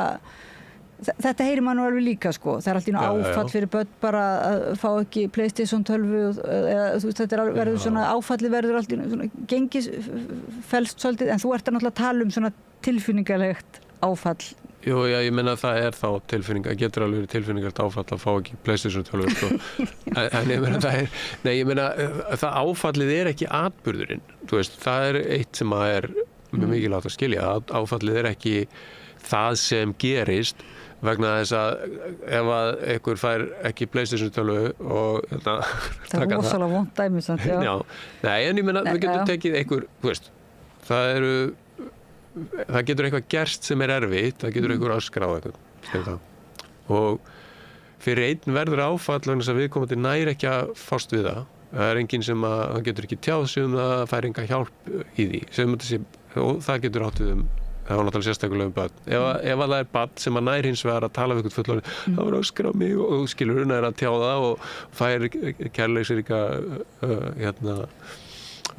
þetta heyrir maður nú alveg líka sko, það allt í nóg áfall fyrir börn bara að fá ekki PlayStation 12 eða þetta verður svona áfalli verður allt í nóg svona gengisfelst svolítið, en þú ert að náttúrulega tala svona tilfinningalegt áfall. Jú, já, ég meina að það þá tilfinning, það getur alveg verið tilfinningart áfall að fá ekki PlayStation 12 sko. En ég meina það áfallið ekki atburðurinn, þú veist, það eitt sem að mjög mikilvægt að skilja, áfallið ekki það sem gerist vegna þess að ef að einhver fær ekki PlayStation 12 og það er rosalega vont dæmi samt, já. Nei, en ég meina við getum tekið einhver, þú veist, það getur eitthvað gerst sem erfitt, það getur einhver öskrað eitthvað. Og fyrir einn verður áfall vegna þess að viðkomandi nær ekki að fást við það. Það enginn sem að getur ekki tjáð sig það, fær enga hjálp í því. Og það getur átt við það var náttúrulega sérstaklega barn. Ef það barn sem að nær hins vegar að tala við eitthvað fullorðið, það var öskrað mig og skilur nær að tjáða og fær kærleiksríka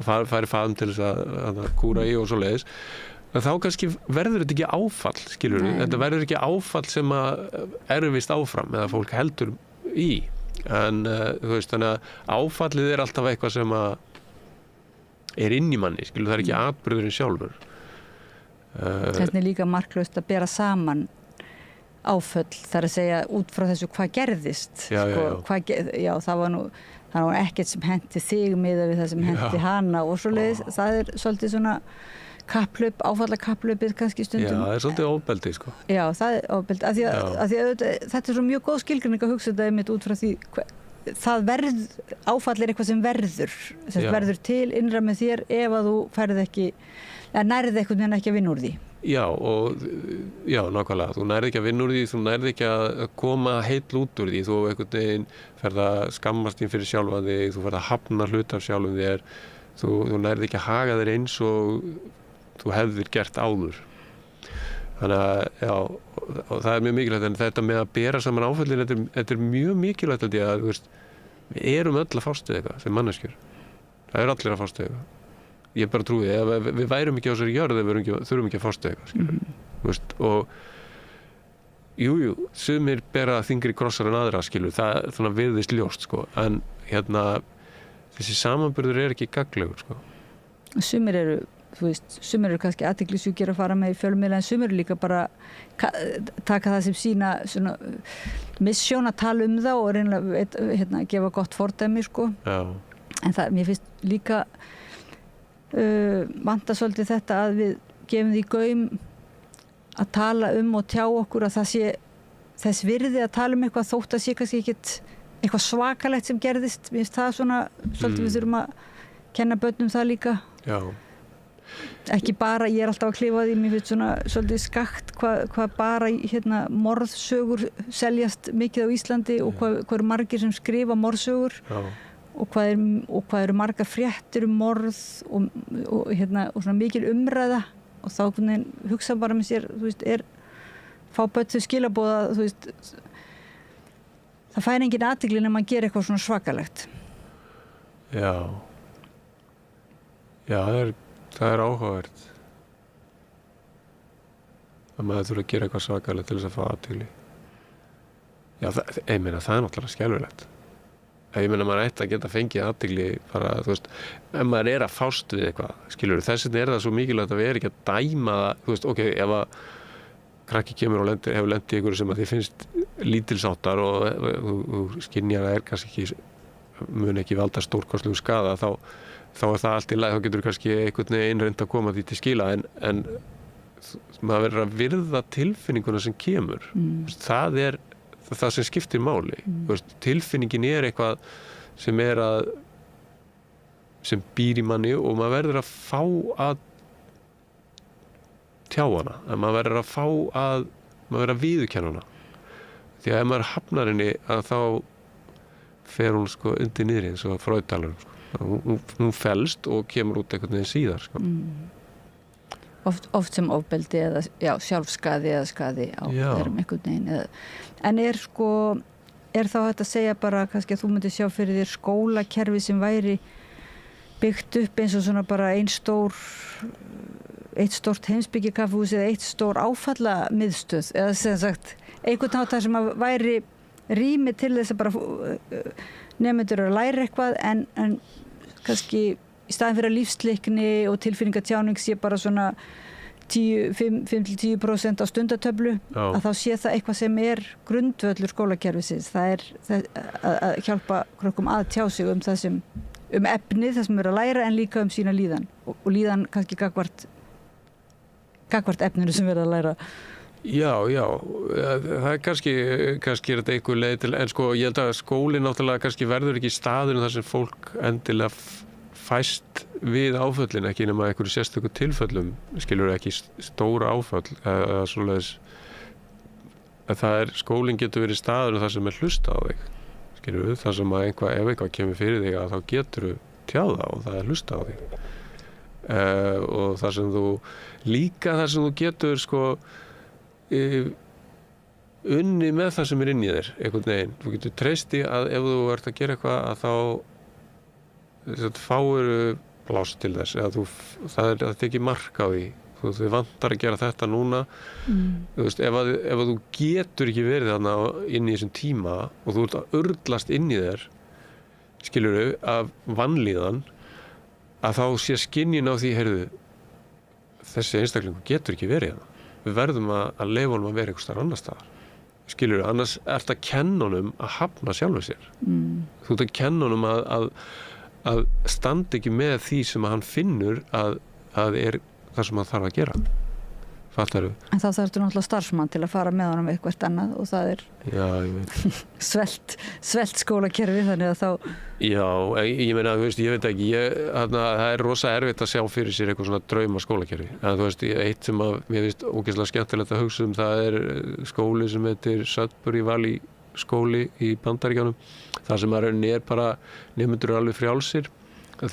fær faðm til þess að kúra í og svoleiðis. Þá kannski verður þetta ekki áfall, skilur við. Þetta verður ekki áfall sem að erfist áfram eða fólk heldur í. En þú veist, þannig að áfallið alltaf eitthvað sem að inn í manni, skilur, það ekki atburðurinn sjálfur. Þetta líka marklaust að bera saman áföll, þar að segja út frá þessu hvað gerðist. Það var ekkert sem henti þig miðað við það sem henti hana og svoleiðis. Það svolítið svona kapplaup, áfallakapphlaupið kannski stundum. Já, það svolítið ofbeldi, sko. Já, það ofbeldi. Af því að þetta svo mjög góð skilgreining að hugsa þetta einmitt út frá því áfall eitthvað sem verður til innra með þér ef að þú færð ekki, nærið eitthvað en ekki að vinna úr því. Já, nákvæmlega. Þú nærið ekki að vinna úr því, þú nærið ekki að koma heill út úr því, þú einhvern veginn ferð að skammast þín fyrir sjálfan þig, þú ferð að hafna hlut af sjálfum þér, þú nærið ekki að haga þér eins og þú hefðir gert áður. Þannig að, já, og það mjög mikilvægt, en þetta með að bera saman áföllin, þetta mjög mikilvægt að þú veist, við erum öll að fást við eitthvað sem manneskjur. Það allir að fást við eitthvað. Ég bara trúi, ef við værum ekki á þessari jörð, þurfum ekki að fást við eitthvað, skilur. Veist, og jú, sumir bera þyngri krossar en aðra, skilur, það svona virðist ljóst, sko, en þessi samanburður ekki gagnlegur, sko. Sumir eru kannski athyglisjúkir að fara með í fjölmiðla, en sumir eru líka bara taka það sem sína svona missjón að tala það og reynilega gefa gott fordæmi, sko. Já. En mér finnst líka vanta svolítið þetta að við gefum því gaum að tala og tjá okkur að það sé þess virði að tala eitthvað þótt að sé kannski ekkert eitthvað svakalegt sem gerðist. Mér finnst það svona svolítið við þurfum að kenna börnum það líka. Já. Ekki bara, ég alltaf að klifa því, mér finnst svona svolítið skakt hvað bara morðsögur seljast mikið á Íslandi og hvað eru margir sem skrifa morðsögur. Já. Og hvað eru margar fréttir morð og svona mikil umræða og þá hugsa bara með sér, þú veist, fá börn þau skilaboða, þú veist, það fær engin athygli nema að gera eitthvað svona svakalegt. Já, það er áhugavert að maður þurfa að gera eitthvað svakalegt til þess að fá athygli. Já, ég meina, það er náttúrulega skelfilegt. Ég meina, maður ætti að geta fengið athygli bara, þú veist, ef maður að fást við eitthvað, skilur, þess vegna það svo mikilvægt að við ekki að dæma það, þú veist, ok, ef að krakki kemur og hefur lent í einhverju sem að þið finnst lítilsáttar og þú skynjar að kannski mun ekki valda stórkostlegu skaða, þá er það allt í lagi, þá getur kannski einhvern veginn reynt að koma því til skila, en maður verður að virða tilfinninguna sem kemur. Það er það sem skiptir máli. Tilfinningin er eitthvað sem býr í manni og maður verður að fá að tjá hana, að maður verður að viðurkenna hana. Því að ef maður hafnar henni að þá fer hún sko undir niðri eins og Freud talar um. Hún felst og kemur út einhvern veginn síðar. Sko. Oft sem ofbeldi eða sjálfskaði eða skaði á einhvern veginn. En er þá hægt að segja bara kannski að þú myndir sjá fyrir þér skólakerfi sem væri byggt upp eins og svona bara eitt stórt heimsbyggikaffihús eða eitt stór áfallamiðstöð eða sem sagt einhvern hátt sem að væri rými til þess að bara nemendur að læra eitthvað en kannski í staðin fyrir að lífsleikni og tilfinningatjáning sé bara svona 5-10% á stundatöflu að þá sé það eitthvað sem er grundvöllur skólakerfisins. Það er að hjálpa krökkum að tjá sig það sem efnið, það sem er að læra en líka sína líðan og líðan kannski gagvart efninu sem er að læra. Já, það er kannski er þetta einhver leið til, en sko ég held að skólinn náttúrulega kannski verður ekki staður þar sem fólk endilega fæst við áföllin, ekki nema einhverju sérstöku tilföllum, skilur ekki stóra áföll eða svoleiðis. Skólinn getur verið staður þar sem er hlusta á þig, skilur við, þar sem að ef eitthvað kemur fyrir þig að þá getur þú tjáða og það er hlusta á þig. Og þar sem þú getur sko unni með það sem er inn í þér einhvern veginn. Þú getur treysti að ef þú ert að gera eitthvað að þá fáir pláss til þess eða það tekir mark á því. Þið vantar að gera þetta núna. Þú veist, ef þú getur ekki verið þarna inn í þessum tíma og þú ert að urlast inn í þér, skilurðu, af vanlíðan, að þá sé skynjun á því, heyrðu, þessi einstaklingur getur ekki verið þarna. Við verðum að leyfa honum að vera einhvers staðar annars staðar. Skilurðu, annars ert að kenna honum að hafna sjálfur sér. Þú ert að kenna honum að standa ekki með því sem hann finnur að er það sem hann þarf að gera. Fattarðu? En þá þarftu náttúrulega starfsmann til að fara með honum eitthvað annað og það er svelt skólakerfi þannig að þá... Já, ég meina, þú veist, ég veit ekki, það er rosa erfitt að sjá fyrir sér eitthvað svona drauma skólakerfi. En þú veist, eitt sem mér finnst ógeðslega skemmtilegt að hugsa það er skóli sem heitir Sudbury Valley skóli í Bandaríkjunum. Það sem að rauninni er bara nemendur alveg frjálsir og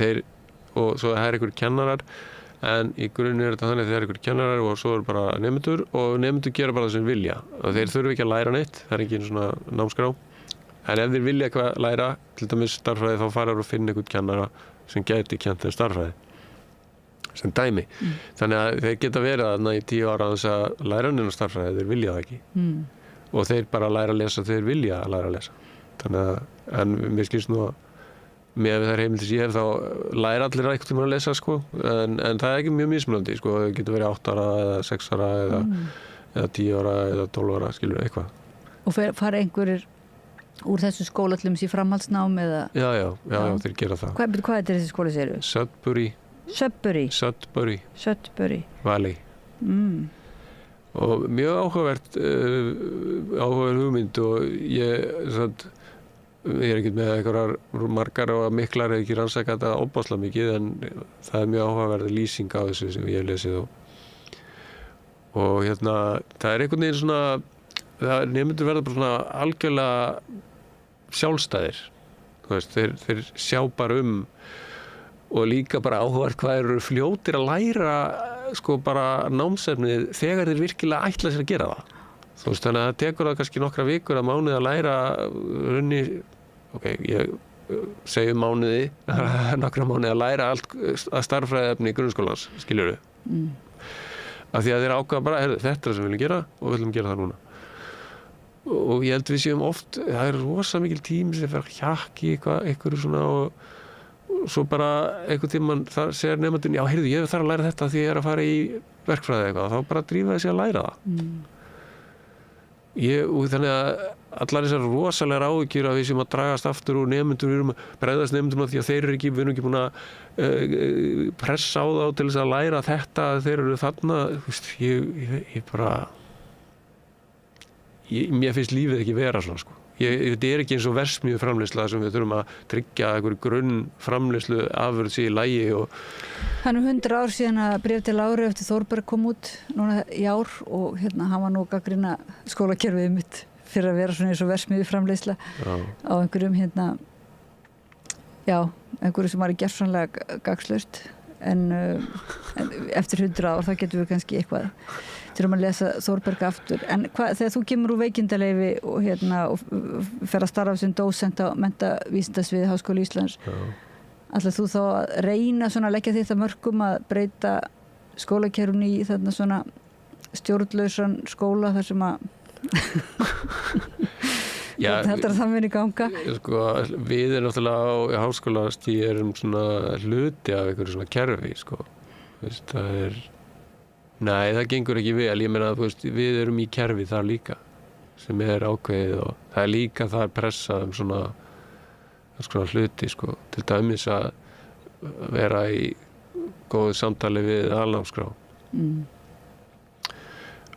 svo það er einhverjir kennarar. En í grunninn er þetta þannig að þeir eru einhverjir kennarar og svo eru bara nemendur og nemendur gera bara það sem vilja. Og þeir þurfa ekki að læra neitt, það er ekki svona námskrá. En ef þeir vilja eitthvað læra, til dæmis starffræði, þá fara og finna einhvern kennara sem gæti kennt þeim starffræði. Sem dæmi. Þannig að þeir geta verið þarna í 10 ára þess að læra neina starffræði, þeir vilja það ekki. Og þeir bara læra að lesa, þeir vilja að læra að lesa. Þannig að, en mér skilst nú að með þær heimildir sem ég hef þá læra allir einhvern tímann að lesa sko en það er ekki mjög mismunandi sko, það getur verið 8 ára eða 6 ára eða 10 ára eða 12 ára skilur eitthvað. Og fara einhverjir úr þessu skóla til í framhaldsnám eða? Já, þeir gera það. Hvað er þessi skóli segir þú? Sudbury Valley. Og mjög áhugavert hugmynd og ég er ekkert með einhverjar margar og miklar eða ekki rannsaka þetta óbáslega mikið en það er mjög áhugaverð lýsing á þessu sem ég hef lesið og það er einhvern veginn svona nemendur verða bara svona algjörlega sjálfstæðir þú veist, þeir sjá bara og líka bara áhugavert hvað eru fljótir að læra sko bara námsefnið þegar þeir virkilega ætla sér að gera það. Þú veist, þannig að það tekur það kannski nokkra vikur að mánuði að læra runni, ég segjum mánuði, nokkra mánuði að læra allt að starffræðiefni í grunnskólans, skiljurðu. Af því að þeir ákveða bara, þetta er það sem við viljum gera og við viljum gera það núna. Og ég held við séum oft, það er rosa mikil tími sem fer hjakki eitthvað svona og svo bara einhvern tímann þar segir nemandinn, já heyrðu, ég þarf að læra þetta því ég er að fara í verkfræði eitthvað, þá bara drífa þessi að læra það. Og þannig að allar þessar rosalega áhyggjur að við séum að dragast aftur úr nemendum, við erum að bregðast nemendum því að við erum ekki búin að pressa á þá til þess að læra þetta, þeir eru þarna, þú veist, ég bara mér finnst lífið ekki vera svona sko. Þetta er ekki eins og verksmiðju framleiðsla sem við þurfum að tryggja einhverju grunn framleiðslu afurð í lagi og Það er 100 ár síðan að bréf til Láru eftir Þórberg kom út núna í ár og hann var nú að gagnrýna skólakerfið mitt fyrir að vera svona eins og verksmiðju framleiðsla á einhverjum einhverju sem var gersamlega gagnslaust en eftir 100 ár þá getum við kannski eitthvað þurfum að lesa Þórberg aftur en þegar þú kemur úr veikindaleyfi og fer að starfa sem dósent á menntavísindasviði Háskóla Íslands ætlar þú þá að reyna svona að leggja þetta mörkum að breyta skólakerfinu í þarna svona stjórnlausan skóla þar sem að þetta er það muni ganga sko, við erum náttúrulega á háskólastíð erum svona hluti af einhverju svona kerfi sko. Veist, það gengur ekki vel ég meina að við erum í kerfi þar líka sem er ákveðið og það er líka þar pressað svona hluti sko, til dæmis að vera í góðu samtali við alnámskrá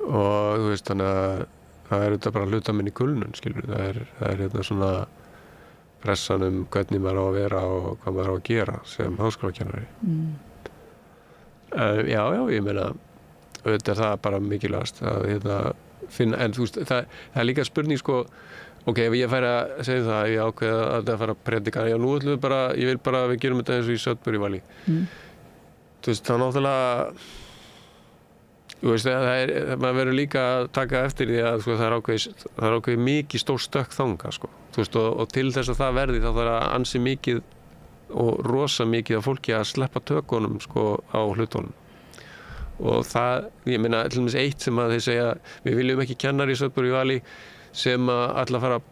og þú veist þannig að það er þetta bara hluta minn í kulnun skilur það er svona pressan hvernig maður á að vera og hvað maður á að gera sem háskólakennari ég meina auðvitað er það bara mikilvægast að finna, en þú veist það er líka spurning sko ef ég færi að segja það ef ég ákveða að það fara að predika nú ætlum við bara, ég vil bara að við gerum þetta eins og í Sudbury-Valley þú veist, þá náttúrulega þú veist, maður verður líka að taka eftir því að það er ákveðið mikið stór stökk þanga sko. Þú veist, og til þess að það verði þá þarf að ansi mikið og rosa mikið af fólki að sleppa tökunum sko, á hlutunum og það, ég meina, til dæmis eitt sem að þeir segja, við viljum ekki kennari í Sudbury-Valley sem að ætla að fara að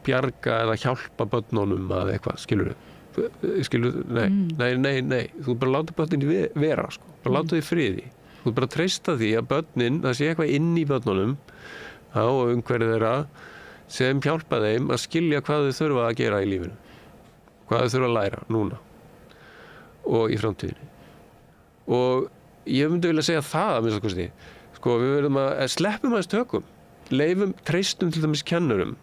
bjarga eða hjálpa börnunum að eitthvað, skilurðu, nei, þú bara láta börnin vera, sko, bara láta þau friði, þú bara treysta því að börnin, það sé eitthvað inn í börnunum, og umhverfið þeirra sem hjálpa þeim að skilja hvað þau þurfa að gera í lífinu, hvað þau þurfa að læra núna og í framtíðinni. Og ég myndi vilja segja það að minnsta kosti, sko, við verðum að sleppum aðeins tökum, treystum til dæmis kennurum.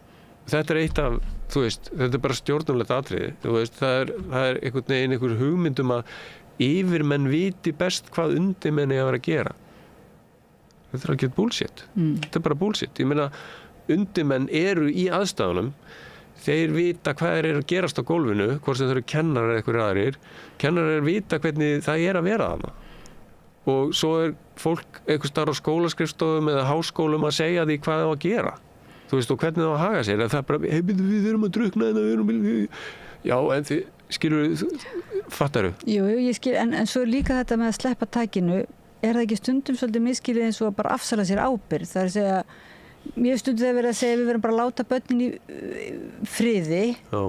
Þetta er eitt af, þú veist, þetta er bara stjórnumlegt atriði, þú veist, það er einhvern veginn einhver hugmyndum að yfirmenn viti best hvað undirmenn eiga að vera að gera. Þetta er ekki bullshit. Þetta er bara bullshit. Ég meina, undirmenn eru í aðstæðunum, þeir vita hvað er að gerast á gólfinu, hvort sem þau eru kennarar eða einhverjir aðrir. Kennarar vita hvernig það er að vera þarna. Og svo er fólk einhvers staðar á skólaskrifstofum eða háskólum að segja því hvað það á að gera. Þú veist, og hvernig það á að haga sér. En það er bara, við erum að drukna þetta, já, en þið, skilur, fattaru? Jú, ég skil, en svo líka þetta með að sleppa takinu, er það ekki stundum svolítið miskilið eins og að bara afsala sér ábyrgð? Það er að segja, mér stundum þegar verið að segja, við verðum bara að láta börnin í friði. Já.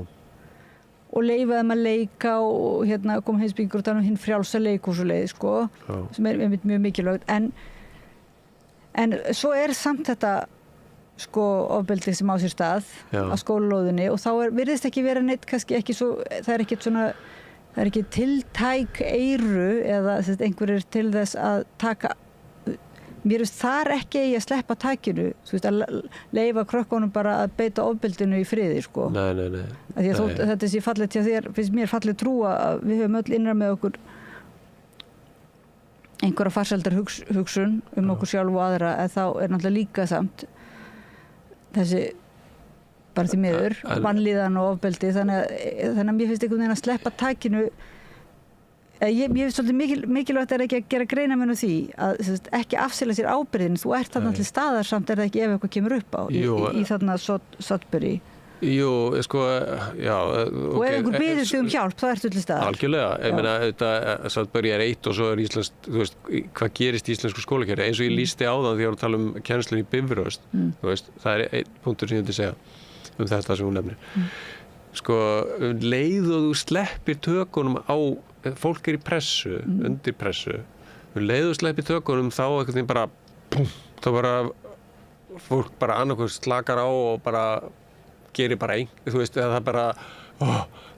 Og leyfa þeim að leika og koma heimsbyggingur og tala hinn frjálsa leikhúsuleið, sko, sem er mjög mikilvægt. En svo er samt þetta, sko, ofbeldi sem á sér stað á skólalóðinni og þá virðist ekki vera neitt, kannski ekki svo, það er ekki tiltæk eyru eða einhverjir til þess að taka, mér finnst þar ekki eigi að sleppa takinu, þú veist, að leyfa krökkunum bara að beita ofbeldinu í friði, sko. Nei. Því að þótt þetta sé fallegt hjá þér, finnst mér fallegt trúa að við höfum öll innra með okkur einhverja farsældar hugsun okkur sjálf og aðra, en þá er náttúrulega líka samt þessi bara því miður, vanlíðan og ofbeldi, þannig að mér finnst einhvern veginn að sleppa takinu Ég finnst svolítið mikilvægt ekki að gera greinarmun á því að ekki afsela sér ábyrgðin, þú ert þarna til staðar samt er það ekki ef eitthvað kemur upp á í þarna Sudbury. Jú, sko, já. Og ef einhver biður sig hjálp, þá ertu til staðar. Algjörlega, ég meina, þetta Sudbury eitt og svo íslenskt, þú veist, hvað gerist í íslensku skólakerfi, eins og ég lýsti áðan því að tala kennslun í Bifröst, þú veist, það einn punktur sem ég myndi segja þetta sem hún nefnir. Sko, leið og þú sleppir tökunum á, fólk í pressu, undir pressu, leið og sleppir tökunum þá einhvern veginn bara, þá bara, fólk bara annarkvæmst slakar á og bara gerir bara þú veist, eða það bara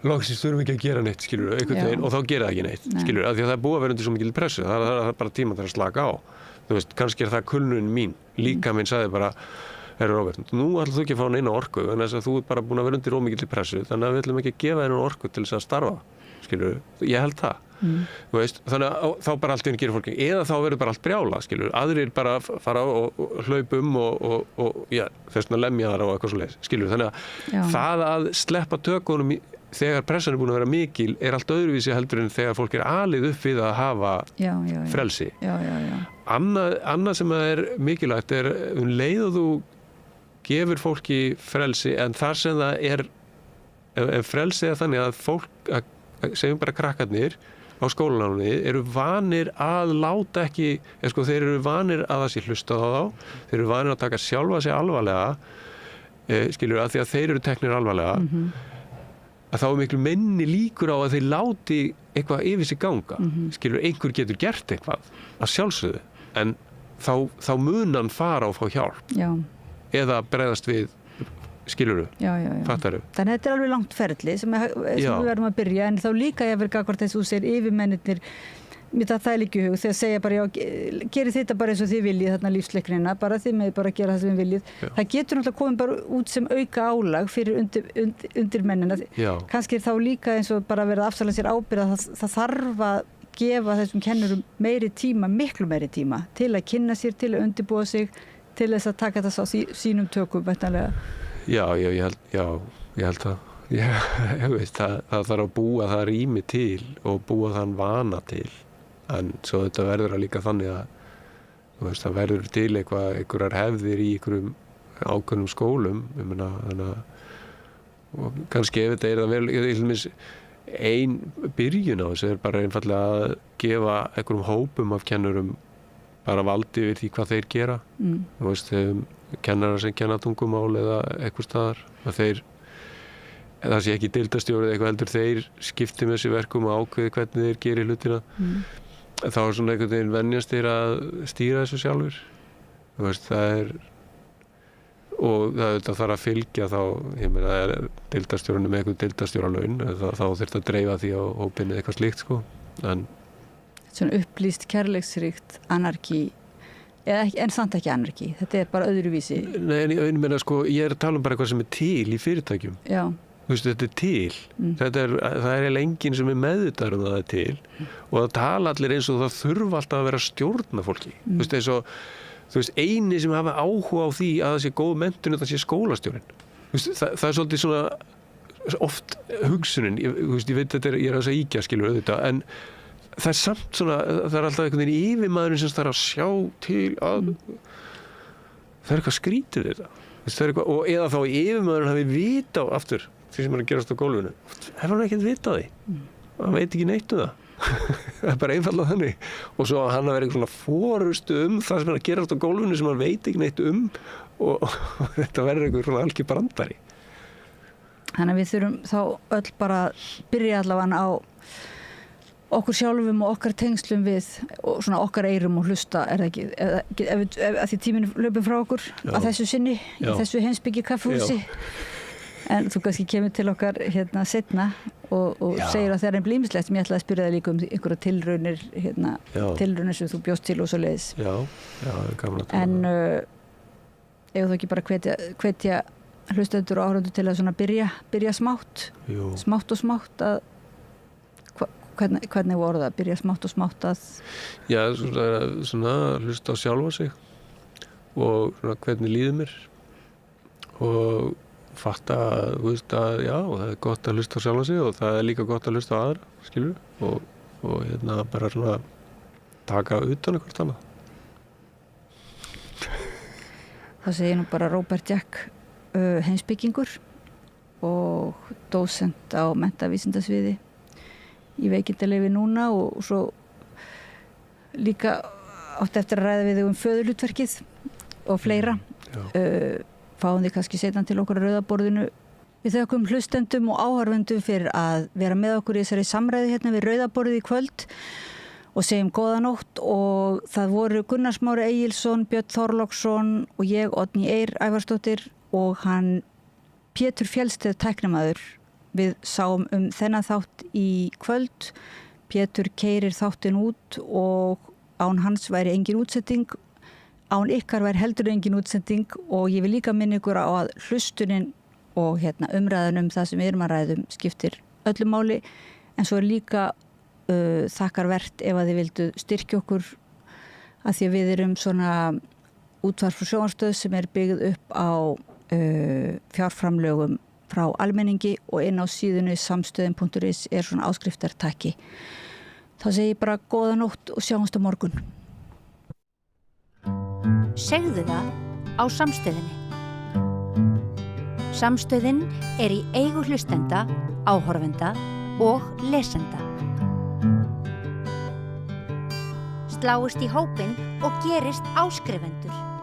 loksins þurfum ekki að gera neitt, skilur einhvern veginn, og þá gerir það ekki neitt, skilur af því að það er búið að vera undir svo mikil pressu, það er bara tíma til að slaka á, þú veist, kannski er það kulnun mín, líka minn sagði bara Robert, nú ætlum þú ekki að fá neina orku en þess að þú er bara búin að vera undir ómikilli pressu þannig að við ætlum ekki að gefa þér orku til þess að starfa, skilur, ég held það þú veist, þannig að þá bara allt einu gerir fólki, eða þá verður bara allt brjála, skilur, aðrir bara fara og hlaupa og já, þess að lemja þar og eitthvað svo leið, skilur, þannig að það að sleppa tökunum þegar pressan er búin að vera mikil er allt öðruvísi heldur en þegar fólk er alið upp við að hafa frelsi. Annað sem er mikilvægt er leið og þú gefur fólki frelsi en þar sem það er frelsi er þannig að fólk, segjum bara krakkarnir á skólanámi eru vanir að láta ekki, sko, þeir eru vanir að það sé hlustað á þá, þeir eru vanir að taka sjálfa sig alvarlega, skilur, að því að þeir eru teknir alvarlega, að þá er miklu minni líkur á að þeir láti eitthvað yfir sig ganga, skilur, einhver getur gert eitthvað að sjálfsögðu, en þá mun hann fara og fá hjálp, eða bregðast við, skilurðu, fattaru. Þannig að þetta er alveg langt ferli sem við verðum að byrja, en þá líka ég verið gagvart þess að þú segir yfirmennirnir, mér það er líka í hug, þegar segja bara, gerið þetta bara eins og þið viljið þarna lífsleiknina, bara þið með bara gera það sem þið viljið. Það getur náttúrulega komið bara út sem auka álag fyrir undir mennina. Kannski er þá líka eins og bara verið að afsala sér ábyrgð að það þarf að gefa þessum kennurum meiri tíma, miklu meiri tíma, til að kynna sér, til að undirbúa sig, til þess að taka þess á sínum tökum, væntanlega. Ég held það. Ég veist, það þarf að búa það rými til og búa þann vana til. En svo þetta verður að líka þannig að þú veist, það verður til einhverjar hefðir í einhverjum ákveðnum skólum. Ég meina, þannig að og kannski ef þetta er það vel, ein byrjun á þessu er bara einfallega að gefa einhverjum hópum af kennurum bara valdi við því hvað þeir gera. Þú veist, kennarar sem kenna tungumál eða eitthvað staðar, að það sé ekki deildarstjóri eða eitthvað heldur, þeir skipti með sér verkum og ákveði hvernig þeir gerir hlutina. Þá er svona einhvern veginn venjast þeir að stýra þessu sjálfur. Þú veist, og það þarf að fylgja þá, ég meina, það er deildarstjórinu með eitthvað deildarstjóralaun, þá þurft að dreifa því á hópinu eitthvað slíkt, sko. Svona upplýst, kærleiksríkt anarki, en samt ekki anarki, þetta er bara öðruvísi. Nei, en ég meina, sko, ég er að tala bara eitthvað sem er til í fyrirtækjum. Þú veist, þetta er til. Það er enginn sem er meðvitaður það er til og það tala allir eins og það þurfa alltaf að vera að stjórna fólki. Þú veist, eins og eini sem hafa áhuga á því að það sé góð menntun það sé skólastjórinn. Það er svolítið svona oft hugsunin, ég veit þetta ég er að segja íkja, skilur auðvitað, en það er samt svona, það er alltaf einhvern veginn yfirmaðurinn sem þarf að sjá til að það er eitthvað skrítið þetta. Og eða þá yfirmaðurinn hafi vita á aftur því sem er að gerast á gólfinu. Hefur hann ekkert vitað því? Hann veit ekki neitt það. Það er bara einfaldlega þannig. Og svo hann að vera einhvern svona forustu það sem er að gerast á gólfinu sem hann veit ekki neitt og þetta verður einhver svona algjör brandari. Þannig að við þurfum þá öll bara að byrja allavega á okkur sjálfum og okkar tengslum við og svona okkar eyrum og hlusta, er það ekki? Ef því tíminn löpum frá okkur að þessu sinni, í þessu heimsbyggi kaffihúsi. En þú kannski kemur til okkar hérna seinna og segir að það er ýmislegt sem ég ætlaði að spyrja það líka einhverja tilraunir, tilraunir sem þú bjóst til og svo leiðis. Gaman að tala. En ef þú ekki bara hvetja hlustendur og áhorfendur til að svona byrja smátt og smátt að hvernig voru það? Byrja smátt og smátt að svona hlusta á sjálfa sig og svona hvernig líður mér og fatta, þú veist, að það er gott að hlusta á sjálfa sig og það er líka gott að hlusta á aðra, skilur, og og bara svona taka utan hvort annað. Það segir nú bara Robert Jack, heimspekingur og dósent á menntavísindasviði í veikindaleyfi núna og svo líka átti eftir að ræða við þau föðurhlutverkið og fleira. Fáum þið kannski seinna til okkur á Rauðaborðinu. Við þökkum hlustendum og áhorfendum fyrir að vera með okkur í þessari samræðu hérna við Rauðaborðið í kvöld og segjum góða nótt og það voru Gunnar Smári Egilsson, Björn Þorláksson og ég, Oddný Eir Ævarsdóttir og hann Pétur Fjellsteð tæknimaður. Við sáum þennan þátt í kvöld. Pétur keyrir þáttinn út og án hans væri engin útsending, án ykkar væri heldur engin útsending og ég vil líka minna ykkur á að hlustunin og umræðan það sem við erum að ræðum skiptir öllu máli en svo líka þakkarvert ef að þið vildu styrkja okkur að því að við erum svona útvarp og sjónvarpsstöð sem er byggð upp á fjárframlögum frá almenningi og inn á síðunni samstöðin.is er svona áskriftartaki. Þá segi ég bara góða nótt og sjáumst á morgun. Segðu það á Samstöðinni. Samstöðin er í eigu hlustenda, áhorfenda og lesenda. Sláist í hópinn og gerist áskrifendur.